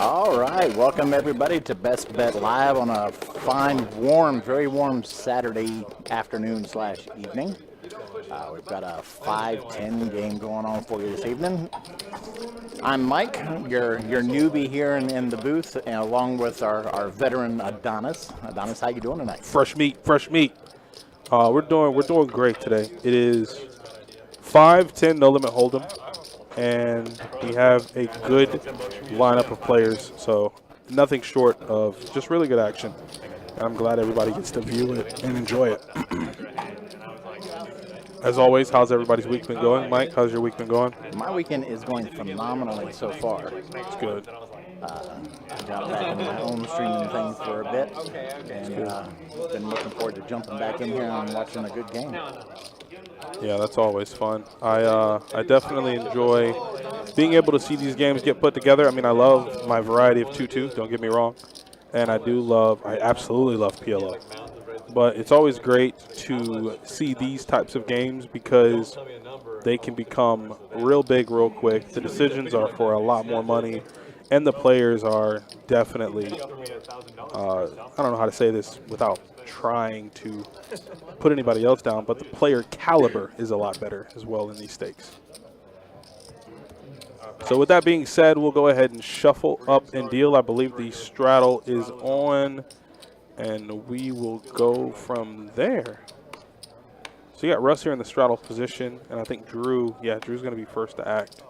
All right, welcome everybody to Best Bet Live on a fine, warm, very warm Saturday afternoon slash evening. We've got a 5-10 game going on for you this evening. I'm Mike, your newbie here in the booth, and along with our veteran Adonis. Adonis, how you doing tonight? Fresh meat. We're doing great today. It is 5-10 no limit hold'em, and we have a good lineup of players. So nothing short of just really good action. And I'm glad everybody gets to view it and enjoy it. As always, how's everybody's week been going? Mike, how's your week been going? My weekend is going phenomenally so far. It's good. I got back into my own streaming thing for a bit, and been looking forward to jumping back in here and watching a good game. Yeah, that's always fun. I definitely enjoy being able to see these games get put together. I mean, I love my variety of 2-2, don't get me wrong. And I absolutely love PLO. But it's always great to see these types of games because they can become real big real quick. The decisions are for a lot more money, and the players are definitely, I don't know how to say this without trying to put anybody else down, but the player caliber is a lot better as well in these stakes. So with that being said, we'll go ahead and shuffle up and deal. I believe the straddle is on, and we will go from there. So you got Russ here in the straddle position, and I think Drew's going to be first to act.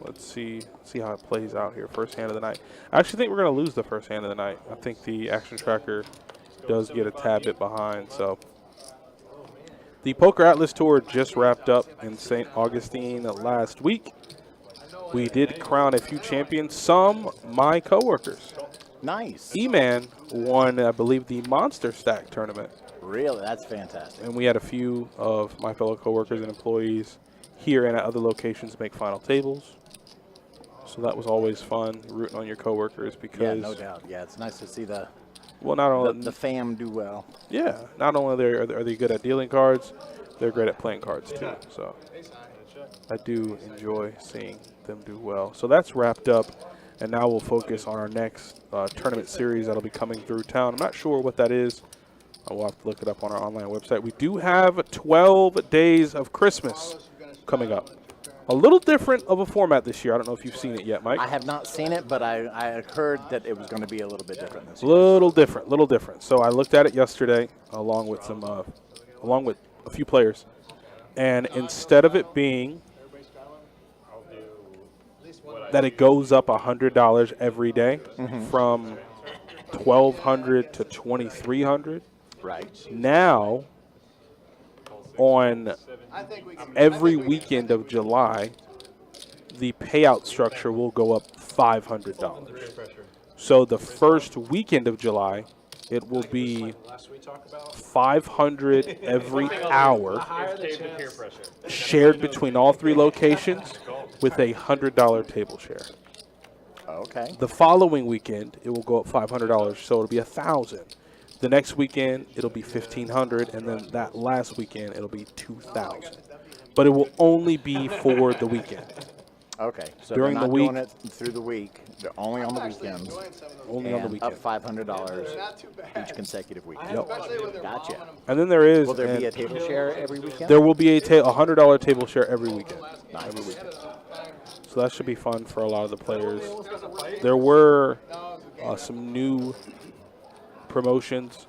Let's see how it plays out here. First hand of the night. I actually think we're going to lose the first hand of the night. I think the action tracker does get a tad bit behind. So the Poker Atlas Tour just wrapped up in St. Augustine last week. We did crown a few champions, some my coworkers. Nice. E-Man won, I believe, the Monster Stack tournament. Really? That's fantastic. And we had a few of my fellow coworkers and employees here and at other locations make final tables. So that was always fun, rooting on your coworkers because. Yeah, no doubt. Yeah, it's nice to see the fam do well. Yeah, not only are they good at dealing cards, they're great at playing cards too. So I do enjoy seeing them do well. So that's wrapped up, and now we'll focus on our next tournament series that'll be coming through town. I'm not sure what that is. We'll have to look it up on our online website. We do have 12 Days of Christmas coming up. A little different of a format this year. I don't know if you've seen it yet, Mike. I have not seen it, but I heard that it was going to be a little bit different this year. Little different. So I looked at it yesterday along with a few players, and instead of it being that it goes up $100 every day from $1,200 to $2,300. Right. Now, on every weekend of July, the payout structure will go up $500. So the first weekend of July, it will be $500 every hour, shared between all three locations with a $100 table share. Okay. The following weekend, it will go up $500, so it'll be $1,000. The next weekend, it'll be $1,500, and then that last weekend, it'll be $2,000. But it will only be for the weekend. Okay. So during they're not the week, doing it through the week. They're only on the weekends. Only on the weekend. Up $500 each consecutive week. Yep. Gotcha. And then there is. Will there be a table share every weekend? There will be a $100 table share every weekend. Nice. Every weekend. So that should be fun for a lot of the players. There were some new promotions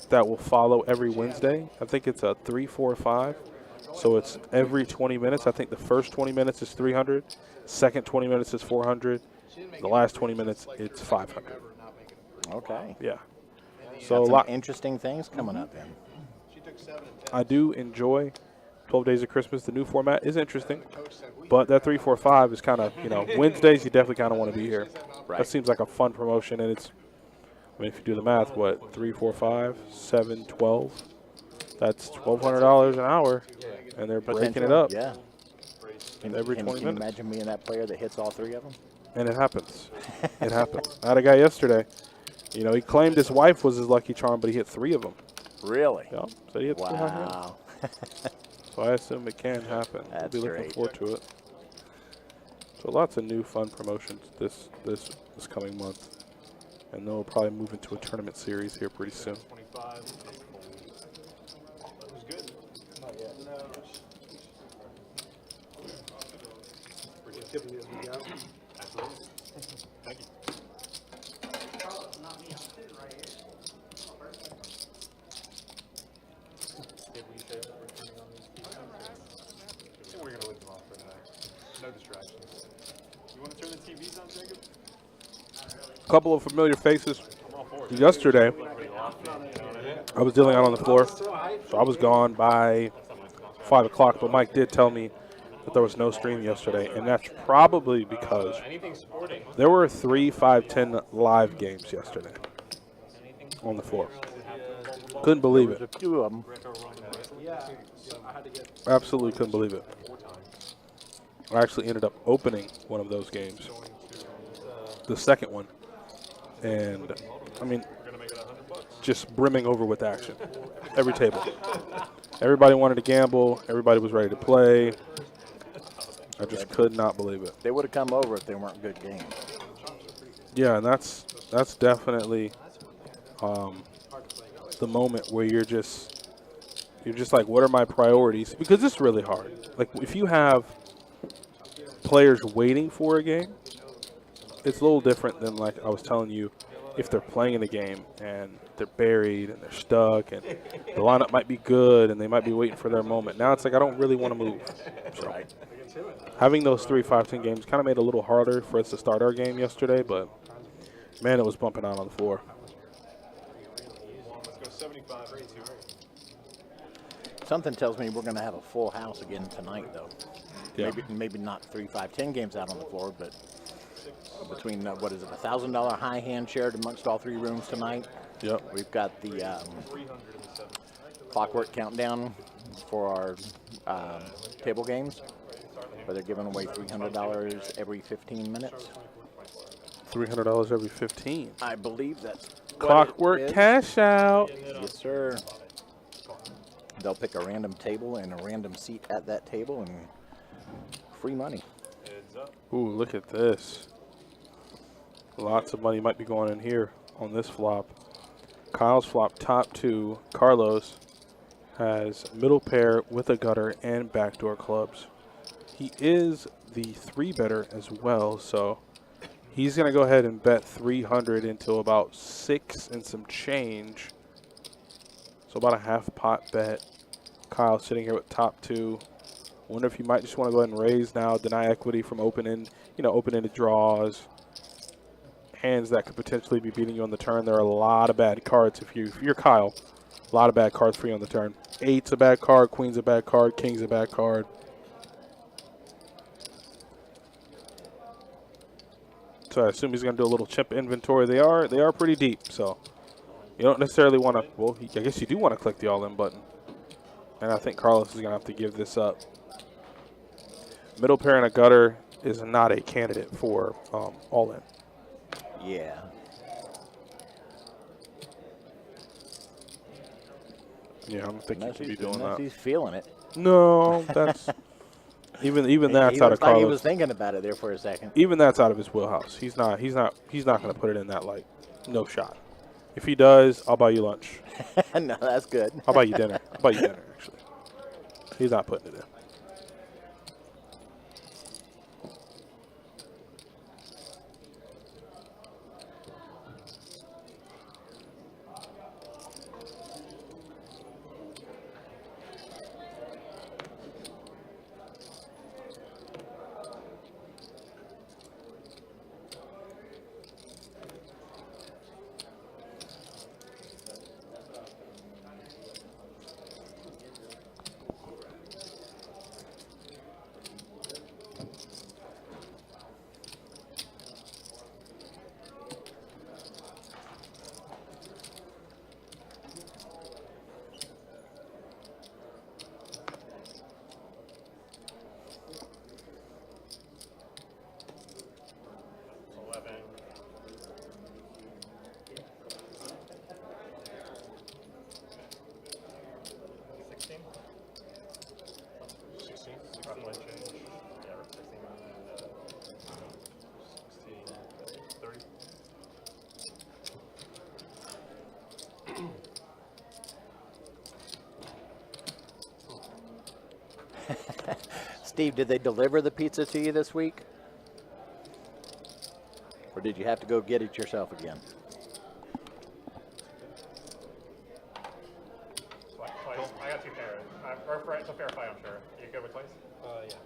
that will follow every Wednesday. I think it's a 3, 4, 5. So it's every 20 minutes. I think the first 20 minutes is $300. Second 20 minutes is $400. The last 20 minutes, it's $500. Okay. Yeah. So Got a lot interesting things coming up then. I do enjoy 12 Days of Christmas. The new format is interesting, but that 3, 4, 5 is kind of, Wednesdays you definitely kind of want to be here. Right. That seems like a fun promotion, and it's, if you do the math, 3, 4, 5, 7, 12. That's $1,200 an hour, and they're breaking it up. Yeah. Every 20 Can minutes. you imagine being that player that hits all three of them? And it happens. It happens. I had a guy yesterday. He claimed his wife was his lucky charm, but he hit 3 of them. Really? Yeah. So he hit 3 Wow. So I assume it can happen. That's we'll be looking great. forward to it. So lots of new fun promotions this coming month. And then we'll probably move into a tournament series here pretty soon. We're going to leave them off for tonight. No distractions. You want to turn the TVs on, Jacob? A couple of familiar faces. Yesterday, I was dealing out on the floor, so I was gone by 5 o'clock, but Mike did tell me that there was no stream yesterday, and that's probably because there were 3 5-10 live games yesterday on the floor. Couldn't believe There's it. a few of them. Absolutely couldn't believe it. I actually ended up opening one of those games, the second one, and I mean, just brimming over with action. Every table. Everybody wanted to gamble. Everybody was ready to play. I just could not believe it. They would have come over if they weren't good games. Yeah, and that's definitely the moment where you're just like, what are my priorities? Because it's really hard. Like, if you have players waiting for a game, it's a little different than, like I was telling you, if they're playing in a game and they're buried and they're stuck and the lineup might be good and they might be waiting for their moment. Now it's like, I don't really want to move. So Right. having those 3 5-10 games kind of made it a little harder for us to start our game yesterday, but man, it was bumping out on the floor. Let's go 75 or 82. Something tells me we're going to have a full house again tonight, though. Yeah. Maybe not 3 5-10 games out on the floor, but between what is it, $1,000 high hand shared amongst all 3 rooms tonight. Yep. We've got the clockwork countdown for our table games, where they're giving away $300 every 15 minutes. $300 every 15. I believe that's what Clockwork it is. cash out. Yes, sir. They'll pick a random table and a random seat at that table and free money. Ooh, look at this. Lots of money might be going in here on this flop. Kyle's flop top 2. Carlos has middle pair with a gutter and backdoor clubs. He is the 3-better as well, so he's going to go ahead and bet 300 into about 6 and some change. So about a half pot bet. Kyle sitting here with top 2. Wonder if you might just want to go ahead and raise now, deny equity from open-ended draws. Hands that could potentially be beating you on the turn. There are a lot of bad cards if you're Kyle. A lot of bad cards for you on the turn. 8's a bad card, Queen's a bad card, King's a bad card. So I assume he's going to do a little chip inventory. They are pretty deep, so you don't necessarily want to. Well, I guess you do want to click the all-in button, and I think Carlos is going to have to give this up. Middle pair and a gutter is not a candidate for all-in. Yeah. Yeah, I don't think you Unless can be he's, doing unless that. he's feeling it. No, that's even that's he out of looks like he was Carlos. thinking about it there for a second. Even that's out of his wheelhouse. He's not going to put it in that light. No shot. If he does, I'll buy you lunch. No, that's good. I'll buy you dinner. I'll buy you dinner, actually. He's not putting it in. Steve, did they deliver the pizza to you this week? Or did you have to go get it yourself again? I got 2 pairs. It's a fair fight, I'm sure. You good with twice? Yeah.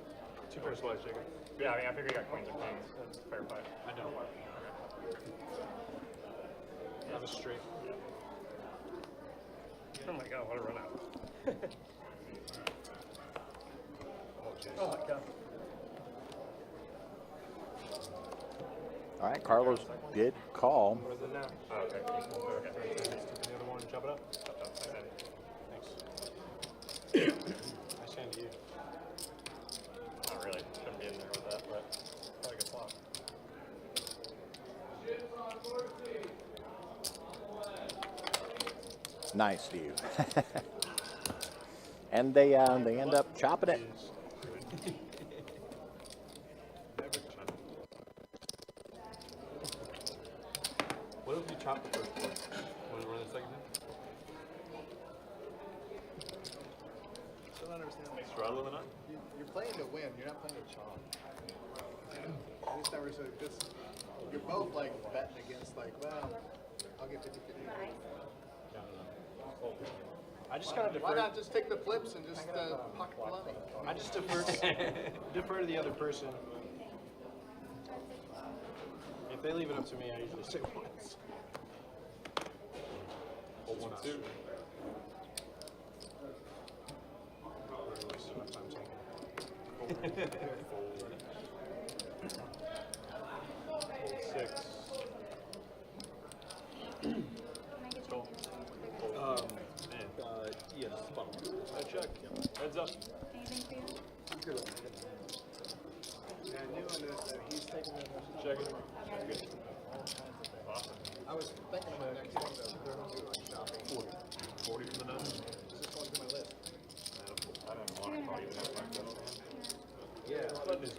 2 pairs slice chicken. Yeah, I mean, I figure you got queens or kings. It's a fair fight. I don't. I was straight. Oh my god, what a run out. Oh my god. All right, Carlos did call. What is it now? Oh, okay. Okay. The other one, chop it up. I said, Thanks. I stand to you. not really. Shouldn't be in there with that, but probably a good flop. Nice, Steve. And they end up chopping it. What if you chop the first one? Want to run the second one? Still don't understand. Straddle with a nut? You're playing to win. You're not playing to chop. I just never said this. You're both like betting against like, well, I'll get 50-50. I just kind of Why defer. not just take the flips and just pocket the money? I just defer to the other person. If they leave it up to me, I usually say once. Hold 1, 2. Wasting my time taking it. Hold 6. Yes, I check. Heads up. Anything for you? Yeah, I knew that he's taking that. Check it. I was thinking about next one though. They're gonna do like shopping. 40 from the nut. Just going through my list. I didn't want to call you that like that. Yeah. But this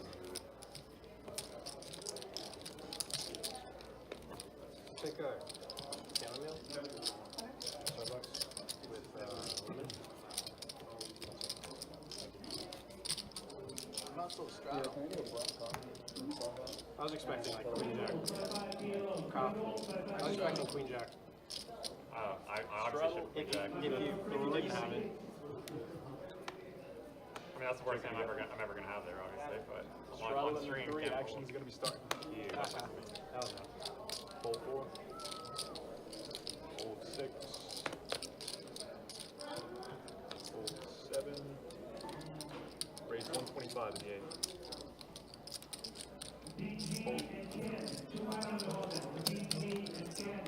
Take a chamomile. Starbucks with lemon. I'm not so straddled. I was expecting like queen jack. Coffee. I was expecting queen jack. I obviously should If put jack. you didn't have it, I mean, that's the worst thing I'm ever gonna have there, obviously. But straddle on and stream, 3 can't actions hold. gonna be starting. Yeah. Hell no. Hold 4. Hold 6. Hold 7. Raise 125 in the 8.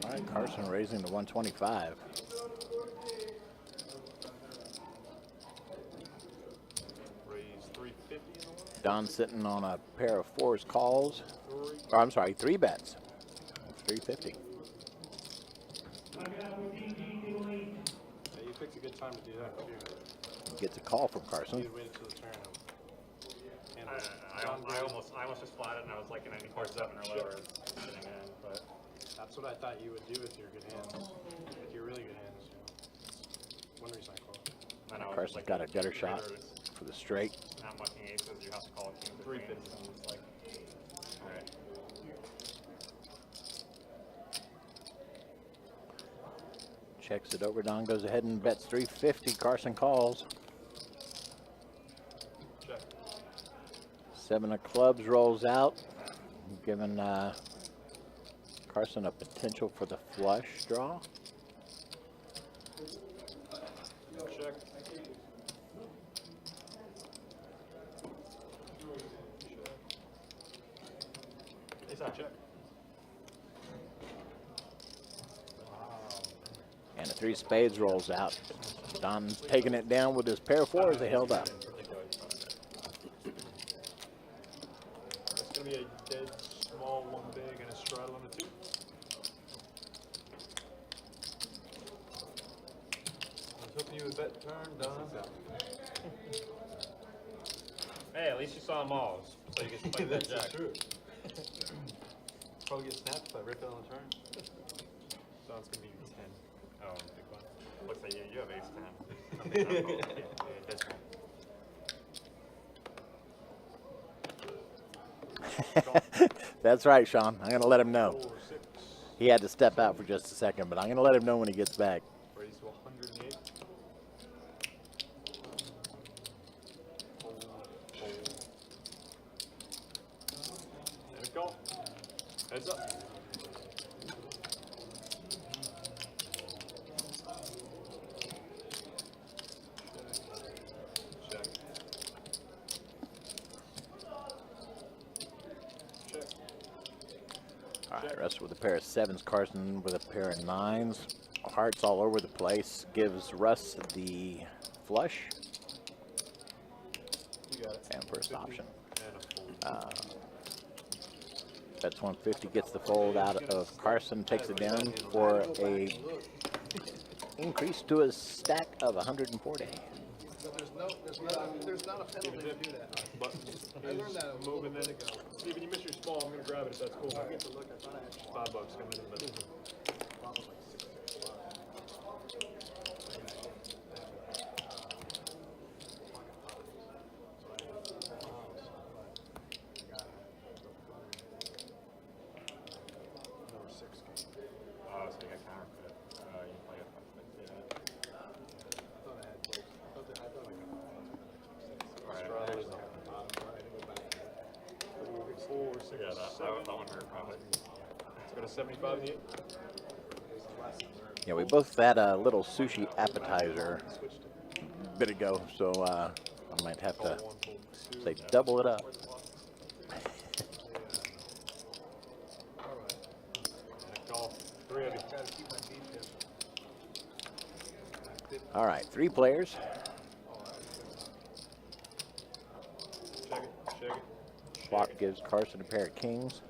All right, Carson raising to 125. Raise 350 in the 1. Don sitting on a pair of 4s calls. Or I'm sorry, 3 bets. That's 350. Yeah, you picked a good time to do that too. Gets a call from Carson. You waited till the turn. And I almost just flatted, and I was like in any course 7 or lower sitting in, but that's what I thought you would do with your good hands. With your really good hands, you know. One reason I called. then I was Carson's like, got a gutter shot either for the straight. it's not mucking aces, you have to call it kings or queens, and it's like, all right. Checks it over. Don goes ahead and bets 350. Carson calls. Check. 7 of clubs rolls out, giving Carson a potential for the flush draw. Check. Ace high check. And a 3 spades rolls out. Don taking it down with his pair of 4s. They held up. It's gonna be a dead small 1 big and a straddle on the 2. I was hoping you would bet turn, Don. Hey, at least you saw them all, so you get to play that jack. True. Probably get snapped if I rip it on the turn. So it's gonna be 10. Oh, big one. Looks like you have ace 10. Yeah, dead small. That's right, Sean. I'm going to let him know. He had to step out for just a second, but I'm going to let him know when he gets back. Raise to 108. And a call. Heads up. Check. Check. All right, Russ with a pair of 7s, Carson with a pair of 9s. Hearts all over the place. Gives Russ the flush You got it. and first option. And a fold. Bets 150, gets the fold out of Carson, takes it down for a increase to a stack of 140. So there's not a penalty to do that. Buttons I learned that a move and then ago. Steven, you missed your small. I'm gonna grab it if that's cool. I get to look. I thought I had $5 coming in the middle. So you got counterfeit. You can play it. Yeah, that one hurt probably. Let's go to 75 in the 8. Yeah, we both had a little sushi appetizer a bit ago, so I might have to say double it up. Call. 3 of you. All right, 3 players. Check it. Check it. Flop gives Carson a pair of kings.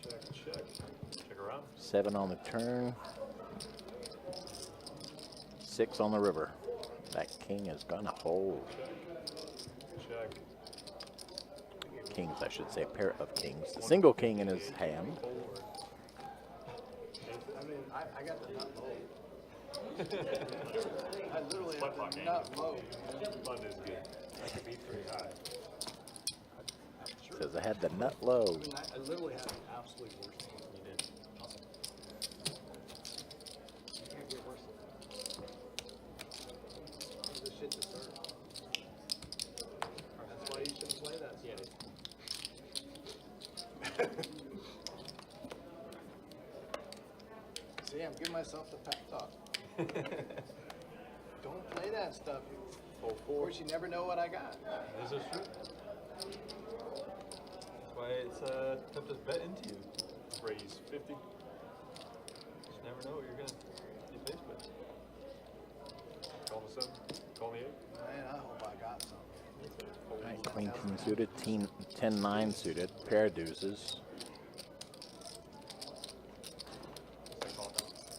Check. Check. Check around. 7 on the turn. 6 on the river. That king is gonna hold. Check. Kings, I should say, a pair of kings. The single king in his hand. I mean, I got the nut low. I literally Flip have flop the game. nut low. Fun is good. I could beat pretty high. Says I had the nut low. I mean, I literally had the absolute worst game. You did. You can't get worse than that. This shit to serve. That's why you shouldn't play that. Yeah. See, I'm giving myself the pep talk. Don't play that stuff. Of course, you never know what I got. This is true. That's why it's tough to bet into you. Raise 50. Just never know what you're gonna be faced with. Call the 7. Call the 8. Man, I hope I got something. All right, queen 10 suited, 10-9 suited, pair of deuces.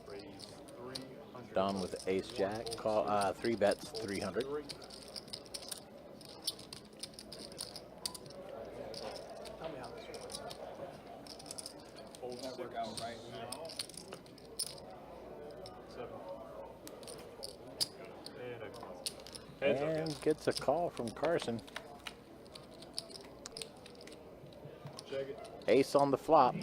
Raise 300. Don with ace jack, call 3 bets 300. Tell me how this works out. Fold 6. Work out right now. 7. And a heads up. And gets a call from Carson. Check it. Ace on the flop.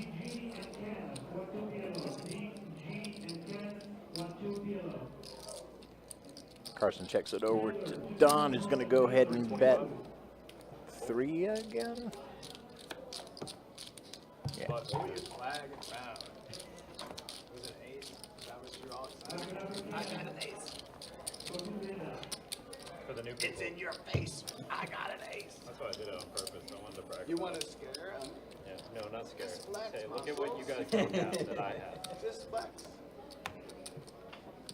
Carson checks it over to Don, who's going to go ahead and bet 3 again. Yeah. But Flag and round. Was it an ace? That was your all excited. I got an ace. for the new people. It's in your face. I got an ace. That's why I did it on purpose. I wanted to practice. You want to scare him? Yeah. No, not scared. Just flex, Hey, look my at what you soul. guys broke out that I have. Just flex.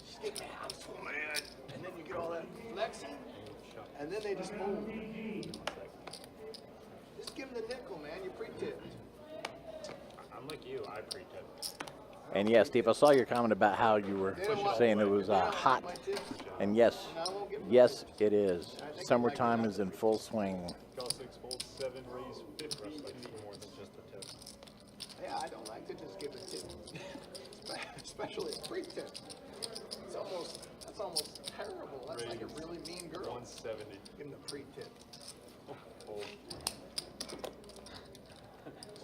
Stick the house, man. And then you get all that flexing, and then they just move. Just give him the nickel, man. You pre-tipped. I'm like you. I pre-tip. And yes, Steve, I saw your comment about how you were They don't want- saying it was they don't want hot. my tips. And yes, And I won't give them yes, tips. it is. Summertime is in full swing. Call 6, fold 7, raise 50. Like more than just a tip. Yeah, I don't like to just give a tip, especially a free tip. It's almost, That's almost terrible. That's like a really mean girl. 170. Give him the pre-tip. Fold.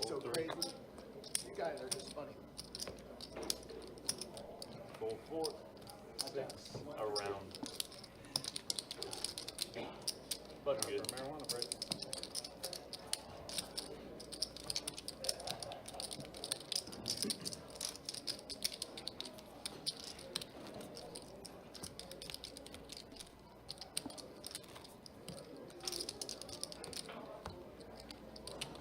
So crazy. You guys are just funny. Fold 4. 6. Around. But good. Marijuana break.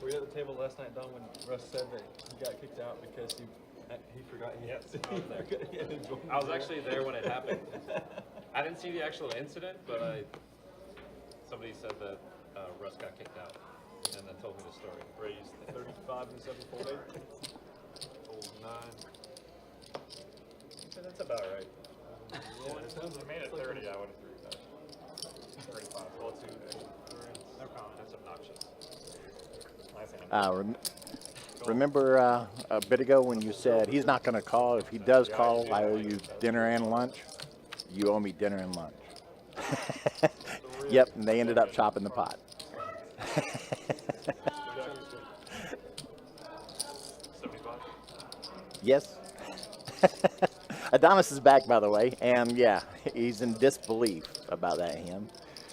Were you at the table last night, Don, when Russ said that he got kicked out because he forgot he had to be there? I was actually there when it happened. I didn't see the actual incident, but somebody said that Russ got kicked out, and then told me the story. Raised 35 and 7 fold 8. Fold 9. So that's about right. If I made it 30, I would have threw that. 35. Fold 2. Fold 3. No comment. That's obnoxious. Nice hand. Remember a bit ago when you said he's not going to call. If he does call, I owe you dinner and lunch. You owe me dinner and lunch. Yep, and they ended up chopping the pot. 75. Yes. Adonis is back, by the way, and yeah, he's in disbelief about that hand.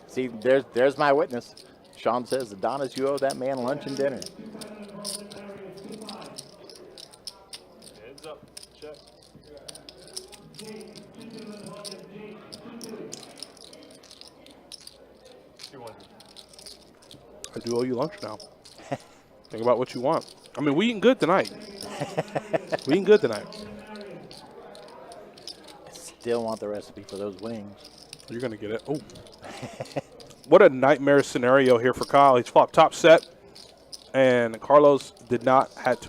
See, there's my witness. Sean says, Adonis, you owe that man lunch and dinner. Heads up. Check. I do owe you lunch now. Think about what you want. I mean, we eating good tonight. We eating good tonight. Still want the recipe for those wings. You're going to get it. Oh. What a nightmare scenario here for Kyle. He's flopped top set, and Carlos did not have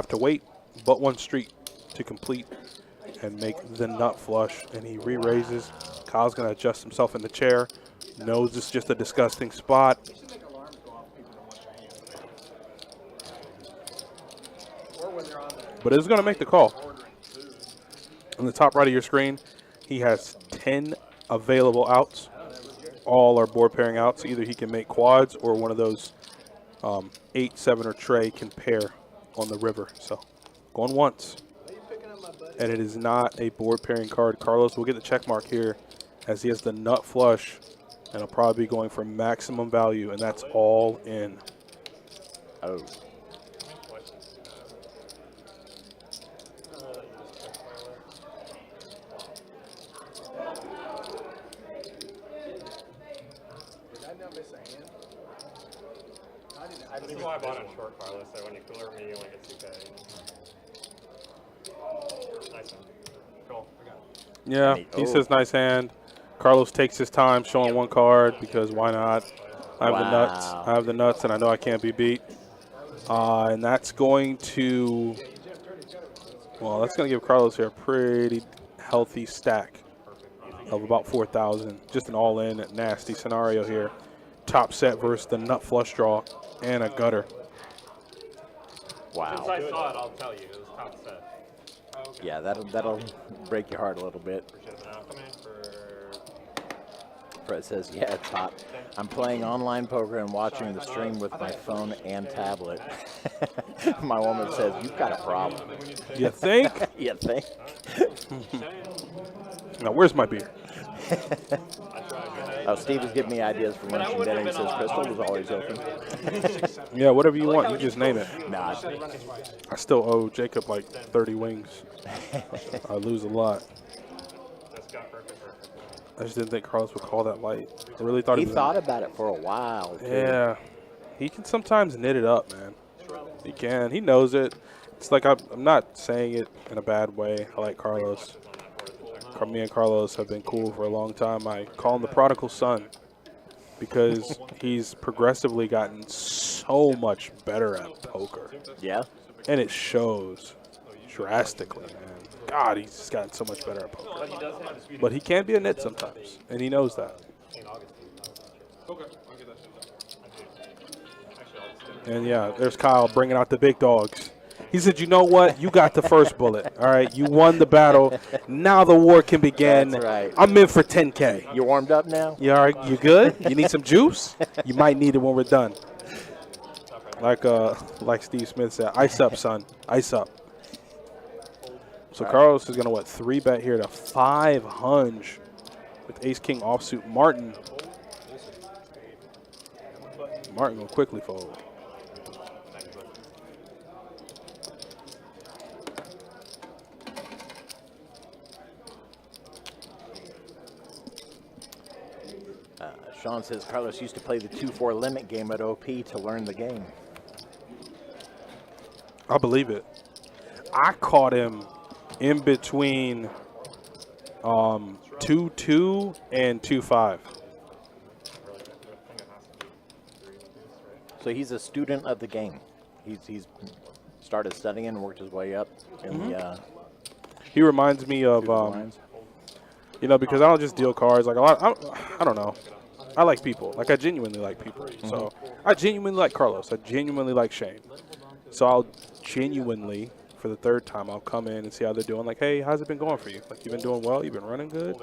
to wait but one street to complete and make the nut flush, and he re-raises. Kyle's going to adjust himself in the chair. Knows it's just a disgusting spot. You should make alarms go off people to watch your hands. Or when they're on the But it's going to make the call. ordering food. On the top right of your screen, he has 10 available outs. All are board pairing outs. Either he can make quads or one of those 8, 7, or tray can pair on the river. So going once. And it is not a board pairing card. Carlos will get the check mark here as he has the nut flush. And he'll probably be going for maximum value, and that's all in. Oh. I think why I bought on short file list, so when you cooler me, you only get 2K. Nice one. Cool. I got it. Yeah, he says nice hand. Carlos takes his time showing one card because why not? I have the nuts. I have the nuts, and I know I can't be beat. And that's going to, well, that's going to give Carlos here a pretty healthy stack of about 4,000. Just an all-in nasty scenario here. Top set versus the nut flush draw and a gutter. Wow. Since I saw it, I'll tell you. It was top set. Yeah, that'll break your heart a little bit. Come in for Fred says, yeah, it's hot. I'm playing online poker and watching the stream with my phone and tablet. My woman says, you've got a problem. You think? You think? Now, where's my beer? Oh, Steve is giving me ideas for lunch and dinner. He says Crystal was always open. Yeah, whatever you want. You just name it. Nah, I still owe Jacob like 30 wings. I lose a lot. I just didn't think Carlos would call that light. I really thought he was thought about it for a while. Too. Yeah, he can sometimes knit it up, man. He can. He knows it. It's like I'm not saying it in a bad way. I like Carlos. Me and Carlos have been cool for a long time. I call him the prodigal son because he's progressively gotten so much better at poker. Yeah. And it shows drastically, man. God, he's just gotten so much better at poker. But he can be a nit sometimes, and he knows that. And yeah, there's Kyle bringing out the big dogs. He said, you know what? You got the first bullet. All right. You won the battle. Now the war can begin. That's right. I'm in for 10K. You warmed up now? You all right? You good? You need some juice? You might need it when we're done. Like Steve Smith said, ice up, son. Ice up. So Carlos is going to, 3-bet here to 500 with ace-king offsuit. Martin will quickly fold. Sean says Carlos used to play the 2-4 limit game at OP to learn the game. I believe it. I caught him in between 2-2 and 2-5. So he's a student of the game. He's started studying and worked his way up in the He reminds me of, lines. because I don't just deal cards. Like a lot, I don't know. I like people. Like I genuinely like people. So I genuinely like Carlos. I genuinely like Shane. So I'll genuinely, for the third time, I'll come in and see how they're doing. Like, hey, how's it been going for you? Like, you've been doing well? You've been running good?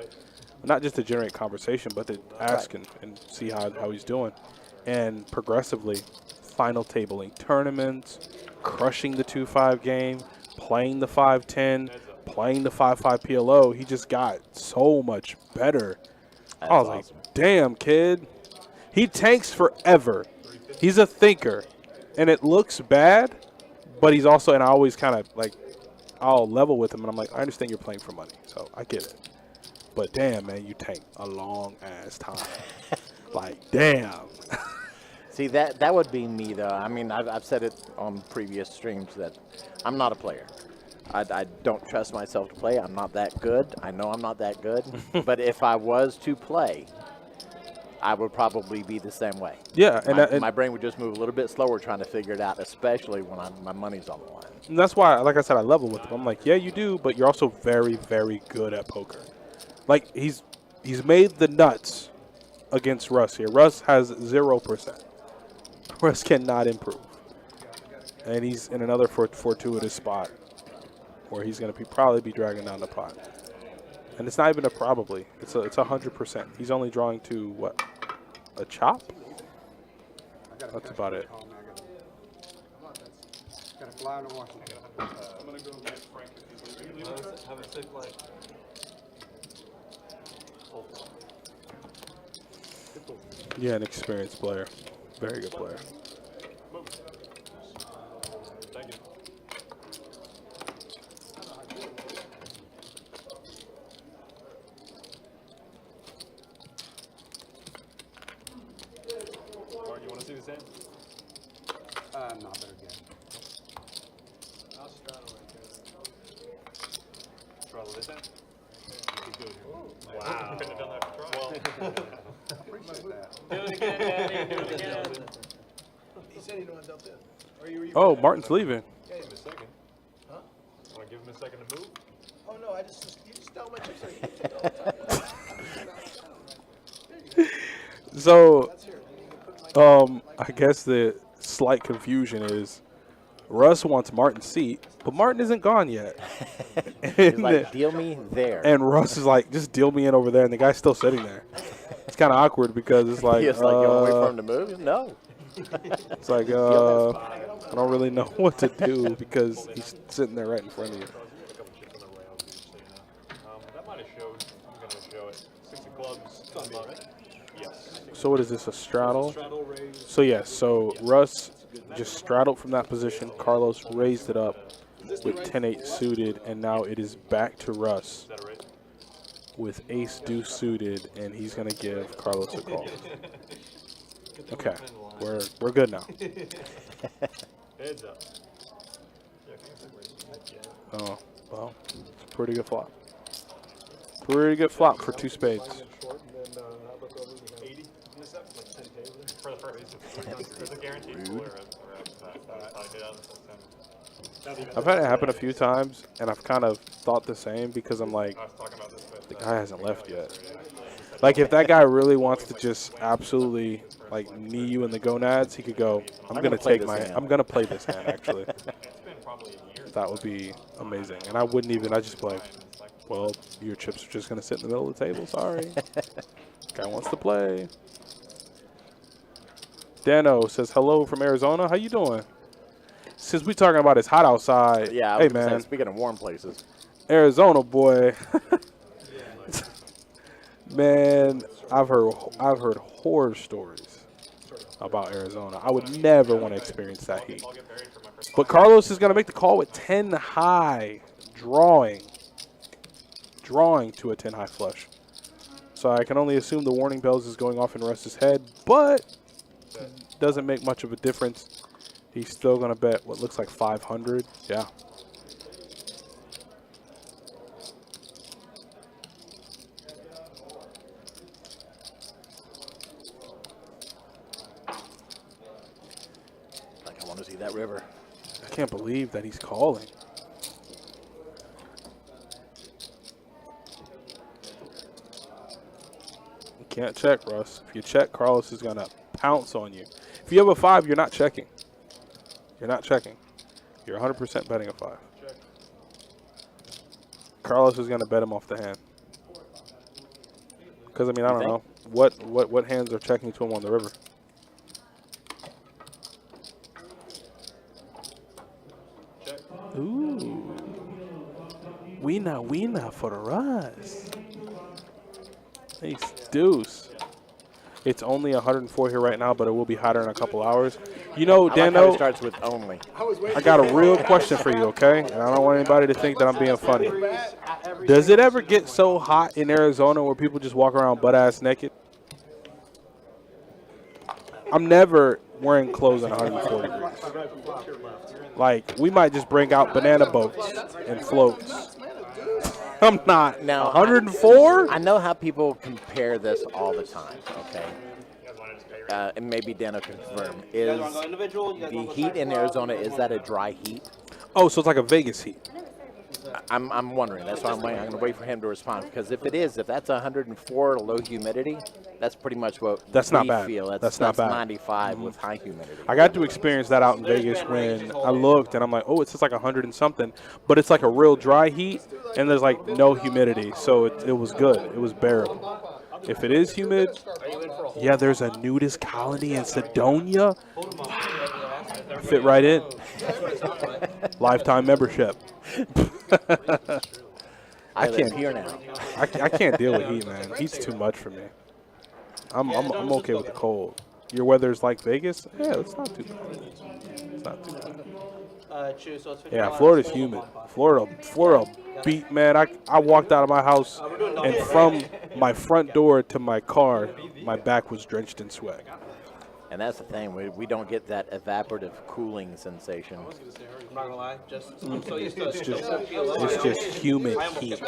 Not just to generate conversation, but to ask and see how he's doing. And progressively, final tabling tournaments, crushing the 2-5 game, playing the 5-10, playing the 5-5 PLO. He just got so much better. That's I was awesome. like, damn, kid. He tanks forever. He's a thinker. And it looks bad, but he's also, and I always kind of like, I'll level with him, and I'm like, I understand you're playing for money, so I get it. But damn, man, you tank a long ass time. Like, damn. See, that would be me, though. I mean, I've said it on previous streams that I'm not a player. I don't trust myself to play. I'm not that good. I know I'm not that good. But if I was to play, I would probably be the same way. Yeah, and My brain would just move a little bit slower trying to figure it out, especially when my money's on the line. and that's why, like I said, I level with him. I'm like, yeah, you do, but you're also very, very good at poker. Like, he's made the nuts against Russ here. Russ has 0%. Russ cannot improve. And he's in another fortuitous spot where he's going to probably be dragging down the pot. And it's not even a probably. It's 100%. He's only drawing to, what, a chop? That's about it. Got to fly to Washington. I'm gonna go get Frank. Have a safe flight. Yeah, an experienced player. Very good player. Thank you. Mark, you want to see this hand? Not there again. I'll straddle right there. Straddle this hand? Wow. Couldn't have done that for try. Appreciate that. Do it again, Daddy. Do it again. He said he didn't want to dump in. Are you? Oh, Martin's leaving. Give him a second. Huh? Want to give him a second to move? Oh no, you just stole my chips. You do it all the time. So, That's here. You can put my I guess the slight confusion is Russ wants Martin's seat, but Martin isn't gone yet. He's like, deal me there. And Russ is like, just deal me in over there, and the guy's still sitting there. It's kind of awkward because it's like, He's like, you want to wait for him to move? No. it's like, I don't really know what to do because he's sitting there right in front of you. A couple chips on the rails, just so you know. That might have showed. I'm going to show it. 6 of clubs. Yes. So what is this, a straddle? Straddle raise. So yes, so Russ just straddled from that position. Carlos raised it up with 10-8 suited, and now it is back to Russ Is that a raise? with ace deuce suited, and he's gonna give Carlos a call. Okay, we're good now. Heads up. Oh well, it's a pretty good flop. Pretty good flop for two spades. 80 in the set? Like 10K for the first. There's a guaranteed cooler I've had it happen a few times, and I've kind of thought the same because I'm like, I was talking about this with the guy hasn't left yet. Like, if that guy really wants to just absolutely, like, knee you in the gonads, he could go, I'm going to play take this my, hand." I'm going to play this hand, actually. It's been probably a year. That would be amazing. And I wouldn't even, I'd just be like, well, your chips are just going to sit in the middle of the table. Sorry. Guy wants to play. Dano says, hello from Arizona. How you doing? Since we talking about it's hot outside. Yeah, I hey, was gonna man. say, speaking of warm places. Arizona, boy. Man, I've heard horror stories about Arizona. I would never want to experience that heat. But Carlos is going to make the call with 10 high, drawing to a 10 high flush. So I can only assume the warning bells is going off in Russ's head, but doesn't make much of a difference. He's still going to bet what looks like 500. Yeah. Like, I want to see that river. I can't believe that he's calling. You can't check, Russ. If you check, Carlos is going to pounce on you. If you have a 5, you're not checking. You're not checking. You're 100% betting a 5. Carlos is going to bet him off the hand. Because, I mean, I don't know. What hands are checking to him on the river? Ooh. Weena for the Russ. Ace deuce. It's only 104 here right now, but it will be hotter in a couple hours. You know, I like how Dano, it starts with only. I got a real question for you, okay? And I don't want anybody to think that I'm being funny. Does it ever get so hot in Arizona where people just walk around butt-ass naked? I'm never wearing clothes at 104 degrees. Like, we might just bring out banana boats and floats. I'm not. Now, 104? I know how people compare this all the time, okay? And maybe Dano can confirm. Is the heat in Arizona, is that a dry heat? Oh, so it's like a Vegas heat. I'm wondering. That's why I'm waiting. I'm going to wait for him to respond. Because if that's 104 low humidity, that's pretty much what not we bad. feel. That's not bad. 95 with high humidity. I got to experience that out in Vegas when I looked, and I'm like, oh, it's just like 100 and something. But it's like a real dry heat, and there's like no humidity. So it was good. It was bearable. If it is humid, yeah, there's a nudist colony in Sedona. Fit right in. Lifetime membership. I live here now. I can't deal with heat, man. Heat's too much for me. I'm okay with the cold. Your weather's like Vegas? Yeah, it's not too bad. It's not too bad. Yeah, Florida's humid. Florida beat, man. I walked out of my house, and from my front door to my car, my back was drenched in sweat. And that's the thing. We don't get that evaporative cooling sensation. I'm not gonna lie, I'm so used to It's just humid heat.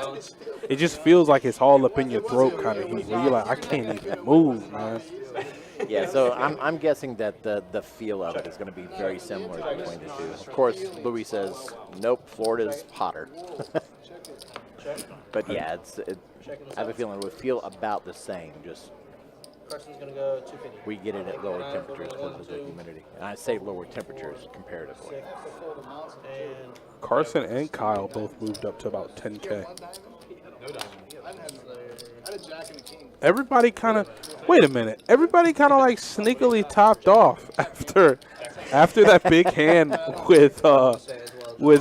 It just feels like it's all up in your throat kind of heat, where you're like, I can't even move, man. Yeah, so I'm guessing that the feel of it is going to be very similar between the two. Of course, Louis says, nope, Florida's hotter. But yeah, I have a feeling it would feel about the same. Just Carson's gonna go 250. we get it at lower temperatures because of the humidity. And I say lower temperatures comparatively. And Carson and Kyle both moved up to about 10K. Everybody kind of, wait a minute. Everybody kind of like sneakily topped off after that big hand with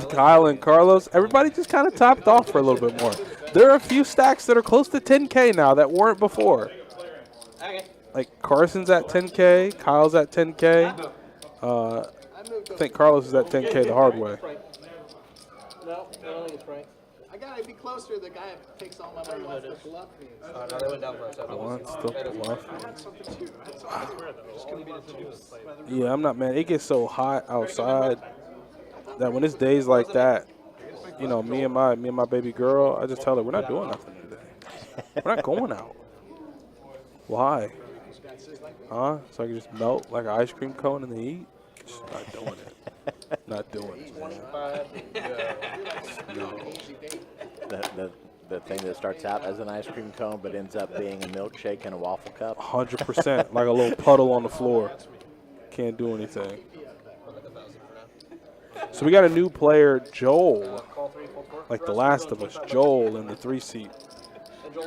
Kyle and Carlos. Everybody just kind of topped off for a little bit more. There are a few stacks that are close to 10K now that weren't before. Like Carson's at 10K, Kyle's at 10K. I think Carlos is at 10K the hard way. no, I don't think it's Frank. I gotta be closer to the guy that takes all my money wants to bluff me. No, they went down for us. Wants to bluff. Just couldn't beat it to Yeah, I'm not, man. It gets so hot outside that when it's days like that, you know, me and my baby girl, I just tell her we're not doing nothing today. We're not going out. Why? Huh? So I can just melt like an ice cream cone in the heat? Just not doing it. Not doing it. No. The thing that starts out as an ice cream cone but ends up being a milkshake in a waffle cup. 100%. Like a little puddle on the floor. Can't do anything. So we got a new player, Joel, Call 3, full court. like The Last of Us, Joel in the 3 seat.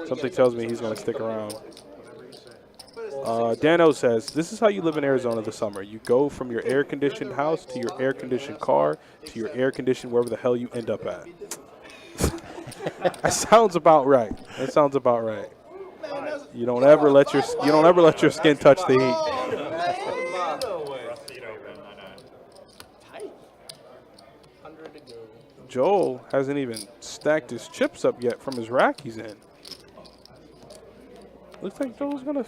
Something tells me he's going to stick around. Dano says, this is how you live in Arizona this summer. You go from your air-conditioned house to your air-conditioned car to your air-conditioned wherever the hell you end up at. That sounds about right. That sounds about right. You don't ever let your skin touch the heat. Joel hasn't even stacked his chips up yet from his rack he's in. Looks like Joel's gonna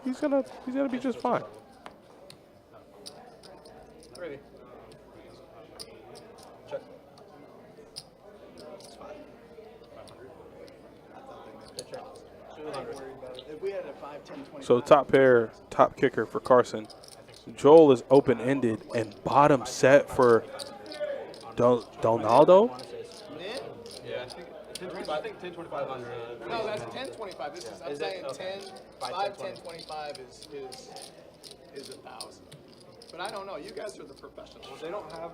he's gonna be just fine. Ready. Check. If we had a 5, 10, 20. So top kicker for Carson. Joel is open-ended and bottom set for Donaldo. Yeah, I think 10, 2500. No, that's 10, 25. This is, I'm saying 10, 5, 10, 25 is 1,000. But I don't know. You guys are the professionals. They don't have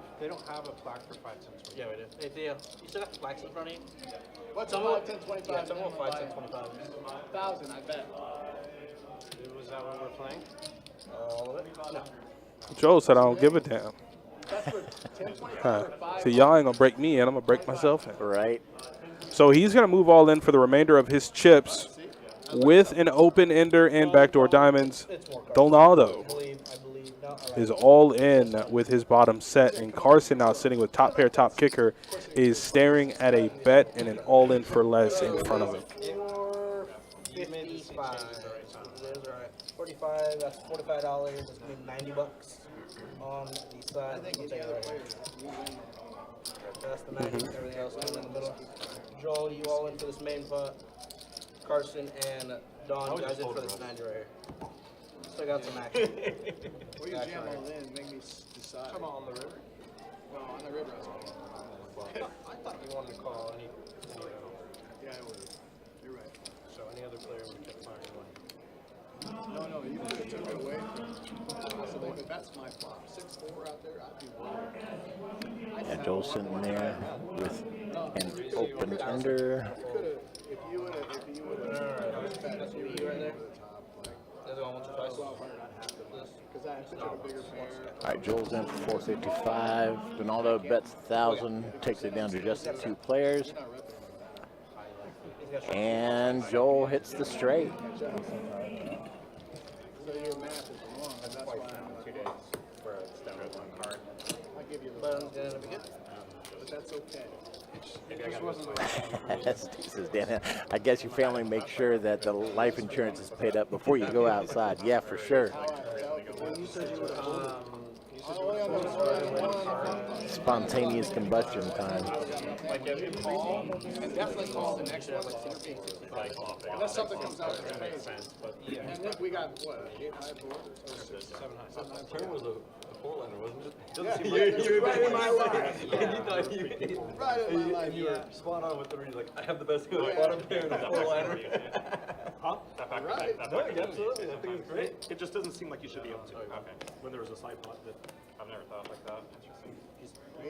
a plaque for 5, 10, 20. Yeah, we do. Hey Theo, you still got the flags in front of you? What's a 5, 10, 25? Yeah, some of 5, 10, 25. 1,000, I bet. Was that what we're playing? All of it? No. Joel said I don't give a damn. That's for 10, 25 Huh. or 5. So y'all ain't gonna break me in, I'm gonna break myself in. Right. So he's gonna move all in for the remainder of his chips with an open ender and backdoor diamonds. Donaldo I believe. No, all right. is all in with his bottom set, and Carson, now sitting with top pair, top kicker, is staring at a bet and an all in for less in front of him. 455. There's all right. 45. That's $45. That's gonna be $90 on the side. We'll take it right here. That's the 90. Everything else is in the middle. Joel, you all in for this main pot. Carson and Don, you guys in for this 90 right here. Still got some action. Where you jam all in, make me decide. Come on the river. Well, on the river. I thought you wanted to call any Yeah, I would. You're right. so any other player would get fired one. No, you could have took it away from me. That's my flop. 6-4 out there, I'd be wild. Yeah, Joel's sitting there with an open ender. If you would have, That's what you right there. The other one once or twice. because I took a bigger pair. All right, Joel's in for 455. Donaldo bets 1,000, takes it down to just the 2 players. And Joel hits the straight. So your math is wrong, and that's why I'm 2 days for it's down to 1 card. I'll give you the But gonna be good. but that's okay. Maybe I got Steve says, Dan, I guess your family makes sure that the life insurance is paid up before you go outside. Yeah, for sure. Spontaneous combustion time. And definitely call the next one. Unless something comes out that's makes crazy. sense, but And then we got, what, 8 high board or 7 high? Turn was a 4-liner, wasn't it? Yeah, you're right in my life. You thought you Right in my life, you were spot on with the read. Like, I have the best bottom pair and a 4-liner. Huh? Right. That No, back absolutely. I think it's great. It just doesn't seem like you should be able to. okay. When there was a side pot that. I've never thought like that. I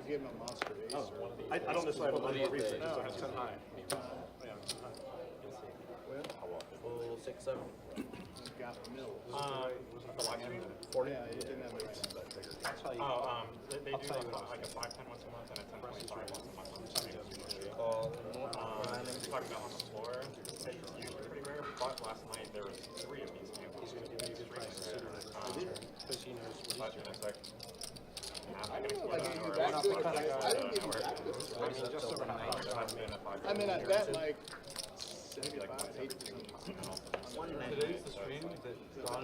give him a monster ace. I don't necessarily have a lot of reason. No, it's 10 high. Full 6, 7. Got the mill. Forty. Yeah, you didn't have the They do like a 5-10 once a month and a 10-25 once a month. Call. Talking about on the floor, it's usually pretty rare, but last night there was 3 of these games. Because he knows what he's doing. It's like, I didn't give you that good. I didn't give you that good. Just over half. I mean, I bet like 75, 80%. Today's the stream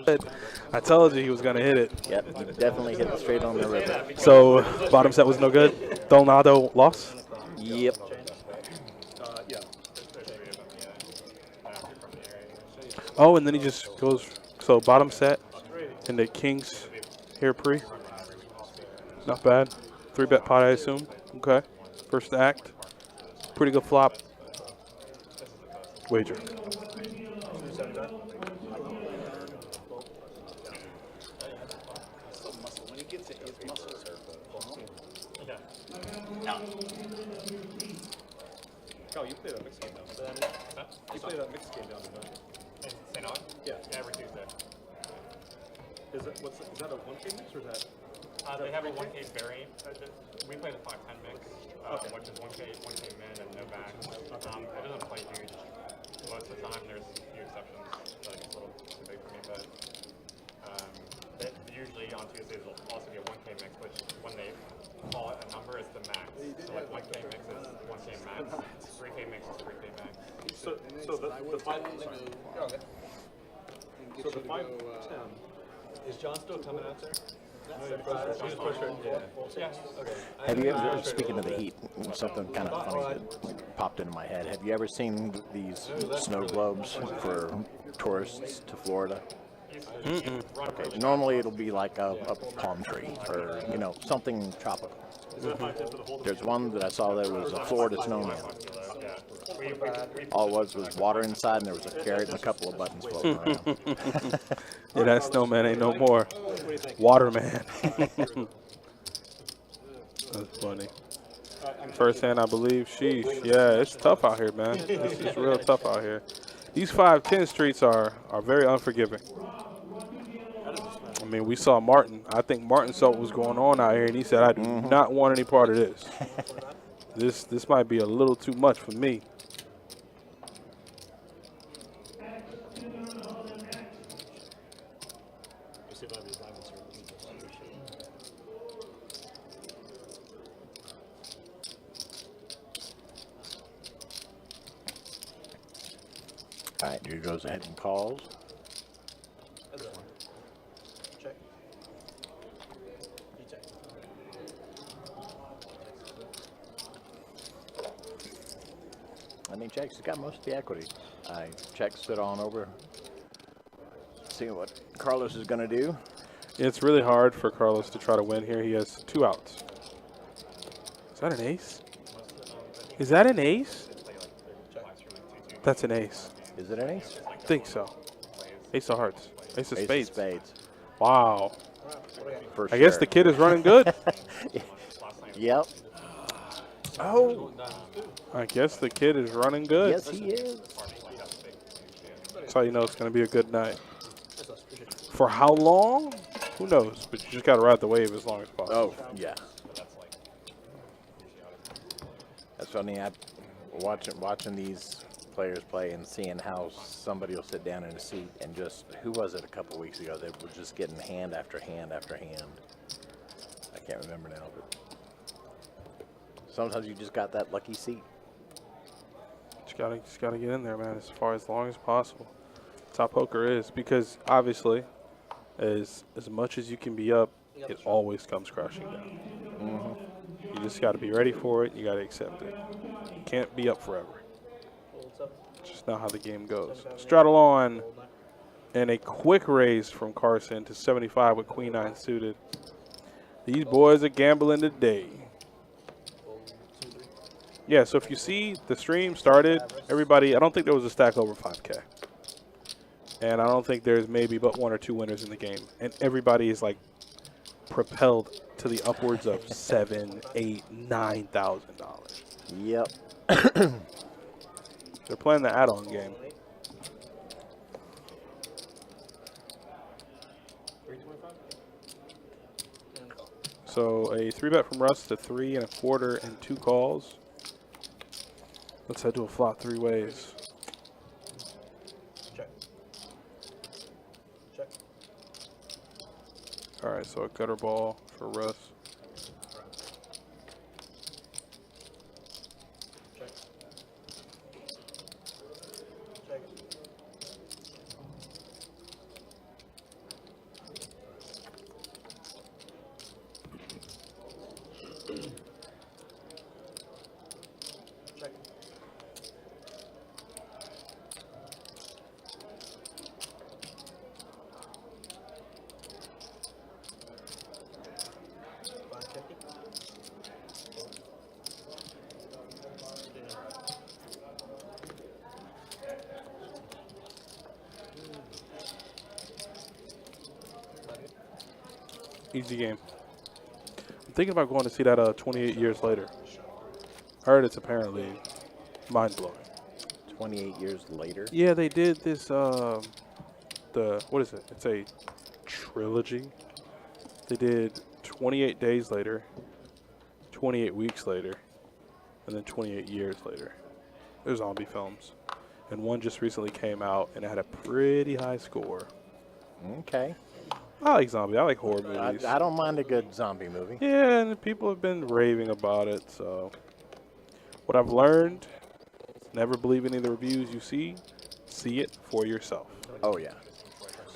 that Don I told you he was gonna hit it. Yep, he definitely hit it straight on the river. So bottom set was no good. Donaldo lost. Yep. Yeah. Oh, and then he just goes. So bottom set and the kings here pre. Not bad. 3-bet pot, I assume. Okay. First act. Pretty good flop. Wager. When he gets it, his muscles are play that mixed game down there. You play that mixed game down there, don't you? In St. Aug? Yeah. Every Tuesday. Is that a 1K mix or is that? They have a 1K variant. We play the 510 mix, which is 1K min and no back. It doesn't play huge. Most of the time, there's a few exceptions that it's a little too big for me, but usually on Tuesdays will also be a 1K mix, which when they call it a number, it's the max. So like 1K mix is 1K max, 3K mix is 3K max. So the 510. So the 510. Is John still coming out there? He's pusher. Yeah. Okay. Have you ever, speaking of the heat, something kind of funny that popped into my head. Have you ever seen these snow globes for tourists to Florida? Okay, normally it'll be like a palm tree or, you know, something tropical. There's one that I saw that was a Florida snowman. All it was water inside, and there was a carrot and a couple of buttons floating around. Yeah, that snowman ain't no more. Waterman. That's funny. First hand, I believe. Sheesh. Yeah, it's tough out here, man. It's real tough out here. These 510 streets are very unforgiving. I mean, we saw Martin. I think Martin saw what was going on out here, and he said, I do not want any part of this. This might be a little too much for me. All right, Drew goes ahead and calls. Check. You check. And he checks. He's got most of the equity. I checks it on over. See what Carlos is going to do. It's really hard for Carlos to try to win here. He has 2 outs. Is that an ace? Is that an ace? That's an ace. Is it an ace? I think so. Ace of hearts. Ace of Ace spades. of spades. Wow. For I guess sure. the kid is running good. Yep. Oh. I guess the kid is running good. Yes, he is. That's how you know it's going to be a good night. For how long? Who knows? But you just got to ride the wave as long as possible. Oh, yeah. That's funny. I watching these players play and seeing how somebody will sit down in a seat and just, who was it a couple weeks ago that were just getting hand after hand after hand. I can't remember now, but sometimes you just got that lucky seat. Just gotta get in there, man, as long as possible. That's how poker is, because obviously, as much as you can be up, it always comes crashing down. You just got to be ready for it. You got to accept it. You can't be up forever. It's just not how the game goes. Straddle on, and a quick raise from Carson to 75 with Queen 9 suited. These boys are gambling today. Yeah, so if you see the stream started, everybody, I don't think there was a stack over 5K. And I don't think there's maybe but 1 or 2 winners in the game. And everybody is like propelled to the upwards of $7,000, $8,000, $9,000. Yep. They're playing the add-on game. So a 3-bet from Russ to 3 1/4 and 2 calls. Let's head to a flop 3 ways. Check. Check. All right, so a gutter ball for Russ. Check. Check. Check. Easy game. I'm thinking about going to see that 28 years later. I heard it's apparently mind blowing. 28 years later. Yeah, they did this. What is it? It's a trilogy. They did 28 days later, 28 weeks later, and then 28 years later. They're zombie films, and one just recently came out, and it had a pretty high score. Okay. I like zombie. I like horror movies. I don't mind a good zombie movie. Yeah, and people have been raving about it. So, what I've learned: never believe any of the reviews you see. See it for yourself. Oh, yeah.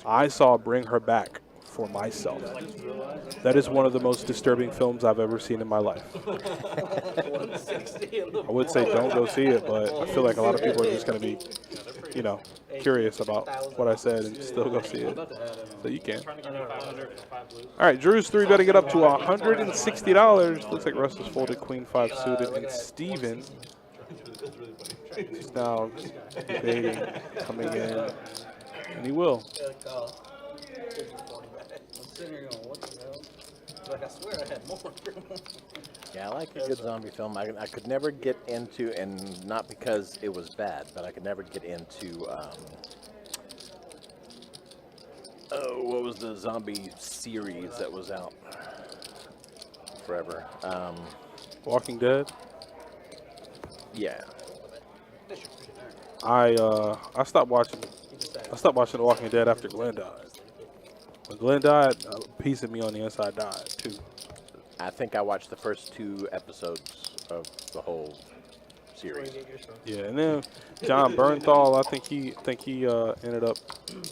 I saw Bring Her Back for myself. That is one of the most disturbing films I've ever seen in my life. I would say don't go see it, but I feel like a lot of people are just going to be, you know, curious about what I said and still go see it. So you can. All right, Drew's 3-betting it up to $160. Looks like Russ is folded queen 5 suited, and Steven is now debating coming in, and he will. I'm sitting here going, what the hell? Like, I swear I had more. Yeah, I like a good zombie film. I could never get into, and not because it was bad, but I could never get into, what was the zombie series that was out forever? Walking Dead. Yeah. I stopped watching The Walking Dead after Glenn died. When Glenn died, a piece of me on the inside died too. I think I watched the first 2 episodes of the whole series. Yeah, and then John Bernthal, I think he ended up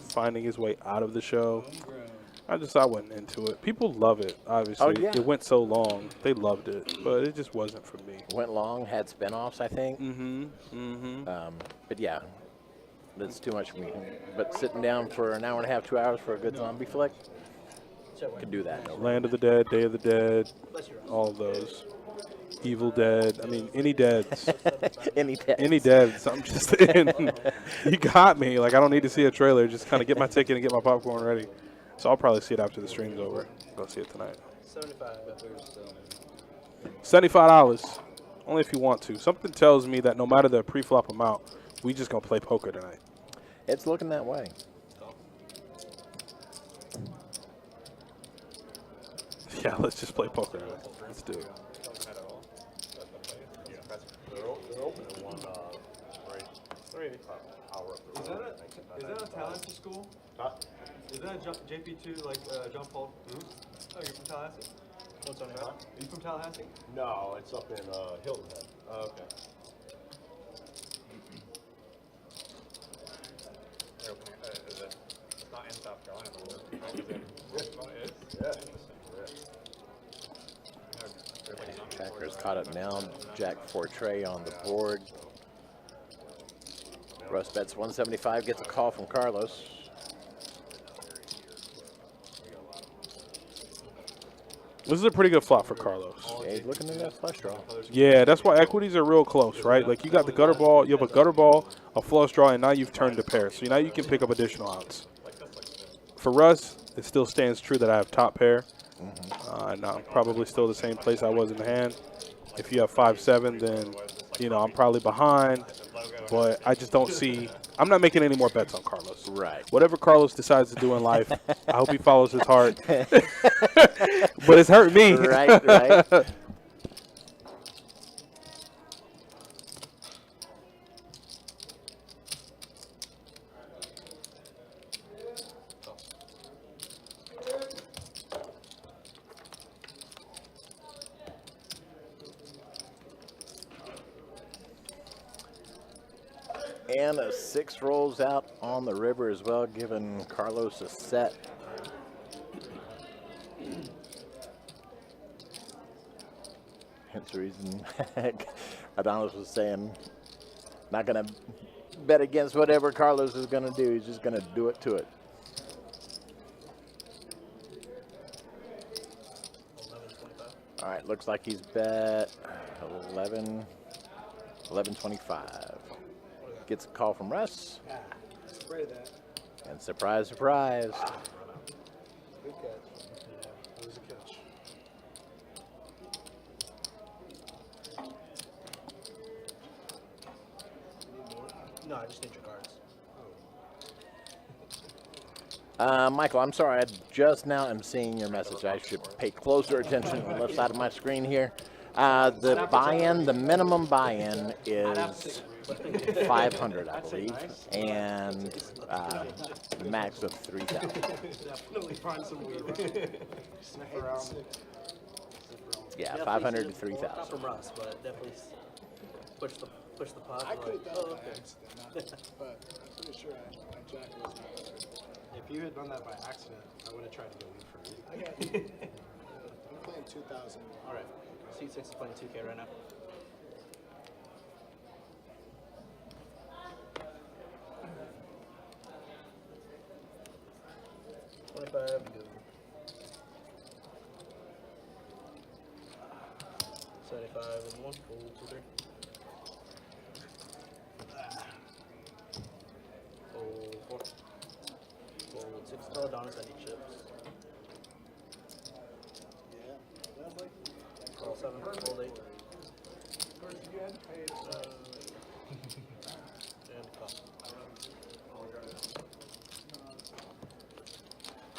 finding his way out of the show. I wasn't into it. People love it, obviously. Oh, yeah. It went so long. They loved it, but it just wasn't for me. Went long, had spinoffs, I think. Mm-hmm. But yeah, that's too much for me. But sitting down for an hour and a half, 2 hours for a good zombie flick, could do that. No Land of the Dead, Day of the Dead, all of those. Evil Dead. I mean, any Deads. Any day. Any Deads. I'm just in. You got me. Like, I don't need to see a trailer. Just kind of get my ticket and get my popcorn ready. So I'll probably see it after the stream's over. Go see it tonight. $75. Only if you want to. Something tells me that no matter the pre-flop amount, we just going to play poker tonight. It's looking that way. Yeah, let's just play poker tonight. Let's do it. They're open in one hour up the road. Is that a Tallahassee school? Is that a JP2 like John Paul? Oh, you're from Tallahassee? What's on Are you from Tallahassee? No, it's up in Hilton Head. Oh, okay. They're opening, is it, it's not in South Carolina, but is it? Oh, it is? Yeah. Tracker's caught up now. Jack Fortray on the board. Russ bets 175, gets a call from Carlos. This is a pretty good flop for Carlos. Yeah, he's looking at that flush draw. Yeah, that's why equities are real close, right? Like, you got the gutter ball, you have a gutter ball, a flush draw, and now you've turned a pair. So now you can pick up additional outs. For Russ, it still stands true that I have top pair. And I'm probably still the same place I was in the hand. If you have 5-7, then, you know, I'm probably behind. But I just don't see – I'm not making any more bets on Carlos. Right. Whatever Carlos decides to do in life, I hope he follows his heart. But it's hurt me. Right. And a 6 rolls out on the river as well, giving Carlos a set. That's the reason Adonis was saying, not going to bet against whatever Carlos is going to do. He's just going to do it to it. All right, looks like he's bet 11.25. Gets a call from Russ. Spray that. And surprise, surprise. Good catch. That was a catch. I just need your cards. Michael, I'm sorry. I just now am seeing your message. I should pay closer attention to the left side of my screen here. The buy-in, the minimum buy-in is 500, I believe, and the max of 3,000. Definitely find some weed. Sniff around. Yeah, Definitely 500 to Not 3,000. from Russ, but definitely push the pot. I could have done oh, it by accident, but I'm pretty sure my jack was not. If you had done that by accident, I would have tried to go weed for you. I got I'm playing 2,000. All right. C6 is playing 2K right now. $25. 75 and 1, 4, 2, 3. Fold 4. Fold 6. Oh, Adonis, I need chips. Call 7, fold 8. And call.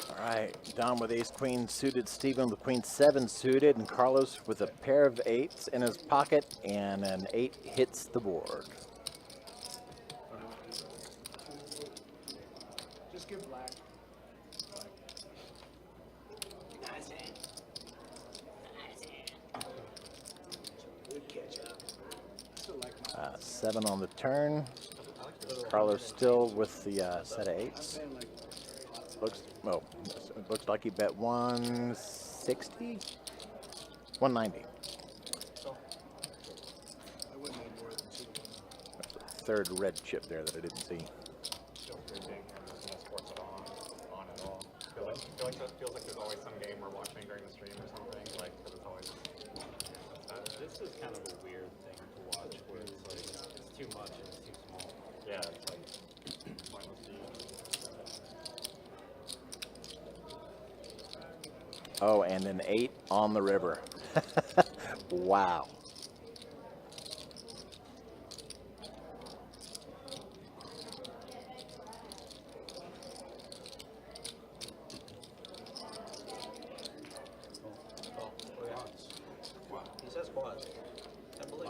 All right, Don with ace queen suited, Stephen with queen 7 suited, and Carlos with a pair of 8s in his pocket, and an 8 hits the board. Just give black. Good catch up. Still like my 7 on the turn. Carlos still with the set of 8s. saying like Looks like he bet 160, 190. I wouldn't need more than 2. Third red chip there that I didn't see. Feels pretty big. There's no sports on at all. Feels like there's always some game we're watching during the stream or something. Like, 'cause it's always. This is kind of a weird thing to watch where it's like, it's too much and it's too small. Yeah, it's like pointless to use. Oh, and an 8 on the river. Wow. He says quads. I believe.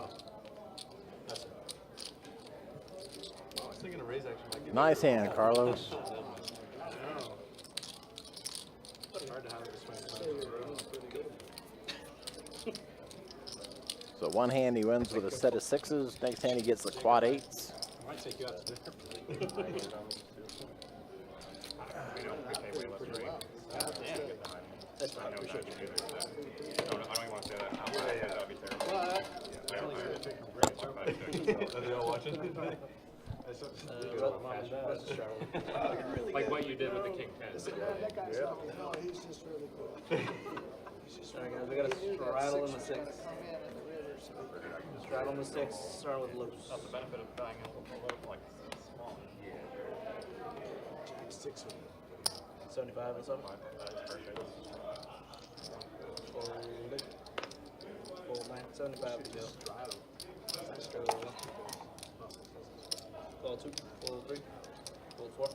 That's it. I was thinking a raise action might give Nice hand, Carlos. It's hard to have this many times in a row. So one hand he wins with a set of 6s. Next hand he gets the quad 8s. Might take you out to dinner. We don't, we pay way less rate. That's I fine. know that would be good. I don't even want to say that. That would be terrible. Are they all watching? Like what you did with the King 10. That guy's not, no, he's just really good. Alright guys, we got a straddle in the 6. Straddle in the 6, starting with loose. That's the benefit of buying a little like small. 6 75 and 7. Fold 9, 75 to go. Fold 2, fold 3, fold 4.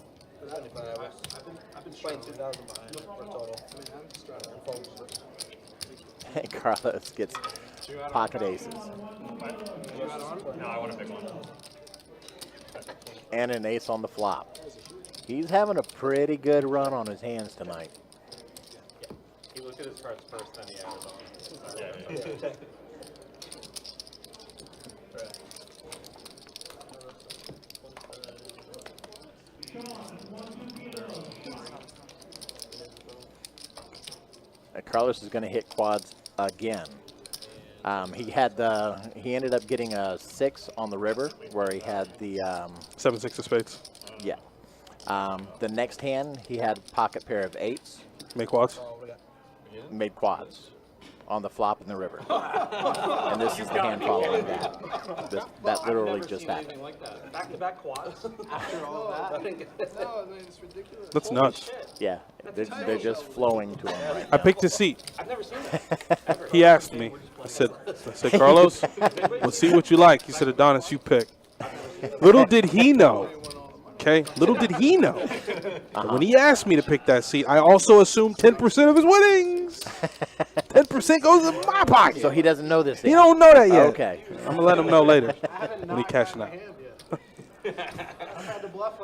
75. I've been Playing struggling. 2,000 behind for total. And fold. And Carlos gets pocket aces. No, I want a big one. And an ace on the flop. He's having a pretty good run on his hands tonight. He looked at his cards first, then he added on. Yeah. Carlos is going to hit quads again. He ended up getting a 6 on the river where he had the 7-6 of spades. yeah. The next hand he had a pocket pair of 8s, Make quads. made quads on the flop in the river. And this is the hand following that. That literally just happened. Like that. Back-to-back quads after all of that. No, I mean, it's ridiculous. That's nuts. Yeah, they're just flowing to him right I picked his seat. I've never seen that. He asked me. I said, Carlos, we'll see what you like. He said, Adonis, you pick. Little did he know. Okay, little did he know. that when he asked me to pick that seat, I also assumed 10% of his winnings. 10% goes in my pocket. So he doesn't know this He yet. don't know that yet. Okay. I'm gonna let him know later when he cashing out.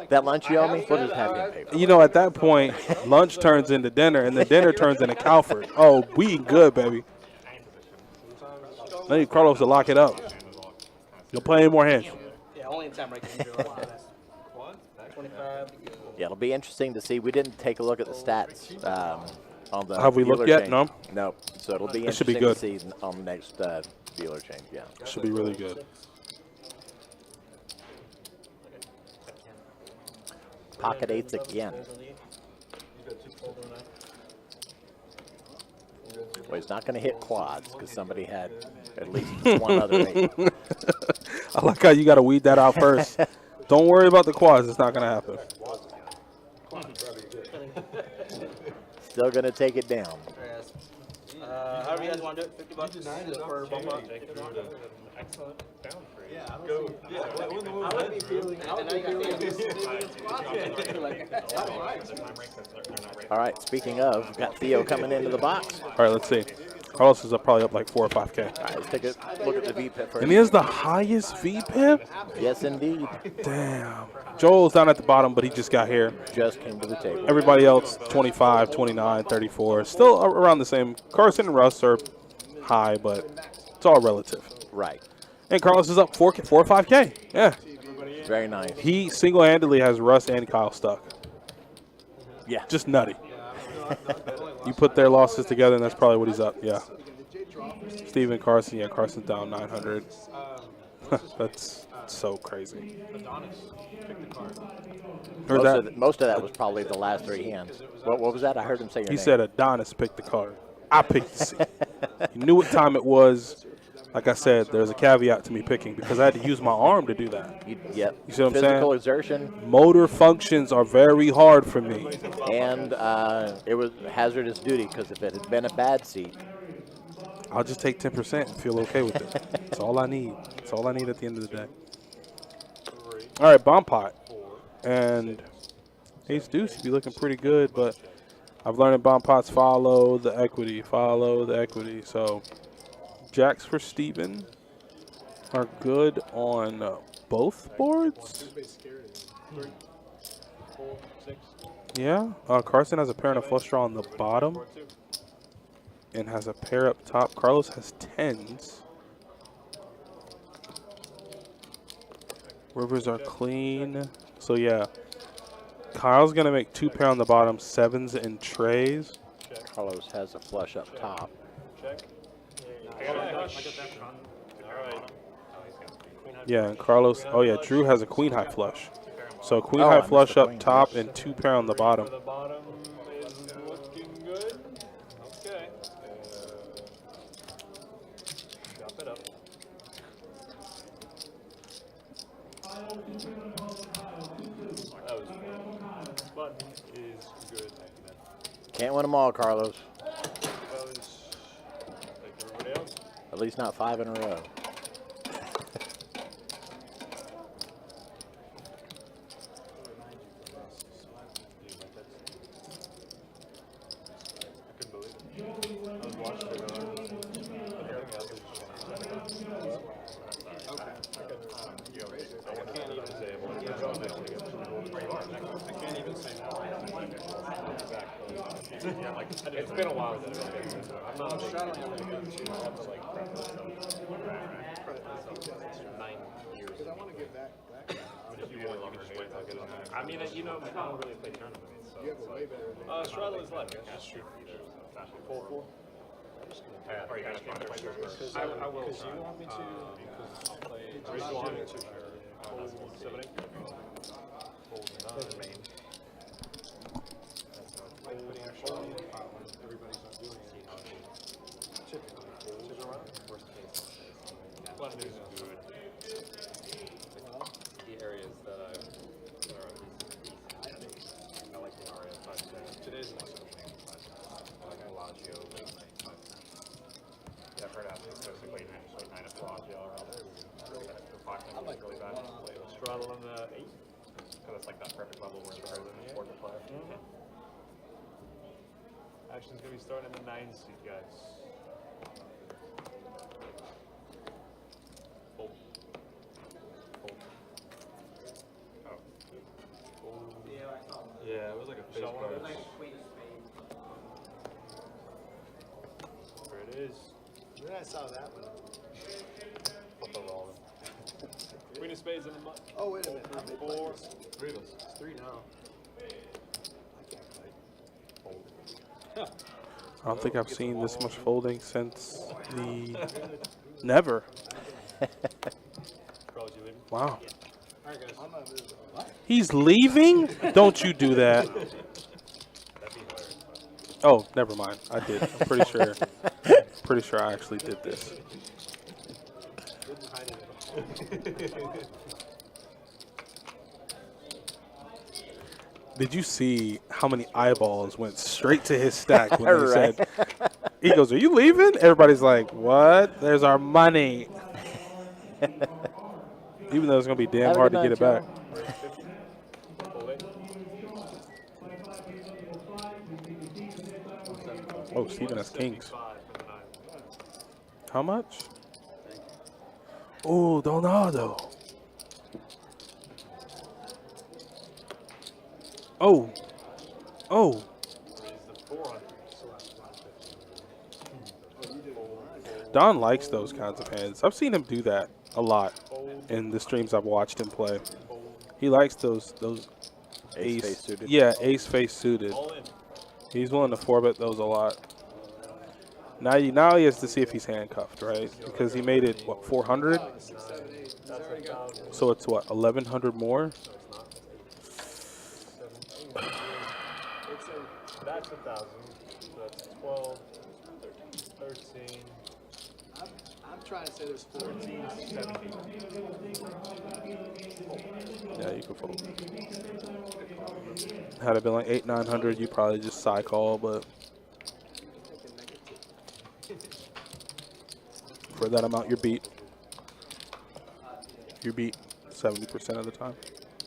That lunch you owe me? We'll just have you pay for it. You know, at that point, lunch turns into dinner, and then dinner turns into Calford. Oh, we eating good, baby. I need Carlos to lock it up. You'll play any more hands. Yeah, only in time right here. 25. Yeah, it'll be interesting to see. We didn't take a look at the stats on the Have we dealer looked yet? change. No? No. So it'll be That should be interesting good. to see on the next dealer change. Yeah. Should be really good. Pocket eights again. Well, he's not going to hit quads because somebody had at least one other eight. I like how you got to weed that out first. Don't worry about the quads. It's not going to happen. Still going to take it down. However you guys want to do it, 50 bucks for bump up. Excellent down for you. All right, speaking of, we've got Theo coming into the box. All right, let's see. Carlos is probably up like 4 or 5K. All right, let's take a look at the VPIP first. And he has the highest VPIP? Yes, indeed. Damn. Joel's down at the bottom, but he just got here. Just came to the table. Everybody else, 25, 29, 34. Still around the same. Carson and Russ are high, but it's all relative. Right. And Carlos is up 4 or 5K. Yeah. Very nice. He single-handedly has Russ and Kyle stuck. Yeah. Just nutty. You put their losses together, and that's probably what he's up. Yeah. Steven Carson. Yeah, Carson's down 900. That's so crazy. Heard that? Most of that was probably the last three hands. What was that? I heard him say your He name. said Adonis picked the card. I picked the seat. He knew what time it was. Like I said, there's a caveat to me picking because I had to use my arm to do that. Yep. You see what I'm saying? Physical exertion. Motor functions are very hard for me. And it was hazardous duty because if it had been a bad seat, I'll just take 10% and feel okay with it. That's all I need. That's all I need at the end of the day. All right, bomb pot. And ace deuce, he'd be looking pretty good, but I've learned in bomb pots, follow the equity. So jacks for Steven are good on both boards. Yeah, Carson has a pair and a flush draw on the bottom and has a pair up top. Carlos has tens. Rivers are clean. So yeah, Kyle's gonna make 2 pair on the bottom, sevens and trays. Carlos has a flush up top. Yeah, and Carlos, oh yeah, Drew has a queen high flush. So queen Oh, I high missed flush the up queen top flush. and 2 pair on the bottom. The bottom is looking good. Okay. Chop it up. That was button is good. Can't win them all, Carlos. That was like everybody else. At least not 5 in a row. I couldn't believe it. I was watching it on. I can't even say it. I can't even say no. It's been a while since I've been here. I'm not straddling on the gun too. I have to like prep myself. 9 years. Because I want to get back. If you want, you can just wait till I get on there. I mean, you know, I don't really play tournaments, so. You have a way better. Straddle is left. That's true. Full. Are you guys trying to play first? I will. Because you want me to play. You want me to? 7, 8. Fold 9. Everybody's not doing it. Typically around. Worst case. Button is good. The areas that are I like the area 5. Today's not so much. I like Bellagio. Yeah, I've heard after basically 9 of Bellagio around there. The 5 really bad. straddle on the 8. Because it's like that perfect level where it's harder than 4 to play. Action's going to be starting in the 9 seat, guys. Fold. Fold. Oh. Fold. Yeah, it was like a face Shot one of card. those. There it is. Then I saw that one. Put the roll in. Queen of spades in the mud. Oh, wait a minute. How many 4. players? 3 of us. It's 3 now. I don't think I've seen this much folding since the never. Carlos, you leaving? Wow. All right, guys. I'm not losing. What? He's leaving? Don't you do that. That'd be hilarious. Oh, never mind. I did. I'm pretty sure. Pretty sure I actually did this. Didn't hide it. Did you see how many eyeballs went straight to his stack when he Right. said, he goes, "Are you leaving?" Everybody's like, "What? There's our money." Even though it's going to be damn Have a hard good to get it night, back. Fold it. Oh, Steven has kings. 75 for the 9. How much? Oh, Donado. Oh. Oh. Raise the 400. Don likes those kinds of hands. I've seen him do that a lot in the streams I've watched him play. He likes those Ace face suited. Yeah, ace face suited. All in. He's willing to 4-bet those a lot. Now he has to see if he's handcuffed, right? Because he made it, what, 400? 6, 7, 8. That's 1,000. So it's what, 1,100 more? That's 1,000. So that's 12, 13, I'm trying to say there's 14. 17. Yeah, you could fold. Had it been like 800-900, you probably just side call, but for that amount, you're beat. You're beat 70% of the time.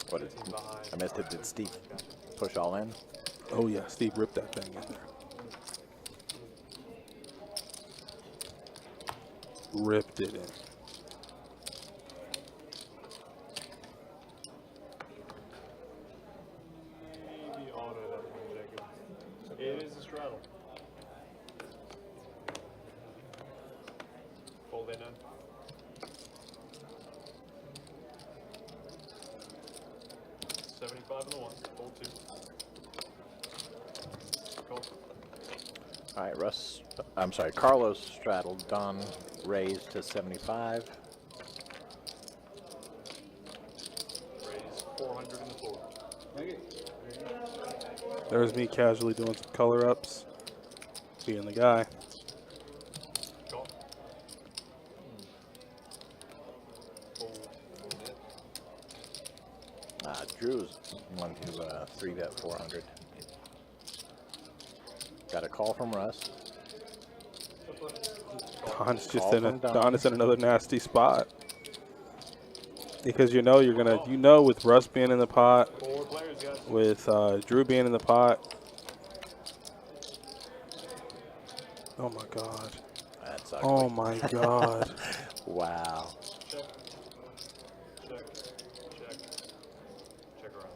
What is I missed it. Did Steve push all in? Oh yeah, Steve ripped that thing in there. Ripped it in. Maybe auto that one, Jacob. It is a straddle. Fold in. 75 and a 1. Fold 2. Call. All right, Russ. I'm sorry, Carlos straddled. Don raised to 75. Raise 400 and 4. There's me casually doing some color ups, being the guy. Call. Fold. Drew's one to 3-bet 400. Got a call from Russ. Don's just Call in a from Don. Don is in another nasty spot. Because you know with Russ being in the pot, 4 players, guys. with Drew being in the pot. Oh my god. That's ugly. Oh my god. Wow. Check. Check. Check. Check around.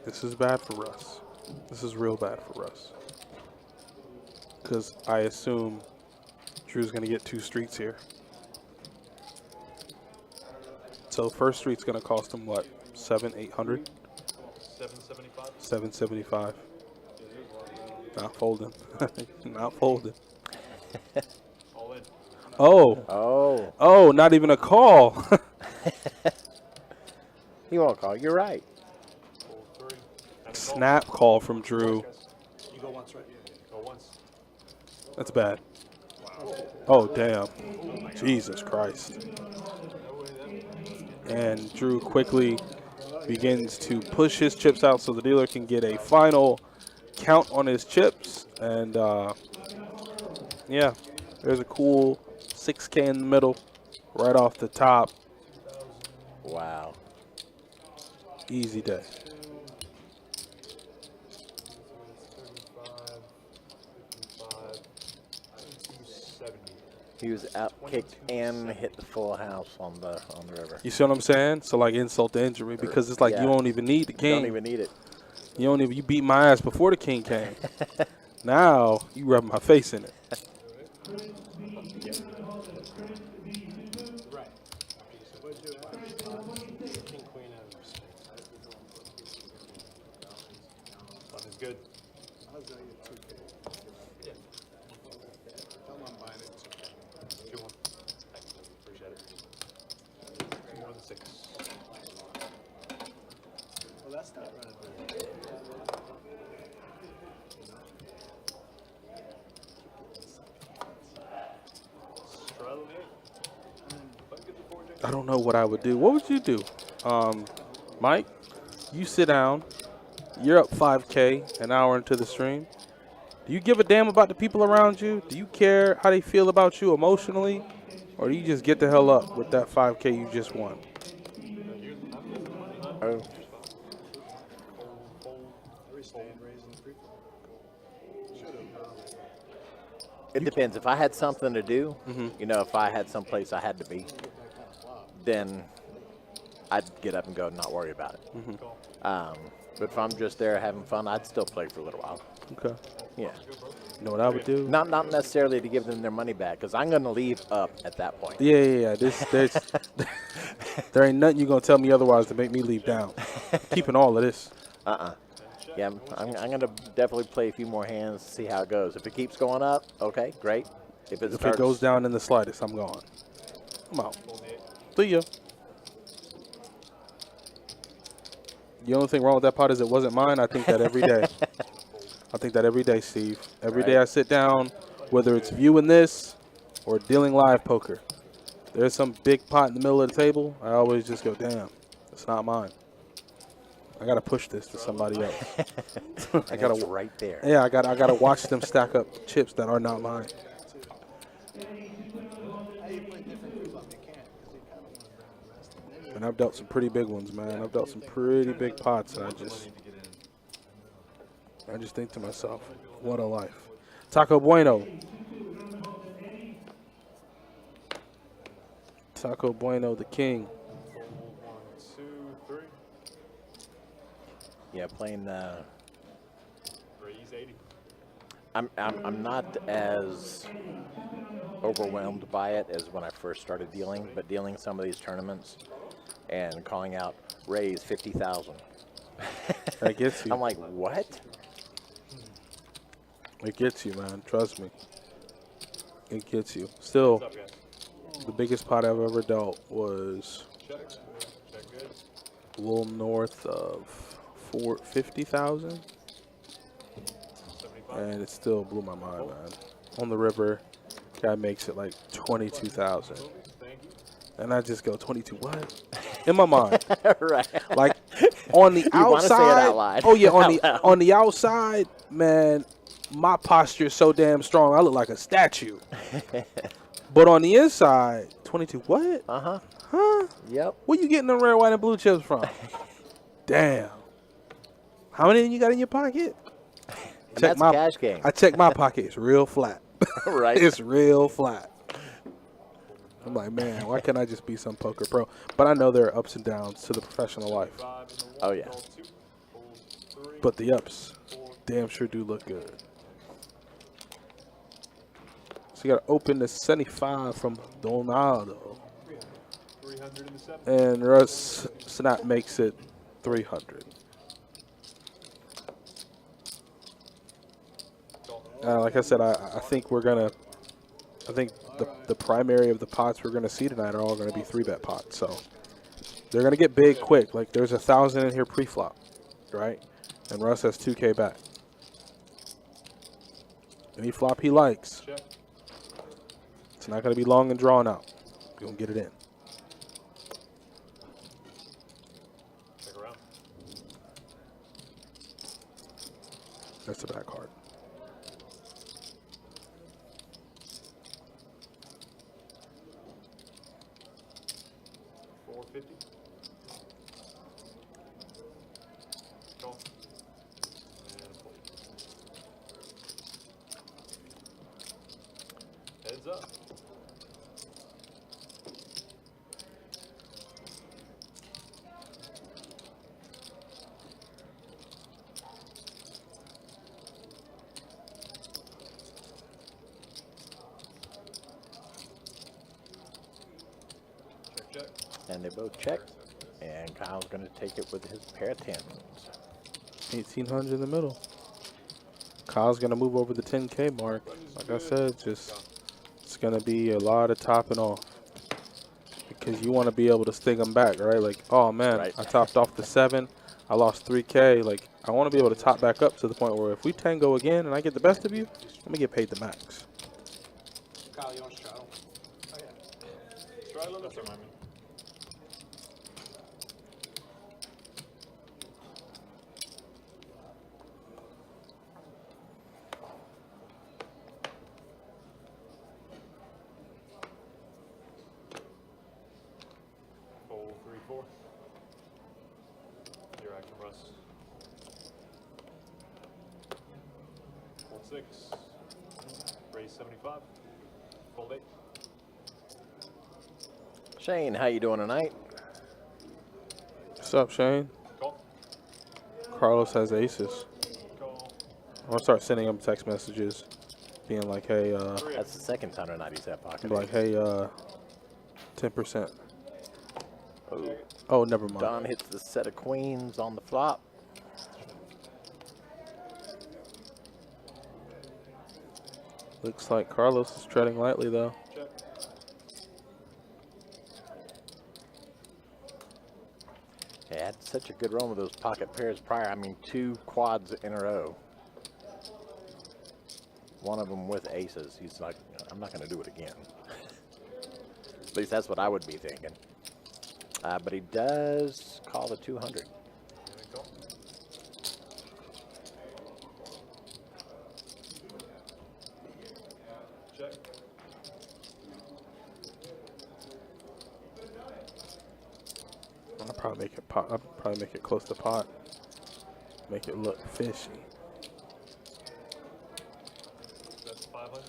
This is bad for Russ. This is real bad for Russ. Because I assume Drew's going to get 2 streets here. So first street's going to cost him what? 800? 775. 775. Not folding. Not folding. All in. Oh. Oh, Oh, not even a call. he won't call. You're right. Fold 3. And a call. Snap call from Drew. You go once, right? Go once. That's bad. Oh, damn. Jesus Christ. And Drew quickly begins to push his chips out so the dealer can get a final count on his chips. And, yeah, there's a cool 6K in the middle. right off the top. Wow. Easy day. 35, 55, 270. He was out kicked and hit the full house on the river. You see what I'm saying? So like insult to injury because it's like Yeah. you don't even need the You king. don't even need it. You beat my ass before the king came. Now you rub my face in it. Right. King, queen of spades. Love is good. How's that get 2K? Yeah. Tell them I'm buying it. 2-1. Thanks. Appreciate it. 2-1-6. Well, that's not running. Straddle me. Let's get the 4J. I don't know what I would do. What would you do? Mike, you sit down. You're up 5K an hour into the stream. Do you give a damn about the people around you? Do you care how they feel about you emotionally? Or do you just get the hell up with that 5K you just won? Oh. It depends. If I had something to do, you know, if I had someplace I had to be, then I'd get up and go and not worry about it. But if I'm just there having fun, I'd still play for a little while. Okay. Yeah. You know what I would do? Not necessarily to give them their money back, because I'm going to leave up at that point. Yeah. There ain't nothing you gonna tell me otherwise to make me leave down. Keeping all of this. Yeah, I'm going to definitely play a few more hands, see how it goes. If it keeps going up, okay, great. If If it goes down in the slightest, I'm gone. I'm out. See ya. The only thing wrong with that pot is it wasn't mine. I think that every day. I think that every day, Steve. Every day I sit down, whether it's viewing this or dealing live poker. There's some big pot in the middle of the table. I always just go, damn, it's not mine. I gotta push this to somebody else. I gotta it's right there. Yeah, I gotta watch them stack up chips that are not mine. And I've dealt some pretty big ones, man. I've dealt some pretty big pots, and I just think to myself, what a life. Taco Bueno. Taco Bueno, the king. 1, 2, 3. Yeah, playing. Raise 80. I'm not as overwhelmed by it as when I first started dealing, but dealing some of these tournaments and calling out raise 50,000. That gets you. I'm like, what? It gets you, man. Trust me. It gets you. Still, What's up, guys? the biggest pot I've ever dealt was Check. Check good. a little north of 50,000. 75. And it still blew my mind, man. On the river, guy makes it like 22,000. Thank you. And I just go, 22 what? In my mind. Right. Like, on the You wanna say it outside. out loud. Oh, yeah, Out loud. on the outside, man, my posture is so damn strong. I look like a statue. But on the inside, 22 what? Uh-huh. Huh? Yep. Where you getting them red, white, and blue chips from? Damn. How many you got in your pocket? And that's a cash game. I check my pocket. It's real flat. Right. It's real flat. I'm like, man, why can't I just be some poker pro? But I know there are ups and downs to the professional life. 5 in the 1. Oh, yeah. Call 2. Hold 3. But the ups damn sure do look good. So you got to open the 75 from Donaldo. 300 in the 7. And Russ Snap makes it 300. Like I said, I think we're going to, I think the primary of the pots we're going to see tonight are all going to be 3-bet pots. So they're going to get big quick. Like there's 1,000 in here pre-flop, right? And Russ has 2K back. Any flop he likes. Check. It's not going to be long and drawn out. We're going to get it in. Check around. That's the back card. Heads up. Check, check. And they both check. And Kyle's going to take it with his pair of 10s. 1,800 in the middle. Kyle's going to move over the 10K mark. Like I said, it's going to be a lot of topping off. Because you want to be able to sting them back, right? Like, oh, man, Right. I topped off the 7. I lost 3K. Like, I want to be able to top back up to the point where if we tango again and I get the best of you, I'm going to get paid the max. Kyle, you want to straddle? Oh, yeah. Straddle on the turn. Fold 3-4. Your action, Russ. Fold 6. Raise 75. Fold 8. Shane, how you doing tonight? What's up, Shane? Call. Carlos has aces. Call. I'm going to start sending him text messages being like, hey, That's the second time tonight he's had pocket. like, hey, 10%. Oh, Oh, never mind. Don hits the set of queens on the flop. Looks like Carlos is treading lightly, though. Check. Yeah, had such a good run with those pocket pairs prior. I mean, 2 quads in a row. One of them with aces. He's like, I'm not going to do it again. At least that's what I would be thinking. But he does call the 200. Call. Check. I'll probably make it pot. I'll probably make it close to pot. Make it look fishy. That's 500.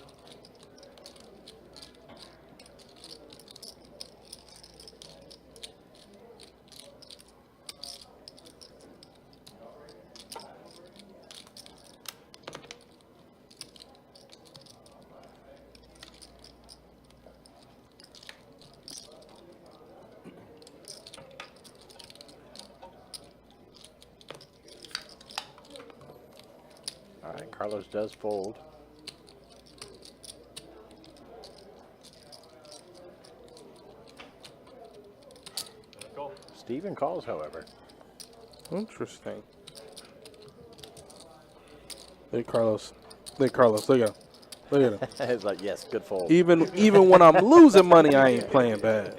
All right, Carlos does fold. Call. Steven calls, however. Interesting. Look at Carlos. Look at Carlos. Look at him. Look at him. It's like, yes, good fold. Even when I'm losing money, I ain't playing bad.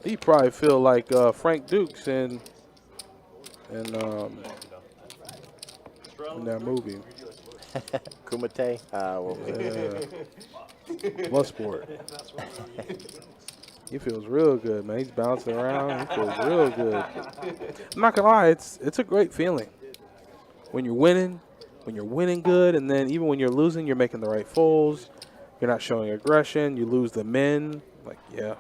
He probably feel like Frank Dukes in that movie. Kumite. Bloodsport. He feels real good, man. He's bouncing around. He feels real good. I'm not gonna lie, it's a great feeling when you're winning good, and then even when you're losing, you're making the right folds. You're not showing aggression. You lose the men. Like, yeah.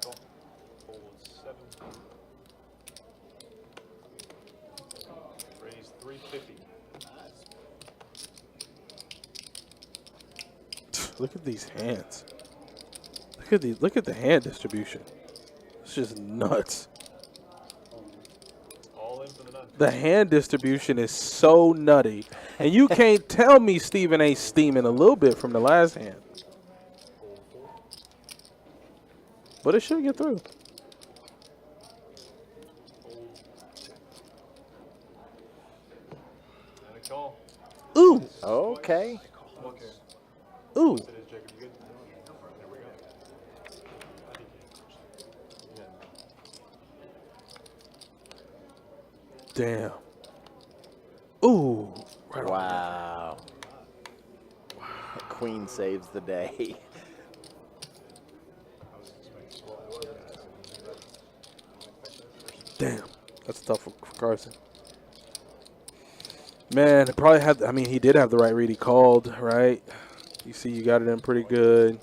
Call. Fold 7. Raise 350. Look at these hands. Look at the hand distribution. It's just nuts. All in for the nut. The hand distribution is so nutty. And you can't tell me Steven ain't steaming a little bit from the last hand. Fold 4. But it should get through. Fold. And a call. Ooh. Okay. Once. Ooh. It is, Jacob. You good? There we go. I think you. Yeah. Damn. Ooh. Right on. Wow. Queen saves the day. I was expecting. Well, That's tough for Carson. Man, it probably had. I mean, he did have the right read. He called, right? You see, you got it in pretty good.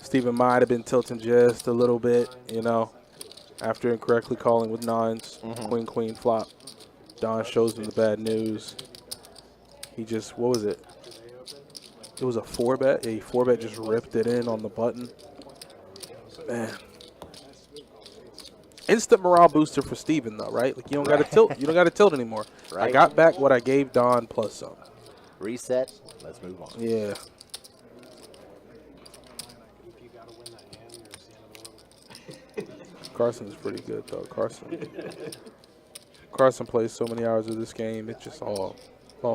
Steven might have been tilting just a little bit, you know, after incorrectly calling with nines. Queen, queen, flop. Don shows him the bad news. He just, what was it? It was a 4-bet. Yeah, 4-bet just ripped it in on the button. Man. Instant morale booster for Steven, though, right? Like, you don't got to tilt. You don't got to tilt anymore. Right. I got back what I gave Don plus some. Reset. Let's move on. Yeah. If you gotta win that hand, you're at the end of the world. Carson's pretty good, though. Carson plays so many hours of this game. It just all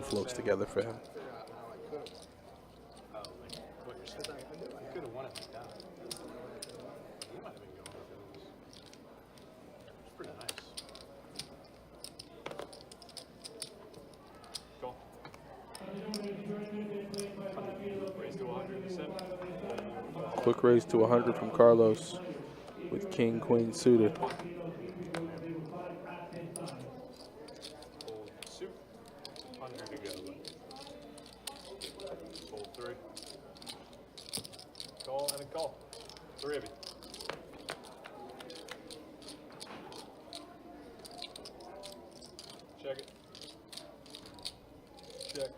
floats together for him. Oh, like, what you're saying? I could have won it like that. You might have been going if it was. It's pretty nice. Go. Raise to 107. Quick raise to 100 from Carlos with king, queen suited. Hold suit. 100 to go. Hold 3. Call and a call. 3 of you. Check it. Check.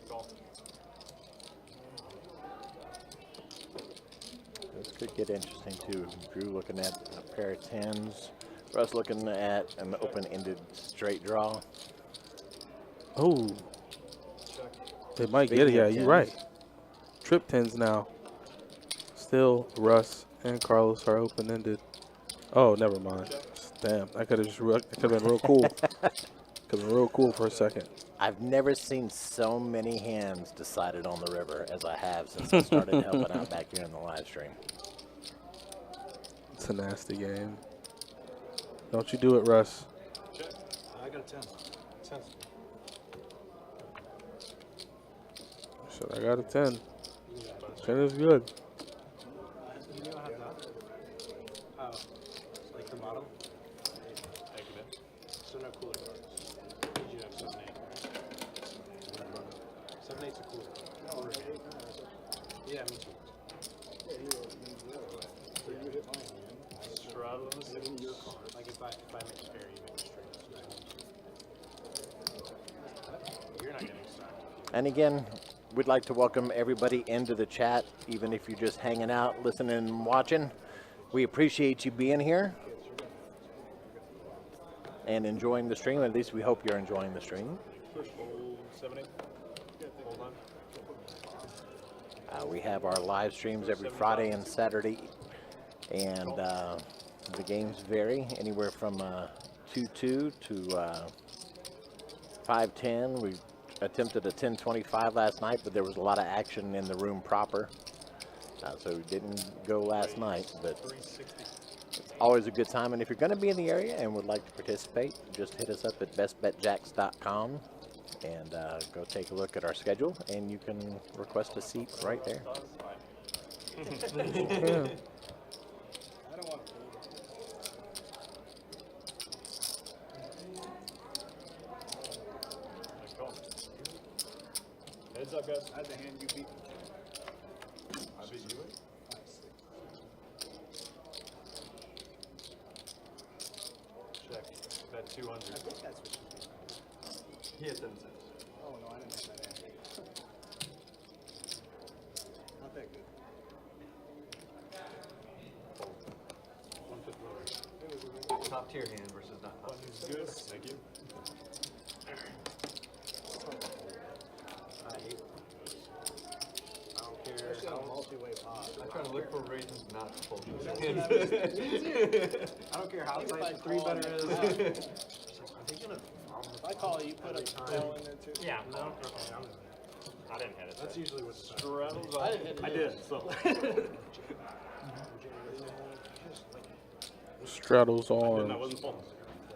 Call. This could get interesting too. Drew looking at a pair of tens. Russ looking at an open-ended straight draw. Oh, Check. they might get it. Speaking Yeah, of you're right. tens. Trip tens now. Still, Russ and Carlos are open-ended. Oh, never mind. Damn, I could have just. That could have been real cool. Could have been real cool for a second. I've never seen so many hands decided on the river as I have since I started helping out back here in the live stream. It's a nasty game. Don't you do it, Russ. Check. I got a 10. 10. Shit, I got a 10. 10 is good. You don't have that? Oh, like the bottom? Take it in. So no cooler cards. You have 7, 8, right? 7, 8's a cooler card. Yeah, me too. Straddle on the 6. Like if I make a pair, you make a straight. You're not getting stacked. And again, we'd like to welcome everybody into the chat, even if you're just hanging out, listening and watching. We appreciate you being here and enjoying the stream. At least we hope you're enjoying the stream. Hold 7, 8. Hold on. We have our live streams every Friday and Saturday, and the games vary anywhere from 2-2 to 5-10. We attempted a 10-25 last night, but there was a lot of action in the room proper, so we didn't go last night. But 360. it's always a good time, and if you're going to be in the area and would like to participate, just hit us up at bestbetjacks.com and go take a look at our schedule, and you can request a seat right there. Yeah. Heads up, guys. I had the hand you beat. I beat you in. Check. Bet 200. I think that's what you did. He had 10 cents. Oh, no, I didn't have that hand. Not that good. 150. Top tier hand versus not top tier. Good. Thank you. I don't care. Especially on a multi-way pot. I'm trying to look for reasons not to fold That's you. what I mean. I don't care how Even if tight I the 3 call better you is. out. Are they gonna? If I call you, put a tail in there too. Yeah, No. Okay, I'm in. I didn't hit it. That's usually what's. Straddles I on. didn't hit it. I did, so. Straddles I on. wasn't folding.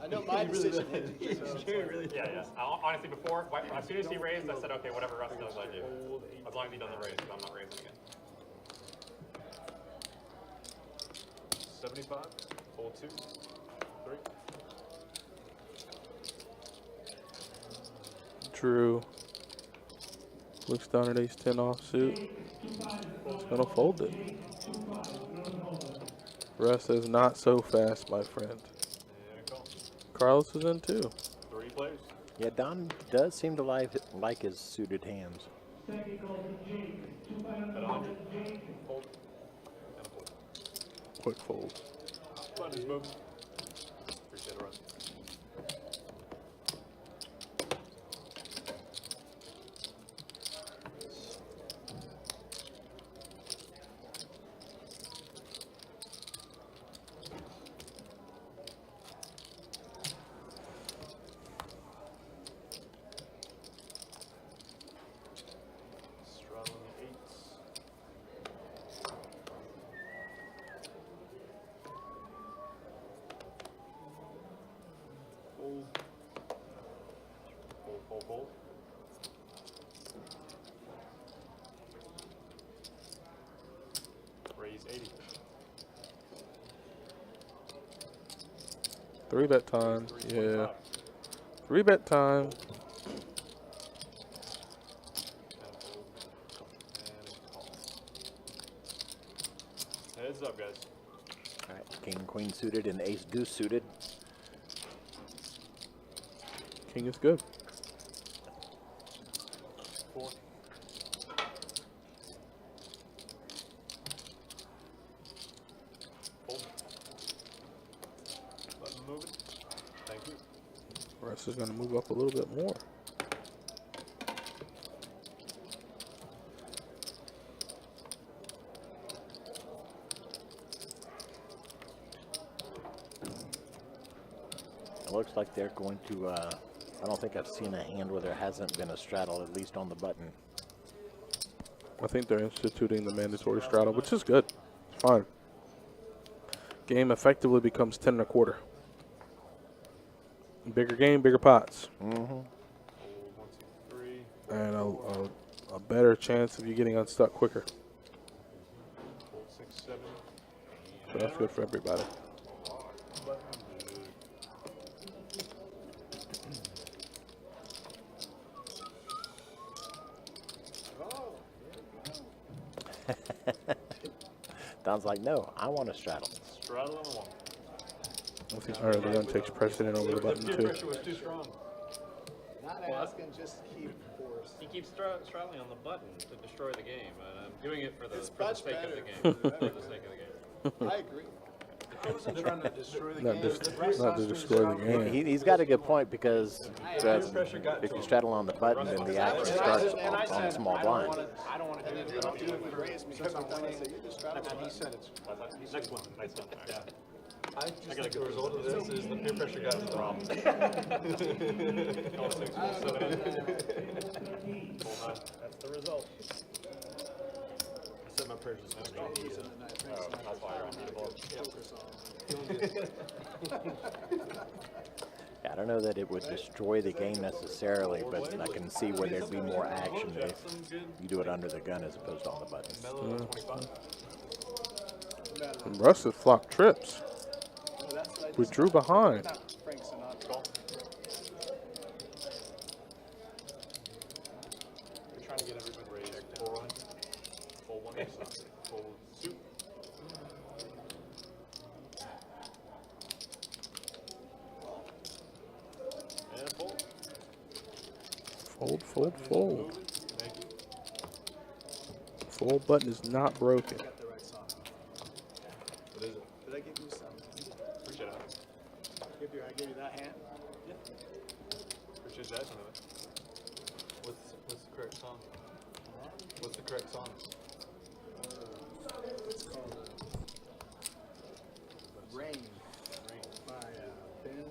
I I know my decision hinges. Yeah, yes. Honestly, before, as soon as he raised, I said, okay, whatever Russ does, I do. As long as he doesn't raise, because I'm not raising again. 75, fold 2, 3. Drew looks down at ace-10 offsuit. He's going to fold it. Russ says, not so fast, my friend. And call. Carlos is in too. 3 players. Yeah, Don does seem to like his suited hands. At 100. Fold. And a fold. Quick fold. Button is moved. Appreciate it, Russ. Straddling the 8s. Fold. Fold, fold, fold. Raise 80. 3-bet time. Yeah. 3-bet time. And fold. And call. Heads up, guys. All right, king, queen suited, and ace deuce suited. King is good. 4. Fold. Button moving. Thank you. Russ is going to move up a little bit more. It looks like they're going to, I don't think I've seen a hand where there hasn't been a straddle, at least on the button. I think they're instituting the mandatory straddle, which is good. It's fine. Game effectively becomes 10 1/4. Bigger game, bigger pots. Mm-hmm. Fold 1, 2, 3. And a better chance of you getting unstuck quicker. Fold 6, 7. So that's good for everybody. Button. Don's like, no, I want a straddle. Straddle on 1. I think our other gun takes precedent over the button Peer too. pressure was too strong. Not asking, just keep force. He keeps straddling on the button to destroy the game, and I'm doing it for the, It's for the much sake of better. the game. For the sake of the game. I agree. I wasn't trying to destroy the Not game. just- The press not to house destroy the was game. He's got a good point because if you straddle on the button, then the action starts on the small blind. I don't want to do it. If you would raise me, Because I'm I would winning. say, you just straddle And on he it. said it's. Next one. Nice done. Yeah. I just I gotta think the get result of this is the peer pressure got the problem. Fold 6, fold 7. Fold 9. That's the result. I said my prayers this morning. Oh, that's why you're unbeatable. I don't know that it would destroy the game necessarily, but I can see where there'd be more action if you do it under the gun as opposed to on the button. Mellow at 25. And Russ has flopped trips. No, that's what I We just- drew behind. Not Frank Sinatra. We're trying to get everyone raised. Fold 1. Fold 1. Fold 2. And fold. Fold, fold, fold. Moving. Thank you. Fold button is not broken. Got the right song. What is it? Did I give you some? Appreciate it. I give you that hand? Appreciate that. What's the correct song? What's the correct song? It's called Rain by Ben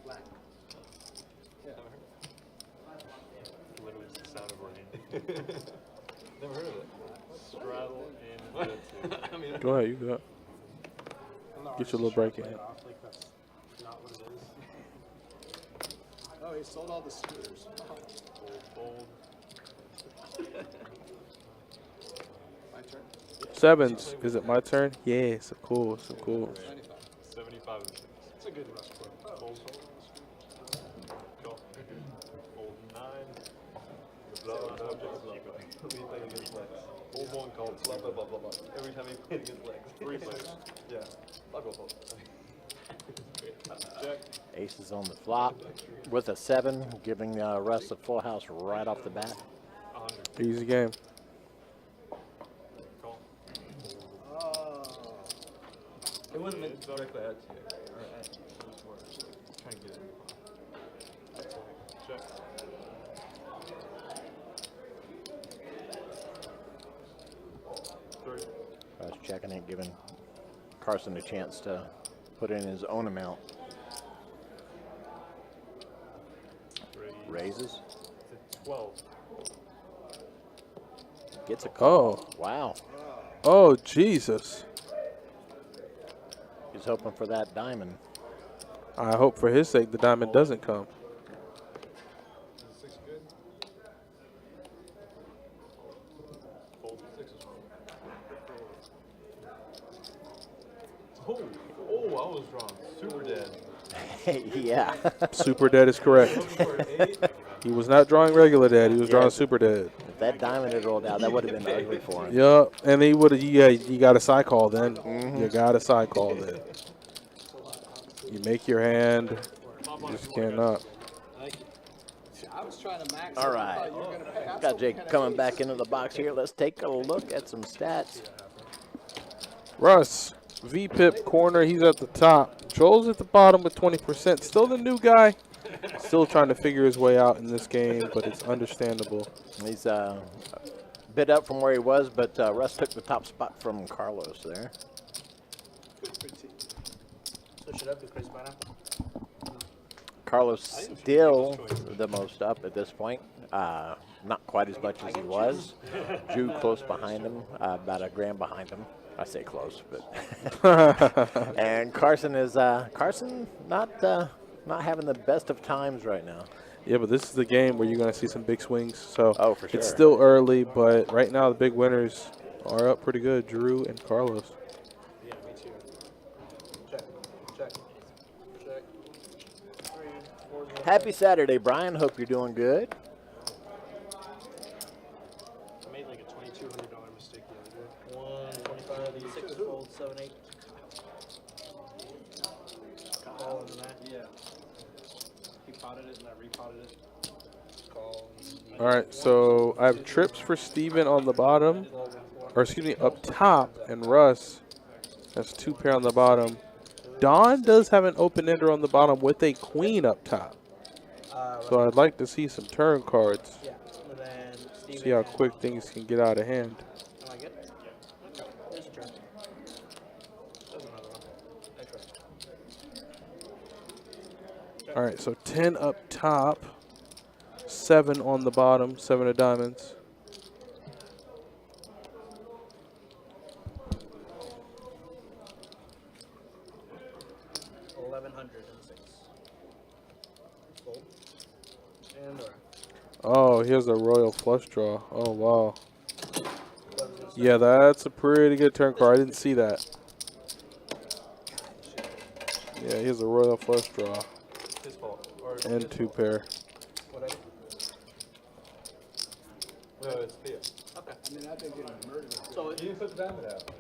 Black. Yeah. Literally just the sound of rain. Never heard of it. Straddle and I mean, Go ahead, you go. Get your little break in. Like that's not what it is. Oh, he sold all the scooters. Fold. My turn. Sevens. Is it my turn? Yeah, so cool, so cool. 75 and 6. It's a good rush play. Fold. Call. Fold 9. Anything against legs. Fold 1, call 2. Blah, blah, blah, blah. Every time he played against legs. 3 players. Yeah. I'll go fold. Check. Aces on the flop with a 7, giving Russ a full house right off the bat. 100. Easy game. Call. Oh. It wasn't meant directly at you. Trying to get it. Check. Three. Russ checking it, giving Carson a chance to put in his own amount. Raises. It's a 12. Gets a call. Oh. Wow. Oh, Jesus. He's hoping for that diamond. I hope for his sake the diamond doesn't come. Is 6 good? Fold 6 is fold. Oh, I was wrong. Super dead. Yeah. Super dead is correct. He was not drawing regular dead. He was drawing Yes. super dead. If that diamond had rolled out, that would have been ugly for him. Yup. And he would have. Yeah, you got a side call then. You got a side call then. You make your hand. You just cannot. I was trying to max. All it. I right. thought you were gonna pay. I Got still Jake kinda coming lose. back into the box here. Let's take a look at some stats. Russ, V-Pip corner. He's at the top. Joel's at the bottom with 20%. Still the new guy. Still trying to figure his way out in this game, but it's understandable. He's a bit up from where he was, but Russ took the top spot from Carlos there. Switch it up to Chris Pineapple. Carlos still the most up at this point. Not quite as much as he was. Drew close behind him, about a grand behind him. I say close, but and Carson is not having the best of times right now. Yeah, but this is the game where you're going to see some big swings. So Oh, for sure. it's still early, but right now the big winners are up pretty good, Drew and Carlos. Yeah, me too. Check. Check. Check. 3, 4, 0. Happy Saturday, Brian. Hope you're doing good. I made like a $2,200 mistake the other day. 125, 6, fold, 7, 8. Call on that. Yeah. He potted it and I repotted it. Call. All right, so I have trips for Steven on the bottom, or excuse me, up top, and Russ. That's 2 pair on the bottom. Don does have an open-ender on the bottom with a queen up top. So I'd like to see some turn cards. Yeah. And then Steven. See how quick things can get out of hand. Am I good? Okay. There's a turn. There's another one. I tried. All right, so 10 up top, 7 on the bottom, 7 of diamonds. $1,106. Fold. And Oh, here's a royal flush draw. Oh, wow. Yeah, that's a pretty good turn card. I didn't see that. Yeah, here's a royal flush draw. His fault. Or And 2 pair. whatever. No, it's Theo. Okay. I mean, I've been getting murdered. So You didn't put the diamond out.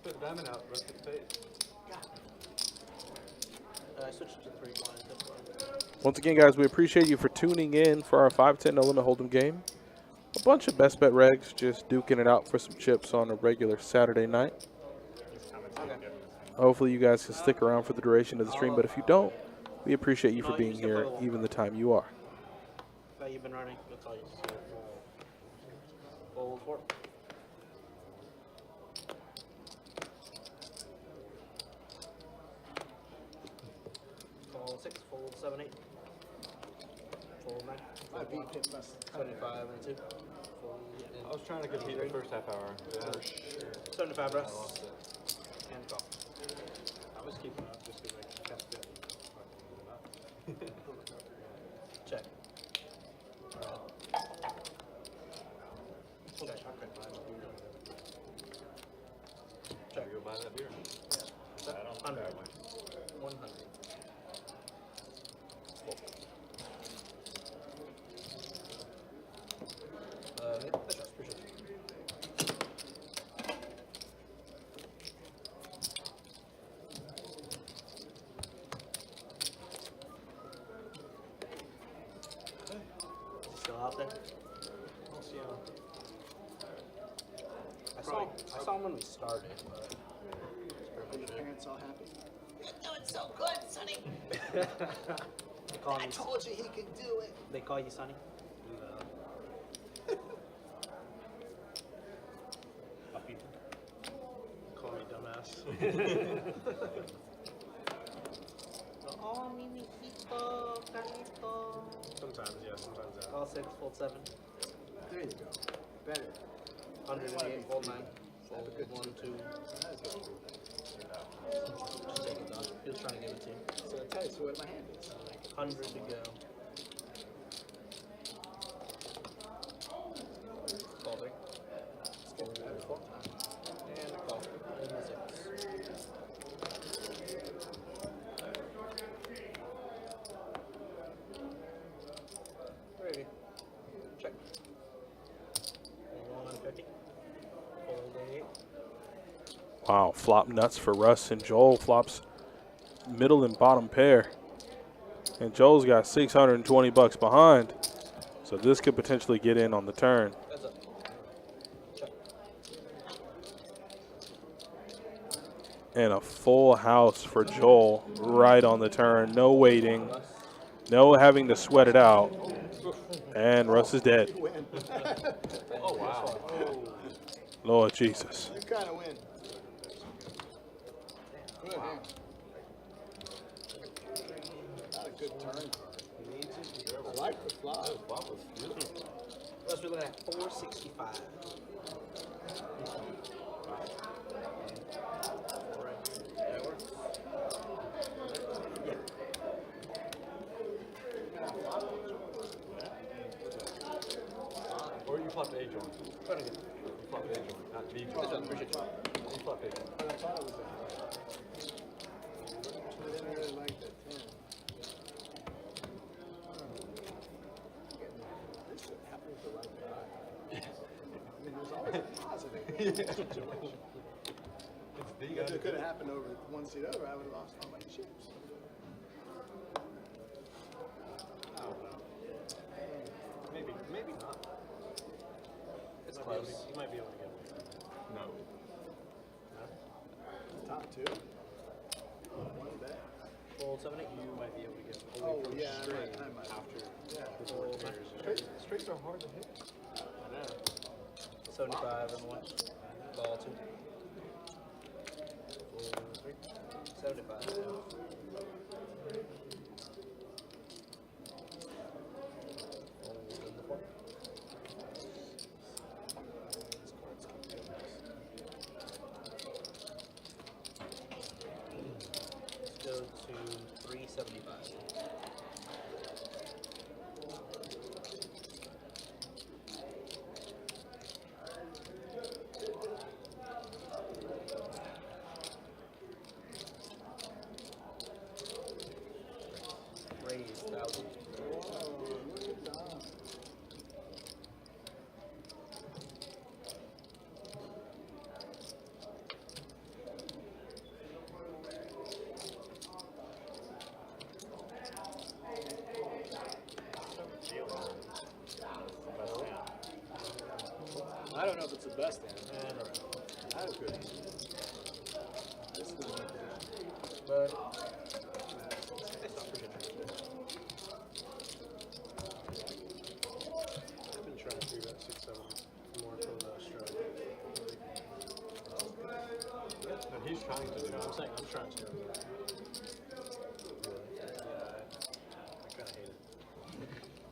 Put the diamond out, rest of the page. I switched to 3 blinds. That's fine. Once again, guys, we appreciate you for tuning in for our 5-10 no limit hold'em game. A bunch of best bet regs, just duking it out for some chips on a regular Saturday night. Hopefully you guys can stick around for the duration of the stream, but if you don't, we appreciate you for being here even the time you are. That you've been running. That's all you see. Fold 4. Fold 6. Fold 7, 8. Fold 9. I beat him plus 75 and 2. Fold I was trying to compete the first half hour. Yeah. 75 I Russ. lost it. And call. I was keeping up just because I kept it. Check. Check. Check. Go buy that beer. I don't 100. that way. 100. Yeah, that's appreciate it. Is he still out there? I'll see him. I saw him when we started. Are your parents all happy? They call you, Told you he could do it. they call you Sonny? Call me dumbass. Oh, mi mijito, Carlito. Sometimes, yeah, sometimes that. Call 6, fold 7. There you go. Better. 108, fold 9. Fold 1, 2. Just take it down. He was trying to give it to you. So I tell you, so what my hand is. 100 to go. Call 3. That's full time. And a call. And a 6. Ready. Check. 150. Fold 8. Wow, flop nuts for Russ and Joel. Flops middle and bottom pair. And Joel's got 620 bucks behind. So this could potentially get in on the turn. Heads up. Check. And a full house for Joel right on the turn. No waiting. No having to sweat it out. And Russ is dead. Oh, wow. Lord Jesus. You kind of win. Good hand. Not a good turn card. I like the flop. Plus we're looking at 465. That works. Yeah. Or you flop A joint. Trying to get. You flop A joint, not B Good joint. job, appreciate you. You flop A joint. But I thought it was that. I didn't really like that 10. This should happen with the right guy. I mean, there's always a positive in this situation. If it could have happened over one seat over, I would have lost all my chips. I don't know. Maybe not. It's You close. might be able to get it. No. Top two. One bet. Fold 7, 8. You might be able to get it. Oh, Only from yeah, straight I might. after Yeah. the board clears. Straights are hard to hit. I know. 75 and 1. Ball 2. Fold 3. 75. Fold in the 4. Let's go to 375. Raise 1,000. I don't know if it's the best hand. I have a good hand. This is the good hand. But I've been trying to figure out 6-7 more for the stroke. And he's trying to do I'm that. saying I'm trying to. Yeah, I kind of hate it.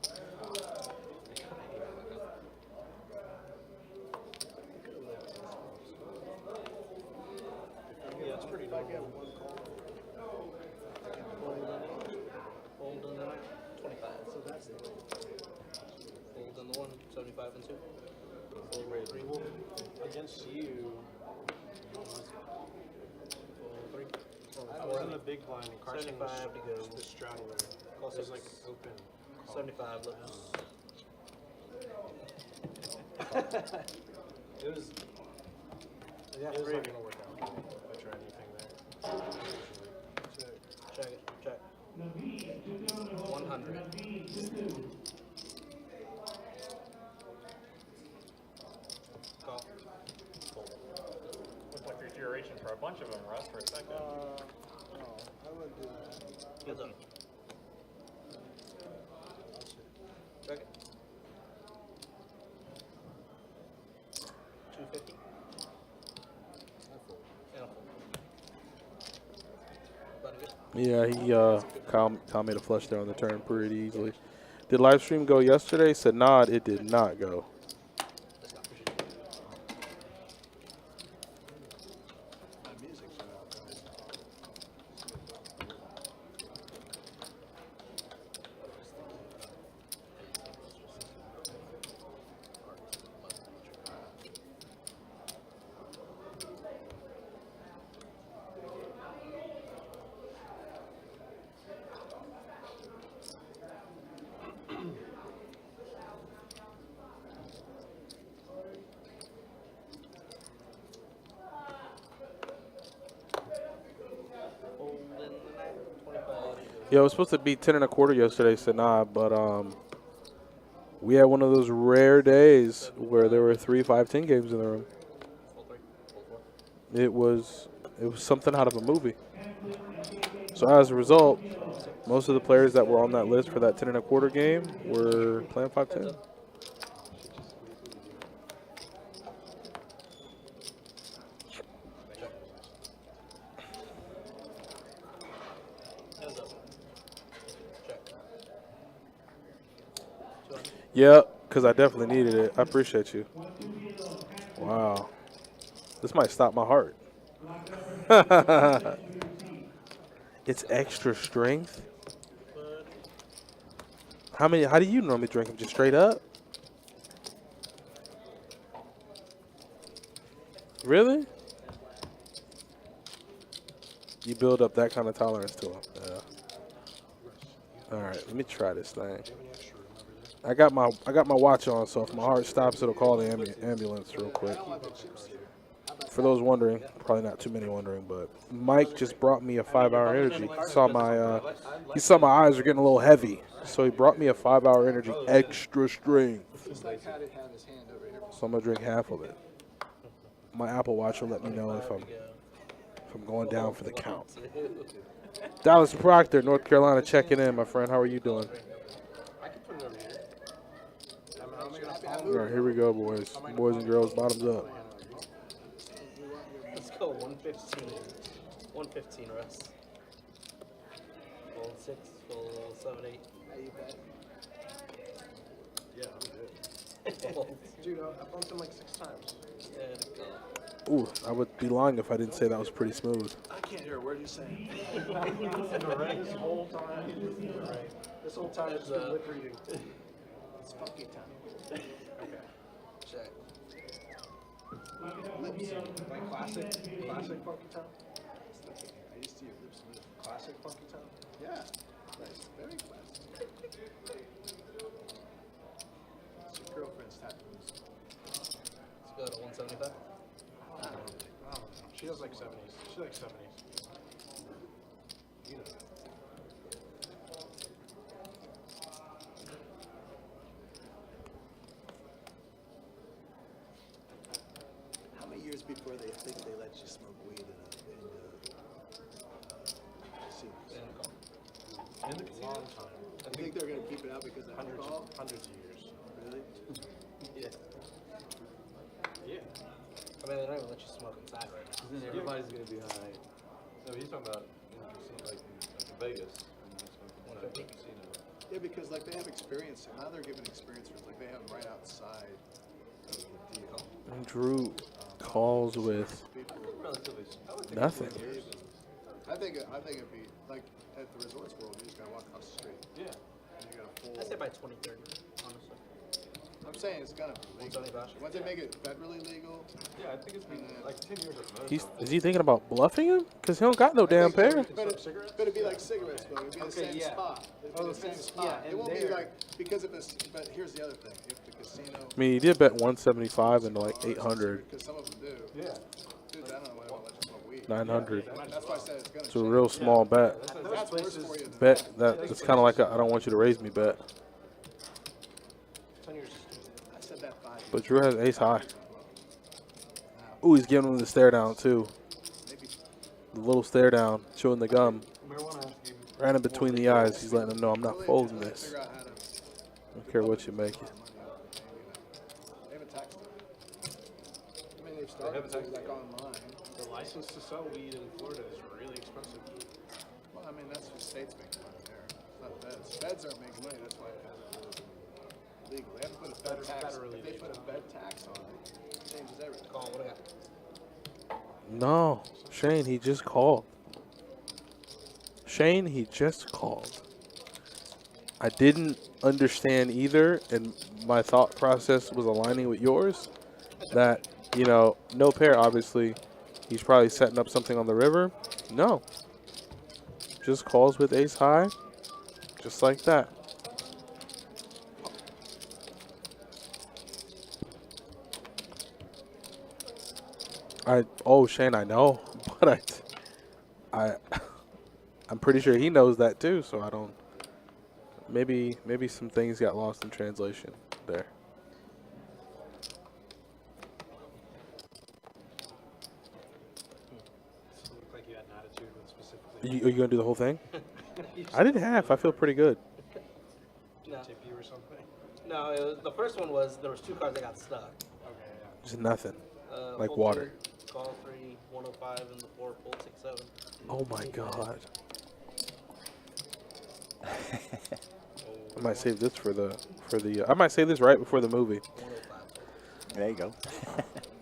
Yeah, it's pretty If I get normal. one call, fold in 75 and 2. Full three. Well, against you, Full 3. I was in the big blind and Carson 75 to go. was the straddler. Call It was 6. like open. 75 looks. It was. Yeah, it was not gonna work out if I tried anything there. Check it. Check. 100. Call. Looked like you're reaching for a bunch of them, Russ, for a second. No, I wouldn't do that. Heads up. Check it. 250. And a full. Button good. Yeah, Kyle made a flush there on the turn pretty easily. Did live stream go yesterday? Said nah, it did not go. My music's out. Yeah, it was supposed to be 10 and a quarter yesterday, said nah, but we had one of those rare days where there were 3 5-10 games in the room. It was something out of a movie. So as a result, most of the players that were on that list for that 10 and a quarter game were playing 5-10. Yep, because I definitely needed it. I appreciate you. Wow. This might stop my heart. It's extra strength? How do you normally drink them? Just straight up? Really? You build up that kind of tolerance to them. Yeah. All right, let me try this thing. I got my watch on, so if my heart stops, it'll call the ambulance real quick. For those wondering, probably not too many wondering, but Mike just brought me a 5-hour energy. He saw my eyes were getting a little heavy, so he brought me a 5-hour energy, extra strength. So I'm gonna drink half of it. My Apple Watch will let me know if I'm going down for the count. Dallas Proctor, North Carolina, checking in, my friend. How are you doing? All right, here we go, boys. Boys and girls, bottoms up. Let's go 115. 115, Russ. Full 6, full 7, 8. How you bet? Yeah, I'm good. Dude, I bumped him like 6 times. Ooh, I would be lying if I didn't say that was pretty smooth. I can't hear a word you're saying. This whole time. This whole time it's been lip reading. It's funky time. Check. Lips. Like classic funky time. I used to hear lips move. Classic funky time. Yeah. Nice. Very classic. It's your girlfriend's tattoos. Let's go to 175. I don't know. She does like 70s. She likes 70s. You know. How many years before they think they let you smoke weed in casinos? In the long time. I think they're going to keep it out because of alcohol? Hundreds of years. Really? Yeah. Yeah. I mean, they don't even let you smoke inside right now. Then everybody's going to be high. No, he's talking about in the casino, like in Vegas. When you smoke inside the casino. Yeah, because like they have experience. Now they're giving experience for like they have them right outside of the deal. And Drew calls with People, Relatively. I would think nothing. I think it'd be like at the Resorts World. You just gotta walk across the street. Yeah. And you got a full. I say by 2030, honestly. I'm saying it's gonna be legal. 175. Once they make it federally legal, Yeah, I think it's been like 10 years at most. Is he thinking about bluffing him? Because he don't got no damn pair. but it'd be like cigarettes, though. It'd be the same spot. It'd be the same spot. It won't be like, because if it's, but here's the other thing. If the casino, I mean, he did bet 175 into like 800, because some of them do. Yeah. Dude, I don't know why they won't let you smoke weed. 900. That's why I said it's gonna It's a change. real small bet. That's worse for you than Bet that's kind of like a I don't want you to raise me bet. I said that 5 But Drew has ace high. Ooh, he's giving him the stare down too. The little stare down, chewing the gum. Marijuana has to give Right in between the eyes. He's letting him know I'm not folding this. figure out how to I don't care what you make it. they haven't taxed it. I mean, they've started to, like online. The license to sell weed in Florida is really expensive. Well, I mean, that's what states make money there. It's not feds. Feds aren't making money. That's why it hasn't really been legal. They haven't put a fed tax. federally If they put a fed tax on it, it changes everything. Call, what do I got? No, Shane, he just called. Shane, he just called. I didn't understand either, and my thought process was aligning with yours. That, you know, no pair, obviously. He's probably setting up something on the river. No. Just calls with ace high. Just like that. Oh, Shane, I know, but I'm pretty sure he knows that too. So I don't. Maybe some things got lost in translation there. It looked like you had an attitude with specifically Are you gonna do the whole thing? I did half. I feel pretty good. No. tip you or something. No, it was, the first one was there was 2 cards that got stuck. Okay, yeah. Just nothing. Like Full water. 2, call 3, 105, and the 4, full 6, 7. Oh my god. I might save this for the. I might save this right before the movie. 105. There you go.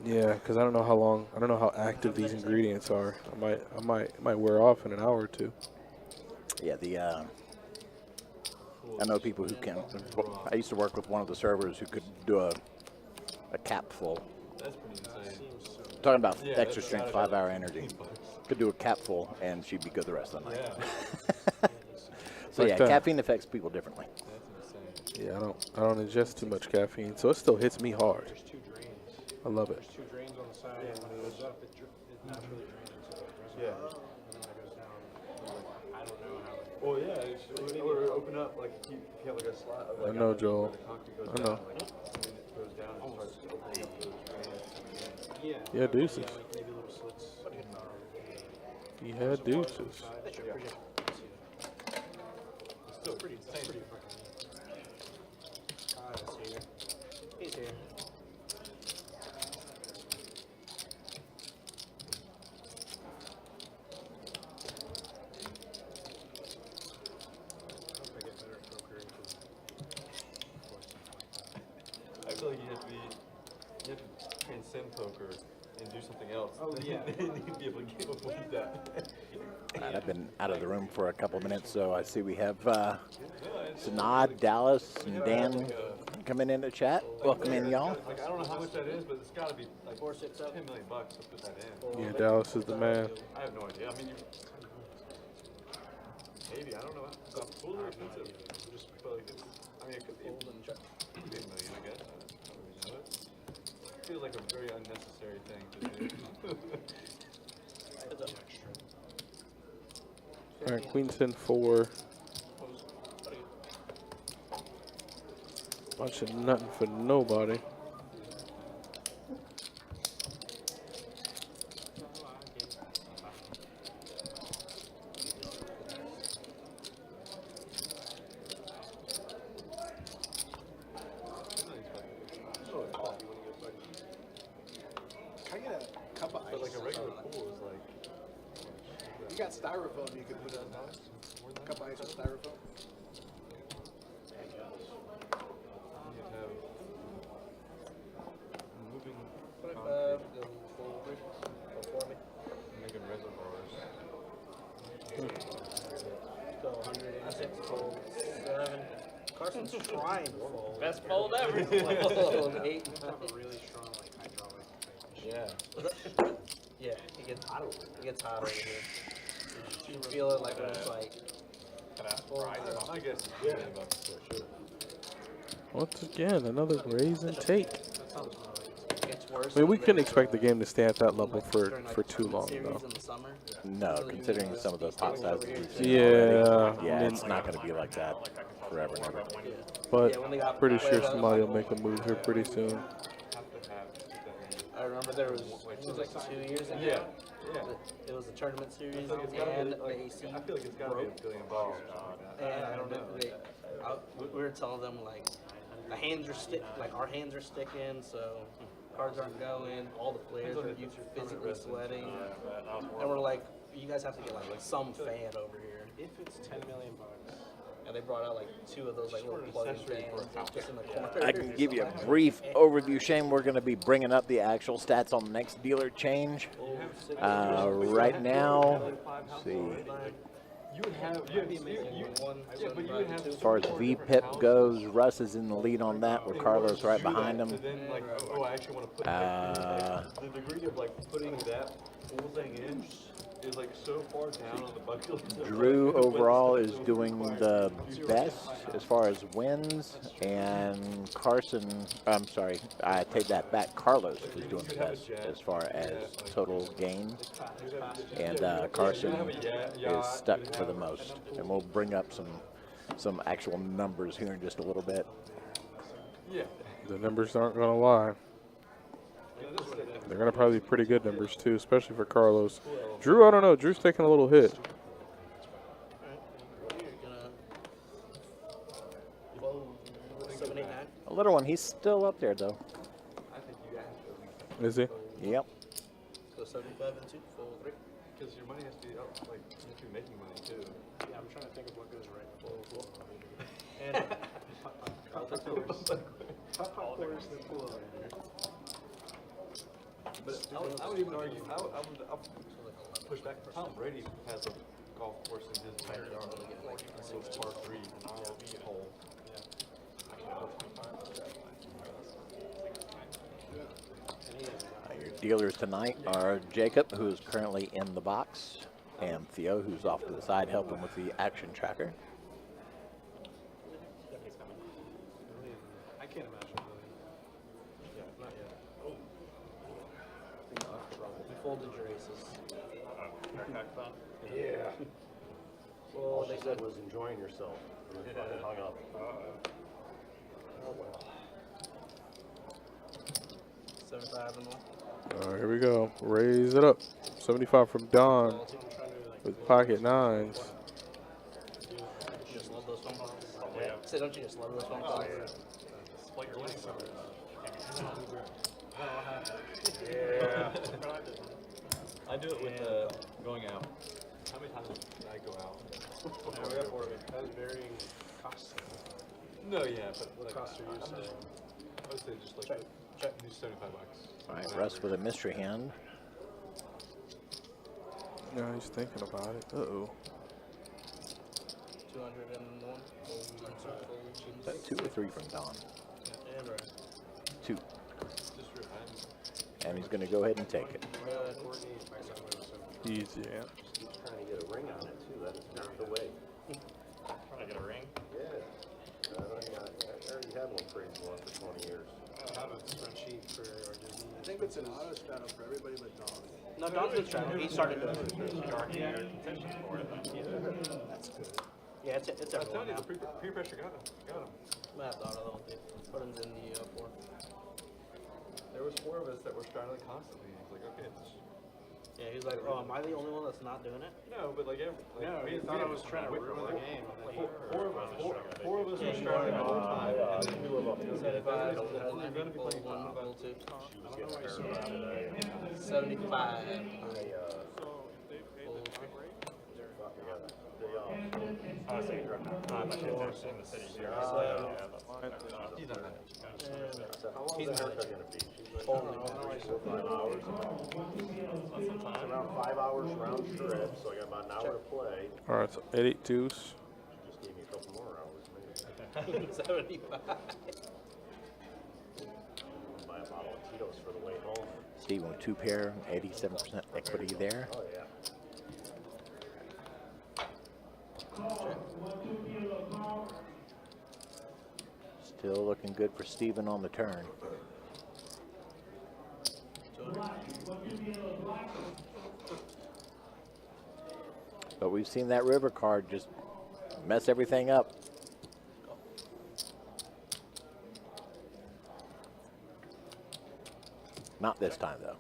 Yeah, because I don't know how long. I don't know how active these ingredients are. It might wear off in an hour or two. Yeah, I know people who can. I used to work with one of the servers who could do a cap full. That's pretty insane. Talking about Yeah, extra that's strength, gotta be 5-hour like energy. 15 bucks. Could do a cap full, and she'd be good the rest of the night. Yeah, So Like yeah, that. caffeine affects people differently. that's insane. Yeah, I don't ingest too much caffeine, so it still hits me hard. There's 2 drains. I love it. There's 2 drains on the side, and when it goes up, it naturally drains into the reservoir. Yeah. And then when it goes down, I don't know how it Well, yeah, or open up like if you have like a slot. Of, like, I know, where Joel. the concrete goes I know. down, like, when it goes down, it starts opening up those drains. Yeah, deuces. like maybe little slits. He had deuces. It's still pretty fucking neat. It's here. He's here. I hope I get better at poker because I feel like you have to transcend poker and do something else. Oh, yeah. You need to be able to avoid that. All right, I've been out of the room for a couple minutes, so I see we have Sanad, Dallas, and Dan coming in to chat. Welcome in, y'all. Like I don't know how much that is, but it's got to be like 4, 6, 7. $10 million to put that in. Yeah, Dallas is the man. I have no idea. I mean, maybe I don't know. It's cool or expensive. Just feel like it's. I mean, it could be $1 million, I guess. I don't really know it. Feels like a very unnecessary thing to do. All right, Queen 10-4. Bunch of nothing for nobody. Can I get a cup of But like ice? a regular pool is like. You got styrofoam you could put on that. Cup of ice with styrofoam? You have moving 25, concrete, go forward. Go for me. making reservoirs. Go 186, full 7. Car Carson's trying to fold. Best fold ever. Fold 8. Have a really strong like hydraulic type machine. Yeah. Yeah, it gets hot over here. You feel it like when it's like. My guess is $20 for sure. Once again, another raise and take. That sounds more like It gets worse. I mean, we than couldn't expect the game to stay at that level during, for too long, series though. in the summer. No, considering some of those hot sizes we've seen Yeah, already. Yeah, I mean, it's not going to be like that forever and ever. but Yeah, when they got pretty sure played, somebody will make a move here pretty soon. I remember there was like 2 years ago. Yeah. It was a tournament series It's gotta and be, the like, AC I feel like it's gotta be $1 billion or something like that. and I don't know. we were telling them like the hands are like our hands are sticking, so cards aren't going. All the players are physically sweating, and we're like, you guys have to get like some fan over here. if it's $10 million, And they brought out like 2 of those like little plug-in fans just in the corner. I can give you a brief overview, Shane. We're going to be bringing up the actual stats on the next dealer change. Right now, let's see. You would have, As far as VPIP goes, Russ is in the lead on that, with Carlos right behind him. Then like, oh, I actually want to put the degree of like putting that whole thing in is like so far down on the bucket list. Drew overall is doing the best as far as wins, and Carson, I'm sorry, I take that back. Carlos is doing the best as far as total gain, and Carson is stuck for the most. And we'll bring up some actual numbers here in just a little bit. Yeah. The numbers aren't going to lie. They're going to probably be pretty good numbers, too, especially for Carlos. Drew, I don't know. Drew's taking a little hit. A little one, he's still up there, though. Is he? Yep. So 75 and 2, full 3. Because your money has to be up, like, you have to be making money too. yeah, I'm trying to think of what goes right before. And Popcorn's the pool over here. But I would even argue, I'll push back. Tom Brady has a golf course in his backyard. So it's par 3 hole. Your dealers tonight are Jacob, who is currently in the box, and Theo, who's off to the side helping with the action tracker. I can't imagine really. Yeah, not yet. we folded your aces. Yeah. Well, All they she said said was enjoying yourself. And then fucking hung up. Oh well. 75 and 1. All right, here we go. Raise it up. 75 from Don with pocket nines. You just love those phone calls. Say, don't you just love those phone calls? Yeah. I do it with going out. How many times did I go out? That was varying costs. No, yeah, but What like, costs are you saying? I would say just like do $75. All right, Russ with a mystery hand. No, he's thinking about it. Uh-oh. 201. Is that 2 or 3 from Don? And right. 2. Just for time. And he's going to go ahead and take it. Easy, yeah. He's trying to get a ring on it too. That is not the way. Trying to get a ring. Yeah. I already had one crazy one for 20 years. I have a spreadsheet for our Disney. I think it's an auto straddle for everybody but Don. No, Don's been trying. He started doing it. You already had a contention for it. That's good. Yeah, it's I'm everyone telling you, now. the peer pressure got him. I have thought of it. Put him in the 4. There was 4 of us that were straddling constantly. He's like, okay, Yeah, he's like, oh, am I the only one that's not doing it? no, but like, No, he thought I was trying to ruin the game. four of us were straddling all the time. And then 2 of them. 75. You're going to be playing One, full 2. She was getting stirred today. 75. Oh, so you drove down. I should have in the city here. He's not that. How long is the haircut gonna be? She's like, Holy 4 or 5 hours. It's around 5 hours round trip, so I got about an hour to play. All right, so 8-8 deuce. She just gave me a couple more hours, maybe. $9.75. Buy a bottle of Tito's for the way home. Steven with 2 pair, 87% equity there. Oh, yeah. Still looking good for Steven on the turn. But we've seen that river card just mess everything up. Not this time, though.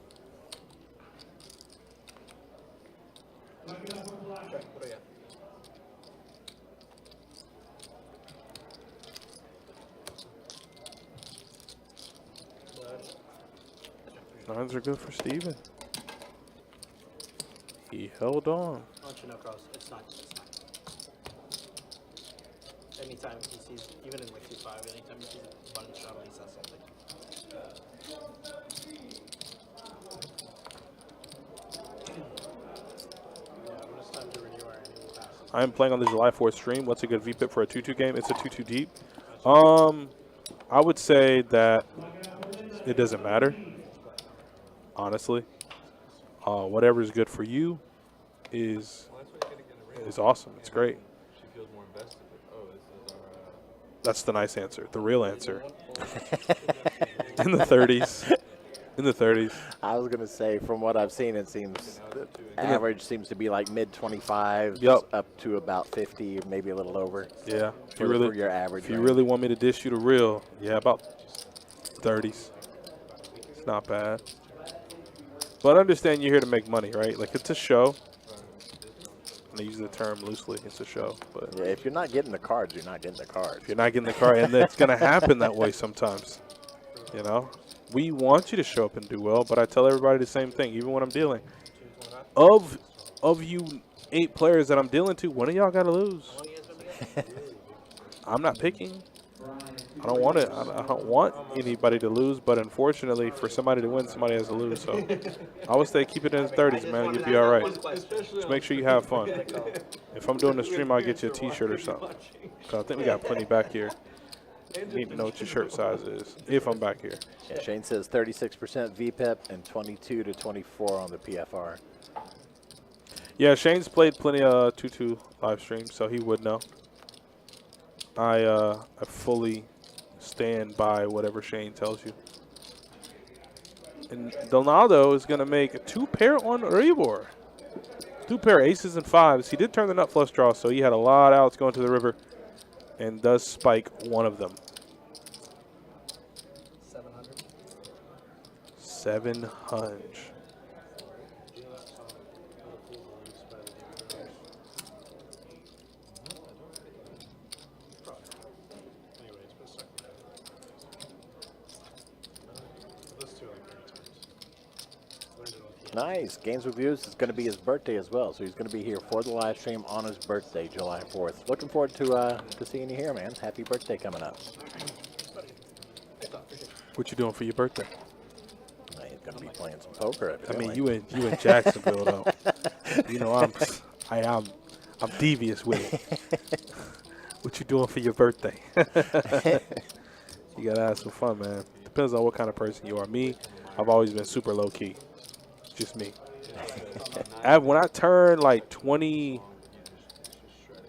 Nines are good for Steven. He held on. I want you to know, Carlos, it's not. Anytime he sees, even in like 2-5, anytime he sees a button shot, he says something. Yeah, when it's time to renew our annual passes. I am playing on the July 4th stream. What's a good VPIP for a 2-2 game? It's a 2-2 deep. I would say that it doesn't matter, honestly. Whatever is good for you is Well, that's what you're gonna get a ring. awesome. It's great. She feels more invested. Oh, this is our. That's the nice answer. The real answer. In the 30s. In the 30s. I was going to say, from what I've seen, it seems the average seems to be like mid-25s Yep. up to about 50, maybe a little over. Yeah. If For, you really, for your average. if you range. really want me to dish you the real, yeah, about 30s. It's not bad. But understand you're here to make money, right? Like, it's a show. And I use the term loosely. It's a show. But Yeah, if you're not getting the cards, you're not getting the cards. if you're not getting the car, and it's going to happen that way sometimes, you know? We want you to show up and do well, but I tell everybody the same thing, even when I'm dealing. Of you 8 players that I'm dealing to, one of y'all got to lose. I'm not picking. I don't want it. I don't want anybody to lose, but unfortunately, for somebody to win, somebody has to lose. So I always say keep it in the 30s, man. You'll be all right. Just make sure you have fun. If I'm doing the stream, I'll get you a T-shirt or something. 'Cause I think we got plenty back here. You need to know what your shirt size is if I'm back here. Yeah, Shane says 36% VPIP and 22 to 24 on the PFR. Yeah, Shane's played plenty of 2-2 live streams, so he would know. I fully stand by whatever Shane tells you. And Donaldo is going to make a 2-pair on Uribor. 2-pair aces and 5s. He did turn the nut flush draw, so he had a lot of outs going to the river and does spike one of them. 700. 700. Anyway, it's been stuck. Let's do like 30 times. Learned it on key. Nice. Games with Views is going to be his birthday as well, so he's going to be here for the live stream on his birthday, July 4th. Looking forward to seeing you here, man. Happy birthday coming up. What you doing for your birthday? He's going to be playing some poker. I mean, you in Jacksonville though. You know I'm devious with it. What you doing for your birthday? You gotta have some fun, man. Depends on what kind of person you are. Me, I've always been super low key. Just me. When I turn like 20,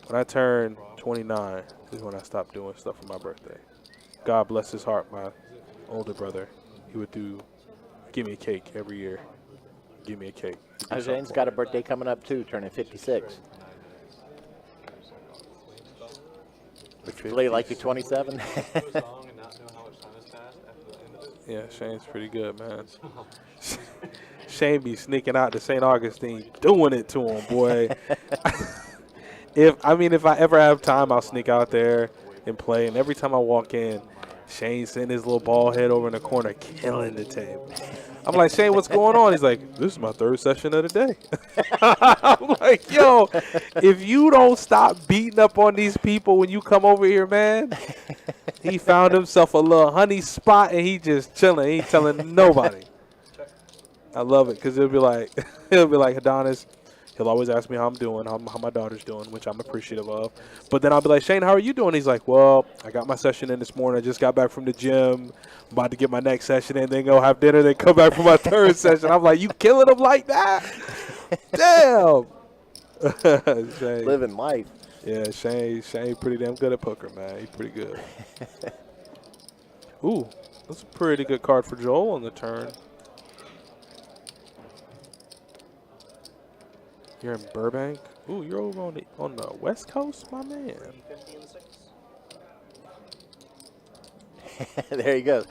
when I turn 29 is when I stopped doing stuff for my birthday. God bless his heart, my older brother. He would give me a cake every year. Give me a cake. Shane's got a birthday coming up too, turning 56. Would you play like you're 27? Yeah, Shane's pretty good, man. Shane be sneaking out to St. Augustine, doing it to him, boy. If I ever have time, I'll sneak out there and play. And every time I walk in, Shane's sitting his little bald head over in the corner, killing the table. I'm like, Shane, what's going on? He's like, this is my 3rd session of the day. I'm like, yo, if you don't stop beating up on these people when you come over here, man. He found himself a little honey spot, and he just chilling. He ain't telling nobody. I love it because it'll be like Adonis, He'll always ask me how I'm doing, how my daughter's doing, which I'm appreciative of. But then I'll be like, Shane, how are you doing? He's like, well, I got my session in this morning. I just got back from the gym. I'm about to get my next session in, then go have dinner, then come back for my third session. I'm like, you killing him like that? Damn. Shane. Living life. Yeah, Shane pretty damn good at poker, man. He's pretty good. Ooh, that's a pretty good card for Joel on the turn. You're in Burbank? Ooh, you're over on the West Coast, my man. 50 and 6. There he goes.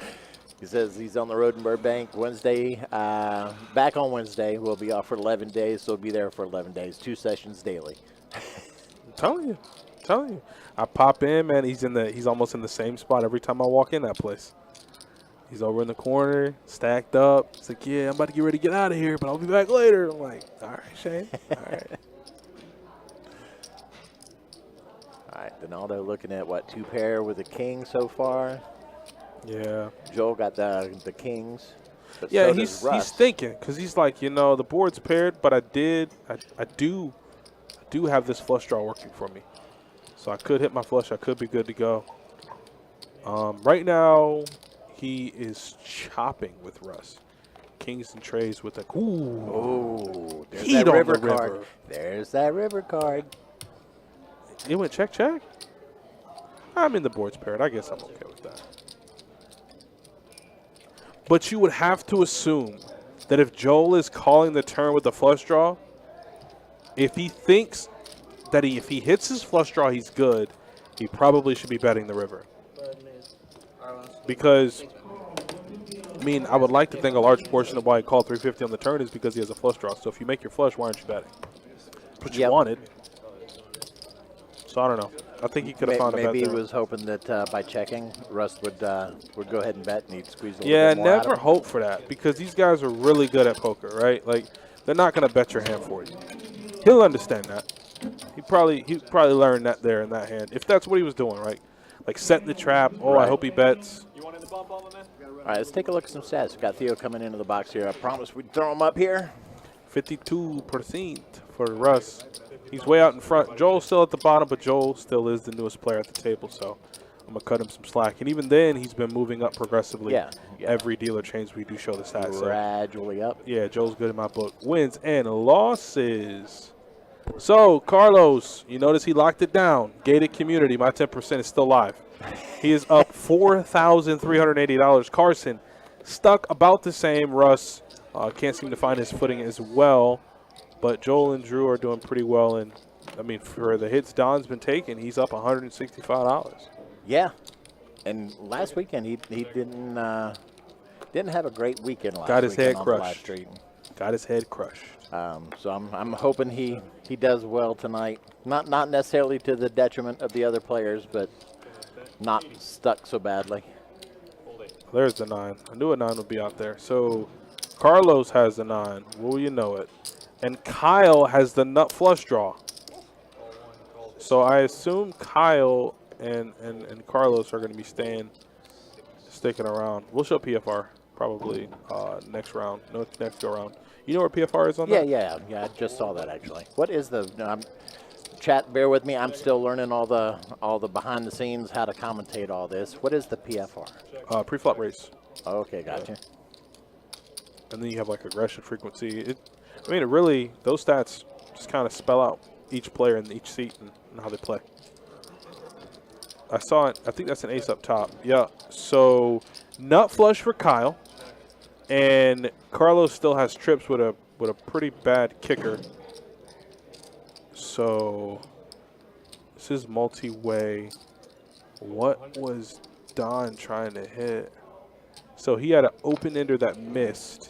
He says he's on the road in Burbank Wednesday. Back on Wednesday. We'll be off for 11 days, so we'll be there for 11 days. 2 sessions daily. I'm telling you. I pop in, man. He's almost in the same spot every time I walk in that place. He's over in the corner, stacked up. It's like, yeah, I'm about to get ready to get out of here, but I'll be back later. I'm like, all right, Shane. All right. All right, Donaldo looking at, what, 2 pair with a king so far. Yeah. Joel got the kings. But Yeah, so he's does Russ. thinking because he's like, the board's paired, but I do have this flush draw working for me, so I could hit my flush. I could be good to go. Right now, he is chopping with Russ. Kings and trays with a Oh, there's heat that on river the card. river. There's that river card. It went check. I mean, the board's paired. I guess I'm okay with that. But you would have to assume that if Joel is calling the turn with the flush draw, if he thinks that if he hits his flush draw, he's good, he probably should be betting the river. Because, I mean, I would like to think a large portion of why he called 350 on the turn is because he has a flush draw. So if you make your flush, why aren't you betting? But you wanted. So I don't know. I think he could have found a bet Maybe he there. was hoping that by checking, Russ would go ahead and bet, and he'd squeeze a little Yeah, bit more out never of him. hope for that because these guys are really good at poker, right? Like, they're not going to bet your hand for you. He'll understand that. He probably learned that there in that hand. If that's what he was doing, right? Like, set the trap. Oh, I Right. hope he bets. You wanted the bump on the man? All right, let's take a look at some stats. We've got Theo coming into the box here. I promised we'd throw him up here. 52% for Russ. He's way out in front. Joel's still at the bottom, but Joel still is the newest player at the table, so I'm going to cut him some slack. And even then, he's been moving up progressively. Yeah. Every dealer change, we do show the stats. So, Gradually up. yeah, Joel's good in my book. Wins and losses. So, Carlos, you notice he locked it down. Gated community, my 10% is still live. He is up $4,380. Carson, stuck about the same. Russ can't seem to find his footing as well. But Joel and Drew are doing pretty well. And, I mean, for the hits Don's been taking, he's up $165. Yeah. And last weekend, he didn't have a great weekend last Got his weekend head on the live crushed. stream. Got his head crushed. So I'm hoping he does well tonight. Not necessarily to the detriment of the other players, but not stuck so badly. There's the 9. I knew a 9 would be out there. So Carlos has the 9. Will you know it? And Kyle has the nut flush draw. So I assume Kyle and Carlos are going to be sticking around. We'll show PFR probably next round. No, next go round. You know where PFR is on that? Yeah. I just saw that actually. What is the chat? Bear with me. I'm still learning all the behind the scenes, how to commentate all this. What is the PFR? Pre-flop race. Okay, gotcha. And then you have like aggression frequency. I mean, it really, those stats just kind of spell out each player in each seat and how they play. I saw it. I think that's an ace up top. Yeah. So nut flush for Kyle, and Carlos still has trips with a pretty bad kicker. So this is multi-way. What was Don trying to hit? So he had an open ender that missed.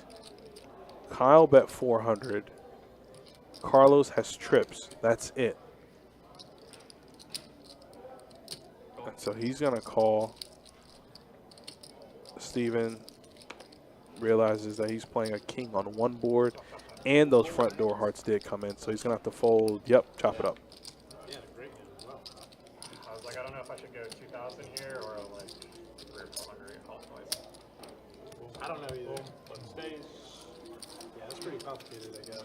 Kyle bet 400. Carlos has trips. That's it. And so he's going to call. Steven realizes that he's playing a king on one board, and those front door hearts did come in. So he's going to have to fold. Yep, chop it up. Yeah, great hand. Wow. I was like, I don't know if I should go 2,000 here or like 300 or 400 call twice. I don't know either. But stays. Yeah, it's pretty complicated, I guess.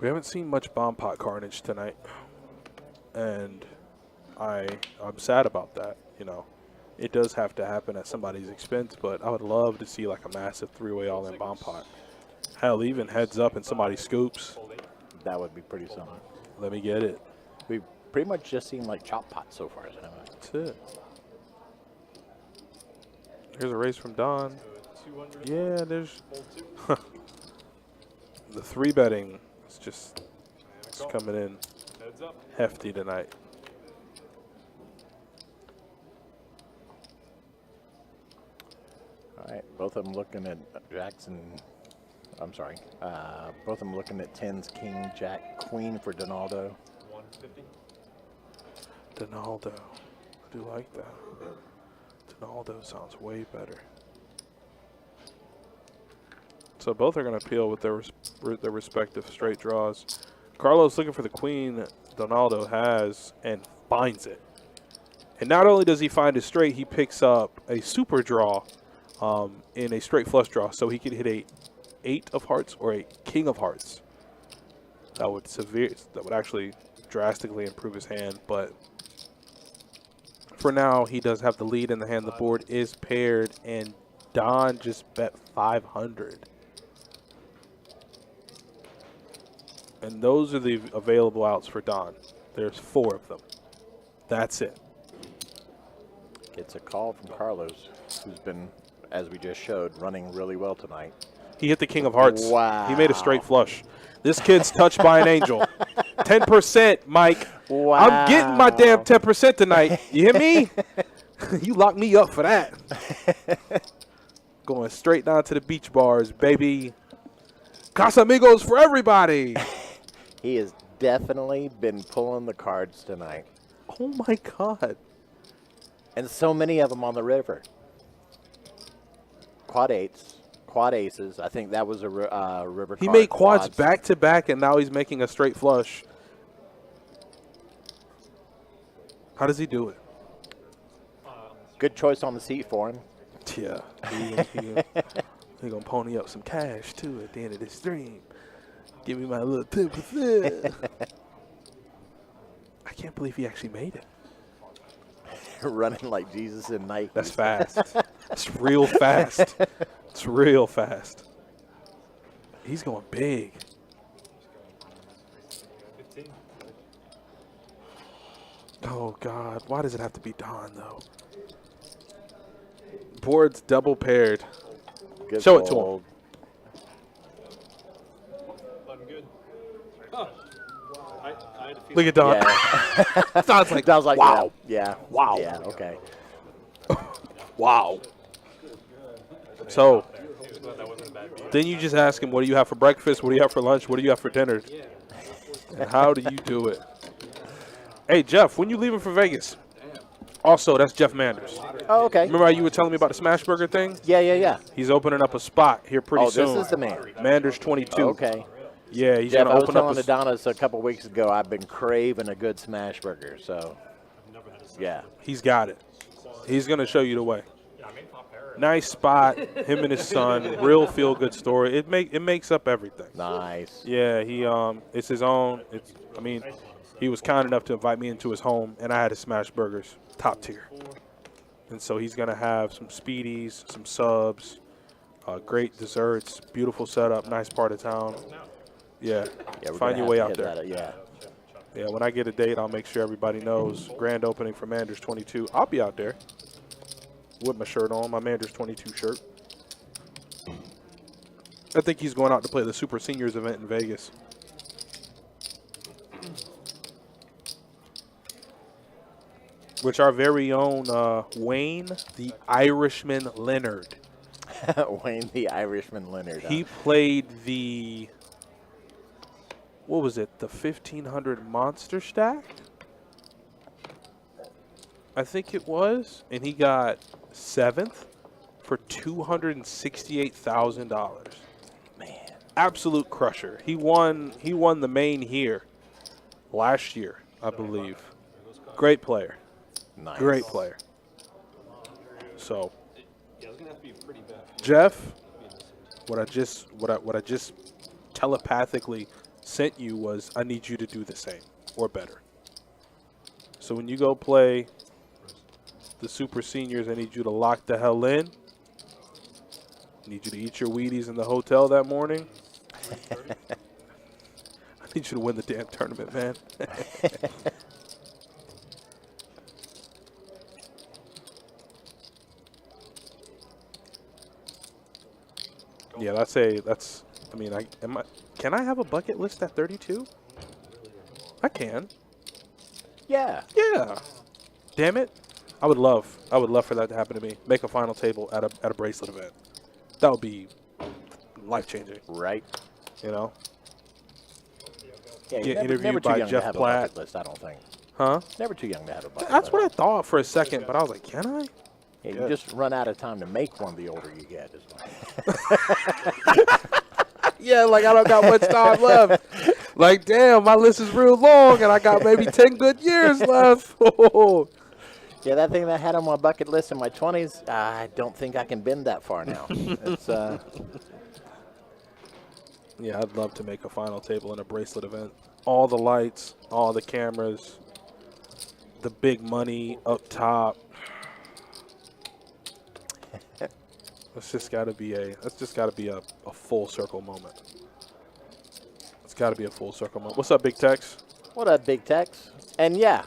We haven't seen much bomb pot carnage tonight, and I'm sad about that. You know, it does have to happen at somebody's expense, but I would love to see like a massive three-way all-in bomb pot. Hell, even heads up and somebody scoops. That would be pretty something. Let me get it. We've pretty much just seen like chop pots so far. That's it. Here's a raise from Don. Yeah, there's the 3-betting. It's coming in hefty tonight. All right, both of them looking at Jackson. I'm sorry. Both of them looking at 10s, King, Jack, Queen for Donaldo. 150. Donaldo. I do like that. Donaldo sounds way better. So both are going to appeal with their respective straight draws. Carlos looking for the queen Donaldo has and finds it. And not only does he find a straight, he picks up a super draw in a straight flush draw. So he could hit a 8 of hearts or a king of hearts. That would actually drastically improve his hand. But for now, he does have the lead in the hand. The board is paired, and Don just bet 500. And those are the available outs for Don. There's 4 of them. That's it. Gets a call from Carlos, who's been, as we just showed, running really well tonight. He hit the king of hearts. Wow. He made a straight flush. This kid's touched by an angel. 10%, Mike. Wow. I'm getting my damn 10% tonight. You hear me? You locked me up for that. Going straight down to the beach bars, baby. Casamigos for everybody. He has definitely been pulling the cards tonight. Oh, my God. And so many of them on the river. Quad 8s, quad aces. I think that was a river He card. made quads back-to-back, and now he's making a straight flush. How does he do it? Good choice on the seat for him. Yeah. He gonna pony up some cash, too, at the end of this stream. Give me my little 10%. I can't believe he actually made it. Running like Jesus in Nike. That's fast. It's real fast. It's real fast. He's going big. 15. Oh, God. Why does it have to be Don, though? Board's double paired. Good Show it to fold. him. I'm good. Huh. I had to feel Look at Don. Yeah. Don's like, Sounds like wow. Yeah. Wow. Yeah, okay. Wow. So, That wasn't a bad beat. then you just ask him, what do you have for breakfast? What do you have for lunch? What do you have for dinner? And how do you do it? Hey, Jeff, when you leaving for Vegas? Also, that's Jeff Manders. Oh, okay. Remember how you were telling me about the Smash Burger thing? Yeah. He's opening up a spot here pretty Oh, soon. this is the man. Manders 22. Okay. Yeah, he's Jeff, going I to was open up telling a Adonis a couple weeks ago, I've been craving a good smash burger, so yeah. He's got it. He's going to show you the way. Yeah, I made top pair. Nice spot, him and his son, real feel-good story. It makes up everything. Nice. Yeah, it's his own. He was kind enough to invite me into his home, and I had to smash burgers, top tier. And so he's going to have some speedies, some subs, great desserts, beautiful setup, nice part of town. Yeah, We're find gonna your way have out to hit there. that, yeah. Yeah, when I get a date, I'll make sure everybody knows. Grand opening for Manders 22. I'll be out there with my shirt on, my Manders 22 shirt. I think he's going out to play the Super Seniors event in Vegas. Which our very own Wayne, the Irishman Leonard. Wayne the Irishman Leonard. He played the, what was it, the 1500 Monster Stack? I think it was. And he got 7th for $268,000. Man. Absolute crusher. He won the main here last year. I believe. Great player. Nice. Great player. So, Yeah, it's gonna have to be pretty bad. Jeff, what I just telepathically sent you was I need you to do the same or better. So when you go play the Super Seniors, I need you to lock the hell in. I need you to eat your Wheaties in the hotel that morning. I need you to win the damn tournament, man. Yeah, can I have a bucket list at 32? I can. Yeah. Yeah. Damn it. I would love for that to happen to me. Make a final table at a bracelet event. That would be life-changing, Right. you know? Yeah, Get you're interviewed never too by young Jeff to have Platt. a bucket list, I don't think. Huh? Never too young to have a bucket That's list. what I thought for a second, but I was like, can I? Yeah, you just run out of time to make one the older you get. Yeah, like I don't got much time left. Like, damn, my list is real long, and I got maybe 10 good years left. Yeah, that thing that I had on my bucket list in my 20s, I don't think I can bend that far now. It's, Yeah, I'd love to make a final table in a bracelet event. All the lights, all the cameras, the big money up top. That's just got to be a full circle moment. It's got to be a full circle moment. What's up, Big Tex? what up, Big Tex? And yeah,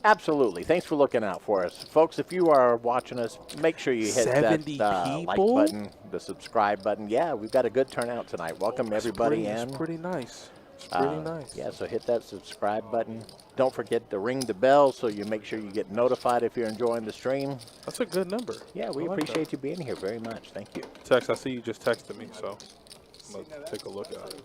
absolutely. Thanks for looking out for us. Folks, if you are watching us, make sure you hit that 70 like people? button, the subscribe button. Yeah, we've got a good turnout tonight. Welcome everybody in. It's pretty nice. It's pretty nice. Yeah, so hit that subscribe button. Don't forget to ring the bell so you make sure you get notified if you're enjoying the stream. That's a good number. Yeah, we I like appreciate you being here very much. Thank you. that. Tex, I see you just texted me, so I'm going to take a look at it.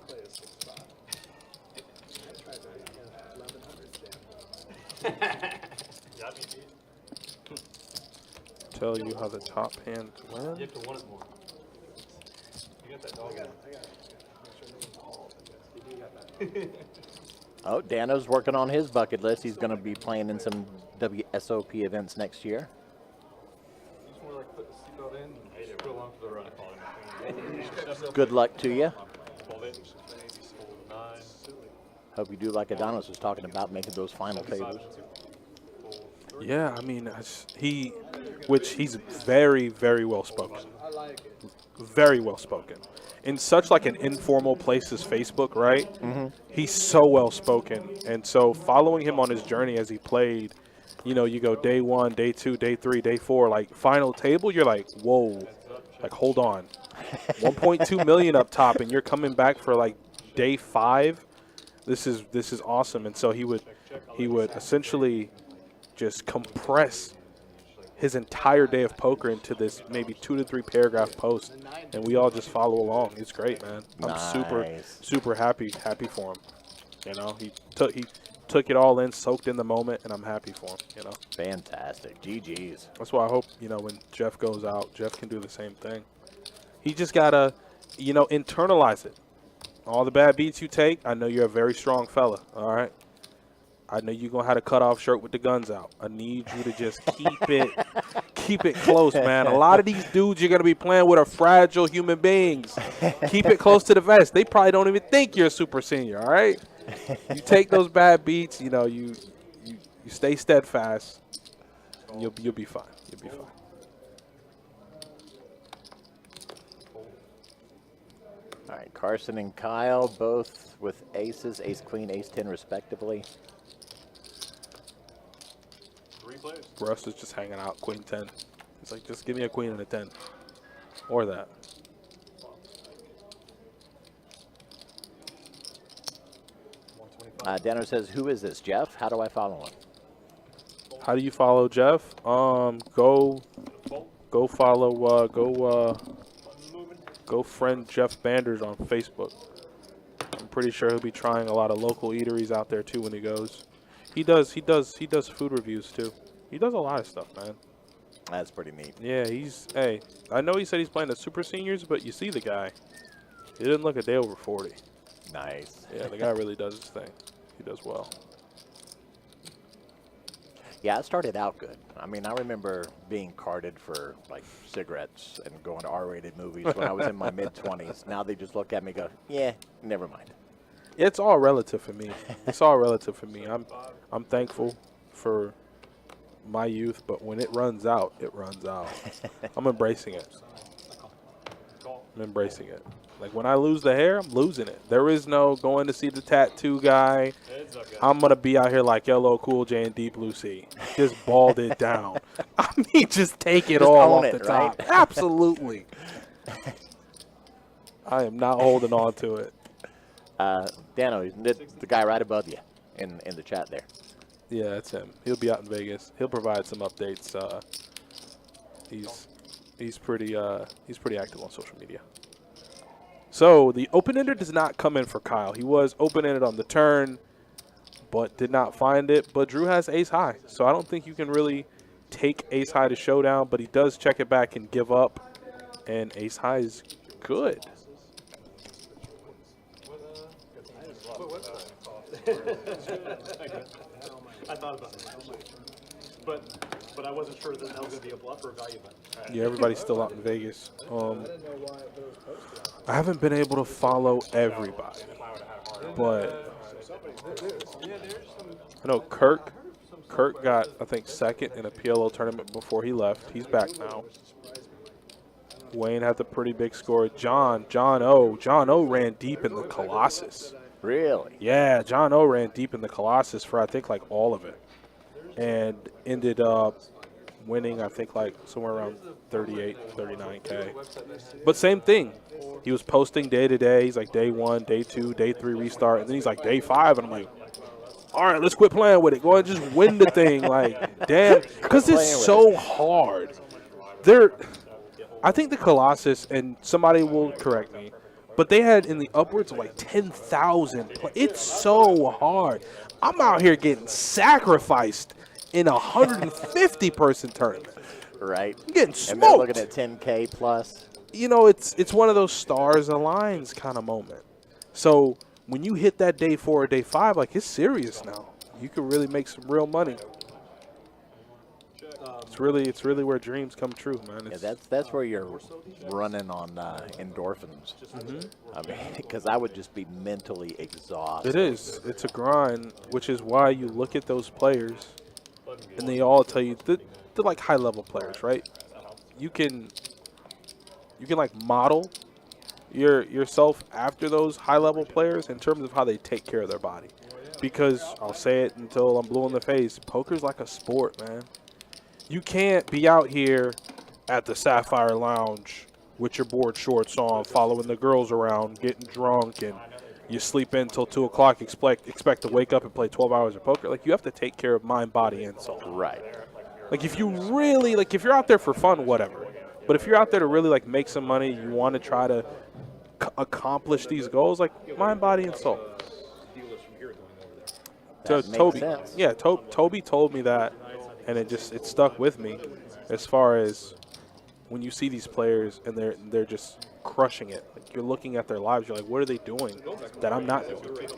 Tell you how the top hand You win. have to want it more. You got that dog in it. Oh, Dano's working on his bucket list. He's going to be playing in some WSOP events next year. You just want to like put the seatbelt in and go along for the ride. Good luck to you. Hold it. Hold 9. Hope you do like Adonis was talking about, making those final tables. Yeah, I mean, he's very, very well spoken. Very well spoken. In such like an informal place as Facebook, right? Mm-hmm. He's so well spoken, and so following him on his journey as he played, you know, you go day 1, day 2, day 3, day 4, like final table, you're like, whoa, like hold on, 1.2 million up top, and you're coming back for like day 5. This is awesome, and so he would essentially just compress his entire day of poker into this maybe 2 to 3 paragraph post, and we all just follow along. It's great, man. I'm super happy for him. You know, he took it all in, soaked in the moment, and I'm happy for him. You know, Fantastic. GG's. that's why I hope, you know, when Jeff goes out, Jeff can do the same thing. He just gotta, you know, internalize it. All the bad beats you take, I know you're a very strong fella. All right. I know you're gonna have a cutoff shirt with the guns out. I need you to just keep it close, man. A lot of these dudes you're gonna be playing with are fragile human beings. Keep it close to the vest. They probably don't even think you're a super senior. All right, you take those bad beats. You know, you stay steadfast, and you'll be fine. You'll be fine. All right, Carson and Kyle both with aces, ace queen, ace 10 respectively. 3 players. Russ is just hanging out, queen 10. It's like, just give me a queen and a 10, or that. Dano says, who is this, Jeff? How do I follow him? How do you follow Jeff? Go follow, go friend Jeff Banders on Facebook. I'm pretty sure he'll be trying a lot of local eateries out there too when he goes. He does food reviews too. He does a lot of stuff, man. That's pretty neat. Yeah, hey, I know he said he's playing the super seniors, but you see the guy. He didn't look a day over 40. Nice. Yeah, the guy really does his thing. He does well. Yeah, I started out good. I mean, I remember being carded for like cigarettes and going to R-rated movies when I was in my mid-20s. Now they just look at me and go, yeah, never mind. It's all relative for me. It's all relative for me. I'm thankful for my youth, but when it runs out, it runs out. I'm embracing it. I'm embracing it. Like when I lose the hair, I'm losing it. There is no going to see the tattoo guy. I'm gonna be out here like LL Cool J and Deep Blue Sea. Just bald it down. I mean, just take it Just all own off it, the top. right? Absolutely. I am not holding on to it. Dano, the guy right above you in the chat there. Yeah, that's him. He'll be out in Vegas. He'll provide some updates. He's pretty active on social media. So the open-ender does not come in for Kyle. He was open-ended on the turn, but did not find it. But Drew has ace high, so I don't think you can really take ace high to showdown. But he does check it back and give up, and ace high is good. I thought about it. But I wasn't sure that was going to be a bluff or a value bet. Yeah, everybody's still out in Vegas. I haven't been able to follow everybody, but I know Kirk got, I think, second in a PLO tournament before he left. He's back now. Wayne had the pretty big score. John O ran deep in the Colossus. Really? Yeah, John O ran deep in the Colossus for, I think, like all of it. And ended up winning, I think, like somewhere around 38, 39K. But same thing. He was posting day to day. He's like day 1, day 2, day 3 restart. And then he's like day 5. And I'm like, all right, let's quit playing with it. Go ahead and just win the thing. Like, damn. Because it's so hard. I think the Colossus, and somebody will correct me, but they had in the upwards of like 10,000. It's so hard. I'm out here getting sacrificed in a 150-person tournament. Right. I'm getting And they're smoked. looking at 10K plus. You know, it's one of those stars aligns kind of moment. So when you hit that day 4 or day 5, like, it's serious now. You can really make some real money. It's really where dreams come true, man. Yeah, that's where you're running on endorphins. I mean, because I would just be mentally exhausted. It is. It's a grind, which is why you look at those players, and they all tell you they're like high-level players, right? You can like model yourself after those high-level players in terms of how they take care of their body. Because I'll say it until I'm blue in the face, poker's like a sport, man. You can't be out here at the Sapphire Lounge with your board shorts on, following the girls around, getting drunk, and you sleep in until 2 o'clock, expect to wake up and play 12 hours of poker. Like, you have to take care of mind, body, and soul. Right. Like, if you really, like, if you're out there for fun, whatever. But if you're out there to really, like, make some money, you want to try to accomplish these goals, like, mind, body, and soul. So Toby, sense. yeah, Toby told me that, and it stuck with me as far as when you see these players and they're just crushing it. Like, you're looking at their lives, you're like, what are they doing that I'm not doing?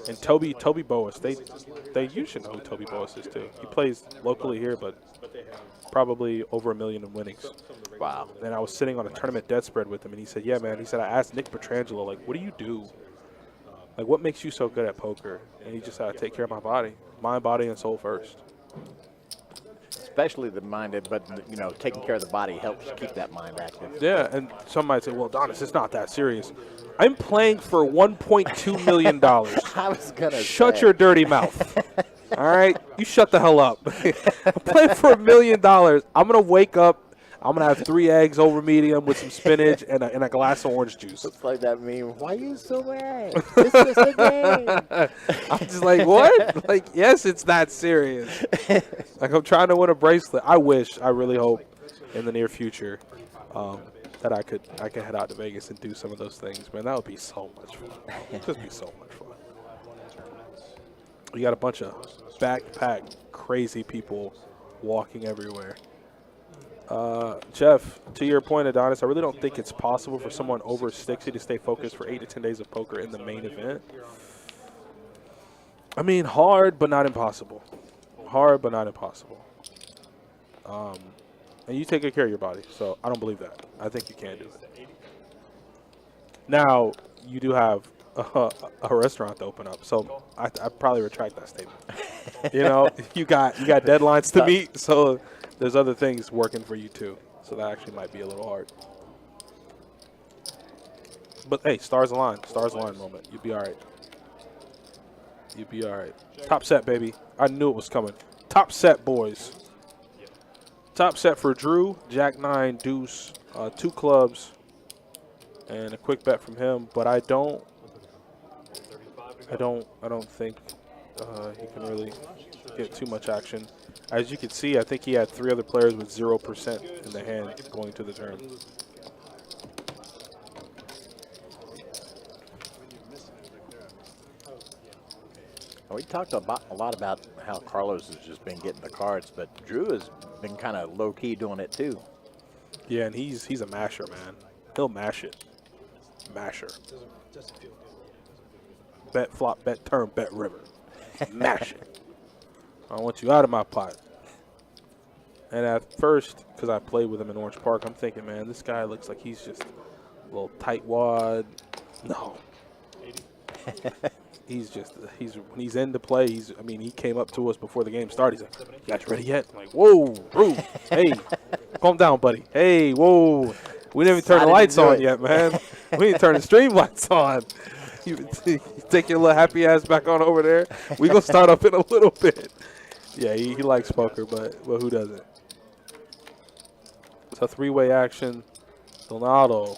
And Toby Boas, you should know who Toby Boas is too. He plays locally here, but probably over 1 million in winnings. Wow. And I was sitting on a tournament dead spread with him, and he said, yeah, man. He said, I asked Nick Petrangelo, like, what do you do? Like, what makes you so good at poker? And he just said, I take care of my body. Mind, body, and soul first. Especially the mind, but, you know, taking care of the body helps keep that mind active. Yeah, and some might say, well, Adonis, it's not that serious. I'm playing for $1.2 million. I was going to Shut your dirty mouth. All right? You shut the hell up. I'm playing for $1 million. I'm going to wake up. I'm going to have 3 eggs over medium with some spinach and a glass of orange juice. It's like that meme. Why are you so mad? It's just a game. I'm just like, what? Like, yes, it's that serious. Like, I'm trying to win a bracelet. I really hope in the near future that I could head out to Vegas and do some of those things. Man, that would be so much fun. It'd just be so much fun. We got a bunch of backpack crazy people walking everywhere. Jeff, to your point, Adonis, I really don't think it's possible for someone over 60 to stay focused for 8 to 10 days of poker in the main event. I mean, hard, but not impossible. Hard, but not impossible. And you take good care of your body, so I don't believe that. I think you can do it. Now, you do have a restaurant to open up, so I probably retract that statement. You know, you got deadlines to meet, so there's other things working for you too. So that actually might be a little hard. But hey, stars align moment. You'll be all right. You'll be all right. Top set, baby. I knew it was coming. Top set, boys. Top set for Drew. Jack 9, deuce, 2 clubs, and a quick bet from him. But I don't think he can really get too much action. As you can see, I think he had 3 other players with 0% in the hand going to the turn. We talked a lot about how Carlos has just been getting the cards, but Drew has been kind of low-key doing it too. Yeah, and he's a masher, man. He'll mash it. Masher. Doesn't feel good. Bet flop, bet turn, bet river. Mash it. I want you out of my pot. And at first, because I played with him in Orange Park, I'm thinking, man, this guy looks like he's just a little tightwad. No. When he's into play, he came up to us before the game started. He's like, you guys ready yet? I'm like, whoa, Drew, hey, calm down, buddy. Hey, whoa. We didn't even turn the lights on yet, man. We didn't turn the stream lights on. You take your little happy ass back on over there. We gonna start up in a little bit. Yeah, he likes poker, but who doesn't? It's a 3-way action. Donaldo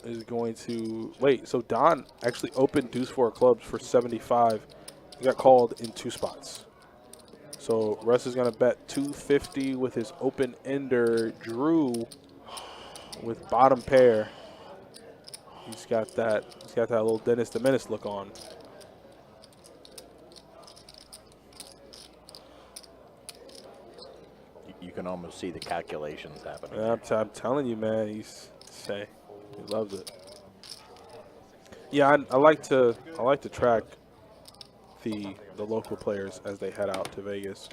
is going to wait. So Don actually opened deuce 4 clubs for 75. He got called in 2 spots. So Russ is going to bet 250 with his open ender. Drew with bottom pair. He's got that little Dennis the Menace look on. You can almost see the calculations happening. I'm telling you, man. He loves it. Yeah, I like to track the local players as they head out to Vegas,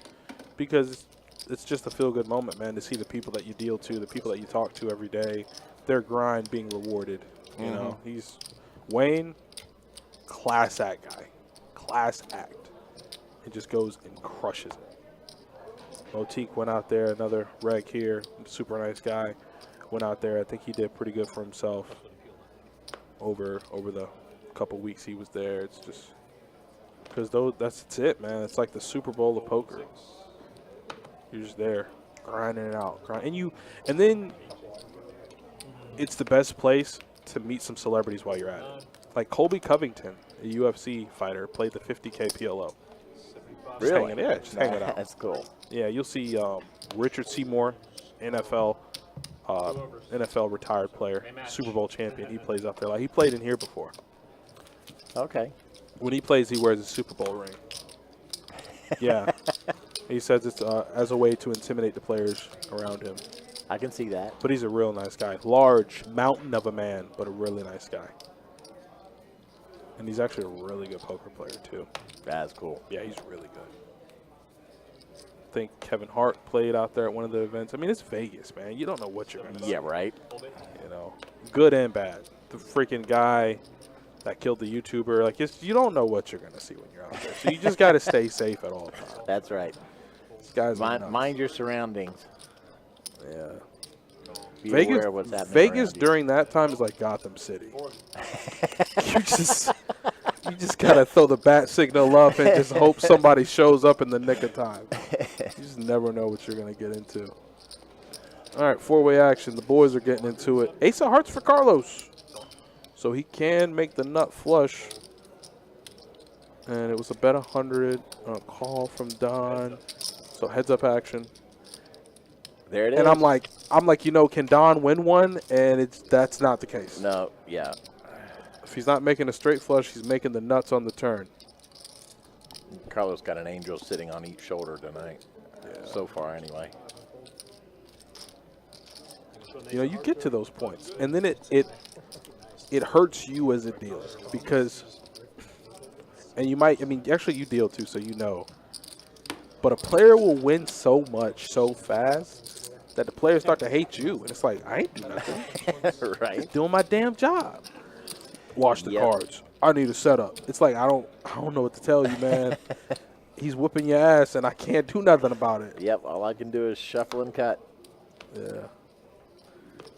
because it's just a feel-good moment, man, to see the people that you deal to, the people that you talk to every day, their grind being rewarded. You know, he's Wayne, class act guy, class act. He just goes and crushes it. Motique went out there, another reg here, super nice guy. Went out there. I think he did pretty good for himself over the couple weeks he was there. It's just because that's it, man. It's like the Super Bowl of poker. You're just there, grinding it out, and then it's the best place to meet some celebrities while you're at it. Like Colby Covington, a UFC fighter, played the 50K PLO. Really? Just hanging out. That's cool. Yeah, you'll see Richard Seymour, NFL retired player, Super Bowl champion. He plays out there. Like, he played in here before. Okay. When he plays, he wears a Super Bowl ring. Yeah. He says it's as a way to intimidate the players around him. I can see that. But he's a real nice guy. Large mountain of a man, but a really nice guy. And he's actually a really good poker player, too. That's cool. Yeah, he's really good. I think Kevin Hart played out there at one of the events. I mean, it's Vegas, man. You don't know what you're going to see. Yeah, right. You know, good and bad. The freaking guy that killed the YouTuber, like, you don't know what you're going to see when you're out there. So you just got to stay safe at all times. That's right. These guys mind your surroundings. Yeah. Be aware of what's happening Vegas around you. during that time is like Gotham City. You just gotta throw the bat signal up and just hope somebody shows up in the nick of time. You just never know what you're gonna get into. All right, 4-way action. The boys are getting into it. Ace of hearts for Carlos, so he can make the nut flush. And it was a bet 100 on a call from Don. So heads up action. There it is. And I'm like, can Don win one? And that's not the case. No, yeah. If he's not making a straight flush, he's making the nuts on the turn. Carlos got an angel sitting on each shoulder tonight. Yeah. So far, anyway. You know, you get to those points, and then it hurts you as a dealer, because and you might, I mean, actually you deal too, so you know. But a player will win so much so fast that the players start to hate you. And it's like, I ain't do nothing. Right. Just doing my damn job. Watch the Yep. cards. I need a setup. It's like, I don't know what to tell you, man. He's whooping your ass, and I can't do nothing about it. Yep, all I can do is shuffle and cut. Yeah.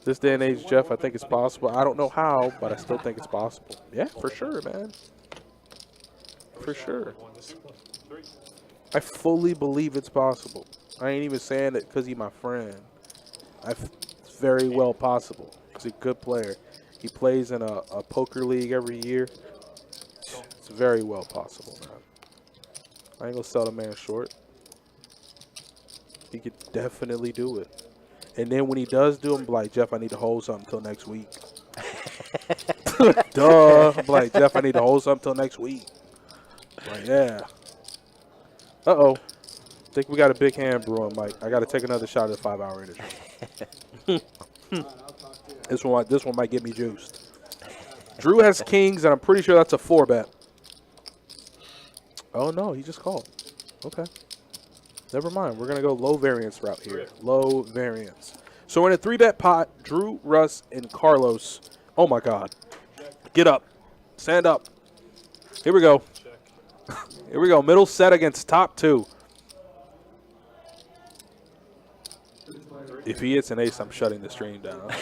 This day and age, Jeff, I think it's possible. I don't know how, but I still think it's possible. Yeah, for sure, man. For sure. I fully believe it's possible. I ain't even saying it because he's my friend. It's very well possible. He's a good player. He plays in a poker league every year. It's very well possible, man. I ain't gonna sell the man short. He could definitely do it. And then when he does do it, I'm like, Jeff, I need to hold something until next week. Duh. I'm like, Jeff, I need to hold something until next week. Like, yeah. Uh-oh. Think we got a big hand brewing, Mike. I got to take another shot at the 5-hour energy. This one might get me juiced. Drew has kings, and I'm pretty sure that's a 4-bet. Oh, no, he just called. Okay. Never mind. We're going to go low variance route here. Low variance. So we're in a 3-bet pot. Drew, Russ, and Carlos. Oh, my God. Get up. Stand up. Here we go. Here we go. Middle set against top 2. If he hits an ace, I'm shutting the stream down.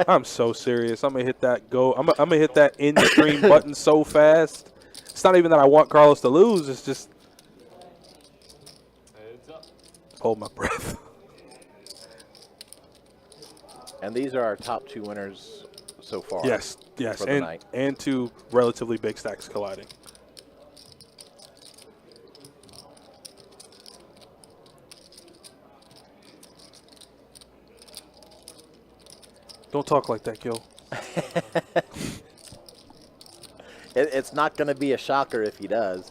I'm so serious. I'm gonna hit that go. I'm gonna hit that end stream button so fast. It's not even that I want Carlos to lose. It's just hold my breath. And these are our top 2 winners so far. Yes, For the night. and 2 relatively big stacks colliding. Don't talk like that, Gil. It's not going to be a shocker if he does.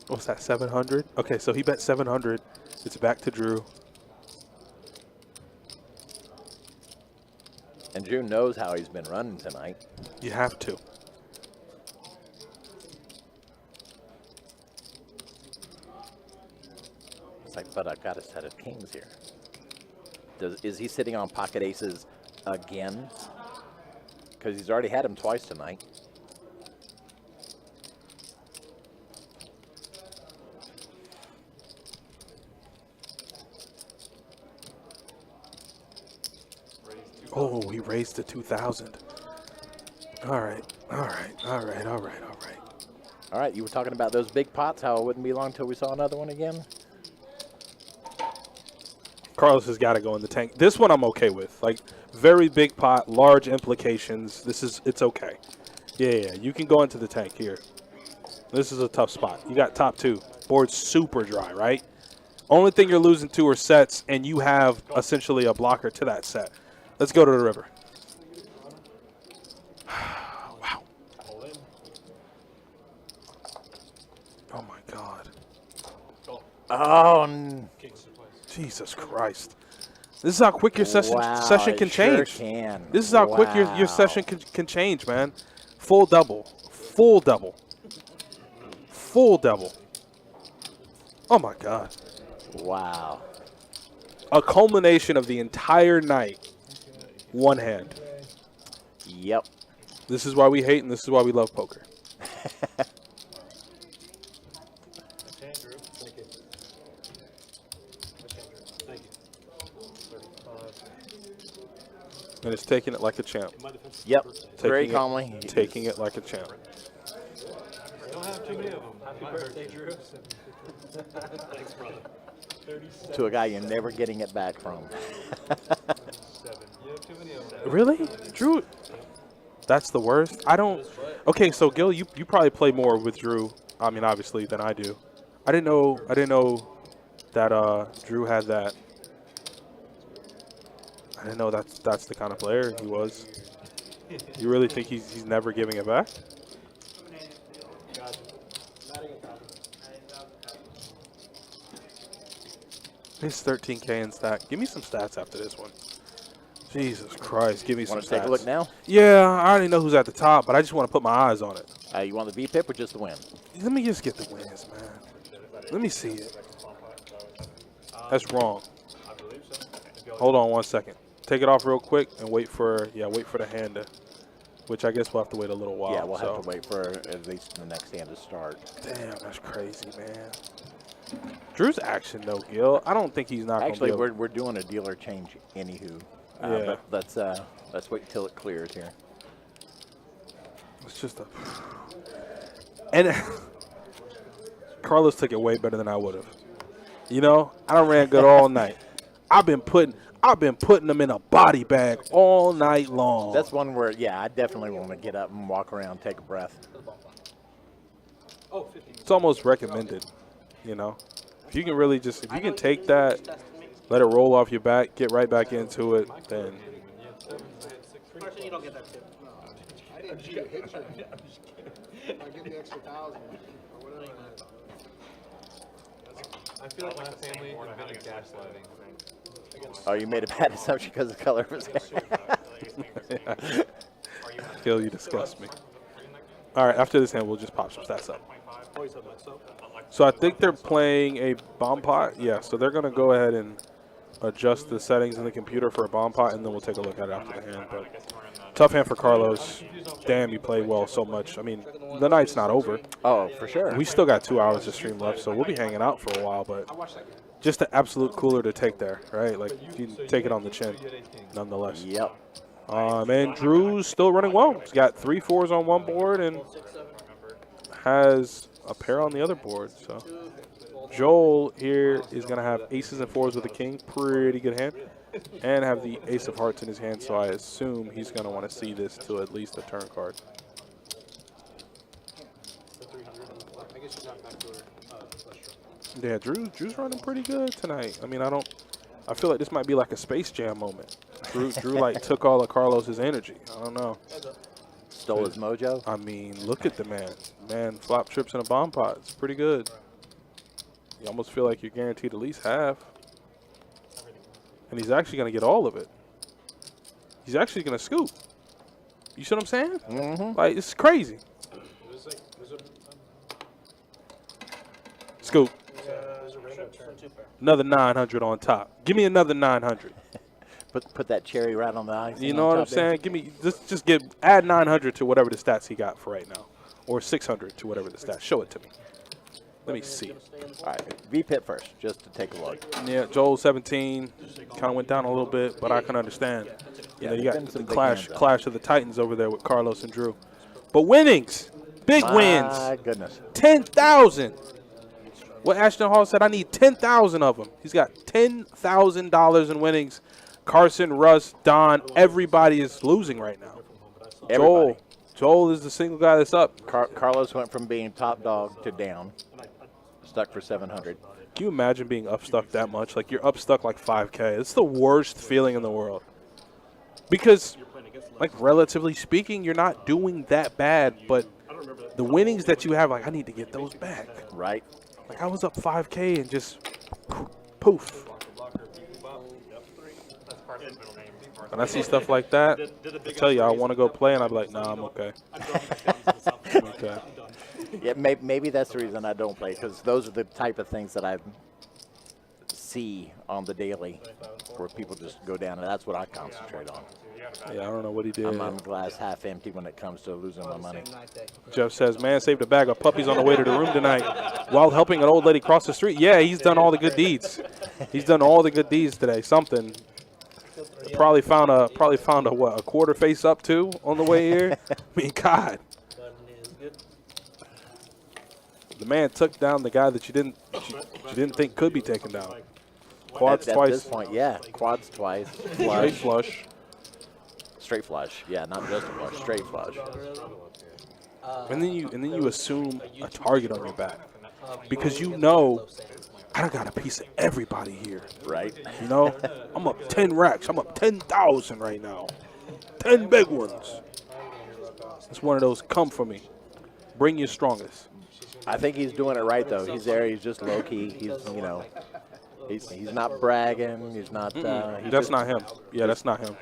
What's that, 700? Okay, so he bet 700. It's back to Drew. And Drew knows how he's been running tonight. You have to. It's like, but I've got a set of kings here. Is he sitting on pocket aces again? Because he's already had them twice tonight. Oh, he raised to 2,000. All right, all right, all right, all right, all right. All right, you were talking about those big pots, how it wouldn't be long until we saw another one again? Carlos has got to go in the tank. This one I'm okay with. Like, very big pot, large implications. It's okay. Yeah, you can go into the tank here. This is a tough spot. You got top 2. Board's super dry, right? Only thing you're losing to are sets, and you have essentially a blocker to that set. Let's go to the river. Wow. Oh, my God. Oh, Jesus Christ. This is how quick your session can it sure change. can. This is how quick your session can change, man. Full double. Full double. Full double. Oh, my God. Wow. A culmination of the entire night. One hand. Yep. This is why we hate and this is why we love poker. And it's taking it like a champ. Yep. Very Taking it- calmly. Taking it like a champ. Don't have too many of them. Happy birthday, Drew. Thanks, brother. To a guy you're never getting it back from. You have too many of them. Really? Drew? That's the worst? I don't... Okay, so Gil, you probably play more with Drew, I mean, obviously, than I do. I didn't know that Drew had that. I didn't know that's the kind of player he was. You really think he's never giving it back? He's 13K in stack. Give me some stats after this one. Jesus Christ, give me some Want to take a stats. look now? Yeah, I already know who's at the top, but I just want to put my eyes on it. You want the VPIP or just the win? Let me just get the wins, man. Let me see it. That's wrong. Hold on 1 second. Take it off real quick and wait for the hand to, which I guess we'll have to wait a little while. Yeah, we'll have to wait for at least the next hand to start. Damn, that's crazy, man. Drew's action though, Gil. I don't think he's not Actually, gonna be we're doing a dealer change anywho. Yeah. But let's wait until it clears here. It's just a. And Carlos took it way better than I would have. You know, I done ran good all night. I've been putting them in a body bag all night long. That's one where, yeah, I definitely want to get up and walk around, take a breath. It's almost recommended, you know. If you can really just, if you can take that, let it roll off your back, get right back into it, then. Unfortunately, you don't get that tip. I didn't hit you. I get the extra 1,000 or whatever. I feel like my family invented gaslighting. Oh, you made a bad assumption because of the color of his hair. Gil, you disgust me. All right, after this hand, we'll just pop some stats up. So I think they're playing a bomb pot. Yeah, so they're going to go ahead and adjust the settings in the computer for a bomb pot, and then we'll take a look at it after the hand. But tough hand for Carlos. Damn, you played well so much. I mean, the night's not over. Oh, for sure. We still got 2 hours of stream left, so we'll be hanging out for a while. But just the absolute cooler to take there, right? Like, you can take it on the chin, nonetheless. Yep. And Drew's still running well. He's got 3 4s on one board and has a pair on the other board. So Joel here is going to have aces and 4s with a king. Pretty good hand. And have the ace of hearts in his hand, so I assume he's going to want to see this to at least a turn card. Yeah, Drew's running pretty good tonight. I mean, I feel like this might be like a Space Jam moment. Drew like took all of Carlos's energy. I don't know. Stole his mojo. I mean, look at the man. Man, flop trips in a bomb pot. It's pretty good. You almost feel like you're guaranteed at least half. And he's actually going to get all of it. He's actually going to scoop. You see what I'm saying? Mm-hmm. Like, it's crazy. Scoop. Another 900 on top. Give me another 900. Put that cherry right on the ice. You know what I'm saying? Give me add 900 to whatever the stats he got for right now, or 600 to whatever the stats. Show it to me. Let me see. All right, VPIP first, just to take a look. Yeah, Joel 17 kind of went down a little bit, but I can understand. You know, you got the clash of the Titans over there with Carlos and Drew. But winnings, big wins. My goodness. 10,000. What Ashton Hall said, I need 10,000 of them. He's got $10,000 in winnings. Carson, Russ, Don, everybody is losing right now. Joel is the single guy that's up. Carlos went from being top dog to down. Stuck for 700. Can you imagine being up stuck that much? Like, you're up stuck like 5K. It's the worst feeling in the world. Because, like, relatively speaking, you're not doing that bad, but the winnings that you have, like, I need to get those back. Right. Like, I was up 5K and just poof. When I see stuff like that, I tell you I want to go play, and I'll be like, nah, I'm okay. I'm okay. Yeah, maybe that's the reason I don't play, because those are the type of things that I see on the daily where people just go down, and that's what I concentrate on. Yeah, I don't know what he did. I'm glass half empty when it comes to losing my money. Jeff says, man saved a bag of puppies on the way to the room tonight while helping an old lady cross the street. Yeah, he's done all the good deeds. He's done all the good deeds today. Something. Probably found a quarter face up too on the way here. I mean, God. The man took down the guy that you didn't think could be taken down. Quads twice. At this point, yeah, quads twice. Straight flush. Straight flush. Yeah, not just a flush. Straight flush. And then you assume a target on your back because you know I got a piece of everybody here. Right. You know, I'm up 10 racks. I'm up 10,000 right now. 10 big ones. It's one of those. Come for me. Bring your strongest. I think he's doing it right though. He's there. He's just low key. He's He's not bragging. He's not. He's That's just not him. Yeah, that's not him.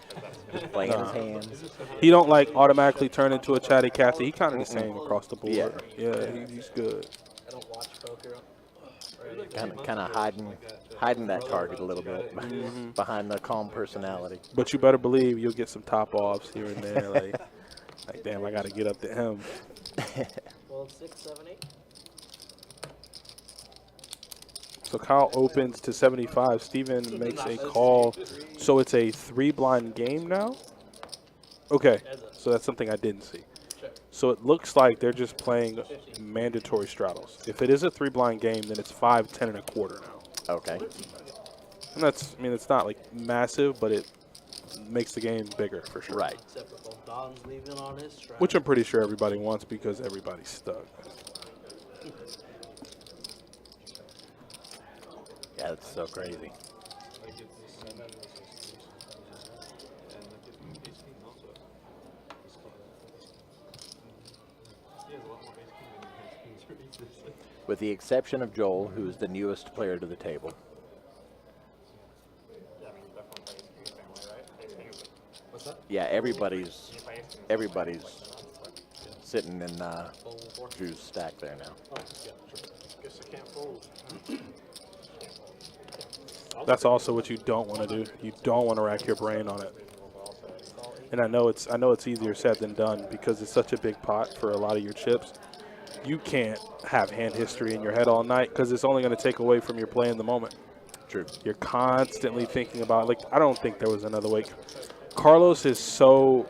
playing his hands. He don't like automatically turn into a chatty Cathy. He kind of the same across the board. Yeah. He's good. I don't watch poker. Kind of hiding that target a little bit behind the calm personality. But you better believe you'll get some top offs here and there. Like damn, I got to get up to him. 12, 6, 7, 8. So Kyle opens to 75. Steven makes a call. So it's a 3-blind game now? Okay, so that's something I didn't see. So it looks like they're just playing mandatory straddles. If it is a 3-blind game, then it's 5, 10 and a quarter now. Okay. And that's, I mean, it's not like massive, but it makes the game bigger for sure. Right. Except for Don's leaving on his strap. Which I'm pretty sure everybody wants because everybody's stuck. Yeah, that's so crazy. With the exception of Joel, who is the newest player to the table. Yeah, I mean, definitely plays family, right? Ace King is What's that? Yeah, everybody's sitting in Drew's stack there now. Oh, yeah, sure. Guess I can't fold. That's also what you don't want to do. You don't want to rack your brain on it. And I know it's easier said than done because it's such a big pot for a lot of your chips. You can't have hand history in your head all night because it's only going to take away from your play in the moment. True. You're constantly thinking about, like, I don't think there was another way. Carlos is so,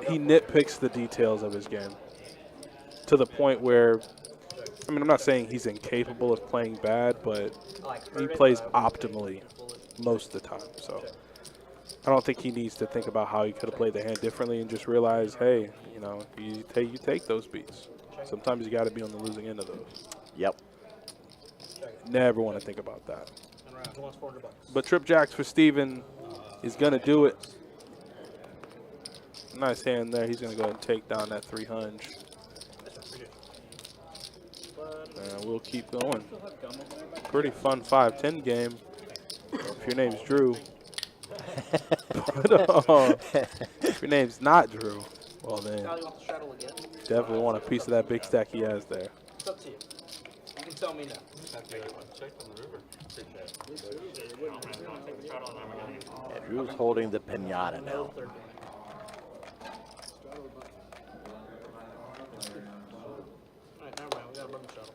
he nitpicks the details of his game to the point where, I mean, I'm not saying he's incapable of playing bad, but he plays optimally most of the time. So I don't think he needs to think about how he could have played the hand differently and just realize, hey, you know, you take those beats. Sometimes you got to be on the losing end of those. Yep. Never want to think about that. Who wants $400? But Trip Jacks for Steven is going to do it. Nice hand there. He's going to go ahead and take down that 300. And we'll keep going. Pretty fun 5-10 game. If your name's Drew. If your name's not Drew, well then, Kyle, you want the straddle again? definitely want a piece of that big stack he has there. It's up to you. You can tell me now. Checked on the river. Yeah, Drew's holding the pinata now. Alright, never mind. We got a button straddle.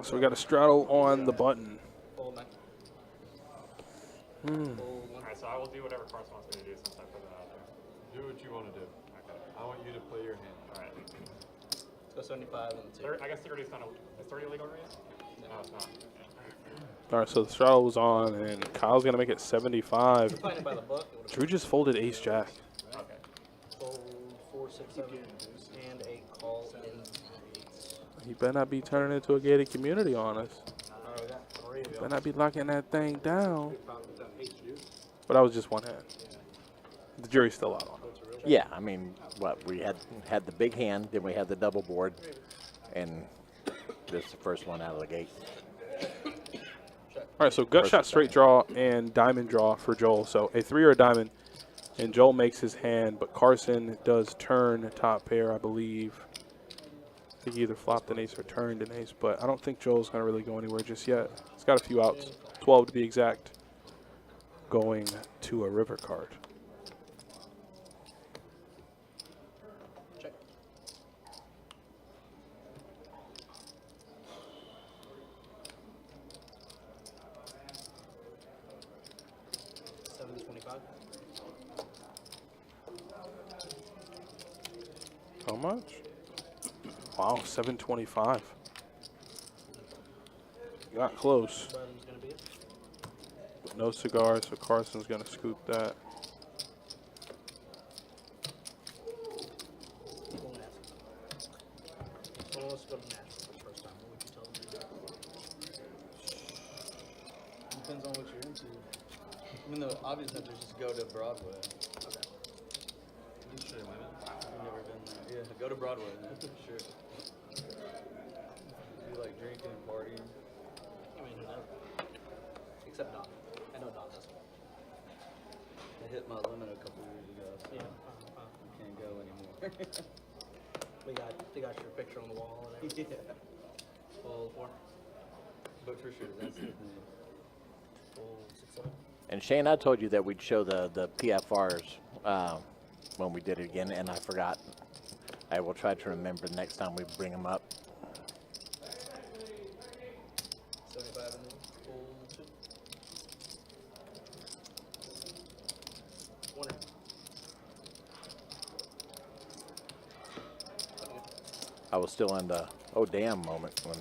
So we got a straddle on the button. Fold 9. Alright, so I will do whatever Carson wants me to do since I put it out there. Do what you want to do. Okay. I want you to play your hand. Alright. Let's go 75 and 2. I guess 30 is not is 30 legal raise? No, it's not. All right, so the straddle was on, and Kyle's going to make it 75. Playing it by the book. Drew just folded ace jack. Okay. Fold 4, 6, 7, and a call in the 8s. He better not be turning into a gated community on us. Alright, we got 3 of Better not be locking that thing down. Probably with that H, But that was just one hand. The jury's still out on it. Yeah, I mean, what we had the big hand, then we had the double board, and this is the first one out of the gate. All right, so gut shot, straight draw, and diamond draw for Joel. So a 3 or a diamond, and Joel makes his hand, but Carson does turn top pair, I believe. I think he either flopped an ace or turned an ace, but I don't think Joel's going to really go anywhere just yet. He's got a few outs, 12 to be exact, going to a river card. Check. How much? Wow, 725. Got close. Button's gonna be it. No cigars, so Carson's going to scoop that. Full nasty. Well, let's go to nasty for the first time. What would you tell them to do? Depends on what you're into. I mean, the obvious answer is just go to Broadway. Okay. Should I win it? I've never been there. Yeah, go to Broadway. Man. Sure. You like drinking and partying? I mean, who knows? Except Don. I know Don does. I hit my limit a couple years ago, so Yeah. can't go anymore. They got your picture on the wall and everything. Yeah. Full 4. But for sure, that's the thing. Full 6, 7. And Shane, I told you that we'd show the PFRs when we did it again, and I forgot. I will try to remember the next time we bring them up. 75 and full 2. Winner. I was still in the oh damn moment when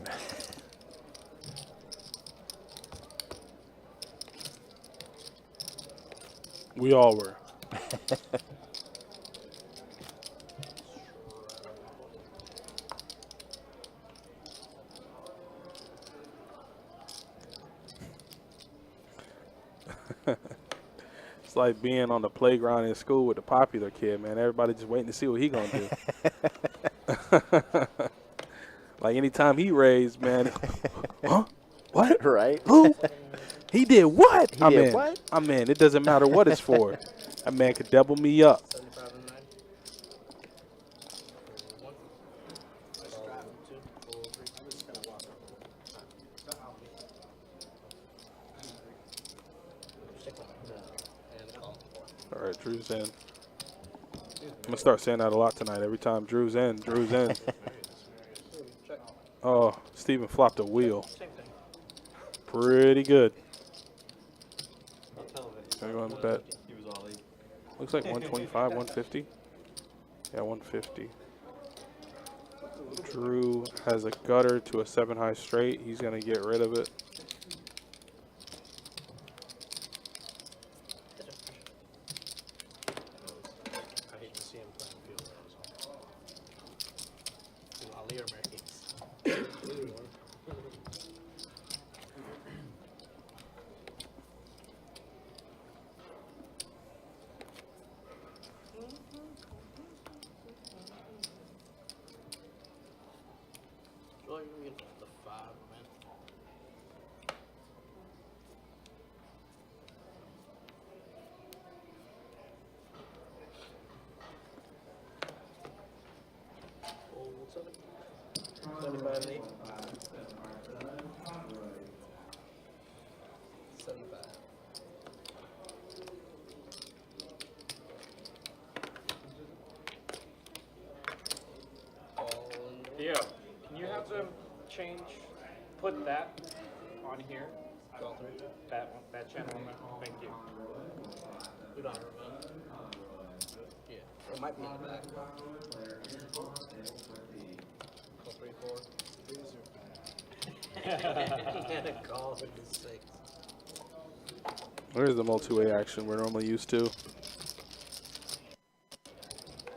We all were. It's like being on the playground in school with the popular kid, man. Everybody just waiting to see what he gonna do. Like anytime he raised, man. Huh? What? right? Who? He did what? He did what? I'm in. It doesn't matter what it's for. That man could double me up. 75 and 9. Full 1. Full 2. Full 3. I'm just gonna walk up. And call. All right, Drew's in. I'm gonna start saying that a lot tonight. Every time Drew's in, Drew's in. Check. Oh, Steven flopped a wheel. Same thing. Pretty good. I'll tell him that Can I go on the bet? he was all eight. Looks like 125, 150. Yeah, 150. Drew has a gutter to a 7-high straight. He's gonna get rid of it. I hate to see him playing field goals. Ali or Mary? Oh, you're gonna get the 5, man. Full 7. 75 and 8. 75. All in. Yeah. Can you have them change, put that on here? Call 3. That channel on there? Thank you. We don't have a remote. Yeah, it might be in the back. Call 3, 4. And a call into 6. There's the multi-way action we're normally used to.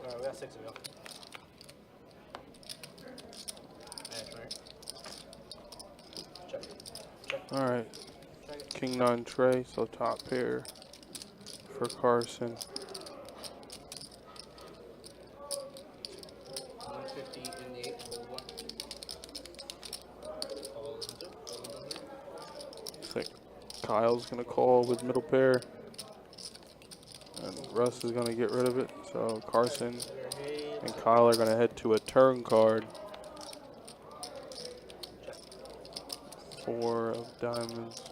Alright, we got 6 to go. That's right. Check. Check. All right, Check it. King 9 tray, so top pair for Carson. 150 in the 8, hold 1. Call into 2. Hold on 3. Looks like Kyle's gonna call with middle pair, and Russ is gonna get rid of it. So Carson and Kyle are gonna head to a turn card. 4 of diamonds.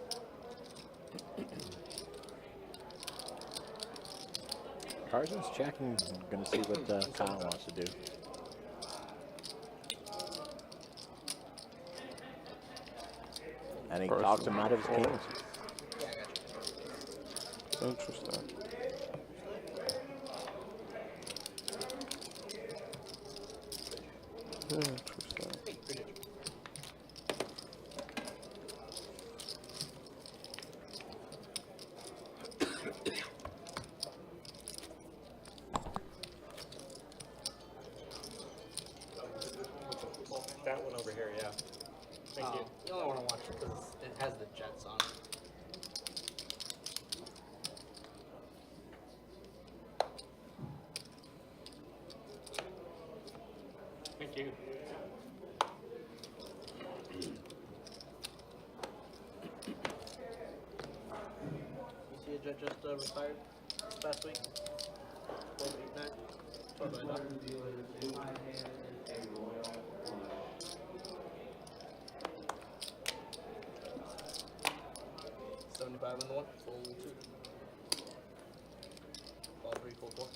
Carson's checking. Going to see what Kyle wants to do. And he talked him out of his kings. Interesting. Interesting. That one over here, yeah. Thank you. You only want to watch it because it has the Jets on it. just retired this past week. 1289. Oh, no, not. 75 in the one, full 2. All 3, full 4.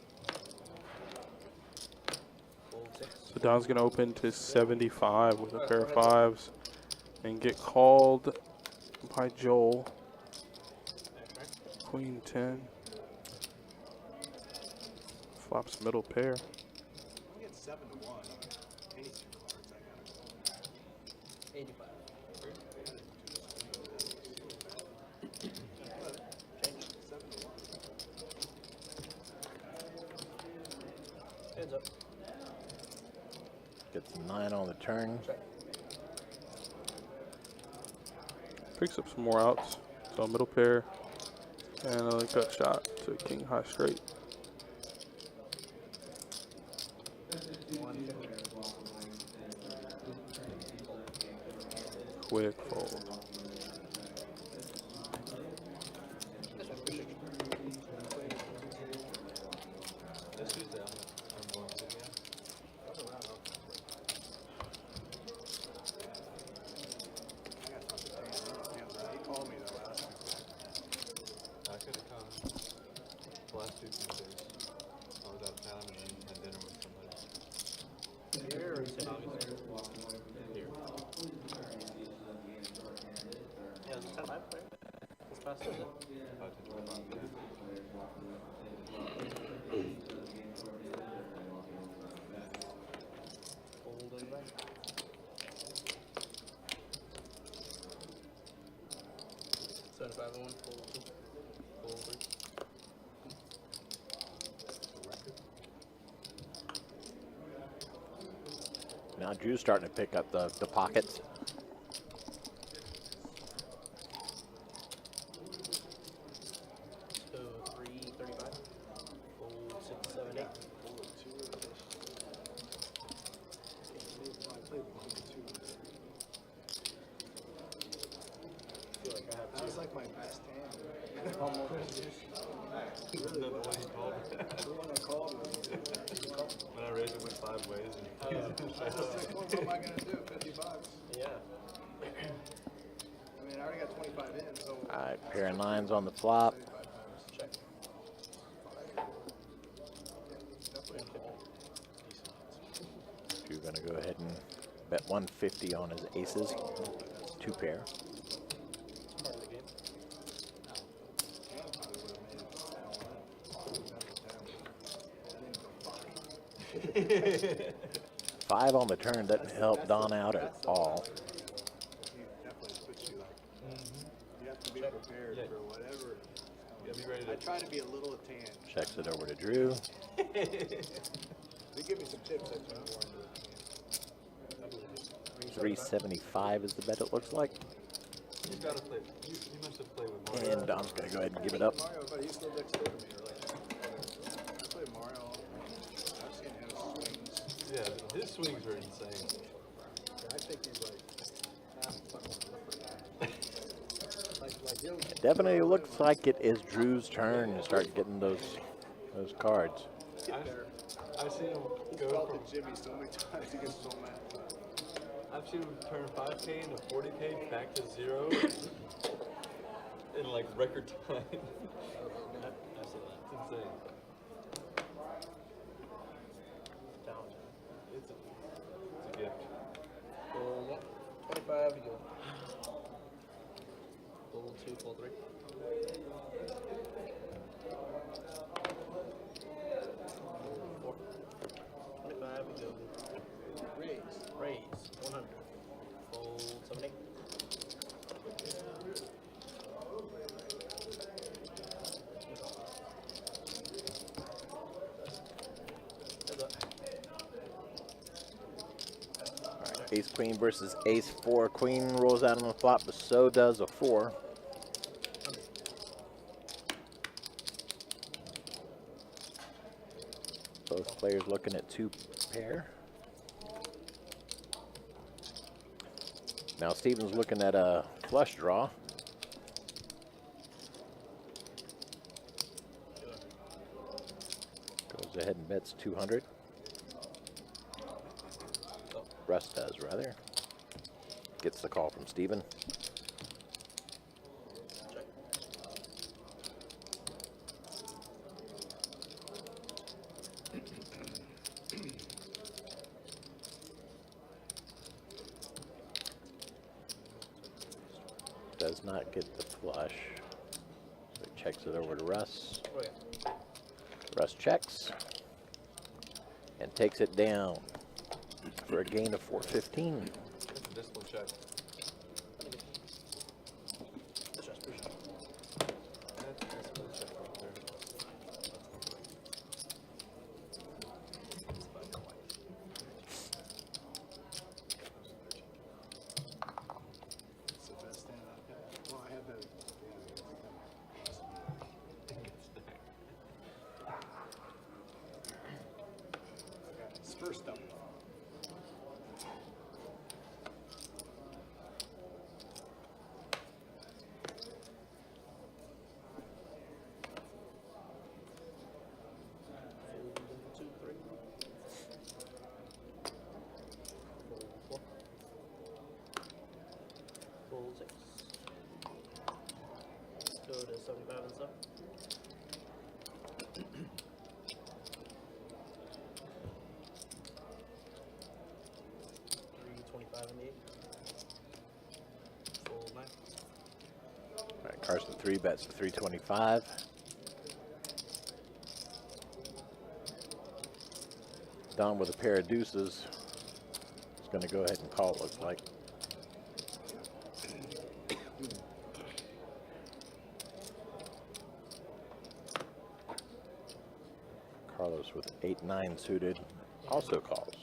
Full 6. So Don's going to open to 75 with a pair of 5s and get called by Joel. Queen 10. Flops middle pair. I get 7 to 1. Any 2 cards, I gotta go. 85. Change. 7 to 1. Heads up. Gets 9 on the turn. Check. Picks up some more outs. So middle pair and a gut shot to king high straight. 150. Quick fold. This Tuesday, I'm going to, yeah. I got something to he called me the last week. I could have come the last 2 Tuesdays. I was out of town and then had dinner with somebody. Here or St. Augustine? Here. Yeah, it's 10-5, right? This past Tuesday. 5 to 25, yeah. Folding back. $75 in one, full 2. Full 3. Now Drew's starting to pick up the pockets. So 335. Full 6, 7, 8. I played 1 to 2. I feel like I have That was like my best hand. Isn't that the one he called? The one I called was When I raised it, went 5 ways. And I was like, what am I going to do? $50? Yeah. I mean, I already got 25 in, so. All right, pair of 9s on the flop. Check. Drew's going to go ahead and bet 150 on his aces. 2 pair. Part of the game. 5 on the turn doesn't help Don out at all. He definitely puts you like, you have to be prepared Yeah. for whatever. yeah, be ready I to. try to be a little tan. Checks it over to Drew. They give me some tips. I try more into it. 375 is the bet, it looks like. You gotta play. You must have played with Mario. And Don's going to go ahead and give it up. Mario, but he's still next door to me. Or like, I play Mario. I've seen him swings. Yeah, his swings are insane. I think he's like half fucking like him. It definitely looks like it is Drew's turn to start getting those cards. I've seen him He's go felt from. at Jimmy so many times. He gets so mad. I've seen him turn 5K into 40K back to 0 in like record time. I've seen that. It's insane. Down. It's a gift. Full 1. 25 to go. Full 2, full 3. Full 4. 25 to go. Raise. 100. Full 7, 8. Heads up. Ace queen versus ace 4. Queen rolls out on the flop, but so does a 4. Both players looking at 2 pair. Now Steven's looking at a flush draw. Goes ahead and bets 200. Russ does, rather. Gets the call from Steven. Does not get the flush. So he checks it over to Russ. Oh, yeah. Russ checks and takes it down for a gain of 415. That's a discipline check. That's just push. That's a discipline check right there. It's the best stand I've had. Well, I had the, okay, it's first up. Two, three. Four. Fold 6. Go to 75 and stuff. $325 and 8. Fold 9. All right, Carson 3 bets to 325. Don with a pair of deuces is going to go ahead and call, it looks like. Carlos with 8-9 suited also calls.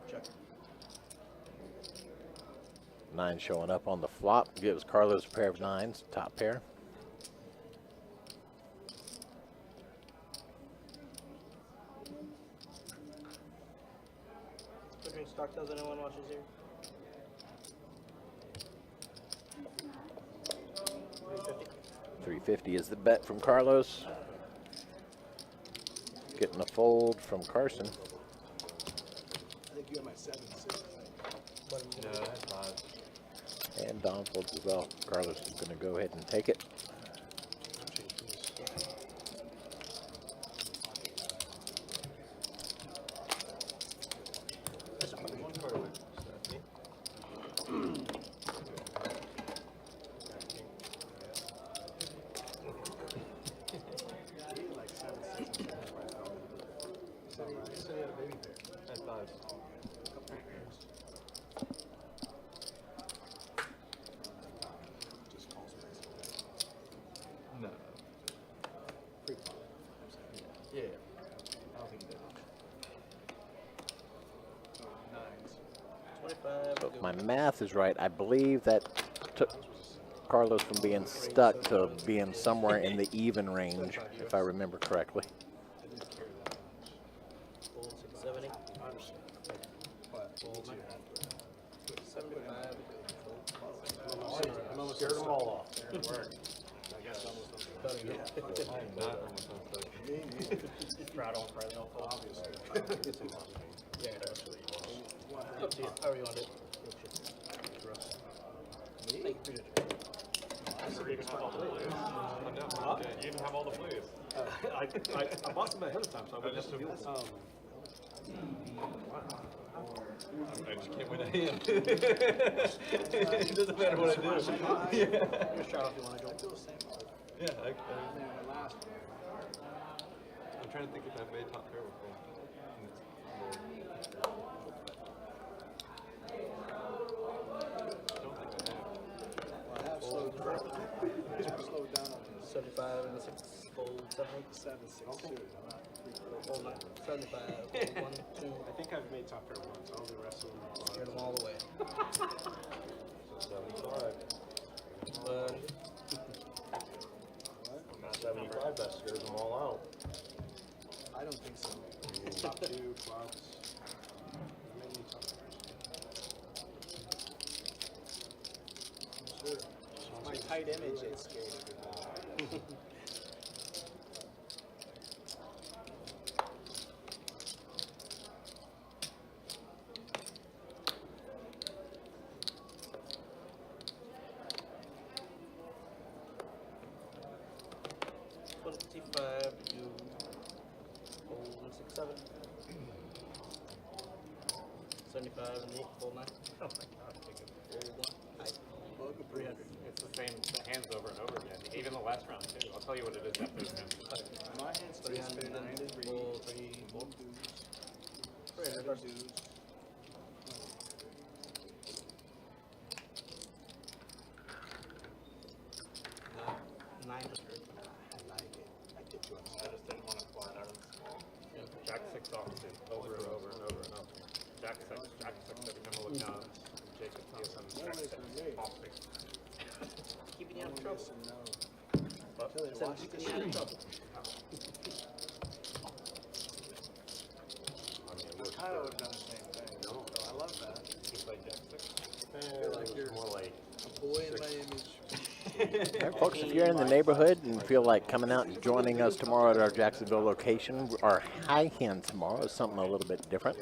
Check. 9 showing up on the flop gives Carlos a pair of 9s, top pair. Figuring stock tells anyone watches here. 350. 350 is the bet from Carlos. Getting a fold from Carson. I think you have my 7-6. No, that's 5. And Don folds as well. Carlos is going to go ahead and take it. One card away. Like 7-6. So you said he had a baby bear. That's 5. Just calls basically. No. Free pop. Yeah. I don't think he did. 9s. 25. So if my math is right, I believe that took Carlos from being stuck to being somewhere in the even range, if I remember correctly. I didn't carry that much. Fold 670. I understand. But fold 75. I'm almost scared them all off. I guess Better go. I am not almost on stuck. Straddle, right? They'll fold. Obviously. Yeah, that's what you want. Up to you. However you want it. Thank you for your You even have all the blues. You even have all the blues. I bought some ahead of time, so I wouldn't have to deal with it. I just can't win a hand. It doesn't matter what I do. Yeah. Just shout if you want to go. Yeah, I'm trying to think if I've made top pair before. I don't think I have. I have slowed down on this. 75 and 6. Fold 7. 7-6 suited. I'm not Fold 9. 75. Fold 1, 2. I think I've made top pair once. All the rest of them are Scared them all the way. 75. 75, that scares them all out. I don't think so. Top 2 clubs. Maybe top tight image is scary. You hold 6, 7. 75 and 8, hold 9. Oh my god, Hold 1. Bug of 300. it's the same hands over and over again. Even the last round too. I'll tell you what it is after the round. My hand's 300 and 3, 4, 3, 4. 300 dudes. $900. I like it. I get you on I just didn't want to fly out of the small. Jack 6 off too. Over and over and over and over. Jack 6 every time I look down. Jacob Thompson, Jack 6 off 6. Keeping you out of trouble. But So keeping you out of trouble. I would have done the same thing. So I love that. he played Jack 6. I feel like you're More like a boy in my image. All right, folks, if you're in the neighborhood and feel like coming out and joining us tomorrow at our Jacksonville location, our high hand tomorrow is something a little bit different.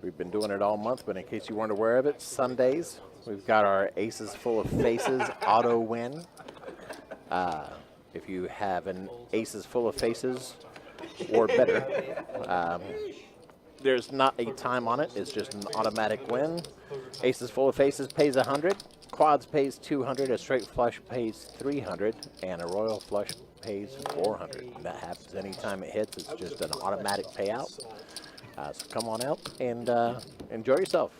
We've been doing it all month, but in case you weren't aware of it, Sundays, we've got our Aces Full of Faces auto win. If you have an Aces Full of Faces or better, there's not a time on it. It's just an automatic win. Aces Full of Faces pays 100. Quads pays 200. A straight flush pays 300. And a royal flush pays 400. And that happens anytime it hits. It's just an automatic payout. So come on out and enjoy yourself.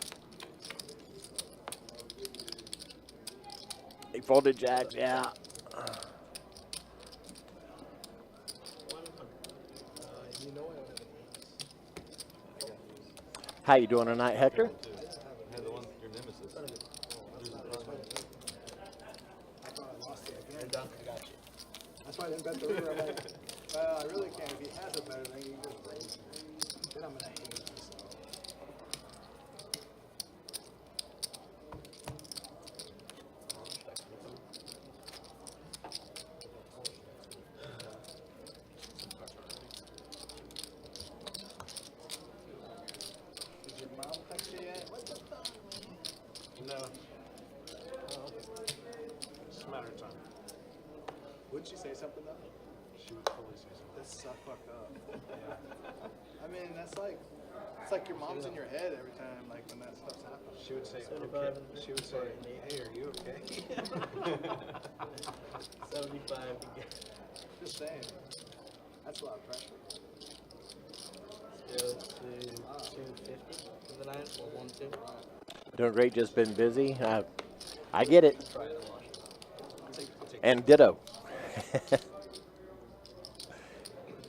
They folded jacks, yeah. You know I don't have How you doing tonight, Hector? Had the one, your nemesis. I thought I lost it again. I got you. That's why I didn't bet the river. I'm like, I really can't. If he has a better thing, he just raise it. Then I'm going to hate myself. Did your mom text you yet? What's up, dog? No. It's a matter of time. Would she say something though? She would totally say something. That's so fucked up. I mean, that's like, it's like your mom's in your head every time, like when that stuff's happening. She would say, 75 okay. and She would say, hey, are you okay? 75 to Just saying. That's a lot of pressure. go to 250 for the 9 or 1, 2. Doing great, just been busy. I get it. Try it and watch it. And ditto.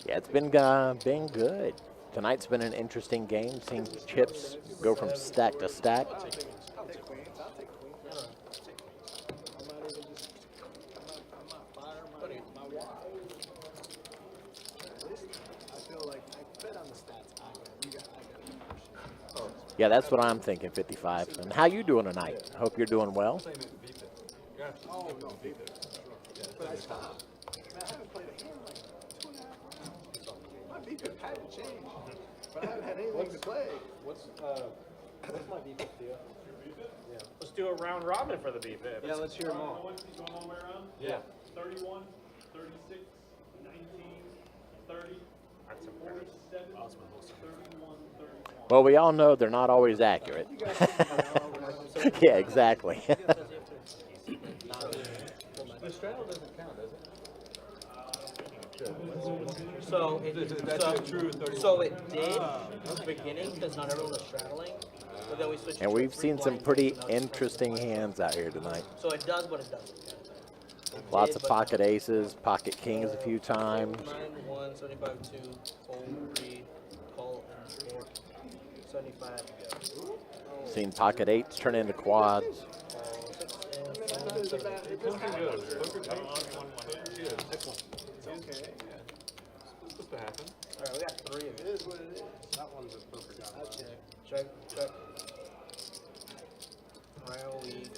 Yeah, it's been good. Tonight's been an interesting game. Seeing chips go from stack to stack. I'll take queens. I'll take queens. I'm not even just, I'm not fire my wall. At least I feel like I bet on the stats. I got Yeah, that's what I'm thinking, 55. And how you doing tonight? Hope you're doing well. Oh, no, beat it. But I stopped. Man, I haven't played a hand in like 2.5 rounds. My beat it had to change. But I haven't had anything to play. What's my beef with Theo? let's do a round robin for the beef. Yeah, let's hear them all. You going all the way around? Yeah. 31, 36, 19, 30, 47, 31, 31. Well, we all know they're not always accurate. Yeah, exactly. The straddle doesn't count, does it? So it, That's so, true, 31. so it did at the beginning because not everyone was straddling, but then we switched. And to we've free seen some blind pretty version of interesting hands out here tonight. So it does what it does. Lots of pocket aces, pocket kings a few times. 9, 1, 75, 2, fold, 3, call, and 4. 75 to go. Seen pocket eights turn into quads. Call, 6, and 7, 7. It's okay. It's supposed to happen. Alright, we got 3 of It it. is what it is. That one's a poker job. I check. Check, check. Royal lead.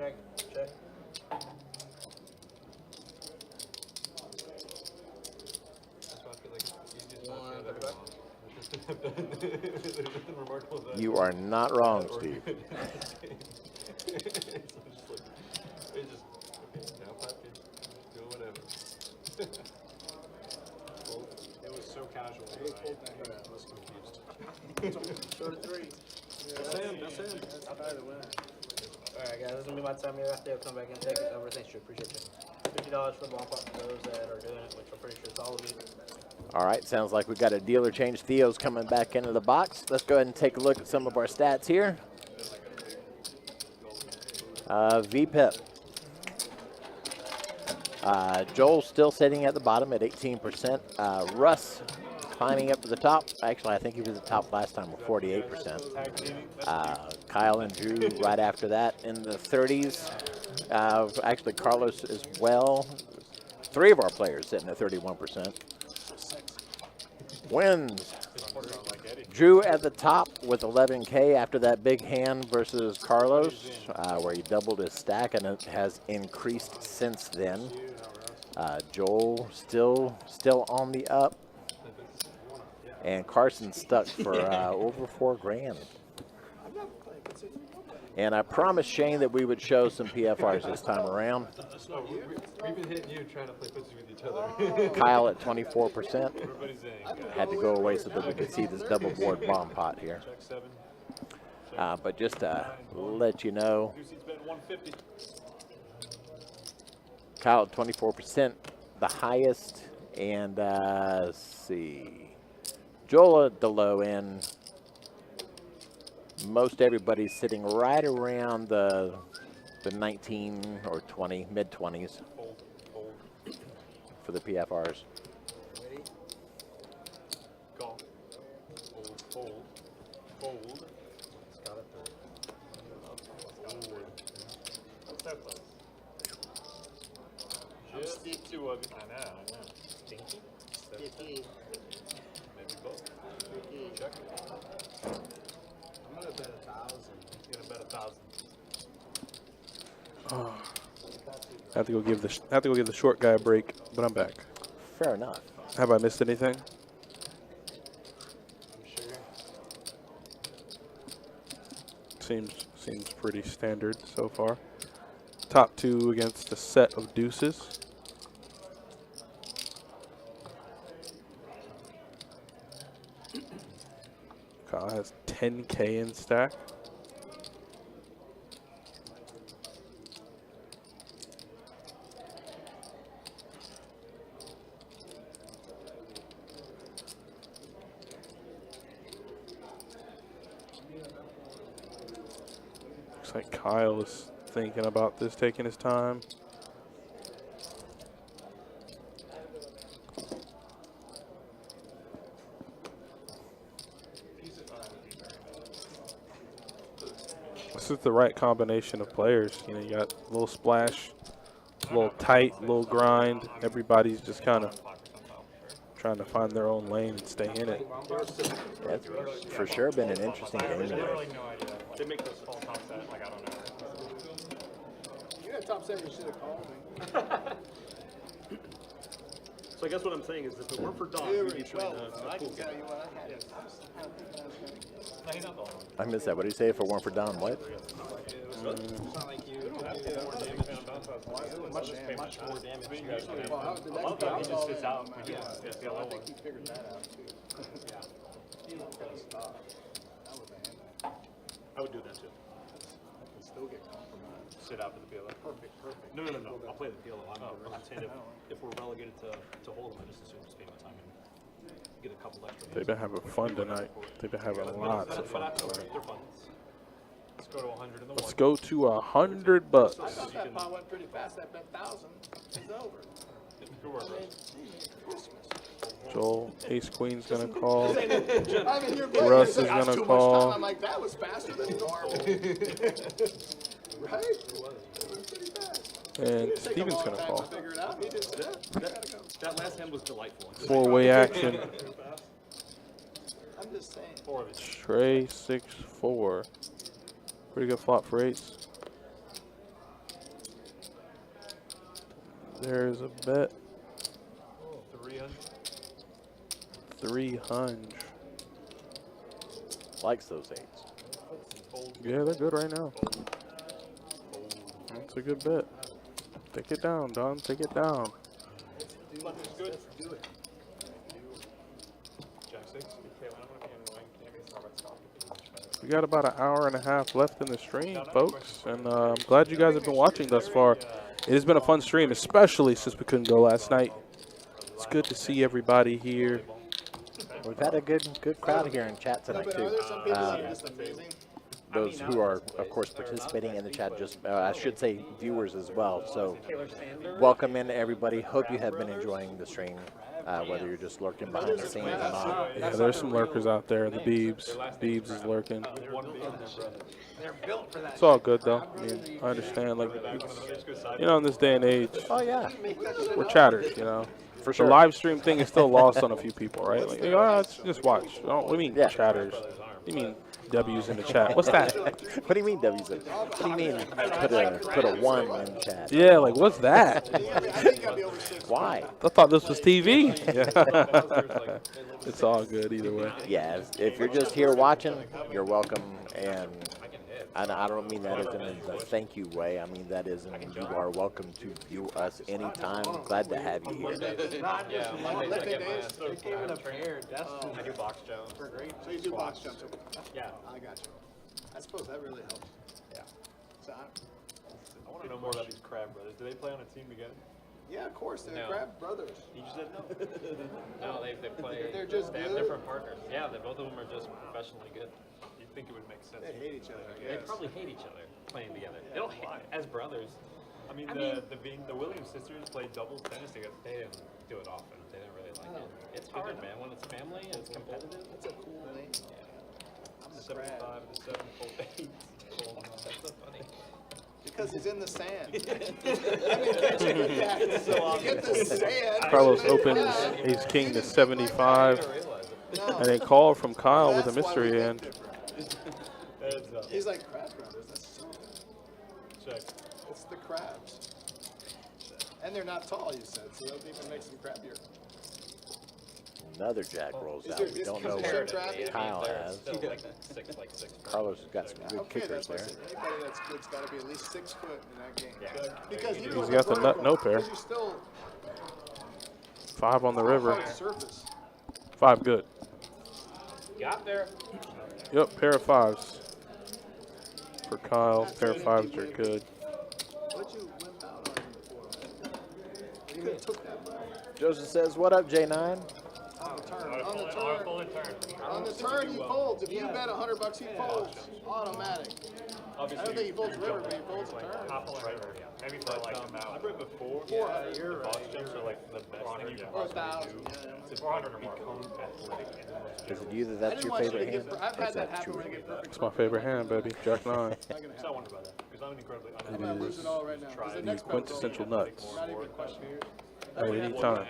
Check. Check. That's why I feel like it's the easiest One, match I've ever 35. won. There's nothing remarkable about You it. are not wrong, Steve. So it's just like, it's just, okay, now 5K, do whatever. It was so casual. I was confused. Short three. That's him. That's him. That's probably the winner. Alright, guys, this is gonna be my time here. After I'll come back and take it over. Thanks, you. Appreciate you. $50 for the ballpark for those that are doing it, which I'm pretty sure it's all of you. All right, sounds like we got a dealer change. Theo's coming back into the box. Let's go ahead and take a look at some of our stats here. VPIP. Joel's still sitting at the bottom at 18%. Russ climbing up to the top. Actually, I think he was at the top last time with 48%. Kyle and Drew right after that in the 30s. Actually, Carlos as well. 3 of our players sitting at 31%. Wins. Drew at the top with 11K after that big hand versus Carlos, where he doubled his stack, and it has increased since then. Joel still on the up, and Carson stuck for over $4 grand. And I promised Shane that we would show some PFRs this time around. We've been hitting you trying to play footsie with each other. Kyle at 24%. Had to go away so that we could see this double board bomb pot here. But just to let you know, Kyle at 24%, the highest. And let's see, Joel at the low end. Most everybody's sitting right around the 19 or 20, mid-20s for the PFRs. Call. Fold. Fold. Just two of it. I know. Stinky? Sticky. Maybe both. Check. I'm gonna bet 1,000. You're gonna bet 1,000. I have to go give the short guy a break, but I'm back. Fair enough. Have I missed anything? I'm sure. Seems pretty standard so far. Top 2 against a set of deuces. Kyle has 10K in stack. Looks like Kyle is thinking about this, taking his time. This is the right combination of players. You know, you got a little splash, a little tight, a little grind. Everybody's just kind of trying to find their own lane and stay in it. That's for sure been an interesting game today. Literally no idea. They make this whole top set, like I don't know. You had top 7, you should have called me. So I guess what I'm saying is if it weren't for Don, Here we'd be we playing go. a I pool can game. tell you what I had. I was kind of thinking I was gonna. No, he's not the only one. I missed that. What did you say? If it weren't for Don, what? It's not like you have to do more damage. Much more damage. You guys do. Well, how did that He go? just sits out. We do Yeah, it's the so I other think one. he figured that out too. Yeah. He was gonna stop. That was a hand. I would do that too. I can still get compromised. Sit out for the PLO. Perfect. No. I'll play the PLO. I'm saying if we're relegated to Hold'em, I just assume just pay my time and get a couple extra. They've been having fun tonight. They've been having lots of fun tonight. They're fun. Let's go to 100 in the Let's one. go to $100 bucks. I thought that pot went pretty fast. That bet 1,000 is over. Who were I mean, those? geez, Christmas. Joel, Ace Queen's gonna call. I mean, you're Russ it's like, is "That's gonna too much call." time." I'm like, that was faster than normal. Right? It was pretty fast. And It didn't take a Steven's long gonna time call. to figure it out. He just said, "You gotta go." That last hand was delightful. 4-way action. I'm just saying. 4 of it. Trey 6-4. Pretty good flop for 8s. There's a bet. 300. 300. Likes those 8s. Yeah, they're good right now. That's a good bet. Take it down, Don. Take it down. Good. Do it. Jack 6. We got about an hour and a half left in the stream, folks, and I'm glad you guys have been watching thus far. It has been a fun stream, especially since we couldn't go last night. It's good to see everybody here. We've had a good crowd here in chat tonight too. Those who are, of course, participating in the chat, just I should say viewers as well. So welcome in everybody. Hope you have been enjoying the stream, whether you're just lurking behind the scenes or not. Yeah, there's some lurkers out there. The Beebs. Beebs is lurking. It's all good, though. I mean, I understand. Like, you know, in this day and age, Oh yeah, we're chatters, you know. for The sure. live stream thing is still lost on a few people, right? Like, let's just watch. What do you mean Yeah. chatters? What do you mean W's in the chat? What's that? What do you mean W's? What do you mean put a 1 in chat? Yeah, like, what's that? Why? I thought this was TV. Yeah. It's all good either way. Yeah, if you're just here watching, you're welcome. And I don't mean that as in a thank you way. I mean that as in you are welcome to view us anytime. Glad to have you here. Yeah, Mondays I get my I do box jumps. So you do box jumps. Yeah. I got you. I suppose that really helps. Yeah. So I want to know more about these Crab Brothers. Do they play on a team together? yeah, of course, they're No. Crab brothers. You just said no. No, they play. They're just they have good? different partners. Yeah, both of them are just professionally good. You'd think it would make sense. They hate each other, I They guess. probably hate each other playing together. They don't hate as brothers. I mean, the Williams sisters played doubles tennis together. They didn't do it often. They didn't really like it. It's hard, man. When it's family and it's competitive. That's a cool name. I'm the 75 Crab. to 7-4-8. That's so funny. Because he's in the sand. I've been catching the cats. So you get the sand. Carlos opens Ace King to 75. And a call from Kyle with a mystery hand. Heads up. He's like Crab Brothers. That's so Check. It's the crabs. And they're not tall, you said, so that even makes them crabbier. Another jack rolls Is out. there We don't know discomparison what traffic? Kyle has. Still like six. Carlos has got some good Okay, kickers that's what I there. said. Anybody that's good's got to be at least 6 foot in that game. Yeah. Because even He's with got the nut vertical, no pair. because you're still 5 on the river. hard surface. 5 good. Got there. Yep, pair of 5s. For Kyle, pair of 5s are good. What'd you wimp out on him before? You could have took that money. Joseph says, "What up, J9?" On the turn. On the turn, he folds. If you bet $100, he folds. Automatic. I don't think he folds river, but he folds a turn. Maybe for like I've read before. You're Box right. jumps are like the best thing you can Or possibly 1,000. do Yeah. to become athletic and the most Is it you that that's I didn't your want you to favorite hand? get. I've Or is had that that happen true? when I get perfect. It's my favorite hand, baby. Jack 9. Not gonna So I happen. wonder about that because I'm an incredibly I'm gonna lose it all right now. 'Cause the The next bet will quintessential be nuts. not even a question here. At any time.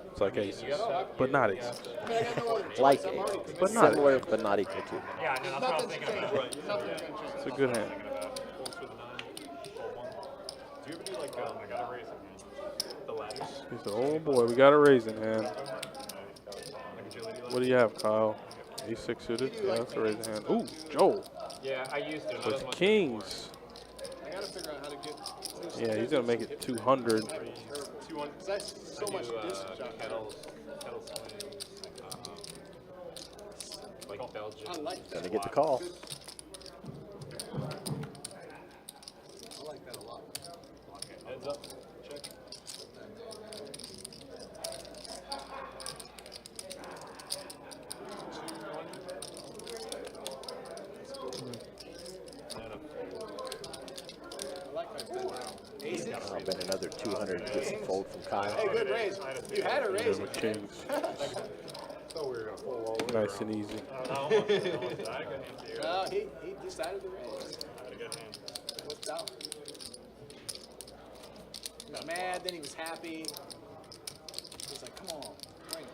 It's like aces, but not aces. I mean, I got no other choice. Like I'm already But not similar, but not equal to. Yeah, no, that's what I was Nothing's thinking about. changed. Nothing's gonna change. It's a good hand. Folds for the 9, or 1. Do you ever do like I gotta raise it. the ladders? He said, oh boy, we got a raising hand. Like agility? What do you have, Kyle? A6 suited? Yeah, that's a raising hand. Ooh, Joel Yeah, I used to. Not as with much kings. I gotta figure out how to get. Yeah, he's going to make it 200. 'Cause that's so much distance. kettle swings, like Belgian. I like that. Gonna get the call. I like that a lot. Heads up. Check. I like my bet now. I'll bet another 200 to get some fold from Kyle. Hey, good raise. You had a raise. With kings. So we were gonna pull over. Nice and easy. No, he decided to raise. What's out? He was mad, then he was happy. He was like, come on, bring it.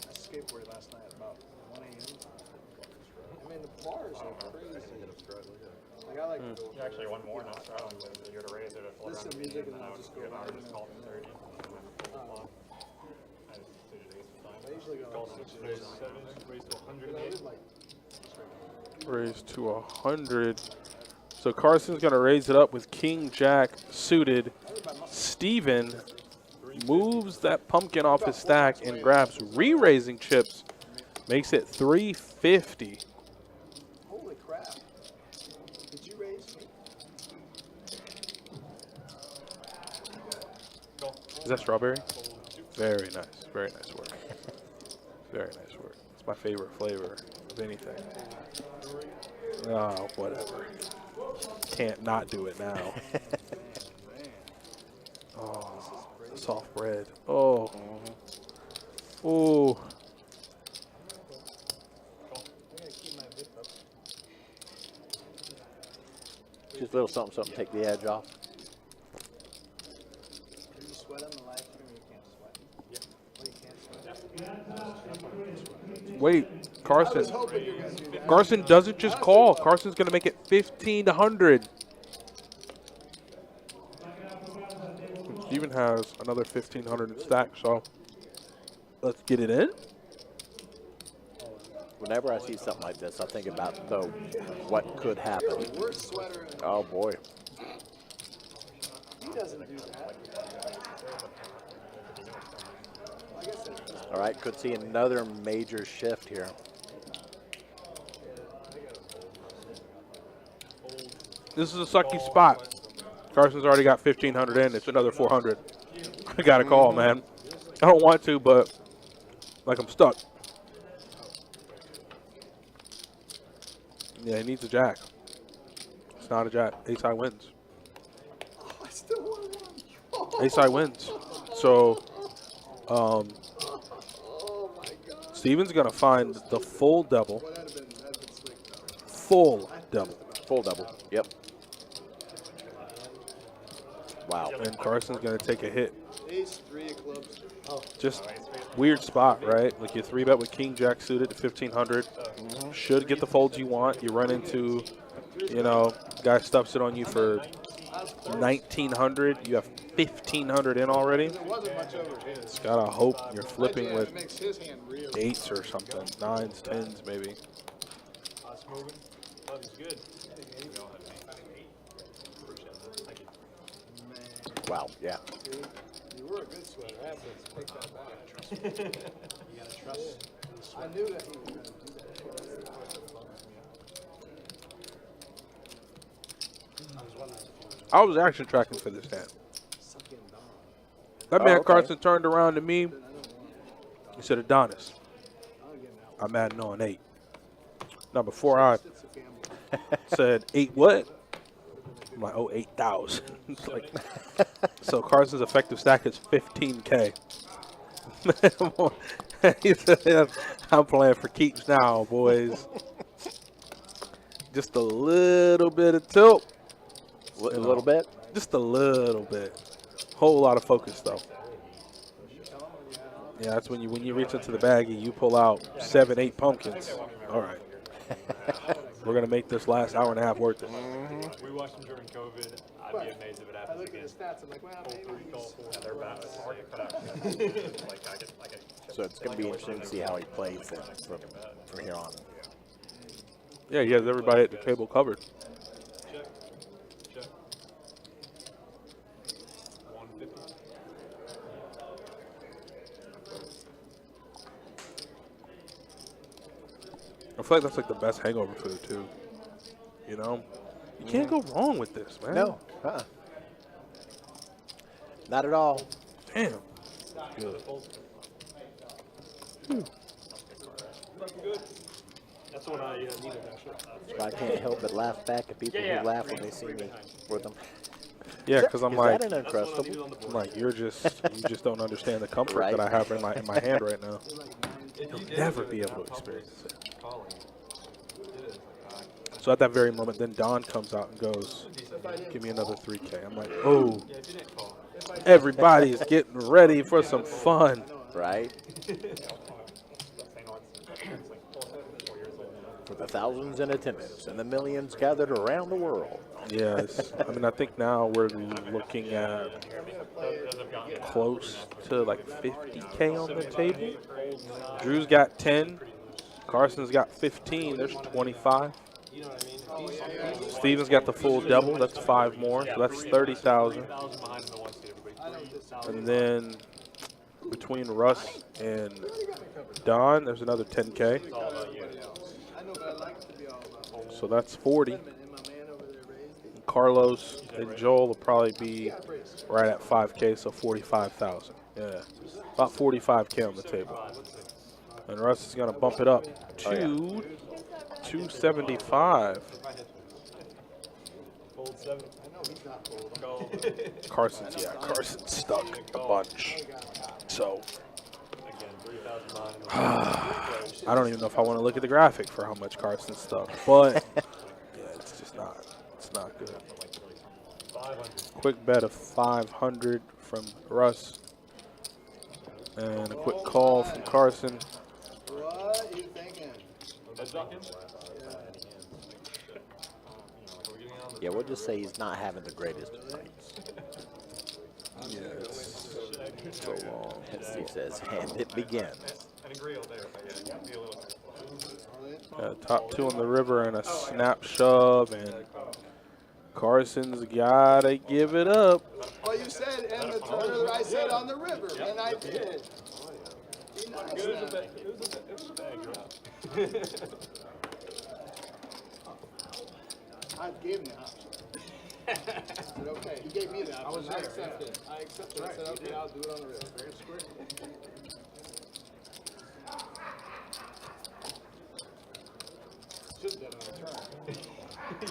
I skateboarded last night at about 1 a.m. mean, the bars are crazy. Like, I like to go. You actually won more in Australia than you were to raise it at 400. Listen to music and then I I'll would just go I would around just call it 30. I just suited ace with I usually go Call like 6, raise 7, raise to 108. like Raise to 100. So Carson's going to raise it up with King Jack suited. Steven moves that pumpkin off his stack and grabs re-raising chips. Makes it 350. holy crap. Did you raise? Is that strawberry? Very nice. Very nice work. Very nice work. It's my favorite flavor of anything. Oh, whatever. Can't not do it now. Oh, soft bread. Oh. Oh. Just a little something, something, take the edge off. Can you sweat on the live stream or you can't sweat? Yeah. Well, you can't sweat. Wait, I was Carson. hoping you were going to do that. Carson doesn't just call. Carson's going to make it 1,500. Steven has another 1,500 in stack, so let's get it in. Whenever I see something like this, I think about what could happen. Worst sweater in the Oh boy. He doesn't do that. I guess it's All right, could see another major shift here. This is a sucky spot. Carson's already got 1,500 in. It's another 400. I got to call, man. I don't want to, but like I'm stuck. Yeah, he needs a jack. It's not a jack. Ace high wins. I still want one. Ace high wins. So, Oh my God. Steven's going to find the full double. Well, that'd have been sweet though. Full double. Full double. Yep. Wow. And Carson's going to take a hit. Ace, 3 of clubs. Just weird spot, right? Like you 3-bet with King Jack suited to 1,500. Should get the folds you want. You run into, you know, guy stuffs it on you for 1,900. You have 1,500 in already. There wasn't much over his. Gotta hope you're flipping Yeah, with it makes his hand real. 8s or something, 9s, 10s maybe. Us moving. Love is good. Wow. Yeah. Dude, you were a good sweater. I have to take that back. You gotta trust. I knew that he was going to do that. I was action tracking for this hand. That man okay. Carson turned around to me. He said, Adonis, I'm adding on 8. Now, before I said 8 what? I'm like, oh, 8,000. Like, so Carson's effective stack is 15K. He said, I'm playing for keeps now, boys. Just a little bit of tilt. A little bit. Just a little bit. Whole lot of focus, though. Yeah, that's when you reach into the baggie, you pull out 7, 8 pumpkins. All right. We're going to make this last hour and a half worth it. We watched him during COVID. I'd be amazed if it I happens look at again. his stats. I'm like, well, maybe They're bad. It's hard to cut out. Like I get So it's going to be interesting to see how he plays then from here on. Yeah, he has everybody at the table covered. Check. Check. 150. I feel like that's like the best hangover food, too. You know? You can't go wrong with this, man. No. Not at all. Damn. Good. That's the one I needed, actually. So I can't help but laugh back at people who laugh when they see me with them. Yeah, because I'm Is like, that an Uncrustable? I'm like, you just don't understand the comfort Right. that I have in my hand right now. You'll never be able to experience it. So at that very moment, then Don comes out and goes, give me another 3K. I'm like, oh, everybody's getting ready for some fun. Right? For the thousands in attendance and the millions gathered around the world. Yes. I mean, I think now we're looking at close to like 50K on the table. Drew's got 10. Carson's got 15. There's 25. You know what I mean? If Steven's got the full double. That's 5 more. So that's 30,000. behind the one seed, everybody. And then between Russ and Don, there's another 10K. I know, but I like it to be all about. So that's 40. And my man over there raised. Carlos and Joel will probably be right at 5K, so 45,000. Yeah, about 45K on the table. And Russ is going to bump it up to 275. fold 7. I know he's not cold. Carson's stuck a bunch. So Again, 3,000 behind. I don't even know if I want to look at the graphic for how much Carson's stuck, but yeah, it's just not. It's not good. 500. Quick bet of 500 from Russ, and a quick call from Carson. What are you thinking? Heads up. Yeah, we'll just say he's not having the greatest of nights. Yes. So long, as Steve says, and it begins. An agree all there, but yeah, be a little. Top 2 on the river and a snap shove, and Carson's gotta give it up. Well, you said in the turn, I said on the river, and I did. Be nice now. I gave him the option. I said, okay, he gave me the option. I accepted it. I accepted it. I said, okay, I'll do it on the river. Very square. Should have done it on the turn.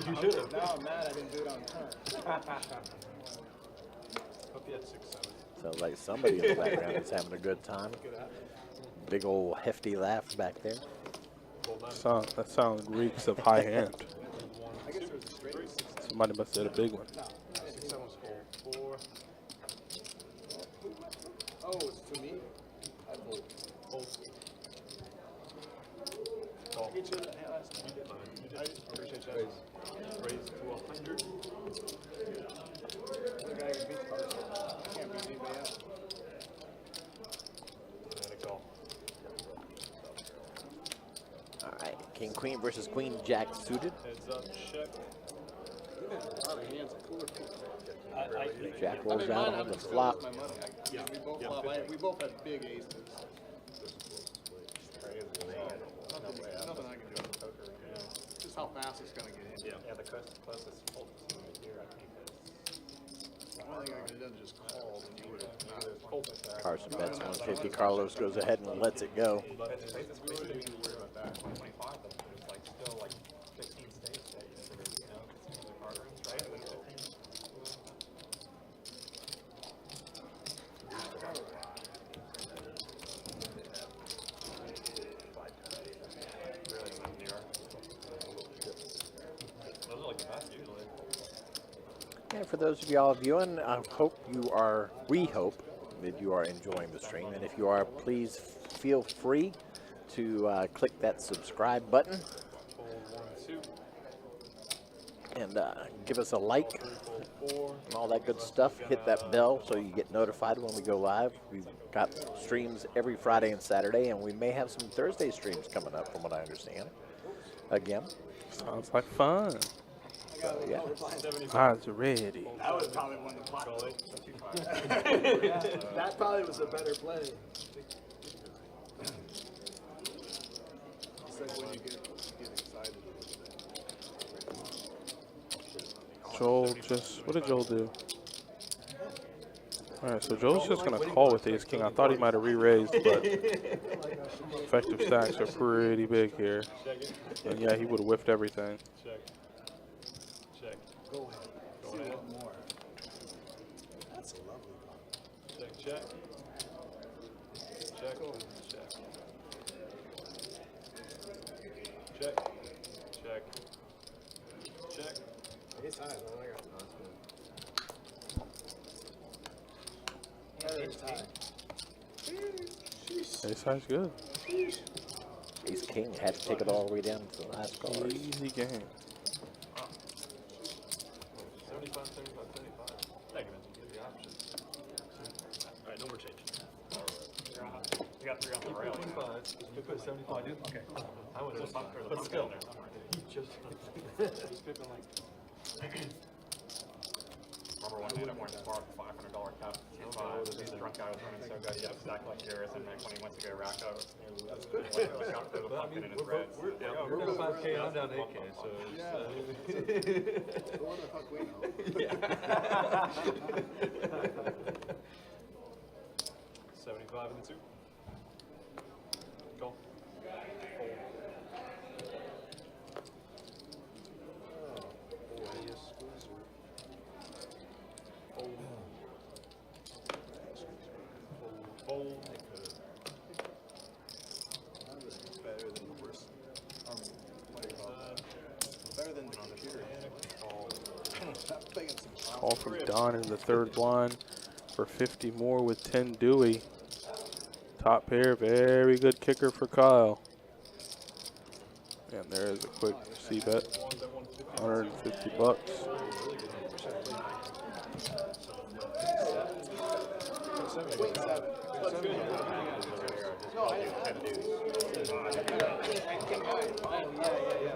You should have. Now I'm mad I didn't do it on the turn. Hope you had 6, 7. Sounds like somebody in the background is having a good time. Big old hefty laugh back there. That sound reeks of high hand. I guess there was a straight. Somebody must have had a big one. 6, 7 was fold. 4. Oh, it's to me? I vote. Fold. I'll get you that. Yeah, that's you did. I appreciate that. Raise to 100. The guy who beats Carson. I can't beat anybody else. And a call. All right, King Queen versus Queen Jack suited. Heads up, check. Jack rolls out on the flop. My money. We both flop. We both have big aces. Nothing I can do. Just how fast it's gonna get in. Yeah, the closest fold to here, I think, is. The only thing I could have done is just called and you would have. Carson bets 150. Carlos goes ahead and lets it go. It's basically about that 125, but there's like still like 15 states that you know, it's the card rooms, right? And then 15. Really, in New York. Those are like the best usually. And for those of y'all viewing, we hope that you are enjoying the stream. And if you are, please feel free to click that subscribe button and give us a like and all that good stuff. Hit that bell so you get notified when we go live. We've got streams every Friday and Saturday, and we may have some Thursday streams coming up from what I understand. Again. Sounds like fun. So, yeah. Odds are ready. That was probably one of the pot. That probably was a better play. It's like when you get excited a little bit. Joel what did Joel do? All right, so Joel's just going to call with ace king. I thought he might have re-raised, but effective stacks are pretty big here. And yeah, he would have whiffed everything. Check. Check. Go ahead. See one more. That's a lovely pot. Check, check. Check. Check. Check. Check. Check. Ace high, man. I got Ace high's good. Ace King had to take it all the way down to the last card. Easy game. 75, 75, 75. Thank you, man. The options. All right, no more change. You got 3 on the rail. 25. You put 75. Oh, I do? Okay. I was just up there. But still. Just Remember one minute when I borrowed the $500 cap. This drunk guy was running so good, he had a stack like yours, and then when he went to go rack out, that's good. Got through the pumpkin in his reds. we're down 5K, I'm down 8K, so So what the fuck we know? yeah. 75 and the 2. Go. Fold. Better than the worst. What do you call that? Better than the computer. I'm thinking some Call from Don in the third blind for 50 more with 10 Dewey. Top pair, very good kicker for Kyle. And there is a quick C-bet, 150 bucks. Wait, 7. No, I didn't.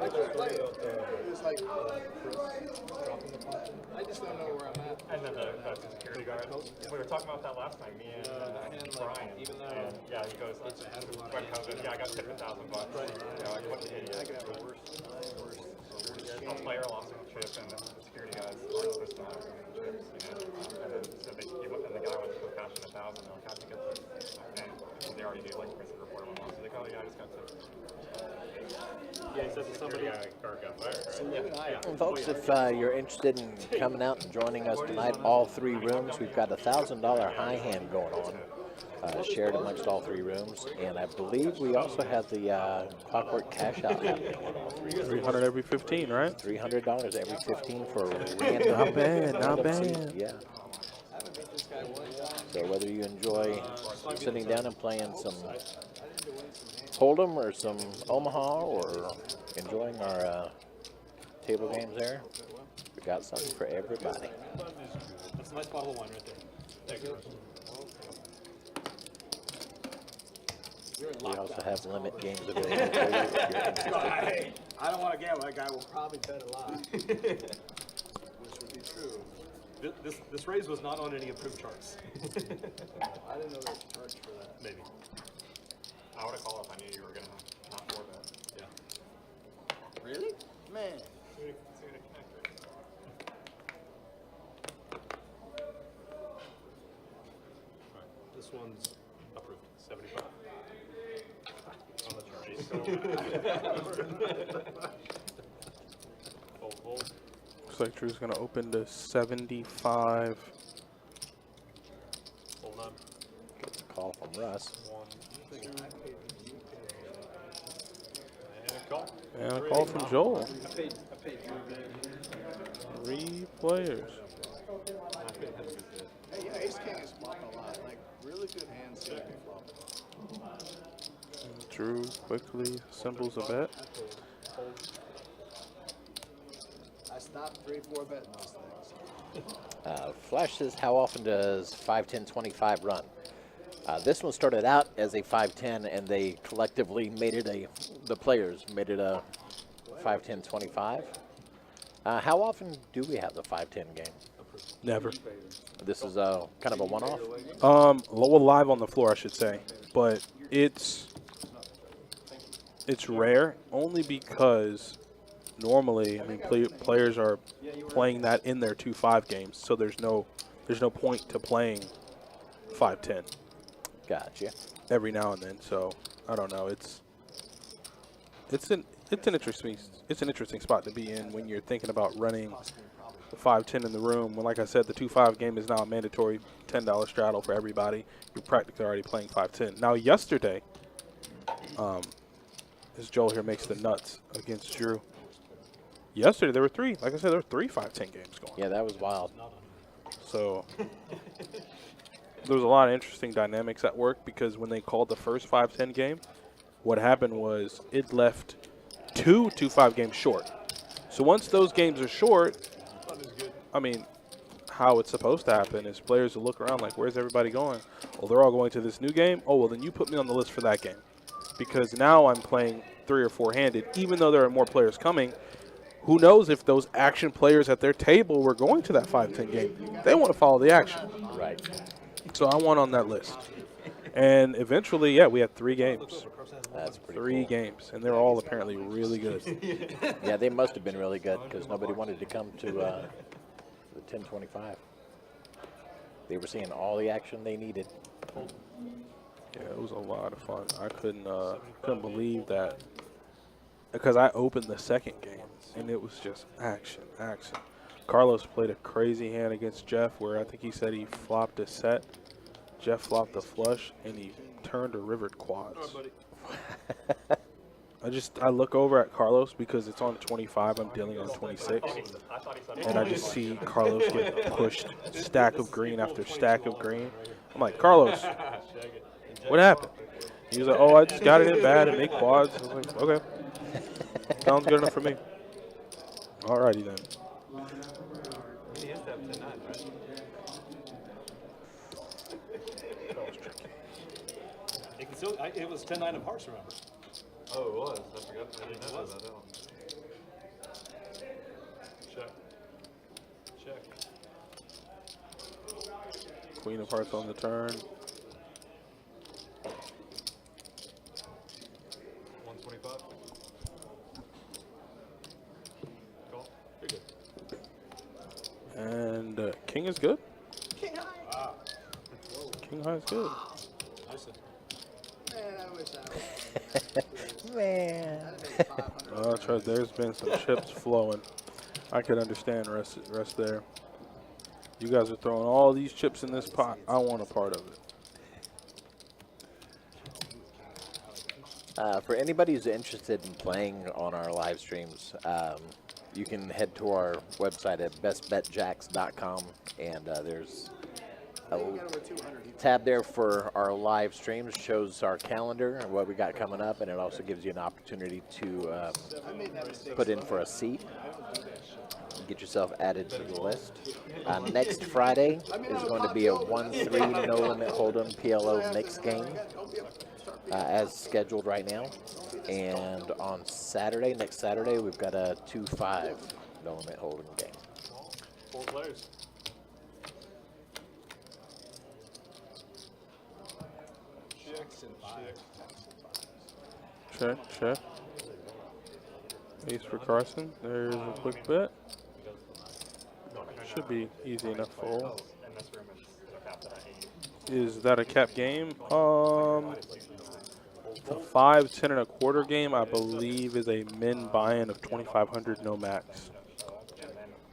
It was like, I just don't know where I'm at. And then the security guard. We were talking about that last night, me and Brian. And yeah, he goes, when COVID, yeah, I got tipped $1,000. You know, like, what an idiot. I could have a worse. A player lost a chip, and the security guys aren't supposed to have chips, you know. And then so and the guy went to go cash in $1,000. They're like, how'd you get this? And they already do like prison report on them. So they go, oh, yeah, I just got tipped. Yeah, he said that somebody guard got fired, right? And folks, if you're interested in coming out and joining us tonight, all 3 rooms, we've got a $1,000 high hand going on, shared amongst all 3 rooms, and I believe we also have the clockwork cash out happening in all 3 rooms. 300 every 15, right? $300 every 15 for random. Not bad, not bad. Yeah. So whether you enjoy sitting down and playing some Hold'em or some Omaha or enjoying our table games there, we got something for everybody. That's a nice bottle of wine right there. Thank you. We also have limit games available for you if you're interested. I don't want to gamble. That guy will probably bet a lot. Which would be true. This raise was not on any approved charts. I didn't know there was a charge for that. Maybe. I would have called if I knew you were going to not 4-bet. Yeah. Really? Man. This one's approved. 75. On the chart. Fold. Looks like Drew's going to open to 75. Hold on. Gets a call from Russ. 1, 2. And a call. And a call from Joel. I paid 3 players. Hey, yeah, Ace King is flopping a lot. Like, really good hands seem to be flopping. Drew quickly assembles a bet. I stopped 3-4 betting those things. Flash says, how often does 5-10-25 run? This one started out as a 5-10, and they collectively made it the players made it a 5-10-25. How often do we have the 5-10 game? Never. This is kind of a one-off? Well, live on the floor, I should say. But it's rare only because normally, I mean, players are playing that in their 2-5 games, so there's no point to playing 5-10. Gotcha. Every now and then, so I don't know. It's an interesting spot to be in when you're thinking about running the 5-10 in the room. When, like I said, the 2-5 game is now a mandatory $10 straddle for everybody. You're practically already playing 5-10. Now, yesterday, as Joel here makes the nuts against Drew. Yesterday there were 3. Like I said, there were 3 5-10 games going. Yeah, that was wild. So there was a lot of interesting dynamics at work because when they called the first 5-10 game, What happened was it left 2 2-5 games short. So once those games are short, I mean, how it's supposed to happen is players will look around like, where's everybody going? Well, they're all going to this new game. Oh, well, then you put me on the list for that game. Because now I'm playing 3 or 4-handed, even though there are more players coming. Who knows if those action players at their table were going to that 5-10 game. They want to follow the action. Right. So I won on that list. And eventually, yeah, we had 3 games. That's pretty 3 cool. games. And they're all apparently really good. Yeah, they must have been really good because nobody wanted to come to the 1025. They were seeing all the action they needed. Yeah, it was a lot of fun. I couldn't believe that because I opened the second game and it was just action. Carlos played a crazy hand against Jeff where I think he said he flopped a set. Jeff flopped a flush and he turned a rivered quads. I look over at Carlos because it's on 25. I'm dealing on 26. And I just see Carlos get pushed stack of green after stack of green. I'm like, Carlos, what happened? He was like, oh, I just got it in bad and make quads. I was like, okay. Sounds good enough for me. All righty then. He is that 10-9, right? It can still, it was 10-9 of hearts, remember? Oh, it was. I forgot. I didn't know about that one. Check. Check. Queen of hearts on the turn. 125. Call. You're good. And king is good. Wow. King high is good. Nice. Man, I wish I was. Man. There's been some chips flowing. I could understand rest there. You guys are throwing all these chips in this pot. I want a part of it. For anybody who's interested in playing on our live streams, you can head to our website at bestbetjacks.com, and there's a tab there for our live streams. Shows our calendar and what we got coming up, and it also gives you an opportunity to put in for a seat. Get yourself added to the list. Next Friday is going to be a 1-3 no limit hold'em PLO mixed game as scheduled right now. And on next Saturday, we've got a 2-5 no limit hold'em game. 4 players. Check. Ace for Carson. There's a quick bet. Should be easy enough for all. Is that a cap game? The 5, 10 and a quarter game, I believe, is a min buy-in of 2,500 no max.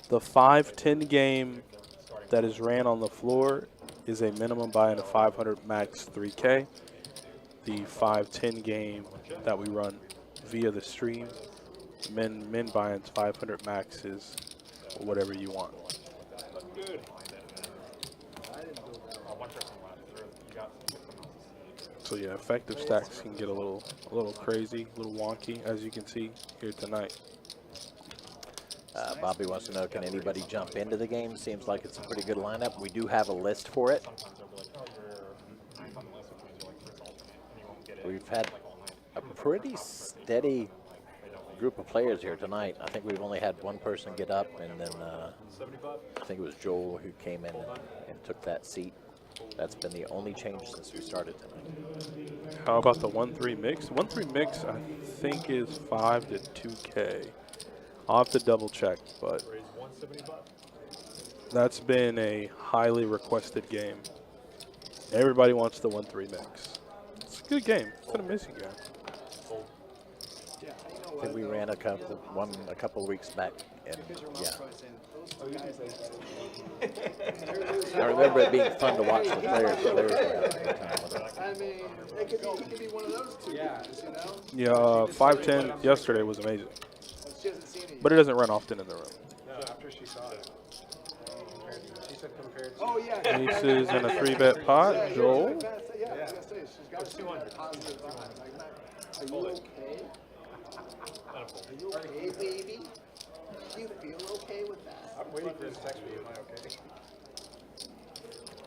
The 5-10 game that is ran on the floor is a minimum buy-in of 500 max 3K. The 5-10 game that we run via the stream, min buy-ins 500 max is whatever you want. So yeah, effective stacks can get a little crazy, a little wonky, as you can see here tonight. Bobby wants to know, can anybody jump into the game? Seems like it's a pretty good lineup. We do have a list for it. We've had a pretty steady group of players here tonight. I think we've only had one person get up, and then I think it was Joel who came in and took that seat. That's been the only change since we started tonight. How about the 1-3 mix? 1-3 mix, I think, is 5 to 2K. I'll have to double check, but that's been a highly requested game. Everybody wants the 1-3 mix. It's a good game. It's an amazing game. I think we ran a couple of weeks back, and yeah. I remember it being fun to watch the players. The players were having a good time with it. I mean, it could be one of those two guys, you know? Yeah, 5-10 yesterday was amazing. She hasn't seen it But it doesn't run often in the room. No, after she saw it. She said compared to. Oh, yeah. Aces and a 3-bet pot. Joel. Yeah, I was gonna say, she's got 200 positive vibes. Like, Are you okay? Are you okay, baby? Do you feel okay with that? I'm waiting for his text me. Am I okay?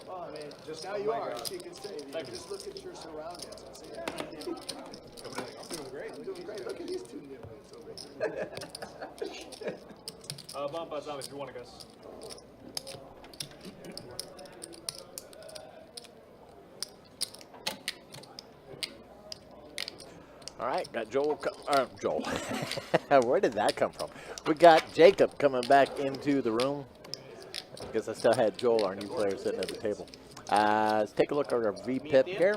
Oh, I mean, just now you are. She can say, just look at your surroundings and say, yeah. I'm doing great. I'm doing great. Look at these two nipples over here. Bomb buzz out if you want to guess. All right, got Joel. Joel. Where did that come from? We got Jacob coming back into the room. I guess I still had Joel, our new player, sitting at the table. Let's take a look at our VPIP here.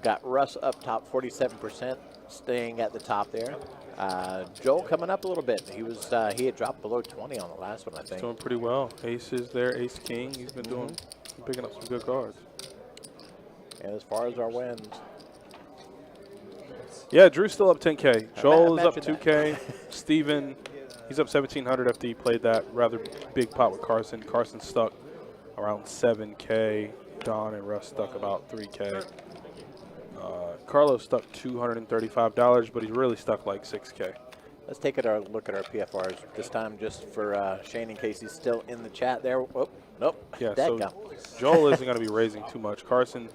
Got Russ up top, 47%, staying at the top there. Joel coming up a little bit. He had dropped below 20 on the last one, I think. Doing pretty well. Ace is there, Ace King. He's been doing, picking up some good cards. And as far as our wins, yeah, Drew's still up 10K. Joel is up imagine 2K. Steven, he's up 1,700 after he played that rather big pot with Carson. Carson stuck around 7K. Don and Russ stuck about 3K. Carlos stuck $235, but he's really stuck like 6K. let's take a look at our PFRs this time, just for Shane, in case he's still in the chat there. Oh, nope. Yeah, That so gum. Joel isn't going to be raising too much. Carson's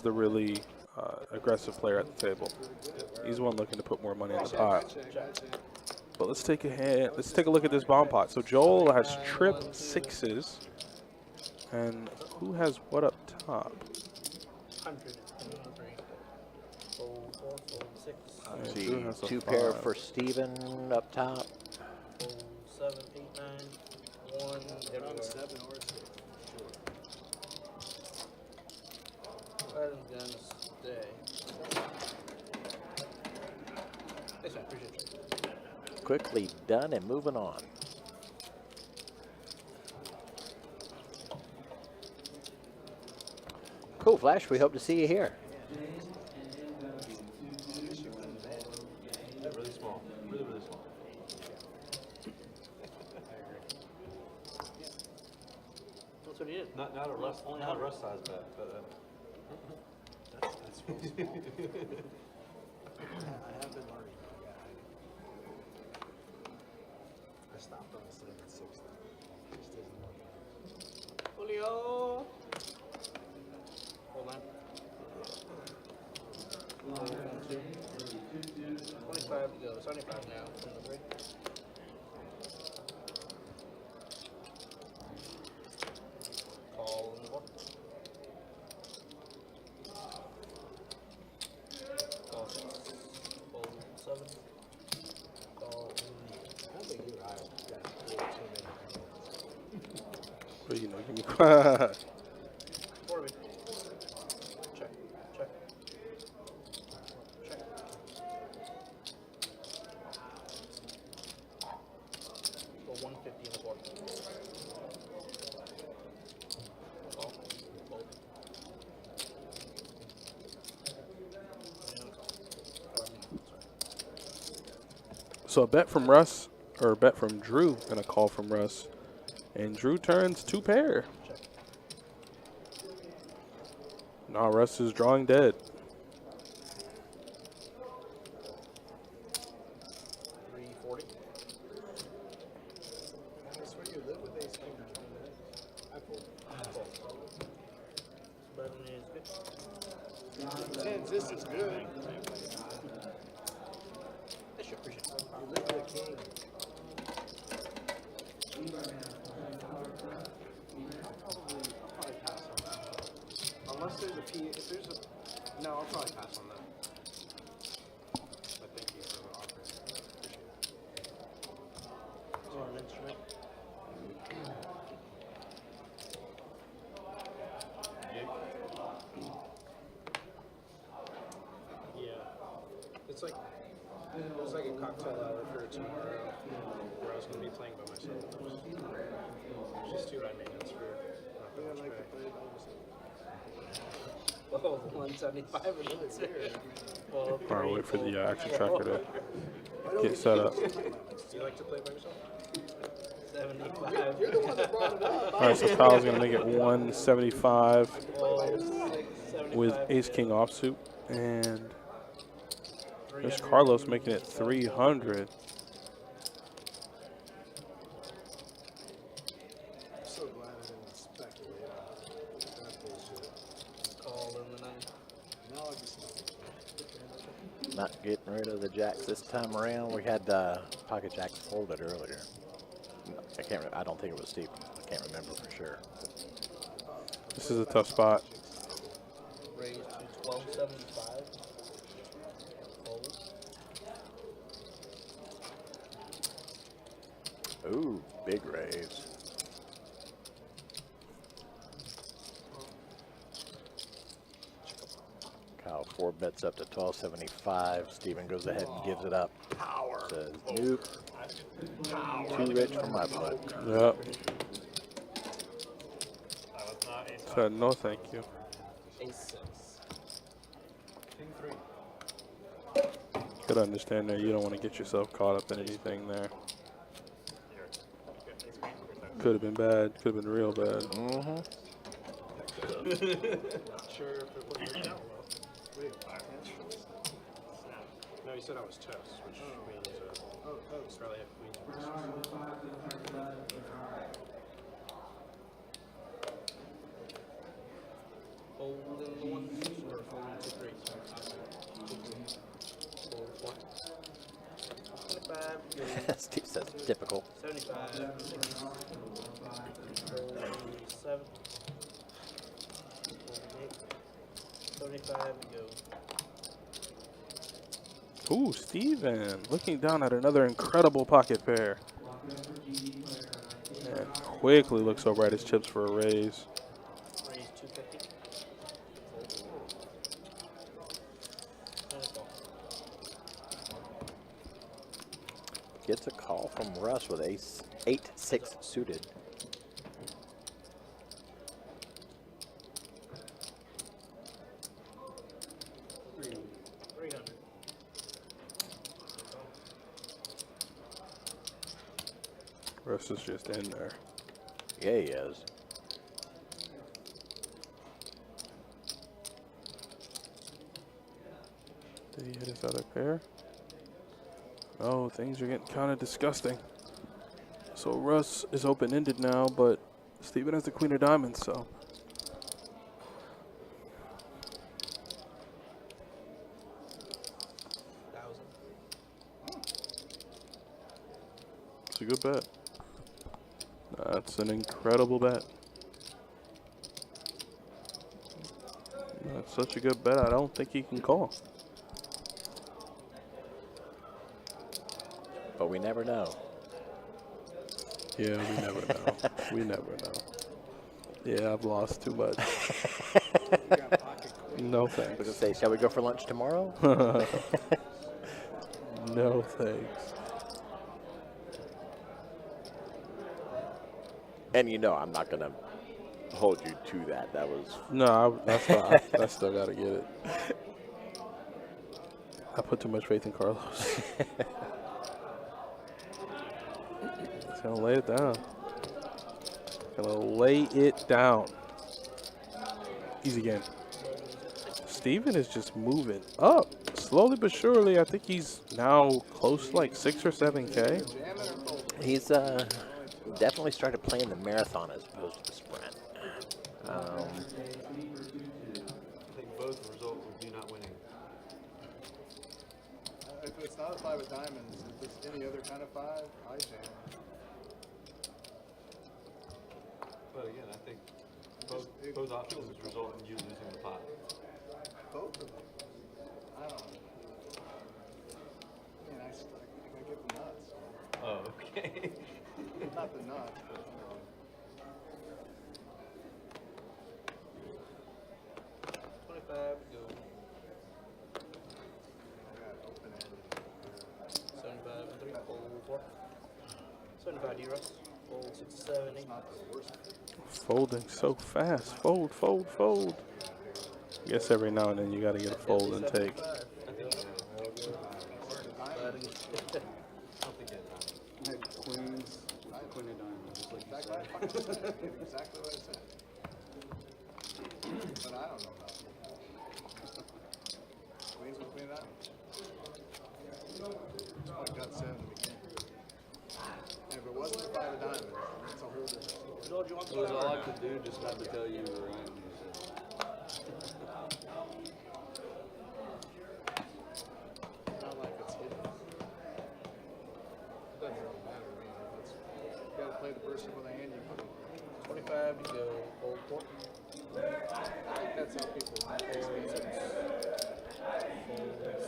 the really aggressive player at the table. He's the one looking to put more money in the pot. But let's take a look at this bomb pot. So Joel has trip sixes, and who has what up top? 100, 3, 4, 4, 6, Let's Drew see, has a 2 pair 5. for Steven up top. 7, 8, 9, 1, everywhere. 7 or 6. I'm gonna stay. Thanks, man. Appreciate you. Quickly done and moving on. Cool, Flash. We hope to see you here. Really small. Really, really small. That's what he did. Not a Russ, not a Russ size bet, but That's real small. I have been learning. I stopped on the 7-6. Just doesn't work out. Julio. Hold on. 25 to go. 75 now. From the break. Call in the board. Call 6. Call 7. Call I think you're right. You got way too many. But, you know, give me 4 of it. Check. Check. Check. Go 150 in the board. Call. Fold. And call. So a bet from Russ, or a bet from Drew, and a call from Russ. And Drew turns 2 pair. Now Russ is drawing dead. 340. I swear you live with Ace King. I pulled. Button is good. Tens, this is good. I should appreciate it. You live with a king. I'll probably pass on that one. Unless there's a P. If there's a. No, I'll probably pass on that. But thank you for the offer. Appreciate it. Or an instrument. Yeah. It's like a cocktail hour for tomorrow where I was going to be playing by myself. It's just too high maintenance for not that much pay. Oh, 175 or something. Well, All right, wait for the action tracker to get set up. Do you like to play by yourself? 75. You're the one that brought it up. All right, so Kyle's going to make it 175 Oh, 6, 75. with Ace King offsuit. And there's Carlos making it 300. I'm so glad I didn't speculate on that bullshit. Call in the night. Now I just know. Not getting rid of the jacks this time around. We had pocket jacks folded earlier. I can't. I don't think it was Steve. I can't remember for sure. This is a tough spot. Raise to 1275. Fold. Ooh, big raise. Kyle 4 bets up to 1275. Steven goes ahead and gives it up. Says, nope. Too rich for my blood. Yep. That was not ace Said no, thank you. Ace 6. Could understand there. You don't want to get yourself caught up in anything there. Could have been bad. Could have been real bad. Mm-hmm. Not sure if it would work out well. Wait, no, you said I was toast, which means Australia had queens. Fold in the 1, 2, or fold in 2, 3. Fold 4. 25. Steve says typical. 75. 6. Fold 7. Fold 8. 75 and go. Ooh, Steven looking down at another incredible pocket pair. And quickly looks over at his chips for a raise. Raise 250. And a call. Gets a call from Russ with ace 8-6 suited. Russ is just in there. Yeah, he is. Did he hit his other pair? Oh, things are getting kind of disgusting. So Russ is open-ended now, but Steven has the queen of diamonds, so. It's a good bet. That's an incredible bet. That's such a good bet, I don't think he can call. But we never know. Yeah, we never know. We never know. Yeah, I've lost too much. No I was thanks. gonna say, shall we go for lunch tomorrow? No thanks. And you know I'm not gonna hold you to that. That was No, I still gotta get it. I put too much faith in Carlos. He's gonna lay it down. Gonna lay it down. Easy game. Steven is just moving up. Slowly but surely, I think he's now close to like 6 or 7K. he's definitely started playing the marathon as opposed to the sprint. I think both result would be not winning. If it's not a 5 of diamonds, if it's any other kind of 5, I jam. But again, I think both options result in you losing the pot. Both of them. I don't know. Man, I get the nuts. Oh, okay. Not the nuts, but you know. 25 go. I got open-ended. 75 and 3. Fold 4. 75 D-Russ. Fold 6, 7, 8. Not the worst. Folding so fast. Fold, fold, fold. I guess every now and then you gotta get a fold and take. I had queens, queen of diamonds, just like exactly what I said. But I don't know about it. I got 7 to begin. And if it wasn't the 5 of diamonds, that's a whole different story. George, you want It was some? all I could do just not to tell you were in. Not like it's hidden. It doesn't really matter to me. It's, you gotta play the person with a hand you put in. 25, you go old 4. I think that's how people experience it.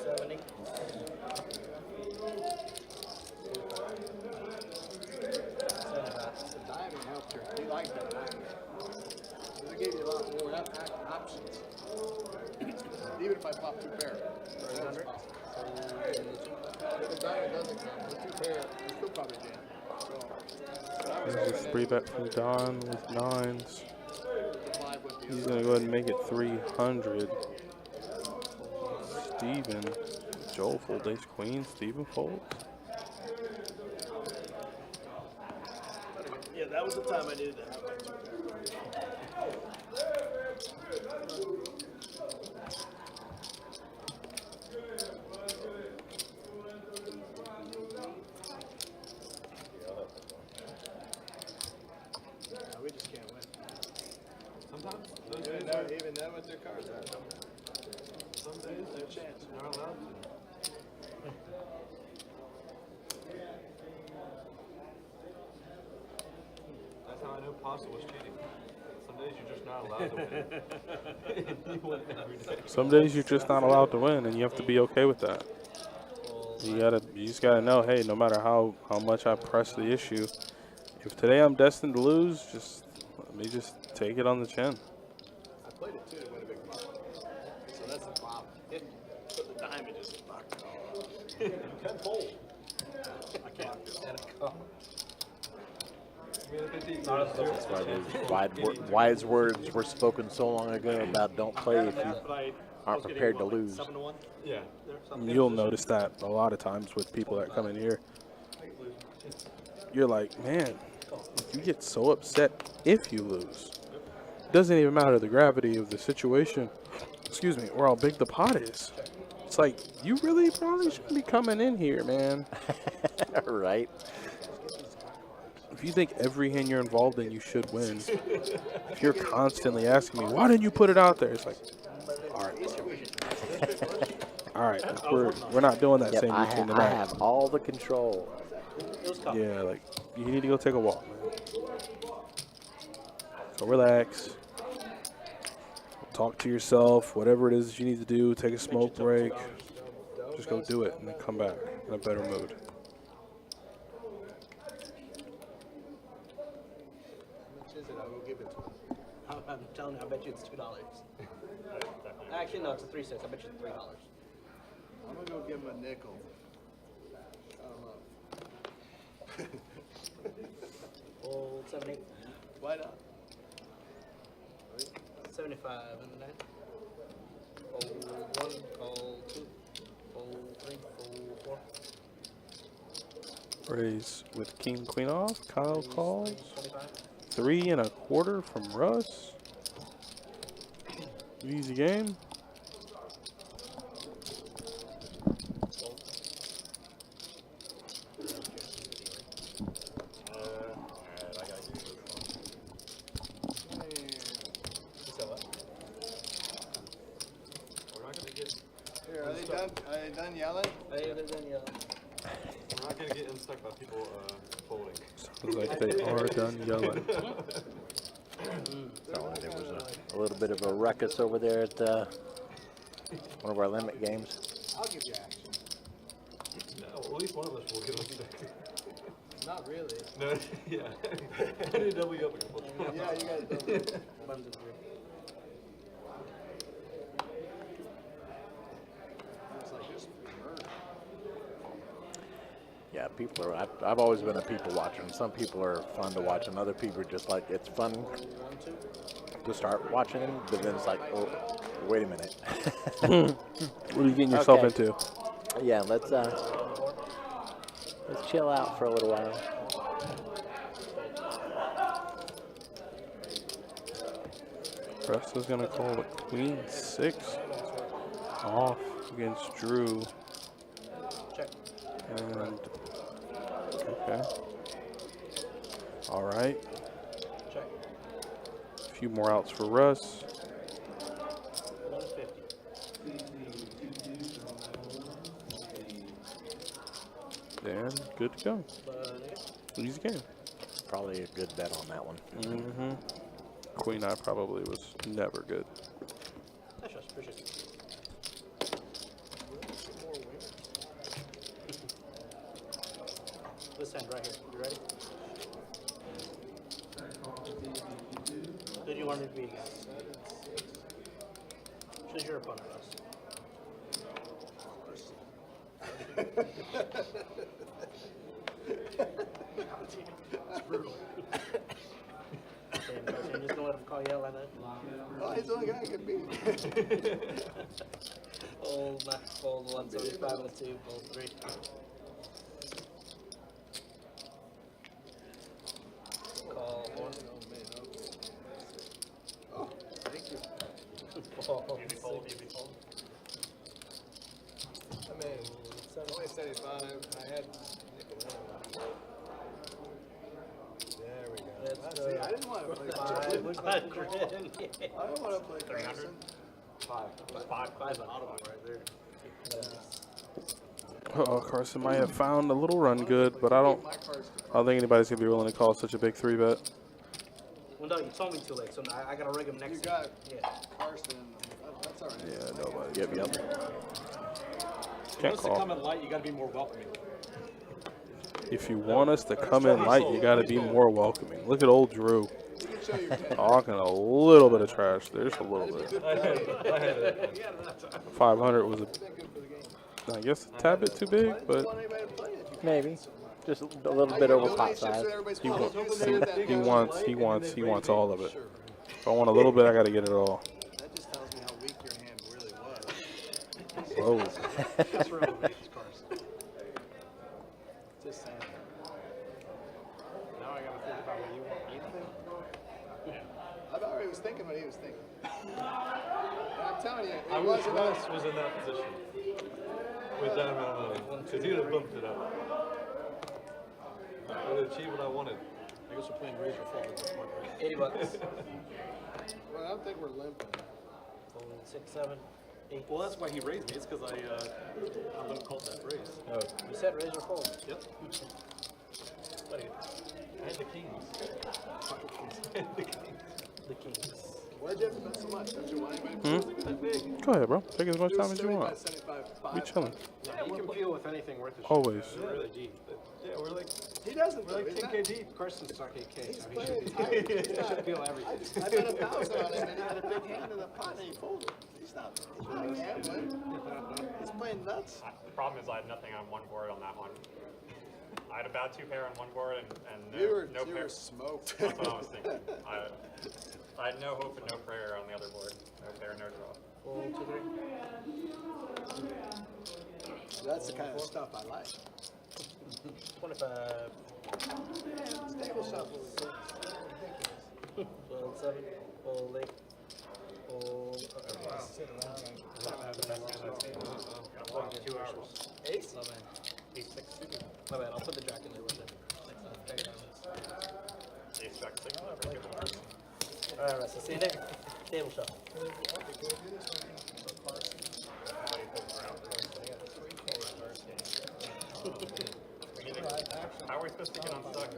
70. The diamond helped her. He liked that diamond. Because it gave you a lot more options. Even if I pop 2 pair. That's possible. If the diamond doesn't come, with 2 pair, it's still probably jam. So, I was There's a hoping 3 that bet from Don with 9s. the 5 would be He's going to go ahead and make it 300. Steven. Joel folds ace queen. Steven folds. Yeah, that was the time I did that. we just can't win. Sometimes those Even days are, though, even though with their cards are. some days No chance. they're not allowed to. That's how I know Pasta was cheating. Some days you're just not allowed to win. You win every day. Some days you're just not allowed to win, and you have to be okay with that. You just gotta know, hey, no matter how much I press the issue, if today I'm destined to lose, just let me just take it on the chin. I played it too to win a big pot. So that's the problem. So the diamond just fucked it all up. You can fold. I can't. That's why those wise words were spoken so long ago about don't play if you But I aren't was getting, prepared to what, like lose. 7 to 1? Yeah. You'll notice that a lot of times with people that come in here. You're like, man, you get so upset if you lose. It doesn't even matter the gravity of the situation, excuse me, or how big the pot is. It's like, you really probably shouldn't be coming in here, man. Right? If you think every hand you're involved in, you should win. If you're constantly asking me, why didn't you put it out there? It's like, all right. All right, we're not doing that Yep, same I routine I tonight. have all the control. Yeah, like, you need to go take a walk, man. So relax. Talk to yourself, whatever it is that you need to do, take a smoke break. Just go do it and then come back in a better mood. How much is it? I will give it to him. I'm telling you, I bet you it's $2. Actually, no, it's a 3 cents. I bet you it's $3. I'm gonna go give him a nickel. I don't know. Old 78. Why not? 75 in the net. Old 1, old 2, old 3, old 4. Raise with king, queen off. Kyle calls. 25. 3 1/4 from Russ. Easy game. Here, are they done? Are they done yelling? Hey, there's any We're not gonna get unstuck by people folding. Sounds like they are done yelling. So there was a little bit of a ruckus over there at one of our limit games. I'll give you action. No, well, at least one of us will get unstuck. Not really. No, yeah. I need to double you up a couple times. Yeah, you guys don't. buttons of 3. It's like just murder. Yeah, people are. I've always been a people watcher, and some people are fun to watch, and other people are just like it's fun to start watching them, but then it's like, oh, wait a minute. What are you getting yourself Okay. into? Yeah, let's chill out for a little while. Presto's gonna call the queen 6 off against Drew. Check. And okay. All right. Check. A few more outs for Russ. 150. And good to go. Easy game. Probably a good bet on that one. Mm-hmm. Queen eye probably was never good. Nice shots. Appreciate it. This hand right here. You ready? Who do you want me to be against? Choose your opponent, Russ. It's brutal. Damn, Russ, you're just gonna let him call you out like that? Oh, he's the only guy I can beat. Fold 175 and a 2, fold 3. Call 1. Oh, thank you. Fold Easy fold, 6. easy fold. I mean, only 75. I had nickel in. There we go. Let's See, go. I didn't want to play 500. I didn't want to play 300? Five audible right there. Carson might have found a little run good, but I don't think anybody's gonna be willing to call such a big 3-bet. Well, no, you told me too late, so I gotta rig him next. You got Yeah. Carson. That's all right. Yeah, nobody. Yep. Can't Once they come call. in light, you got to be more welcoming. If you want us to come in light, you got to be more welcoming. Look at old Drew You can show your ten. talking a little bit of trash. There's a little bit. 500 was I guess a tad bit too big, but Maybe. Just a little bit over pot size. he wants all of it. If I want a little bit, I got to get it all. That just tells me how weak your hand really was. Whoa. That's real weak, Carson. Just saying. Now I gotta think about what you want me to think. I already was thinking what he was thinking. And I'm telling you, it I was wish about. Russ was in that position with that amount of money, because he'd have bumped it up. I would have achieved what I wanted. I guess we're playing raise or fold at this point, right? 80 bucks. Well, I don't think we're limping. Fold 6, 7, 8. Well, that's why he raised me. It's because I let him call that raise. You said raise or fold. Yep. What do you? I had the kings. The kings. Why'd you have to bet so much? Don't you want anybody to That big. Go ahead, bro. Take as much time as you 75, want. 75, We chilling. You can peel with anything worth a shit. Always. You're really deep. Yeah, we're like He doesn't. we're like though, 10K deep. Carson's stuck 8K, so he playing should, tight. he should peel everything. I bet 1,000 on him, and he had a big hand in the pot, and he folded. He's not gambling. He's playing nuts. The problem is I had nothing on one board on that one. I had a bad 2-pair on one board and You were no pair. smoked. That's what I was thinking. I had no hope and no prayer on the other board. No pair, no draw. Fold 2, 3. That's the kind of stuff I like. 25. Stable shuffle. 12, 7. Fold 8. Fold. Sit around and Got 2 hours. Ace? Ace 6 suited. My bad, I'll put the jack in there with it. Ace jack 6. Alright, Russ, see you there. Table shuffle. How are we supposed to get unstuck?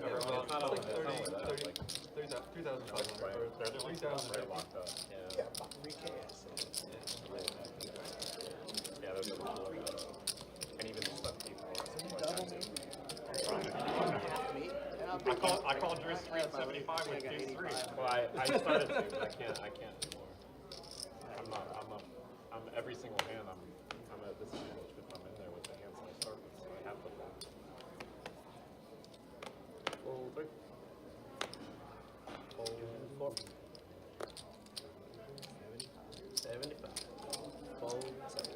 It's like 3,500. They're the only 3,000. locked up. yeah, about 3K. Yeah, those are and even the stuff people. Double me. I called Drew's 375 with 2-3. Well, I started to, but I can't anymore. I'm every single hand, I'm at a disadvantage if I'm in there with the hands that I start with, so I have to fold. Fold 3. Fold 4. 75. Fold 7.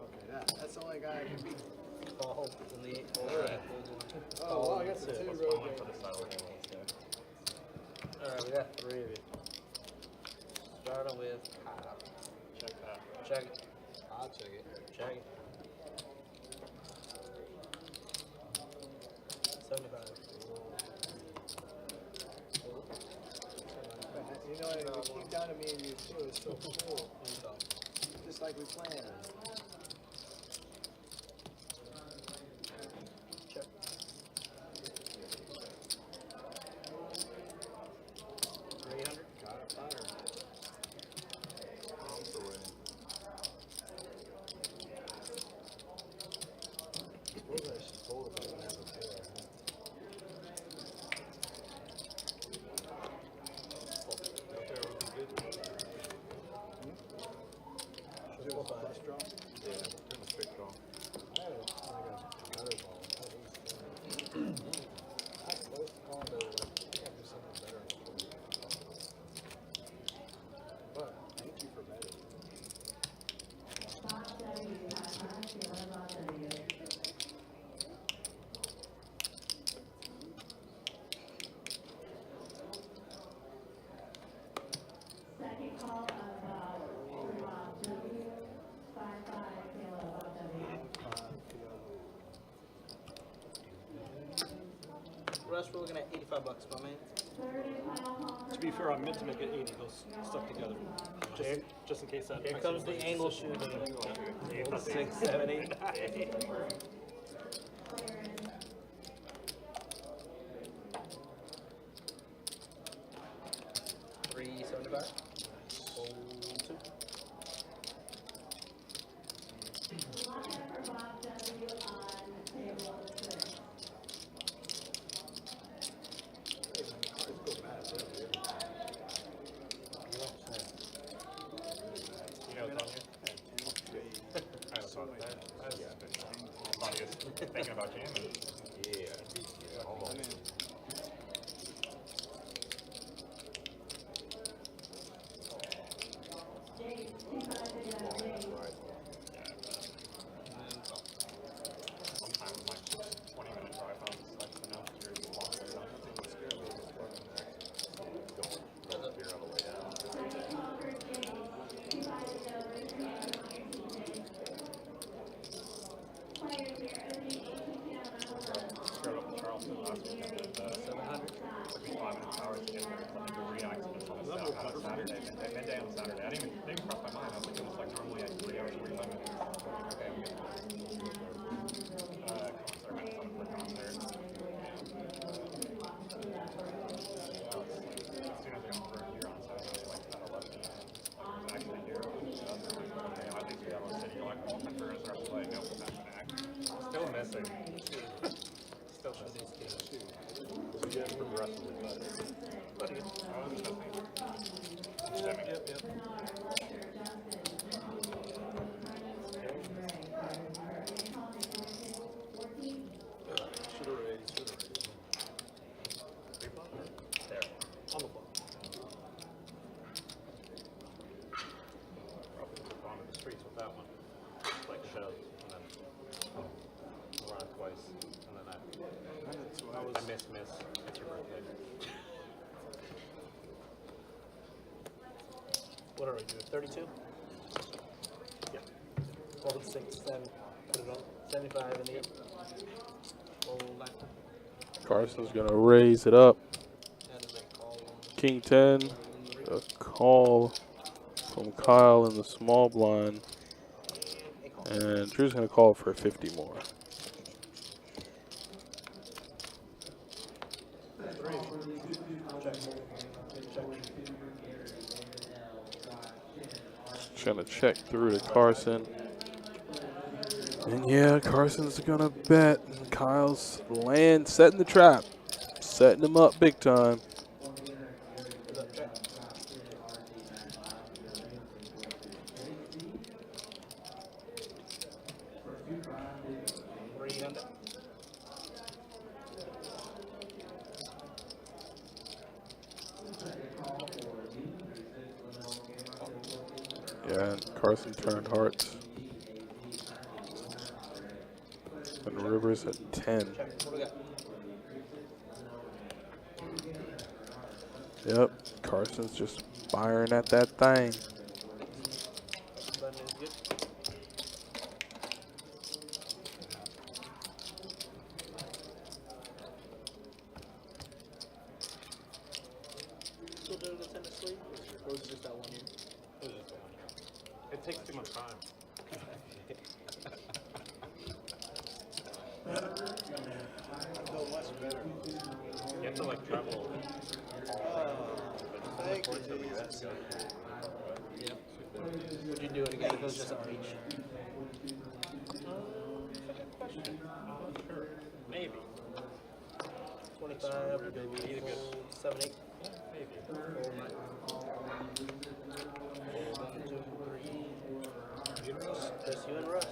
Okay, that's the only guy I can beat. Fold in the 8. Fold 8. Oh, well, I got the 2 road games. Alright, we got 3 of you. Starting with Kyle. Check that. Check it. I'll check it. Check it. it came down to me and you too. It was so cool. Just like we planned. Check. Got it, fire. Suppose I should hold it, but I don't have a pair. Should we go flush draw? Yeah, turn a straight draw. I had a better ball. I was close to calling, but I think I do something better. But thank you for betting. Second call of 55 kilo above W. Rest, we're looking at $85, my man. Third and final call for To be fair, I meant to make it 80. Those stuck together. Just in case that. Here comes the angle shooting. 6, 7, 8. $375. Hold 2. Lockout for Bob W on table 6. You know what's on here? I was on that. I thought he was thinking about jamming. Yeah. Oh, man. Jake, 25 to Jake. Sometimes my 20-minute drive home is like enough to walk away from Second call for Jake, 25 to Players here, opening 18 pound Showed up in Charleston last week. I did 700. Took me 5 minutes hours to get there. I need to react to this on Saturday. Midday on Saturday. I didn't even cross my mind. I was like, it was like normally I had 3 hours 45 minutes. Okay, I'm good. Concert. I went for a concert. As soon as I got for here on Saturday, like at 11 a.m. Like, actually here. Okay, I think we got a city. Like, I'm for a start playing. No, I'm back. Still missing. Still missing. We get progressively better. But again, I was just Yep. Should have raised. there. On the floor. Probably took on to the streets with that one. Like shows, and then around twice, and then I miss. It's your birthday. What are we doing? 32? Yeah. Hold 6, 7. Put it on. 75 in the hold 9. Carson's going to raise it up. And then call King 10. A call from Kyle in the small blind. And Drew's going to call for 50 more. Trying to check through to Carson. And yeah, Carson's going to bet. And Kyle's setting the trap. Setting him up big time. Yeah, and Carson turned hearts. And Rivers at 10. Yep, Carson's just firing at that thing. doing continuously, or was it just that 1 year? It takes too much time. No, much better. You have to like travel. Thank you, Jesus. Would you do it again if it was just outreach? Sure. Maybe. 25, we do full 7, 8. Maybe. 4, 9. 1, 2, 3. Just you and Russ.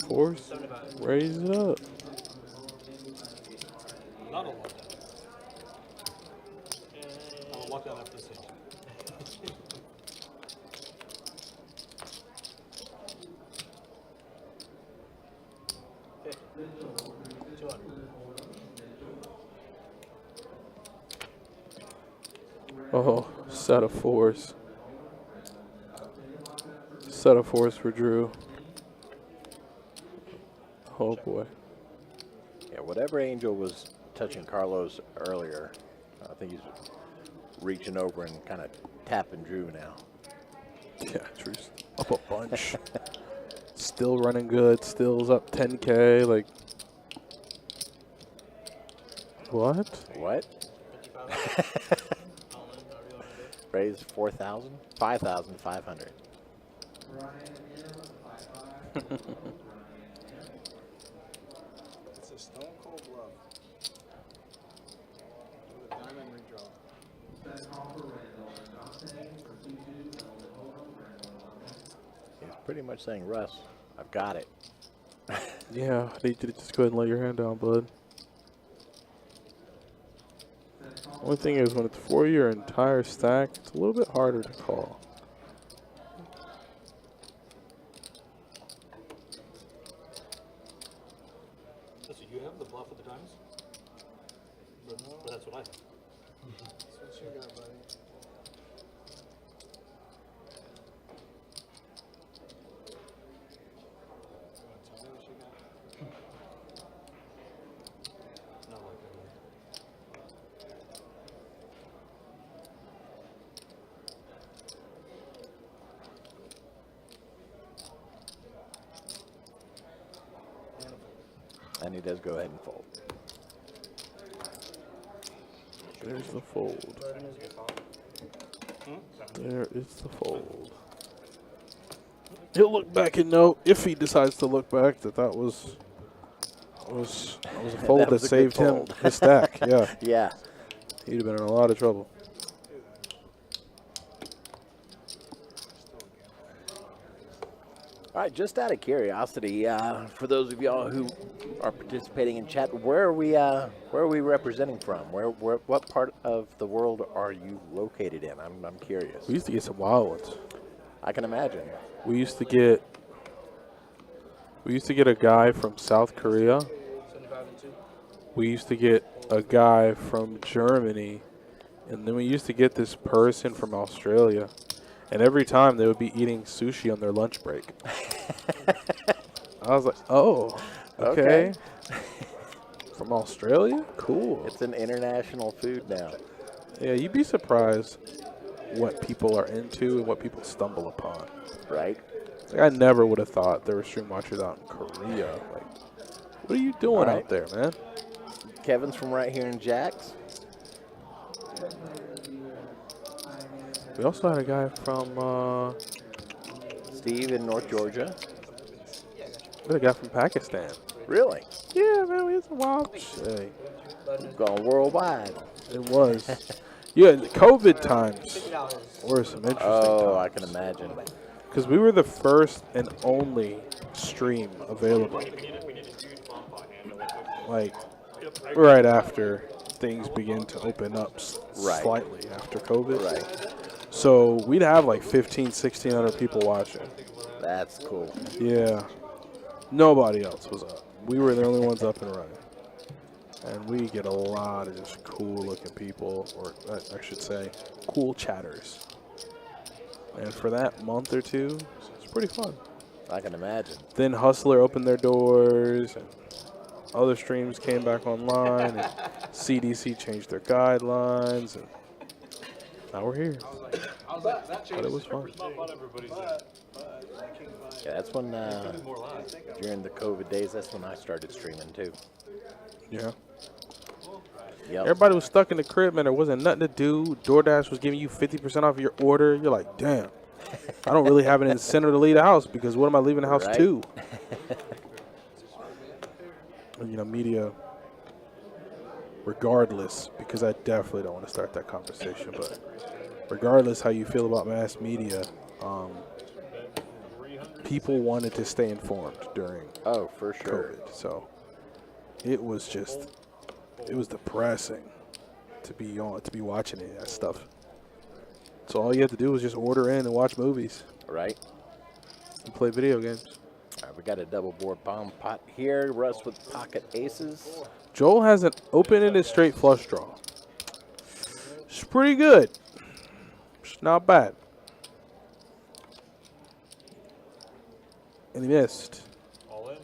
Force. 75. Raise it up. Not a lockdown. I'll lock down after the same. Okay. 200. Oh, set of 4s. Set of 4s for Drew. Oh boy. Yeah, whatever Angel was touching Carlos earlier, I think he's reaching over and kind of tapping Drew now. Yeah, Drew's up a bunch. Still running good. Still's up 10K. Like, what? What? 55. Raise 4,000? 5,500. It's a stone cold bluff. With a diamond redraw. He's pretty much saying, Russ, I've got it. Yeah, I need you to just go ahead and lay your hand down, bud. Only thing is, when it's for your entire stack, it's a little bit harder to call. So you have the bluff with the diamonds? But that's what I have. That's what you got, buddy. You wanna tell me what you got? Not like that. And he does go ahead and fold. There's the fold. Burden is your fault. There is the fold. He'll look back and know, if he decides to look back, that was a fold that, was a good saved him fold. his stack. Yeah, Yeah. he'd have been in a lot of trouble. All right, just out of curiosity, for those of y'all who are participating in chat, where are we representing from? What part of the world are you located in? I'm curious. We used to get some wild ones. I can imagine. We used to get a guy from South Korea. 75 and 2. We used to get a guy from Germany, and then we used to get this person from Australia. And every time they would be eating sushi on their lunch break. I was like, oh, okay. From Australia? Cool. It's an international food now. Yeah, you'd be surprised what people are into and what people stumble upon. Right? Like, I never would have thought there were stream watchers out in Korea. Like, what are you doing Right. out there, man? Kevin's from right here in Jax. We also had a guy from, Steve in North Georgia. we had a guy from Pakistan. Really? Yeah, man, we had some wild shit. We've gone worldwide. It was. Yeah, the COVID times $50. were some interesting Oh, I times. can imagine. Because we were the first and only stream available. We need a huge bomb pot handle. Like, right after things begin to open up Right. slightly after COVID. Right. So we'd have like 15, 1,600 people watching. That's cool. Yeah. Nobody else was up. We were the only ones up and running. And we get a lot of just cool looking people, or I should say, cool chatters. And for that month or two, it's pretty fun. I can imagine. Then Hustler opened their doors, and other streams came back online, and CDC changed their guidelines, and now we're here. I was like, that But changes it was fun. not everybody's Yeah, that's when during the COVID days. That's when I started streaming too. Yeah. Yep. Everybody was stuck in the crib, man. There wasn't nothing to do. DoorDash was giving you 50% off your order. You're like, damn. I don't really have an incentive to leave the house because what am I leaving the house Right. to? You know, media, regardless, because I definitely don't want to start that conversation, but regardless how you feel about mass media, people wanted to stay informed during Oh, for sure. COVID. So it was depressing to be watching any of that stuff. So all you have to do is just order in and watch movies Right. and play video games. All right, we got a double board palm pot here. Russ with pocket aces. Joel has an open-ended straight flush draw. It's pretty good. It's not bad. And he missed. All in.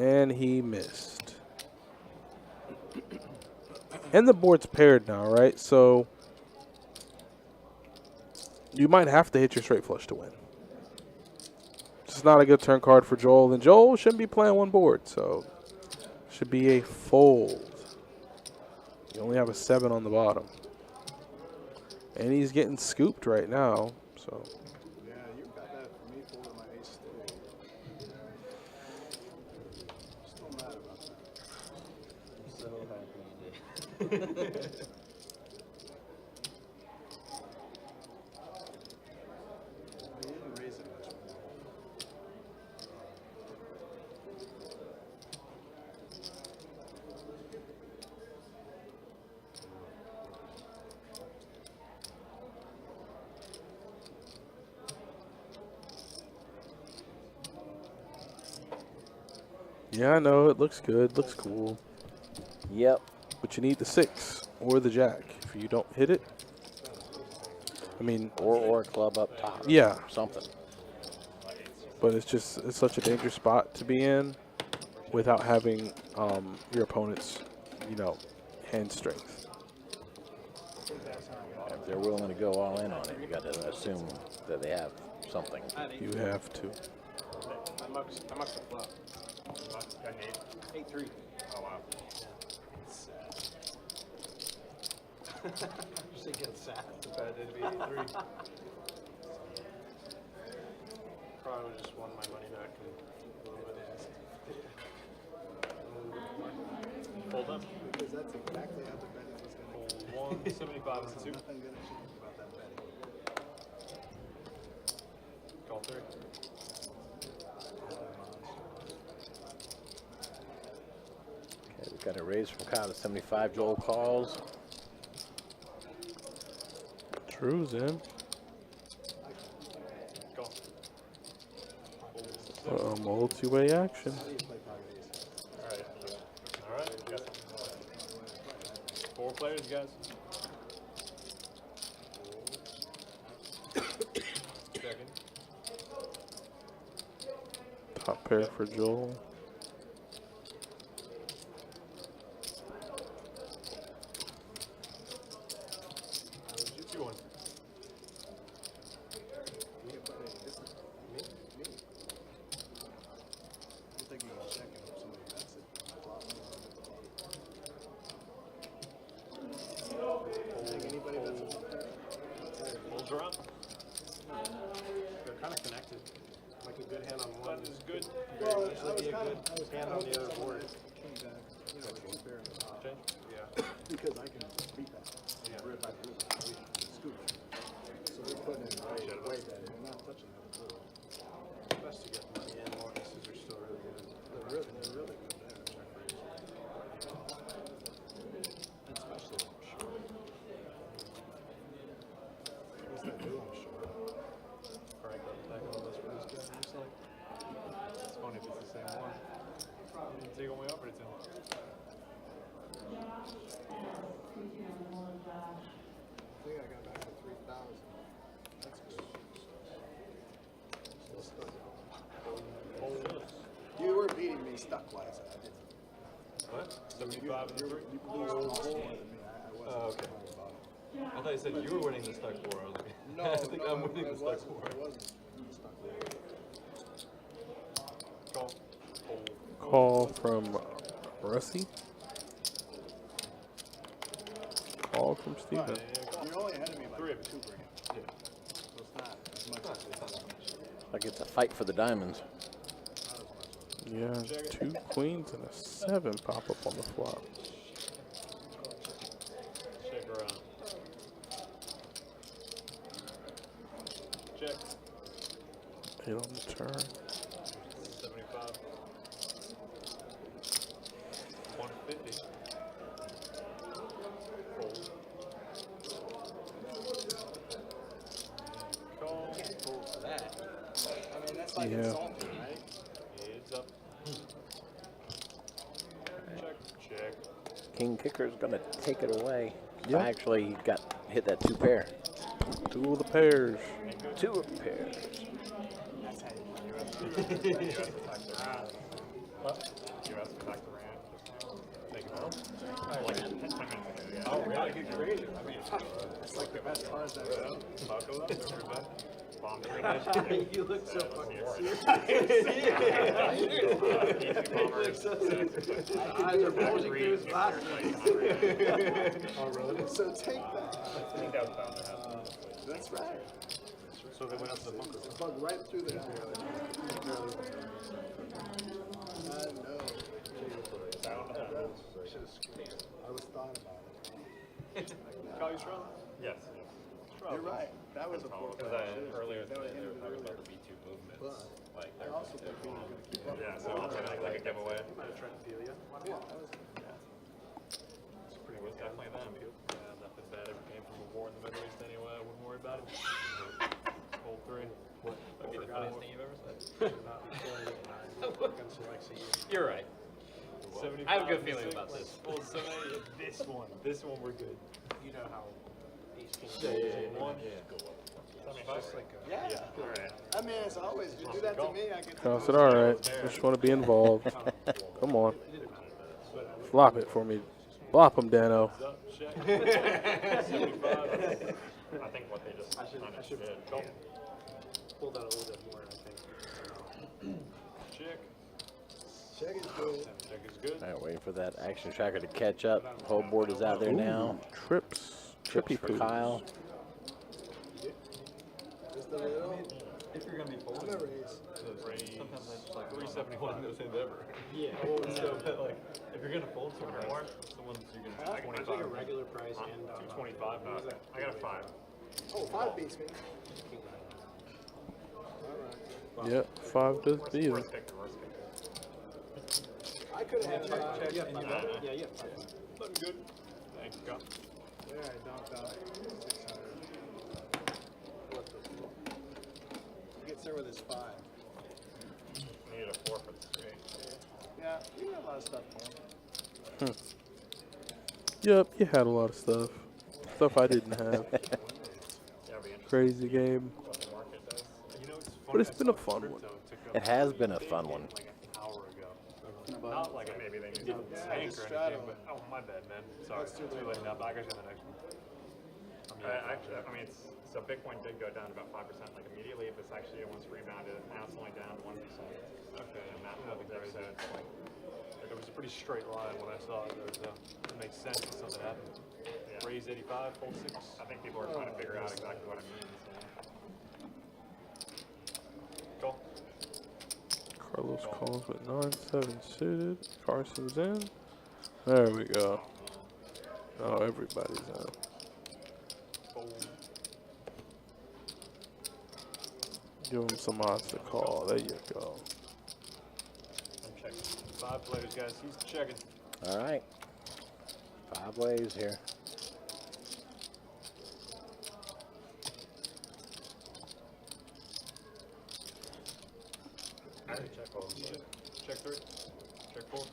And he missed. And the board's paired now, right? So you might have to hit your straight flush to win. It's not a good turn card for Joel. And Joel shouldn't be playing one board, so should be a fold. You only have a 7 on the bottom. And he's getting scooped right now, so. Yeah, you got that for me folding my ace today. Still mad about that. He didn't raise it much more. Yeah, I know. It looks good. Looks cool. Yep. But you need the 6 or the jack. If you don't hit it, I mean, Or a club up top. yeah. Something. But it's such a dangerous spot to be in without having your opponent's, hand strength. If they're willing to go all in on it, you got to assume that they have something. You have to. I mux the flop. Got an 8. 8-3. Oh, wow. Just think it's sad. It's a bad day to be 8-3. Probably would just won my money back and a little bit. Fold up. Because that's exactly how the betting was going to go. Hold 175 and 2. Nothing going to change about that betting. Call 3. Okay, we've got a raise from Kyle to 75. Joel calls. True's in. Call. Multi-way action. Alright. Alright. Got some. 4 players, guys. Second. Top pair for Joel. Two one. I'm thinking of checking if somebody bets it. Think anybody bets it? Holds are up. They're kind of connected. Like a good hand on one is Good. Well, usually be a good hand on the other board. Came back, fair enough. Change. Yeah. Because I can beat that. Rip by rip. Scoop. So we're putting in way better. We're not touching that at all. Best to get money in. More aces are still really good. They're really good there. Especially on short. At least I do on short. Alright, back on this for this guy. Looks like. It's funny if it's the same one. You didn't take what we offered it to him. I think I got back to 3,000. That's good. Still stuck. You were beating me stuck wise. I didn't. What? 75 and 3? Oh, okay. I thought you said you were winning the stuck four. I was like, No, I think I'm winning the stuck four. It wasn't. Call. Call from Rusty. Call from Steven. You're only ahead of me by 3 of it. 2 grand. Yeah. So it's not as much as it is. Like it's a fight for the diamonds. Yeah, 2 queens and a 7 pop up on the flop. Check around. Check. 8 on the turn. 75. 150. Fold. Call. Fold for that. I mean, that's like Yeah. insulting, right? Heads up. Check. Check. King Kicker's gonna take it away. Yeah. Actually, he got hit that 2 pair. 2 of the pairs. 2 of pairs. That's how you US attacked the Rand. US attacked the Rand just now. Take it home. Like 10 minutes ago, yeah. Oh, really? Get creative. I mean, it's like the best cards I've ever seen. Taco up over bed. Bomb the Rand. You look so fucking serious. Eyes are bulging through his body. Oh, really? So take that. I think that was bound to happen. That's right. So they went up to the bunker. Bug right through the head. I know. Bound to happen. Should have screamed. I was thought about it. Call you strong? Yes. You're right. That was a poor Because earlier today they were talking about the B2 movements. Like, I also think we were going to keep up. yeah, so I'll take like a giveaway. Might have tried to feel you. Yeah, that was It's pretty good. Definitely them. Yeah, nothing bad ever came from a war in the Middle East anyway. I wouldn't worry about it. Hold 3. That'd be the funniest thing you've ever said. Not before you fucking select CE. You're right. 75 I have a good and feeling 6. about this. Full 78. This one we're good. You know how ace king One. yeah. All right. I mean, as always, you do that to me, I get to Toss do it, alright. I just want to be involved. Come on. Flop it for me. Flop him, Dano. Up, check. 75. I think what they just kind of did. pulled out a little bit more, I think. Check. Check is good. Check is good. All right, waiting for that action tracker to catch up. Whole board is out there now. Trips. Trips Trippy for poos. Kyle. Just a little. If you're gonna be I'm folding, a raise. sometimes I just like 371 goes into ever. Yeah. So, like, if you're gonna fold somewhere, the ones you're gonna I take a regular price and 225. I got a 5. Oh, 5 beats me. Yep, 5 does beat him. Worst picker, worst picker. I could have had a 5. yeah, yeah, yeah. Looking good. Thank you, God. Yeah, I dumped out 600. Gets there with his 5. Needed a 4 for the 3. Yeah, you got a lot of stuff for him. Yep, you had a lot of stuff. Stuff I didn't have. Yeah, it'll be interesting Crazy game. what the market does. You know, it's funny. But it's been a fun one. It has been a fun one. Like an hour ago. Not like Maybe they need didn't to tank just or straddle. anything, but oh my bad, man. Sorry, That's too too late. late now. But I got you on the next one. Actually, I mean, so Bitcoin did go down about 5% like immediately. If it's actually almost rebounded, now it's only down 1%. Okay, And that nothing so crazy. it's like, It was a pretty straight line when I saw it. It makes sense if something happened. yeah. Raise 85, fold 6. I think people are trying to figure out exactly what it means. Go. Carlos calls with 9-7 suited. Carson's in. There we go. Oh, everybody's in. Fold. Give him some odds to call. There you go. I'm checking. 5 players, guys. He's checking. All right. 5 ways here. I already checked all of them. Check 3. Check 4.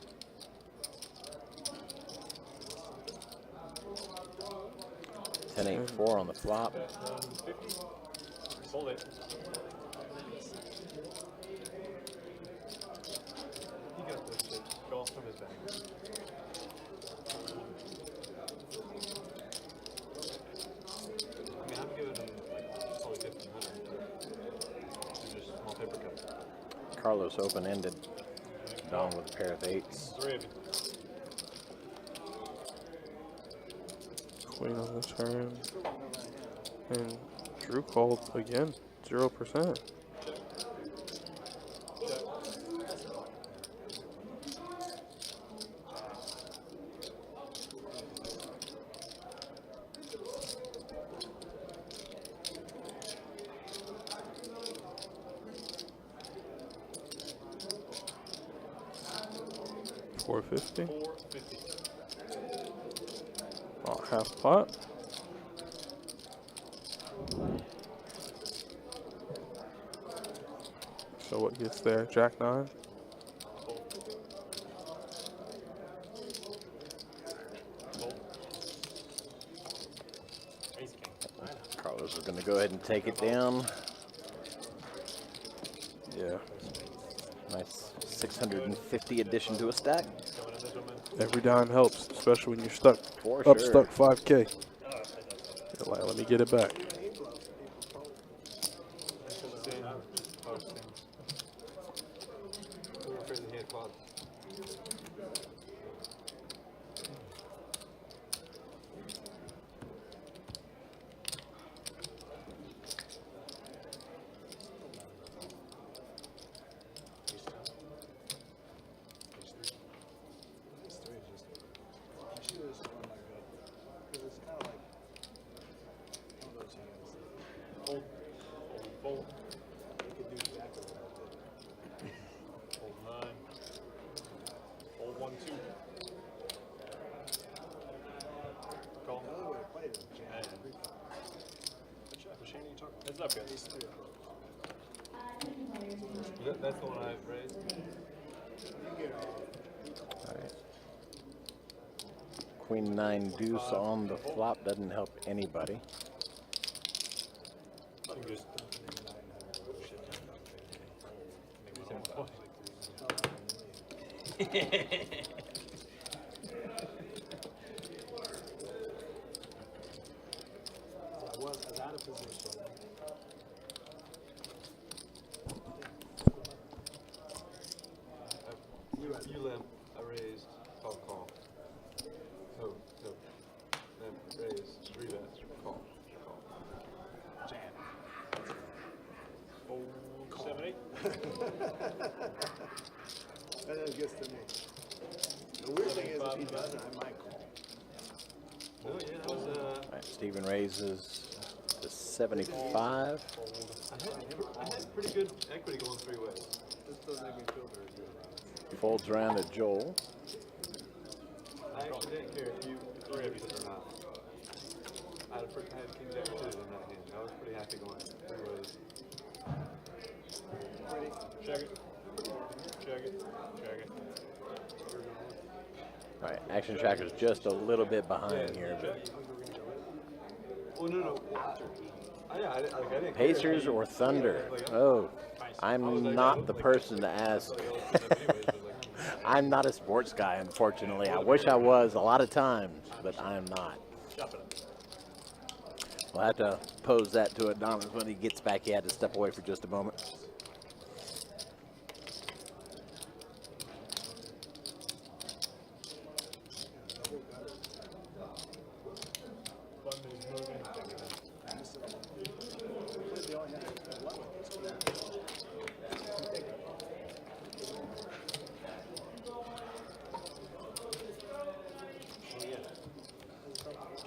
Ten eight 4 on the flop. 50. Fold it. He got this shit. Go from his bag. Carlos open-ended. Don with a pair of eights. 3 of you. Queen on the turn. And Drew called again. 0%. $450. 450. Oh, half pot. So what gets there? Jack 9. Ace king. Carlos is going to go ahead and take it down. Yeah. Nice 650 addition to a stack. Going in there, gentlemen. Every dime helps, especially when you're stuck. For Up sure. stuck 5K. You're like, let me get it back. 16. Oh, 16. We were afraid that he had called. Fold. Fold. Fold 9. Fold 1, 2. Call. Which hand are you talking about? Heads up, guys. Ace 3 of clubs. That's the one I raised. All right. Queen 9 deuce on the flop doesn't help anybody. You can just I was out of position. You limp, I raised, call. No. Then raise, 3-bet, call. Jam. fold 7, 8. And then it gets to me. The weird thing is, if he doesn't, I might call. No, yeah, that was, All right, Steven raises to 75. I had pretty good equity going 3 ways. This doesn't make me feel very good about it. Folds around to Joel. I actually didn't care if you raised it or not. I had king jack suited in that hand. I was pretty happy going 3 ways. Check it. Check it. Check it. All right, Action Tracker's just a little bit behind here, but Oh, no. I didn't care. Pacers or Thunder? Oh, I'm not the person to ask. I'm not a sports guy, unfortunately. I wish I was a lot of times, but I am not. Shop it. We'll have to pose that to Adonis when he gets back. He had to step away for just a moment. Button is moving.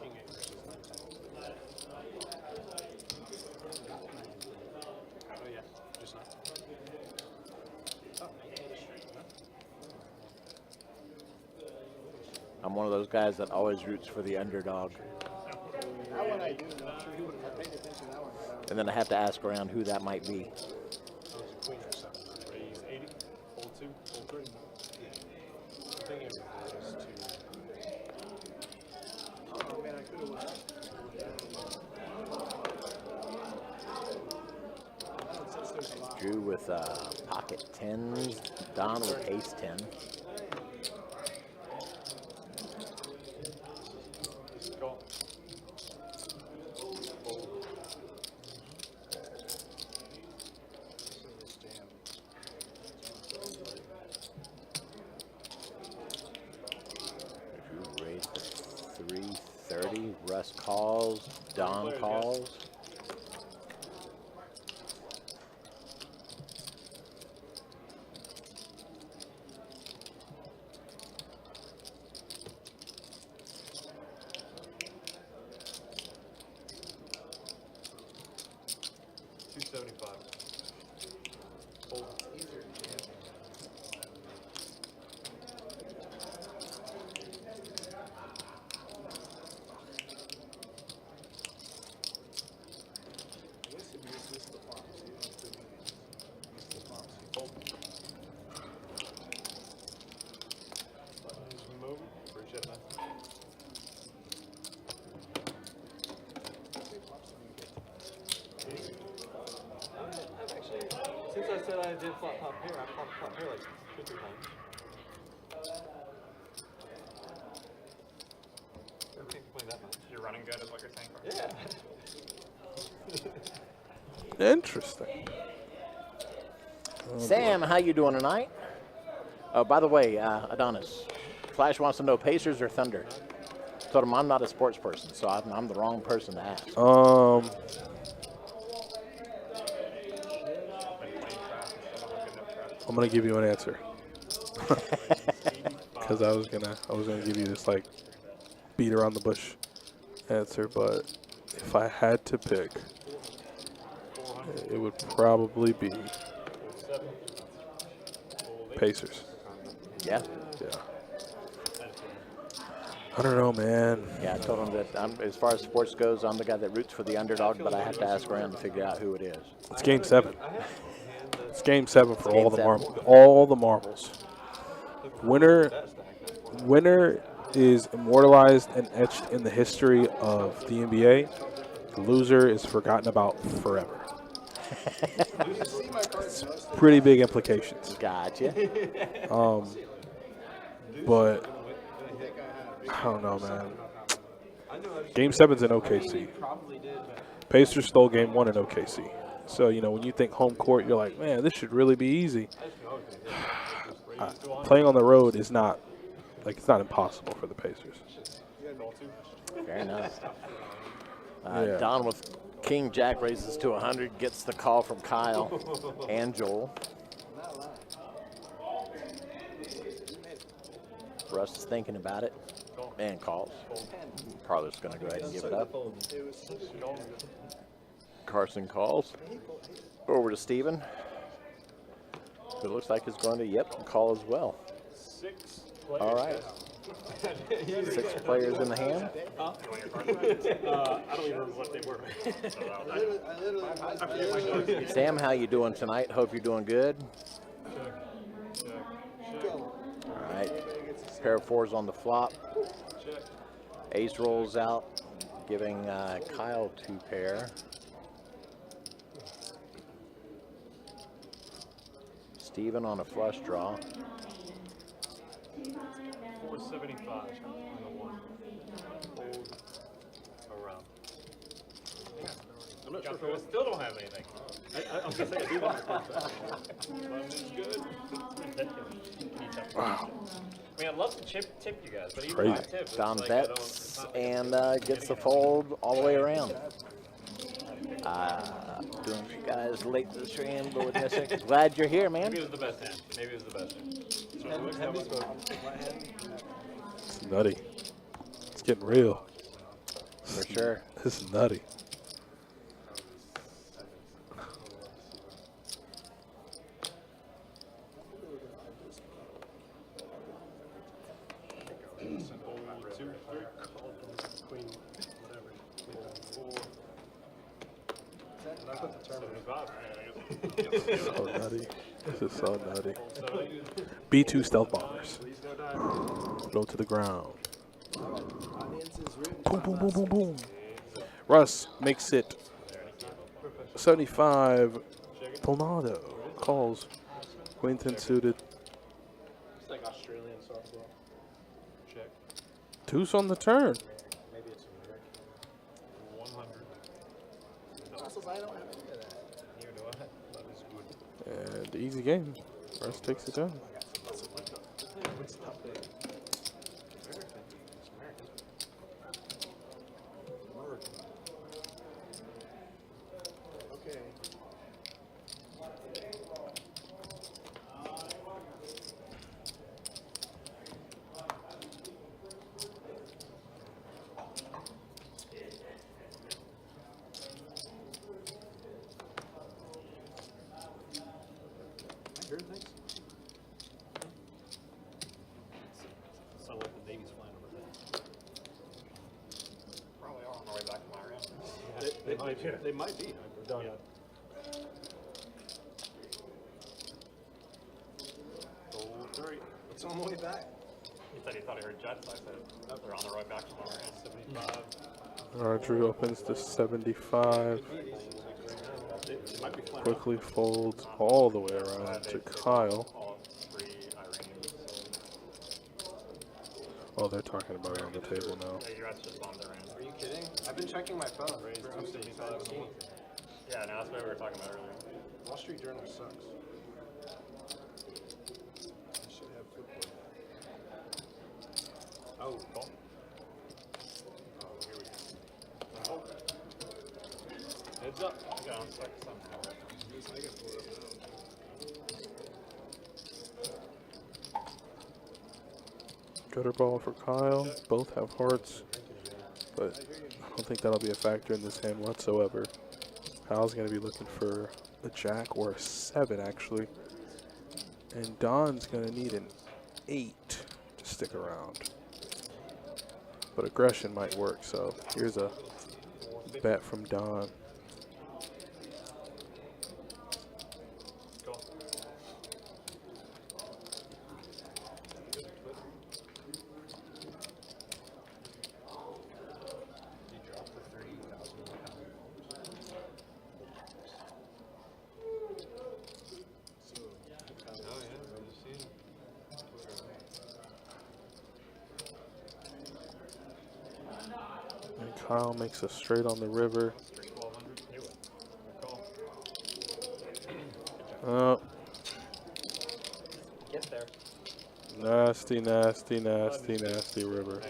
King 8 versus 9 10. Oh yeah, just not. Oh, I'm one of those guys that always roots for the underdog. That one I do know. I'm sure he would have paid attention to that one. And then I have to ask around who that might be. Queen or 7. Raise 80. Fold 2. Fold 3. I think it was Oh man, I could have won. Since there's a lot. Drew with pocket 10s, Don with ace 10. Call. So this jam. Russ calls. Don calls. Since I said I did flop pop here, I flopped pop here like 2 or 3 times. I can't complain that much. You're running good, is what you're saying. Carter? Yeah. Interesting. Sam, how you doing tonight? Oh, by the way, Adonis, Flash wants to know Pacers or Thunder. Told him I'm not a sports person, so I'm the wrong person to ask. I'm gonna give you an answer because I was gonna give you this like beat around the bush answer, but if I had to pick, it would probably be Pacers. Yeah. Yeah. I don't know, man. Yeah, I told him that as far as sports goes, I'm the guy that roots for the underdog, but I have to ask around to figure out who it is. It's Game 7. It's Game 7 for all the Game marbles. All the marbles. Winner is immortalized and etched in the history of the NBA. The loser is forgotten about forever. It's pretty big implications. Gotcha. But I don't know, man. Game 7's in OKC. Pacers stole Game 1 in OKC. So, you know, when you think home court, you're like, man, this should really be easy. Playing on the road is not, like, it's not impossible for the Pacers. Fair enough. Yeah. Don with King Jack raises to 100, gets the call from Kyle and Joel. Russ is thinking about it and calls. Probably just going to go ahead and give it up. Carson calls. Over to Steven, who looks like he's going to, call as well. All right. 6 players in the hand. I don't even remember what they were. Sam, how you doing tonight? Hope you're doing good. All right. Pair of 4s on the flop. Ace rolls out, giving Kyle 2 pair. Steven on a flush draw. 475 on the 1. Hold around. I'm not sure if I still don't have anything. I'm gonna say I do want to punch that. Wow. I mean, I'd love to tip you guys, but even Crazy. if I tip, it's Don like bets and gets the fold all the way around. Doing for you guys late to the stream, but with this, glad you're here, man. Maybe it was the best hand. Maybe it was the best hand. It's nutty. It's getting real. For sure. This is nutty. So nutty. This is so nutty. B2 stealth bombers. Go to the ground. Boom, boom, boom, boom, boom. Russ makes it 75. Tornado calls. Quinton suited. It's like Australian softball. Check. 2's on the turn. Maybe it's American. 100. I don't have any of that. Neither do I. That is good. And easy game. Russ takes it down. They might be. We're done. Fold 3. It's on the way back. He said he thought he heard Jets. I said they're on the road back somewhere. 75. All right, Drew opens to 75. It might be flat. Quickly folds all the way around to Kyle. All 3 Iranians. Oh, they're talking about it on the table now. The U.S. just bombed Iran. Are you kidding? I've been checking my phone. For updates. I haven't seen anything. Yeah, no, that's what we were talking about earlier. Wall Street Journal sucks. I should have football. Oh, call. Oh, here we go. Oh. Heads up. I got on sec somehow. I can pull it up now. Gutter ball for Kyle. Both have hearts, but I don't think that'll be a factor in this hand whatsoever. Kyle's going to be looking for a jack or a 7, actually. And Don's going to need an 8 to stick around. But aggression might work, so here's a bet from Don. Go. And Kyle makes a straight on the river. 1200. Knew it. Call. Oh, Get there. nasty, nasty, nasty, nasty river.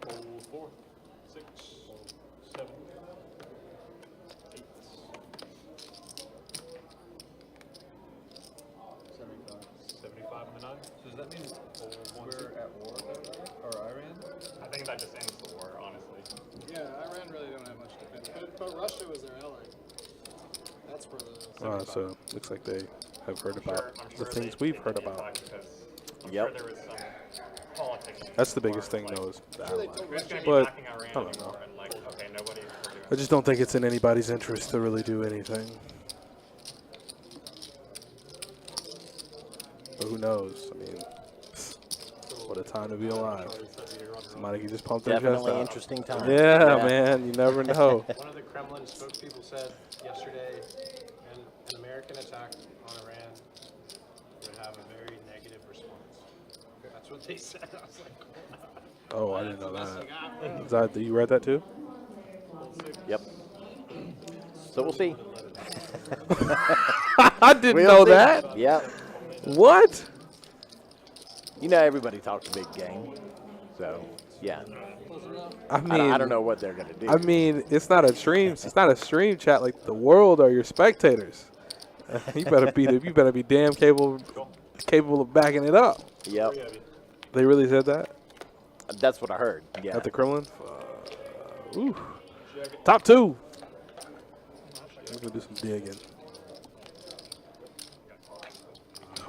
Fold 4, 6, 7, 8. 75 on the 9. Does that mean we're at war or Iran? I think that just ends the war, honestly. Yeah, Iran really don't have much defense. But Russia was their ally. That's for the. So looks like they have heard about I'm the sure things they we've heard continued about. talking because I'm Yep. sure there was some politics. That's the biggest thing, though, is the We're ally. just going to be But, backing Iran I don't anymore know. and like, okay, nobody. I just don't think it's in anybody's interest to really do anything. But who knows? I mean, what a time to be alive. Somebody can just pump their chest Definitely out. interesting time. Yeah, man, you never know. One of the Kremlin spokespeople said yesterday an American attack on Iran would have a very negative response. That's what they said. I was like, Oh, I didn't know that. Is that you read that too? Yep. So we'll see. I didn't We'll know see. that. Yep. What? You know everybody talks a big game. So, yeah. I mean, I don't know what they're going to do. I mean, it's not a stream. It's not a stream chat. Like the world are your spectators. You better be. You better be damn capable of backing it up. Yep. They really said that That's what I heard. Yeah. at the Kremlin. Ooh. Top 2. We're gonna do some digging.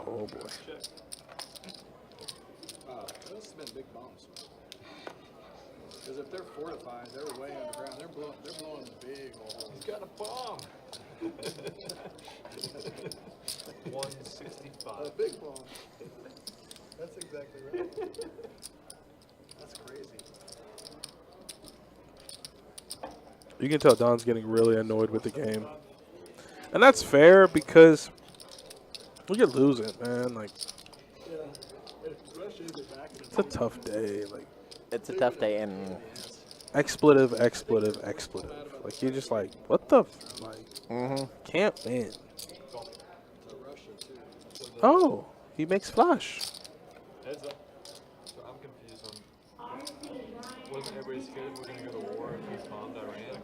Oh boy. those have been big bombs. Because if they're fortified, they're way underground. They're blowing big holes. He's got a bomb. 165. A big bomb. That's exactly right. That's crazy. You can tell Don's getting really annoyed with the game. And that's fair because you're losing, man. Like, it's a tough day. Like, It's a tough day, and expletive. Like, you're just like, what the? Like, can't win. Oh, he makes flush. Heads up. So I'm confused on Wasn't everybody scared we're gonna go to war if he bombed Iran?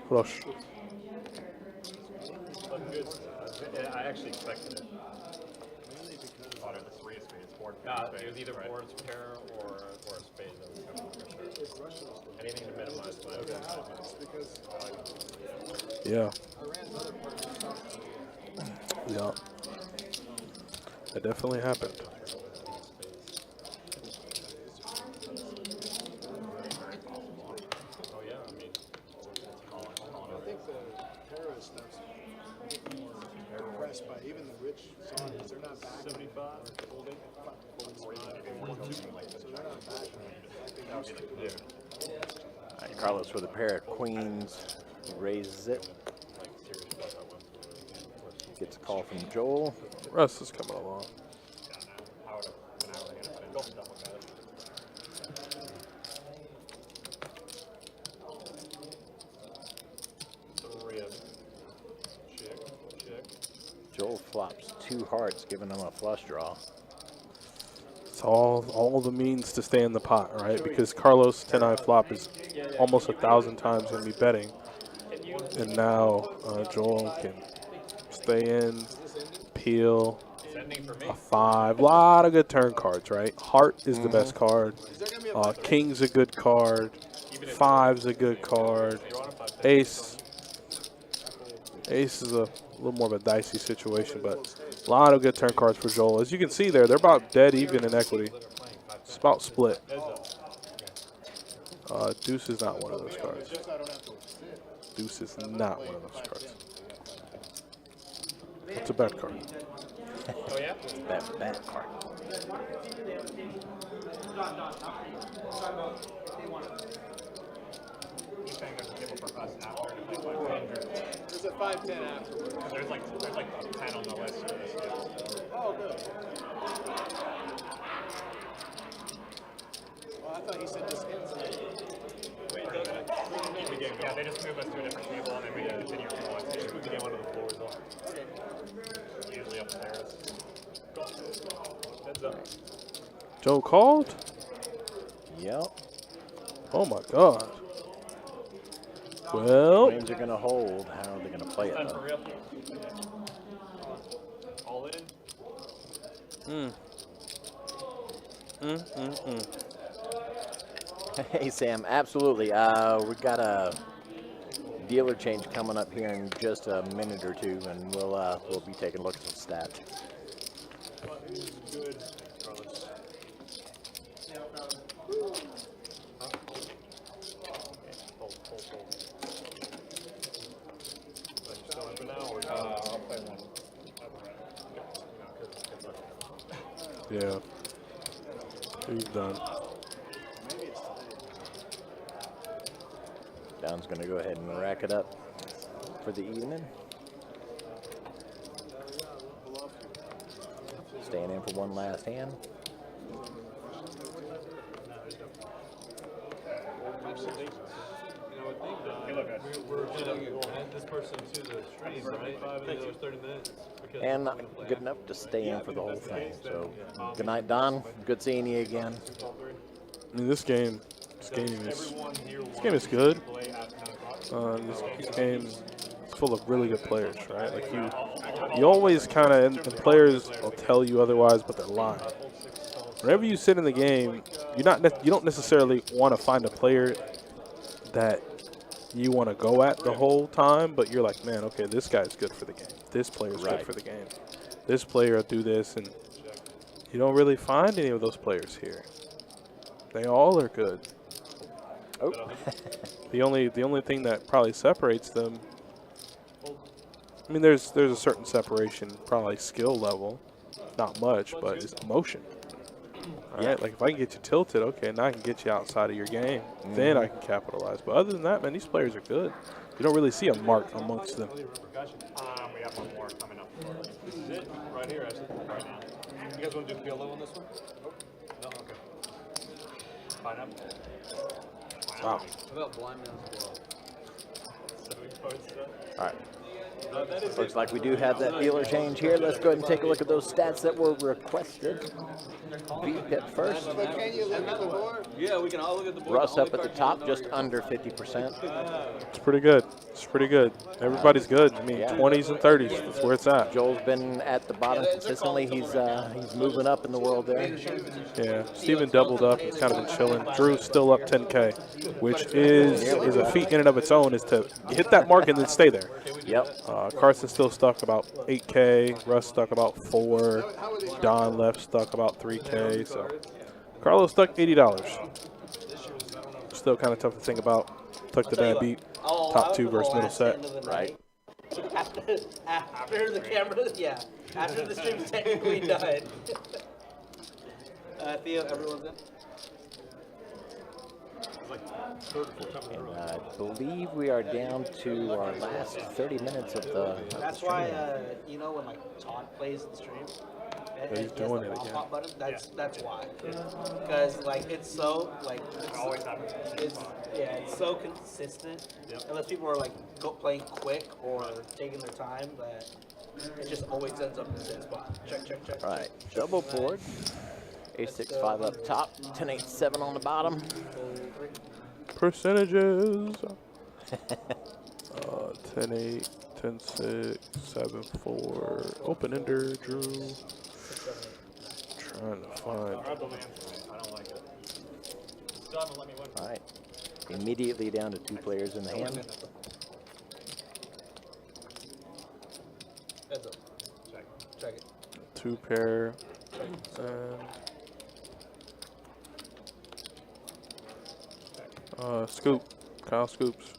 Rush. Looked good. I actually expected it. Thought it was 3 of spades, 4 of spades. It was either board's pair or a spade that was coming for sure. Anything to minimize my Yeah. Yeah. That definitely happened. Oh yeah, I mean, I think the Paris stuff's impressed by even the rich songs. They're not back. 75, holding. So they're not back. that would be like new. All right, Carlos with a pair of queens raises it. Gets a call from Joel. Russ is coming along. Yeah, no, I would have been out of hand, but double got it. Joel flops 2 hearts, giving him a flush draw. It's all the means to stay in the pot, right? Because Carlos 10-eye flop is almost 1,000 times going to be betting. And now Joel can stay in, peel, a 5. Lot of good turn cards, right? Heart is the best card. King's a good card. 5's a good card. Ace is a little more of a dicey situation, but a lot of good turn cards for Joel. As you can see there, they're about dead even in equity. It's about split. Deuce is not one of those cards. Deuce is not one of those cards. It's a bad card. Oh yeah? Bad card. He's saying there's a table for us after to play 510. There's a 5-10 afterwards. There's like 10 on the list for this game. Oh, good. Well, I thought you said this ends Yeah, they just move us to a different table and then we can continue from one table. Move the game onto the floor as well. Usually upstairs. Heads up. Joe called? Yep. Oh my God. Well, Queens are going to hold. How are they going to play it, Time for though? real. All in. Hey, Sam, absolutely. We've got a dealer change coming up here in just a minute or two, and we'll be taking a look at some stats. Good, Carlos. I'll play one. yeah. He's done. Don's going to go ahead and rack it up for the evening. Staying in for one last hand. We're gonna add this person to the stream, right? 5 and 30 minutes. Because And we're gonna play. good enough to stay in for the whole thing. So, good night, Don. Good seeing you again. I mean, this game is good. This game is full of really good players, right? Like you always kind of, and players will tell you otherwise, but they're lying. Whenever you sit in the game, you don't necessarily want to find a player that you want to go at the whole time, but you're like, man, okay, this guy's good for the game. This player's good for the game. This player will do this, and you don't really find any of those players here. They all are good. Oh. The only thing that probably separates them, I mean, there's a certain separation, probably skill level, not much, but it's emotion. All right, like if I can get you tilted, okay, now I can get you outside of your game. Then I can capitalize. But other than that, man, these players are good. You don't really see a mark amongst them. We have one more coming up. This is it, right here, actually. Right now. You guys want to do PLO on this one? No? Okay. Pineapple. Wow. What about blind man as well? All right. Looks like we do have that dealer change here. Let's go ahead and take a look at those stats that were requested. Beep at first. Can you look at the board? Yeah, we can all look at the board. Russ up at the top, just under 50%. It's pretty good. It's pretty good. Everybody's good. I mean, Yeah. 20s and 30s. That's where it's at. Joel's been at the bottom consistently. He's moving up in the world there. Yeah. Steven doubled up. He's kind of been chilling. Drew's still up 10K, which is a feat in and of its own, is to hit that mark and then stay there. Yep. Carson's still stuck about 8K. Russ stuck about 4. Don left stuck about 3K. So Carlos stuck $80. Still kind of tough to think about. Took the bad beat. Top 2 versus middle set. Right. After the camera, yeah. After the stream's technically done. Theo, everyone's in? And I believe we are down to our last 30 minutes of the That's stream. why, you know, when like Todd plays the stream, and he's he has doing the it pop again. pop button. That's why. Because like it's so like Always happens. it's so consistent. Unless people are like playing quick or taking their time, that it just always ends up in the same spot. Check. All right, double board. A6-5 up top, 10-8-7 on the bottom. Percentages. 10-8, 10-6, 7-4. Open ender, Drew. Trying to find. I don't like it. Still haven't let me win. All right, immediately down to 2 players in the hand. Heads up. Check it. 2 pair. And scoop. Kyle scoops.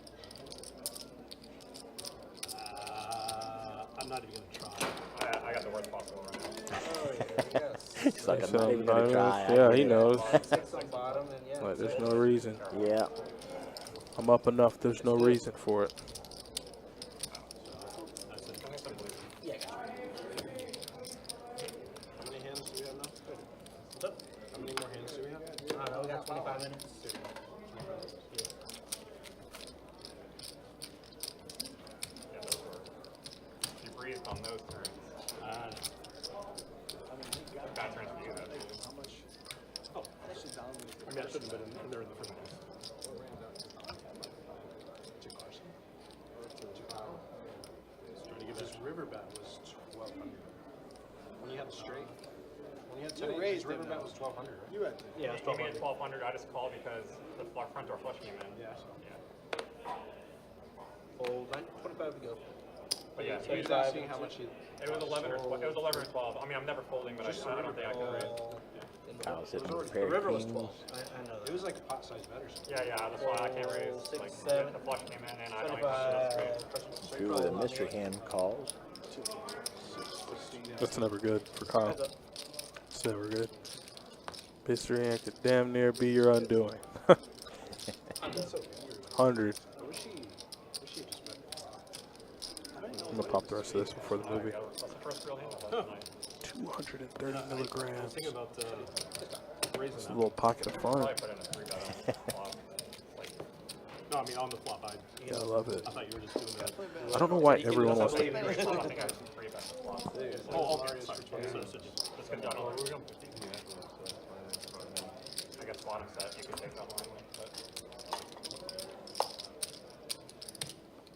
I'm not even gonna try. I got the worst possible run. Oh yeah, yes. He's like, I'm So, not even gonna try. yeah, he knows. 6 on bottom, and yeah. Like, there's no reason. Yeah. I'm up enough. There's no reason for it. Yeah. How many hands do we have now? How many more hands do we have? I don't know. We got 25 minutes. Yeah, those were. You breathed on those turns. Bad turns for you, though. I mean, I shouldn't have been in there in the first place. To Carson? Or to Kyle? Trying to give his river bet was 1,200. When you had a straight, when you had 10 his river bet was 1,200, right? You had to. Yeah, He gave me a 1200. I just called because the front door flush came in. Yeah. Hold 25 to go. But yeah, He was asking how much he. it was 11 or 12. It was 11 or 12. I mean, I'm never folding, but I don't think I can raise. Kyle's hitting a The pair river of was 12. kings. I know It that. was like a pot size bet or something. Yeah, that's why I can't raise. Six, Like, seven, the flush came in, and I don't even know straight. Two of the mystery hand calls. That's never good for Kyle. It's never good. Mystery hand could damn near be your undoing. 100. I wish he just bet. I'm gonna pop the rest of this before the movie. That's the first real hand of the night. 230 milligrams. Thinking about raising It's a that. little pocket of fun. Probably put in a 3-bet on the flop. Like, No, I mean on the flop. Yeah, I love it. I thought you were just doing that. I don't know why everyone wants to. I think I was 3-bet the flop. Oh, okay. Sorry. So just Just because John Oliver, I guess bottom set, you can take that line. But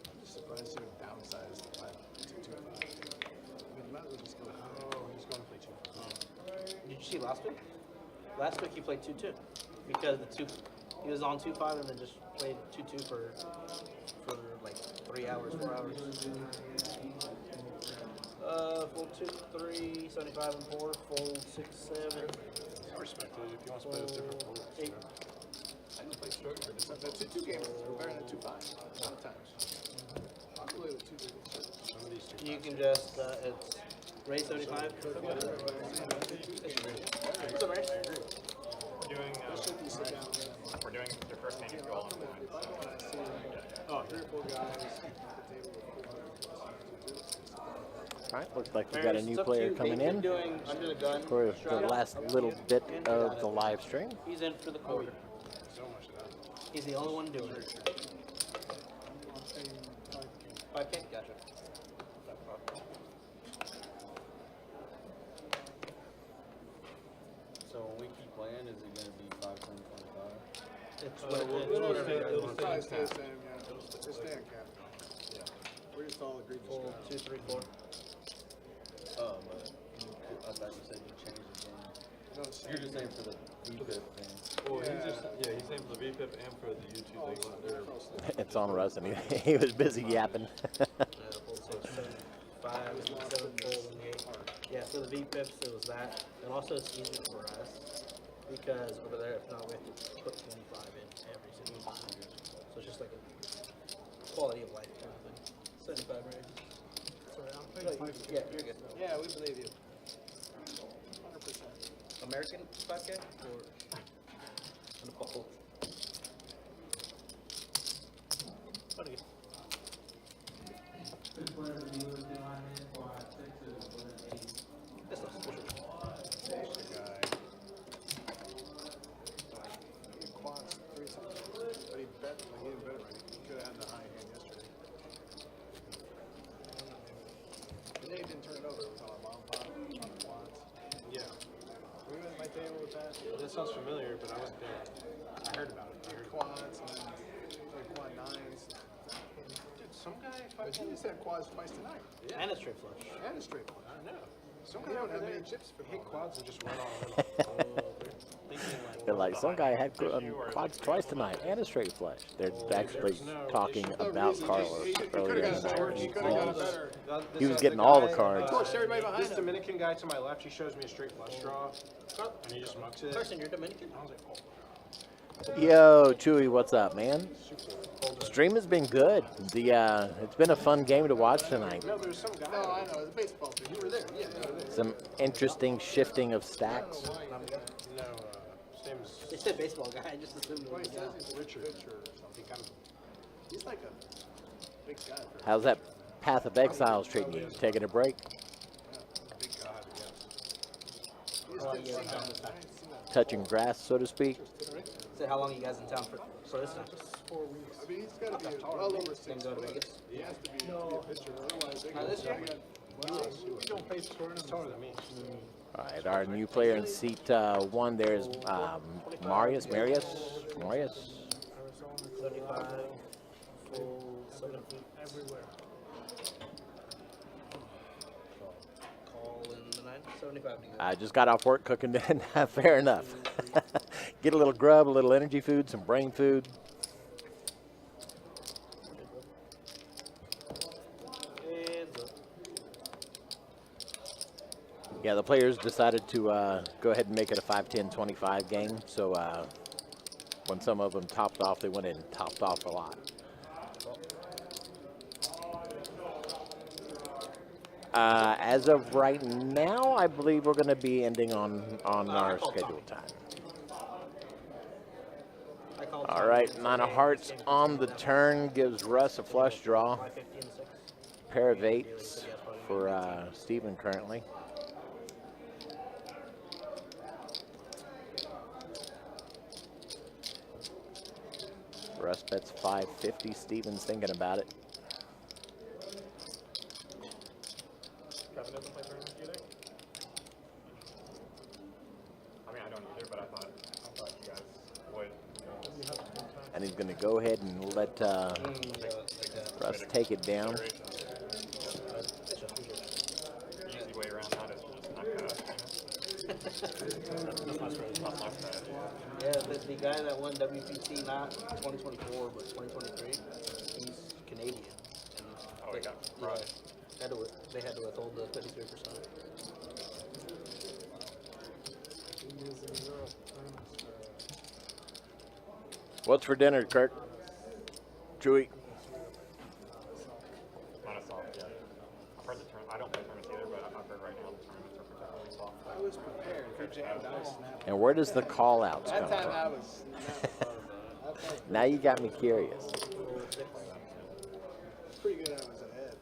I'm just surprised he would downsize the 5-2-5. I mean, might as well just go. Oh, he's going to play 2. Did you see last week? Last week he played 2-2 because he was on 2-5 and then just played 2-2 for like 3 hours, 4 hours. Full 2, 3, 75 and 4, full 6, 7, I respect it if you want to play with different rules. 8. I can play straight for this. The 2 gamers are better than 2-5 a lot of times. I'll play with 2 gamers. Some of these 2. You can just it's raise 75. What's up, Ray? we're doing your first hand, you go all in line. Oh, 3 or 4 guys at the table. All right, looks like we got a It's new up to player you. coming He's in doing under the gun. for the straddle. last little bit of the live stream. He's in for the quarter. So much of that. He's the only one doing it. 5K, gotcha. So when we keep playing, is it going to be 5, 10, 25? It's It'll whatever stay- you guys it'll want. stay- Probably stay the same, yeah. Just stay on cap. Yeah. We're just all agreed to Full straddle. 2, 3, 4. Oh, but I thought you said you changed the game. No, it's You're just saying for the VPIP thing. Well, Yeah. he's saying for the VPIP and for the YouTube Oh, thing. They're It's on Russ, and he was busy yapping. Yeah, full 6, 7, 5, 7, fold, and 8. Yeah, for the VPIPs, it was that. And also, it's easier for us because over there, if not, we have to put 25 in every single time. So it's just like a quality of life kind of thing. 75 right? Sorry, I'm playing 5K. Yeah, you're good. Yeah, we believe you. 100%. American 5K or on the ball? What do you? This looks good. There's the guy. He quads 3 times. But he bet, like, he didn't bet it right. He could have had the high hand yesterday. And then he didn't turn it over. It was on a long pot, on the quads. Yeah. Were you at my table with that? That sounds familiar, but I wasn't there. I heard about it. I heard Quads and then like quad 9s. Dude, some guy But fucking. he just had quads twice tonight. And a straight flush. And a straight one. I know. Some He guy don't over have there many chips for hit all quads and just run all in. They're like, some guy had quads twice tonight and a straight flush. They're actually talking about Carlos earlier in the night. He could have got a better. He was getting all the cards. Torched everybody behind This him. Dominican guy to my left, he shows me a straight flush draw, and he just mucks it. Carson, you're Dominican? I was like, oh. Yo, Chewy, what's up, man? Stream has been good. It's been a fun game to watch tonight. No, there's some guy. No, I know. It's a baseball thing. You were there. Yeah, you were there. Some interesting shifting of stacks. No, his name is. They said baseball guy. I just assumed it Well, was he a guy. says he's Richard or something. Kind of, He's like a big guy. For How's that Path of Exiles treating you? Taking a break? big guy, yes. He's Oh, good. yeah, I he's ain't on seen that. Touching grass, so to speak? Said how long you guys in town for this time? 4 weeks. I mean, he's got to be well over 6 Then go to months. Vegas? He has to be a pitcher. Otherwise, they Not this year? We don't play tournaments taller than me. All right, our new player in seat 1 there is Marius. 75, full 7 feet. Everywhere. Call in the 9, 75 to go. I just got off work cooking dinner. Fair enough. Get a little grub, a little energy food, some brain food. Heads up. Yeah, the players decided to go ahead and make it a 5-10-25 game. So when some of them topped off, they went in and topped off a lot. As of right now, I believe we're going to be ending on our scheduled time. I called All Tom. right, 9 of hearts on the turn gives Russ a flush draw. 550 and 6. Pair of 8s for Steven currently. Russ bets 550. Steven's thinking about it. Kevin doesn't play tournaments, do you think? I mean, I don't either, but I thought you guys would. And he's going to go ahead and let Russ take it down. The easy way around that is just not That's my strategy. Yeah, the guy that won WPT not 2024 but 2023, he's Canadian. And Oh, he got crushed. they had to withhold the 33%. What's for dinner, Kirk? Chewy. Not a soft, yeah. I've heard the I don't play tournaments either, but I've heard right now the tournaments are particularly soft. I was prepared. If you jammed, I was snapping. And where does the call outs That come time I from? was snapping. Now you got me curious. Pretty good. I was ahead.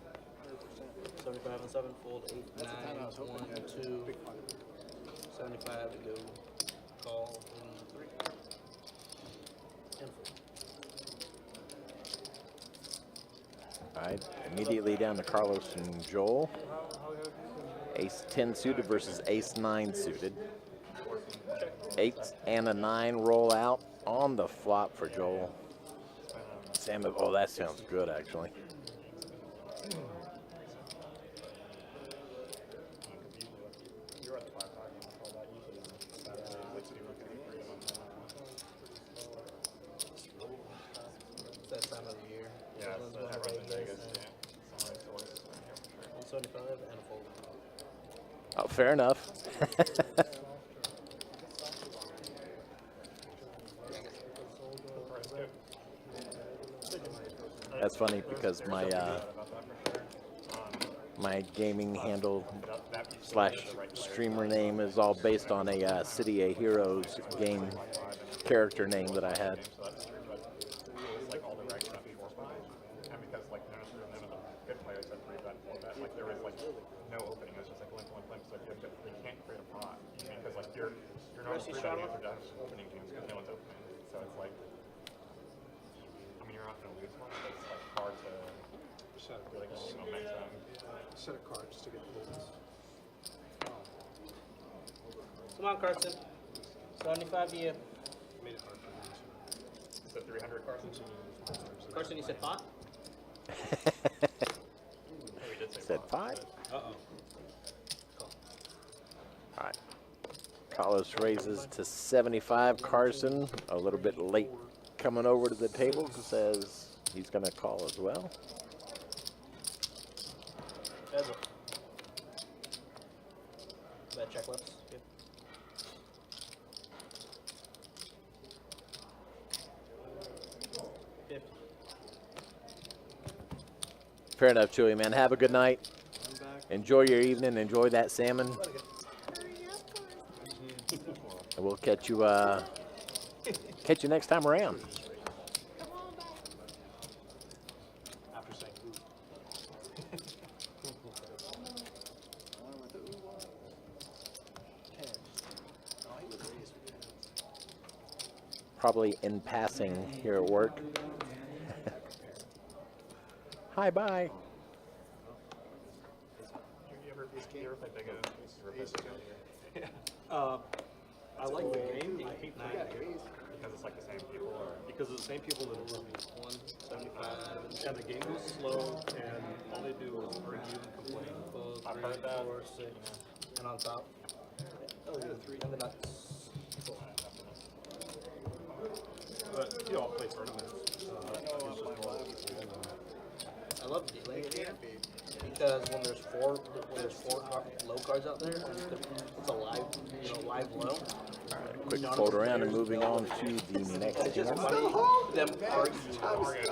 100%. 75 and 7, fold 8, That's the time I was 9, hoping 1, you had 2, big fun. 75 to go. Call in 3. And 4. All right, immediately down to Carlos and Joel. Ace 10 suited versus Ace 9 suited. 8 and a 9 roll out on the flop for Joel. Sam, oh, that sounds good, actually. It's that time of the year. Yeah, Everyone's so going to everyone's in Vegas Vegas. and Yeah. Somebody's source. Yeah, for sure. 175 and a fold. Oh, fair enough. That's funny because my gaming handle / streamer name is all based on a City of Heroes game character name that I had. Like all the reg stuff 4-5, and because like none of the good players had 3-bet, 4-bet, like there was like no opening. It was just like limp, so you can't create a pot because like you're not 3-betting after done opening games because no one's opening. So it's like, I mean, you're not gonna lose one, but it's like hard to really get any momentum. Set of cards to get folds. Come on, Carson. 75 to you. Made it hard for them Is it 300 cards? Carson, you said pot? We did say Said 5. Uh-oh. All right. Carlos raises to 75. Carson, a little bit late coming over to the table, says he's going to call as well. Bet checklists. Yep. Fair enough, Chewy, man. Have a good night. Enjoy your evening. Enjoy that salmon. And we'll catch you next time around. After saying ooh. Probably in passing here at work. Hi, bye. You ever play Big O? I like the game. I hate the game. Because it's like the same people, or Because it's the same people that are running 175, and the game goes slow, and all they do is argue and complain. I've heard that. 4, 6, and on top. Oh, yeah, 3 and the nuts. But you know, I'll play tournaments. It's just I love dealing here because when there's four low cards out there, it's a live low. Quick fold around and moving on to the next game. Them arguing.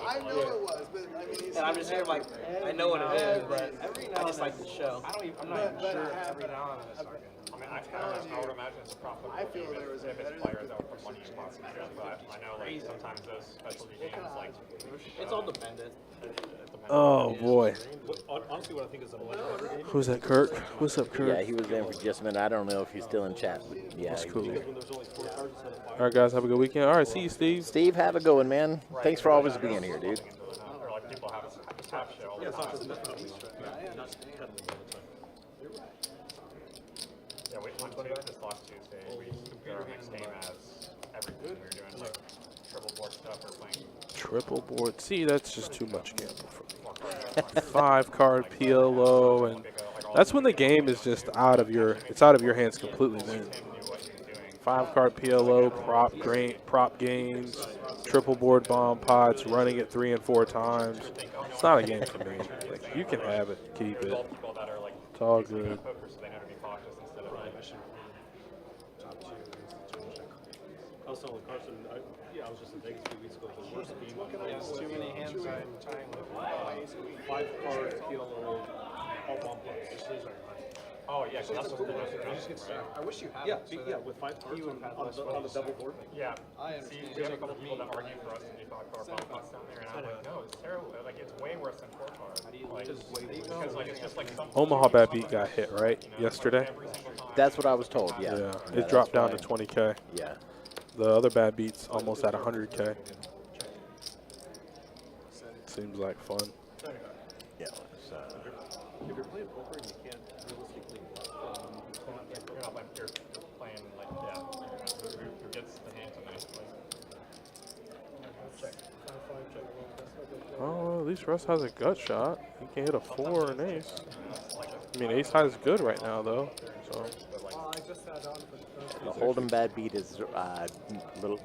I know it was, but I mean, And I'm just here like, I know what it is, but I just like the show. I'm not even sure every now and then it's arguing. I mean, I would imagine it's a profitable I feel game there was if a it's better players that would put money in pots and stuff, but I know like sometimes those specialty games like It's all dependent. it depends. Oh boy. honestly, what I think is an electric game. Who's that, Kirk? What's up, Kirk? Yeah, he was in for just a minute. I don't know if he's still in chat. But yeah, That's he was cool. there. When there's only 4 cards instead of 5. All right, guys, have a good weekend. All right, see you, Steve. Steve, have a good one, man. Thanks for always being here, dude. Or like people have shit all the Yeah, it's not time. just definitely straight. Not heavily all the time. Yeah, we did this last Tuesday. We compared our next game as everything. We were doing like triple board stuff or playing Triple board. See, that's just too much gamble for me. 5-card PLO, and that's when the game is just out of your hands completely, man. 5-card PLO, prop games, triple board bomb pots, running it 3 and 4 times. It's not a game to me. Like, you can have it, keep it. people that are like It's all good. poker, so they know to be cautious instead of like I was telling Carson, I was just in Vegas a few weeks ago. The worst game on There's too many hands I'm tying with. 5 cards, PLO, all bomb plays. oh yeah, so that's what the I wish you had Yeah, it, so yeah, that with 5 cards you would have had less on the double board. yeah. I See, understand. we have a couple people that argue for us to do 5-card bomb pots down there, and I'm like, no, it's terrible. Like it's way worse than 4-card. Like, because like it's just like some Omaha Bad Beat got hit, right, yesterday? every single time. That's what I was told, yeah. Yeah, Yeah, it dropped down that's to why. 20K. Yeah. The other Bad Beats almost at 100K. Seems like fun. Yeah. If you're playing poker and you can't realistically, You're not playing, you're playing like, yeah. least Russ has a gut shot. He can hit a 4 or an ace. I mean, ace high is good right now, though. So The Hold'em bad beat is little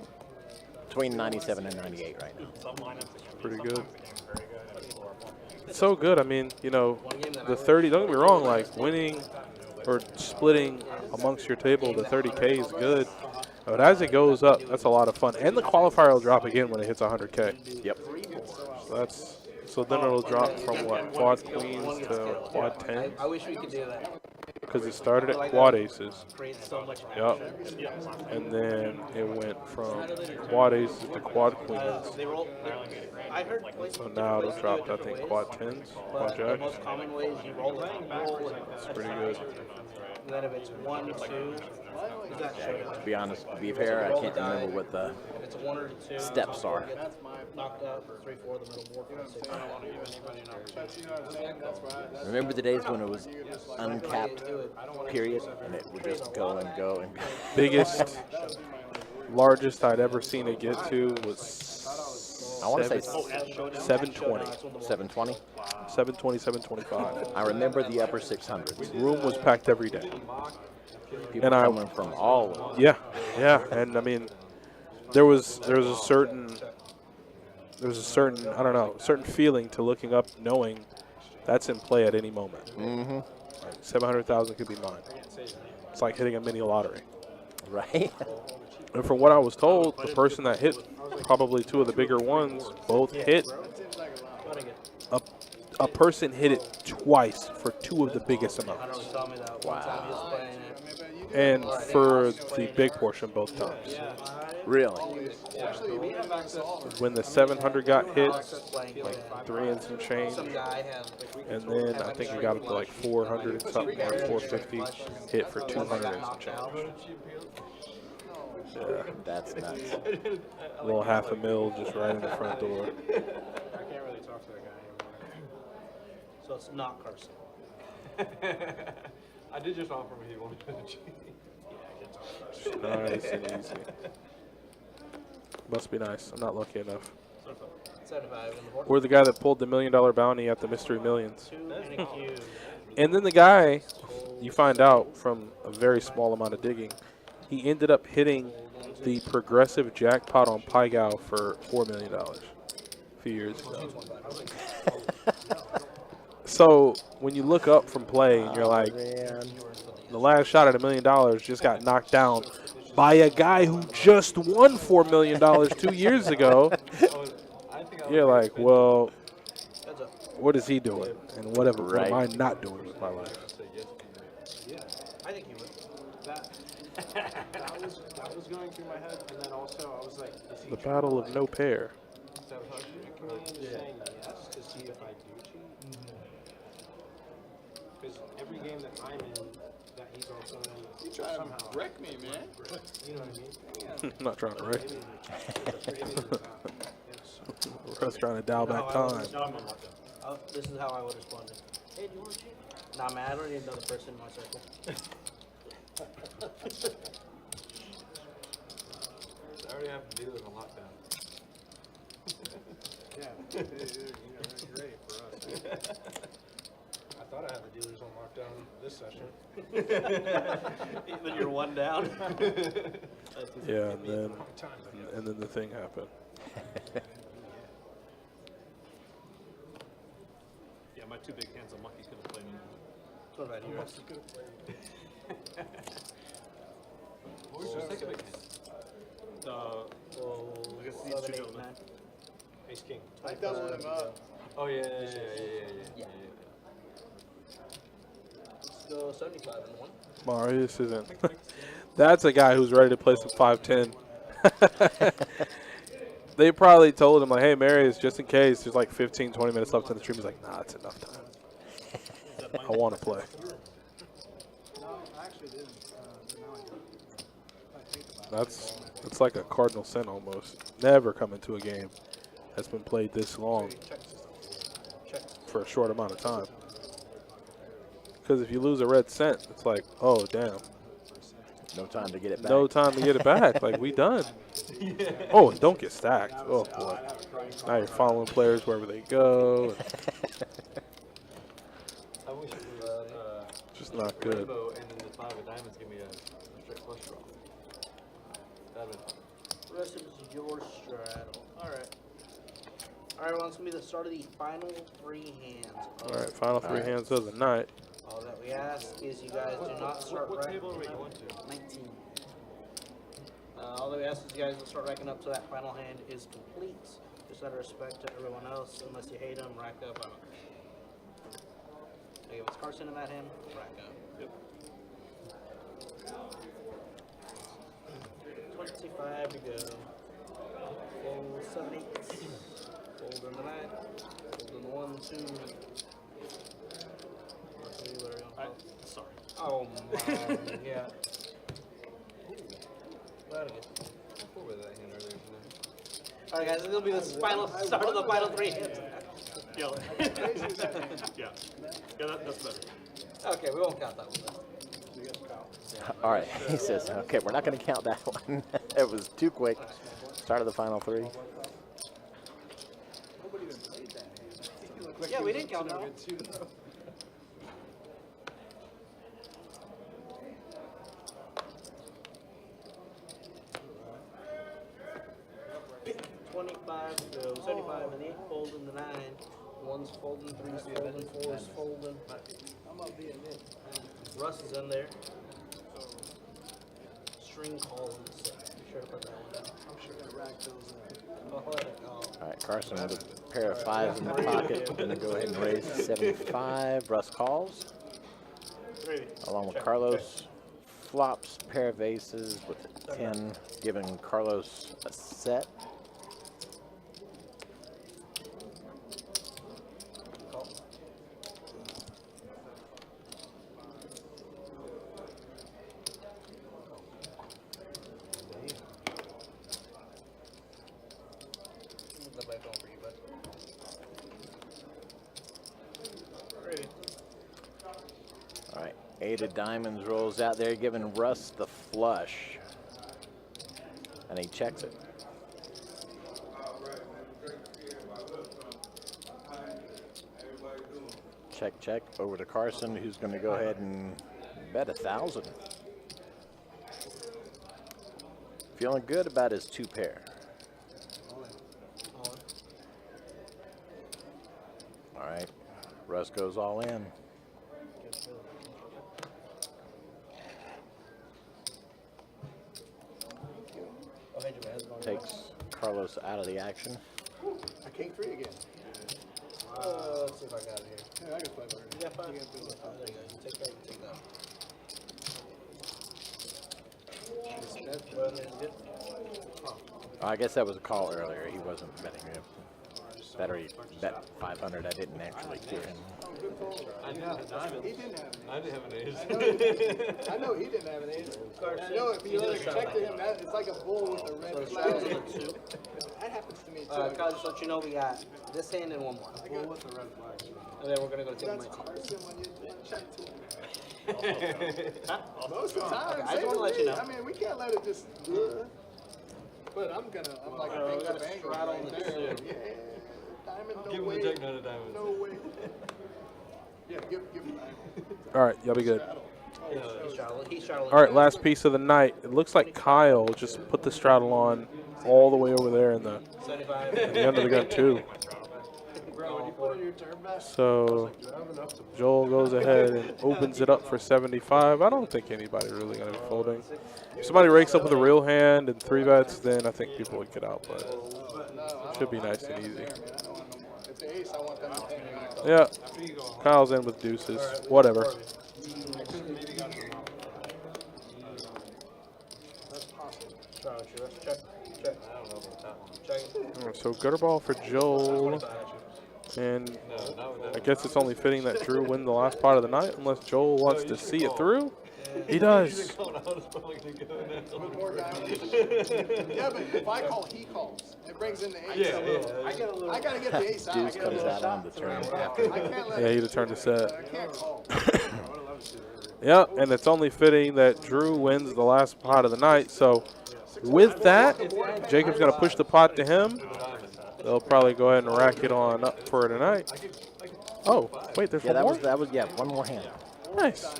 between 97 and 98 right now. Some lineups it can be Pretty sometimes good. it can be very good and it's horrible. It's so good. I mean, you know, the 30, don't get me wrong, like winning or splitting amongst your table, the 30K is good. But as it goes up, that's a lot of fun. And the qualifier will drop again when it hits 100K. Yep. So then it'll drop from what, quad queens to quad tens? I wish we could do that. Because it started at quad aces. Creates so much Yep. action. And then it went from quad aces to quad queens. They roll. I heard places. So now it'll drop to, I think, quad tens, quad But the jacks. most common way is you roll it. It's pretty good. And then if it's 1, 2, is that showdown? To be honest, to be fair, I can't remember what the If it's a 1 or 2, steps are. knocked out for 3, 4, the middle 4, 5, 6. I don't want to give anybody an opportunity. Remember the days when it was uncapped period and it would just go and go and Biggest, largest I'd ever seen it get to was I want to say 720. 720. 720, 725. I remember the upper 600s. Room was packed every day. People And I- coming from all over. Yeah, yeah, and I mean, there was a certain I don't know, certain feeling to looking up, knowing that's in play at any moment. Mm-hmm. Like 700,000 could be mine. It's like hitting a mini lottery. Right. And from what I was told, the person that hit probably 2 of the bigger ones both hit. A person hit it twice for 2 of the biggest amounts. Tell me that one time he was playing it. And for the big portion both times. Really. When the 700 got hit, Playing like 3 and some change. some guy has And then I think it got up to like 400 and something, or 450, hit for 200 and some change. Yeah, That's nuts. a little half a mil just right in the front door. I can't really talk to that guy anymore. So it's not Carson. I did just offer him he wanted to cheat. Nice and easy. Must be nice. I'm not lucky enough. 75 in the board. Or the guy that pulled the $1 million bounty at the Mystery Millions. 2 and a cube. And then the guy, you find out from a very small amount of digging, he ended up hitting the progressive jackpot on Pygal for $4 million a few years ago. So when you look up from play and you're like, the last shot at $1 million just got knocked down by a guy who just won $4 million 2 years ago, you're like, well, what is he doing? And what am I not doing with my life? I think he would. That was going through my head, and then also I was like, is he The battle of no pair. saying yes to see if I do cheat? Because every game that I'm in, that he's also in, somehow. Wreck me, man. You know what I mean? I'm not trying to wreck. Maybe Russ trying to dial back time. This is how I would respond. Hey, do you want to cheat? Nah, man, I don't need another person in my circle. I already have dealers on lockdown. Yeah, it's great for us. I thought I had the dealers on lockdown this session. Then you're 1 down. Yeah, and then the thing happened. Yeah, my 2 big hands on Mucky couldn't play me. What about you, Russ? What was your second big hand? I guess these 2 gentlemen. Ace King. I doubled him up. Oh yeah. Let's go 75 in 1. Marius isn't. That's a guy who's ready to play some 5-10. They probably told him, like, hey, Marius, just in case, there's like 15, 20 minutes left in the stream. He's like, nah, it's enough time. I want to play. No, I actually didn't. Now I think about it. That's like a cardinal sin almost. Never come into a game that's been played this long for a short amount of time. Because if you lose a red cent, it's like, oh, damn. No time to get it back. No time to get it back. Like, we done. Oh, and don't get stacked. Oh, boy. Now you're following players wherever they go. I wish it was Just not good. rainbow and then the 5 of diamonds give me a straight flush draw. That'd been fun. The rest of it is your straddle. Alright. Alright, well, it's going to be the start of the final 3 hands. All right, final 3 hands of the night. All that we ask is you guys do not start What racking table are we up. going to? 19. All that we ask is you guys don't start racking up till that final hand is complete. Just out of respect to everyone else, unless you hate them, rack up. I don't care. Okay, if it's Carson in that hand, rack up. Yep. 25 to go. Fold 7, 8. Fold in the 9. Fold in the 1, 2. Sorry. Oh, yeah. That'll get. I pulled with that hand earlier today. Alright, guys, this will be the final start of the final 3 hands. Yeah. Yeah. Yeah, that's better. Okay, we won't count that one. All right, he says, okay, we're not going to count that one. It was too quick. Start of the final 3. Yeah, we didn't count that one. $25 to go. 75 and 8 folding the 9. 1's folding, 3's folding, 4's folding. Russ is in there. String calls in the set. Be sure to put that one down. I'm sure to rack those up. All right, Carson with a pair of 5s in the pocket. Going to go ahead and raise to 75. Russ calls. Along with Carlos. Flops, pair of aces with a 10, giving Carlos a set. All right, 8 of diamonds rolls out there, giving Russ the flush. And he checks it. Check, check, over to Carson, who's going to go ahead and bet 1,000. Feeling good about his 2 pair. All right, Russ goes all in. Takes Carlos out of the action. I came free again. Let's see if I got it here. Yeah, I got 500. You got 5? There you go. You take that, you take that. I guess that was a call earlier. He wasn't betting him. Better he bet 500. I didn't actually hear him. I didn't have a diamond. He didn't have an I didn't have an ace. I know he didn't have an ace. I know if you let it check to him, it's like a bull with a red flag. That happens to me too. Kyle, just let you know we got this hand and one more. Bull with a red flag. And then we're going to go to That's table 19. Carson when you check to him. Most of the time, Okay, I just same wanna with let you me. know. I mean, we can't let it just. But I'm like a we got a big angle straddle right in the there. two. Yeah, diamond, no Give him way. the jack, not a diamond. No way. Yeah, give him All right, y'all be good. He's straddling. All right, last piece of the night. It looks like Kyle just put the straddle on all the way over there in the 75. end of the gun too. Bro, when you put in your turn back, So Joel goes ahead and opens it up for 75. I don't think anybody's really going to be folding. If somebody rakes up with a real hand and 3 bets, then I think people would get out, but it should be nice and easy. if the ace, I want them to hang out. Yeah, Kyle's in with deuces. Whatever. That's possible. Check. Check. I don't know about that one. Check. All right, so gutter ball for Joel. And No, not with I that. guess it's only fitting that Drew win the last part of the night, unless Joel wants to see it through. He does. Called out is probably going to go now. With more diamonds. Yeah, but if I call, he calls. It brings in the ace. I gotta get the ace out. Deuce comes out on the turn after. I can't let Yeah, he'd have turned the set. I can't call. Yeah, and it's only fitting that Drew wins the last pot of the night. So with that, Jacob's going to push the pot to him. They'll probably go ahead and rack it on up for tonight. Oh, wait, there's Yeah, one more? one more hand. Nice.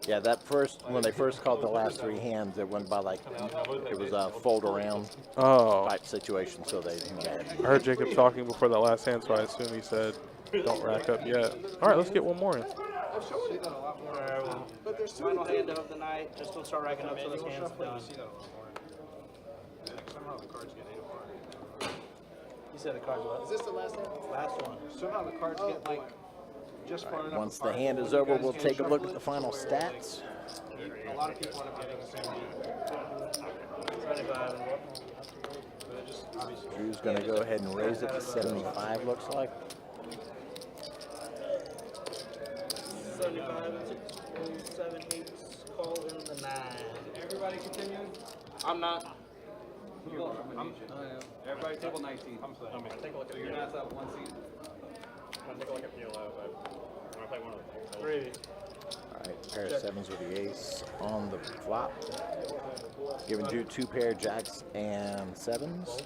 Yeah, that first, when they first called the last 3 hands, it went by like, it was a fold around Oh, type situation, so they, I heard Jacob talking before that last hand, so I assume he said don't rack up yet. All right, let's get one more in. But there's final hand of the night. Just gonna start racking up so this hand's done. Somehow the cards get 8 apart. You said the cards what? Is this the last hand? Last one. Somehow the cards get like just far enough. once the apart. hand is You over, guys we'll can't take a look shuffle at the it? final stats. A lot of people end up getting the same hand. 75 and what? But it just obviously. Drew's going to go ahead and raise it to 75, looks like. 75, 6, 7, 8, call in the 9. Everybody continue. I'm not. Everybody table 19. I'm gonna take a look at You're not at 1 seat. I'm gonna take a look at PLO, but I'm gonna play one of the 3. All right, pair of sevens with the ace on the flop. Giving Drew 2 pair of jacks and sevens.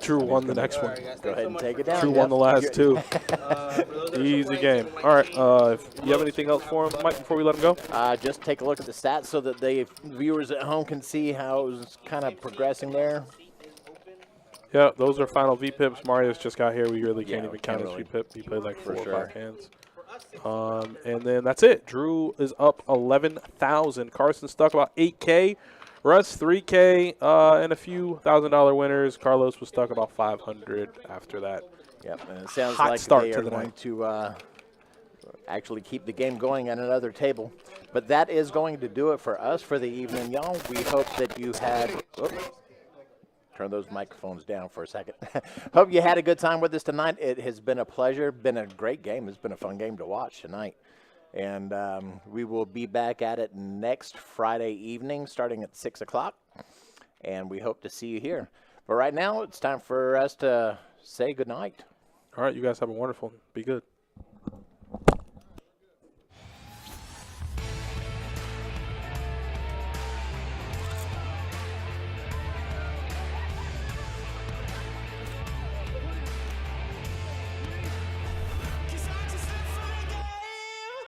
Drew won the next one. Go ahead and take it down. Drew won the last 2. For those that are Easy playing, game. like All right, 19, if you have anything else for him, Mike, before we let him go? Just take a look at the stats so that the viewers at home can see how it was kind of progressing there. Yeah, those are final VPIPs. Marius just got here. We really can't Yeah, even we count can't his really. VPIP. He played like 4 For or 5 sure. hands. And then that's it. Drew is up 11,000. Carson stuck about 8K. Russ 3K and a few $1,000 winners. Carlos was stuck about 500 after that. Yep, and it sounds Hot like start they to are the going night. to actually keep the game going at another table. But that is going to do it for us for the evening, y'all. We hope that you had... Oops. Turn those microphones down for a second. Hope you had a good time with us tonight. It has been a pleasure, been a great game. It's been a fun game to watch tonight. And we will be back at it next Friday evening starting at 6 o'clock. And we hope to see you here. But right now, it's time for us to say goodnight. All right, you guys have a wonderful. Be good.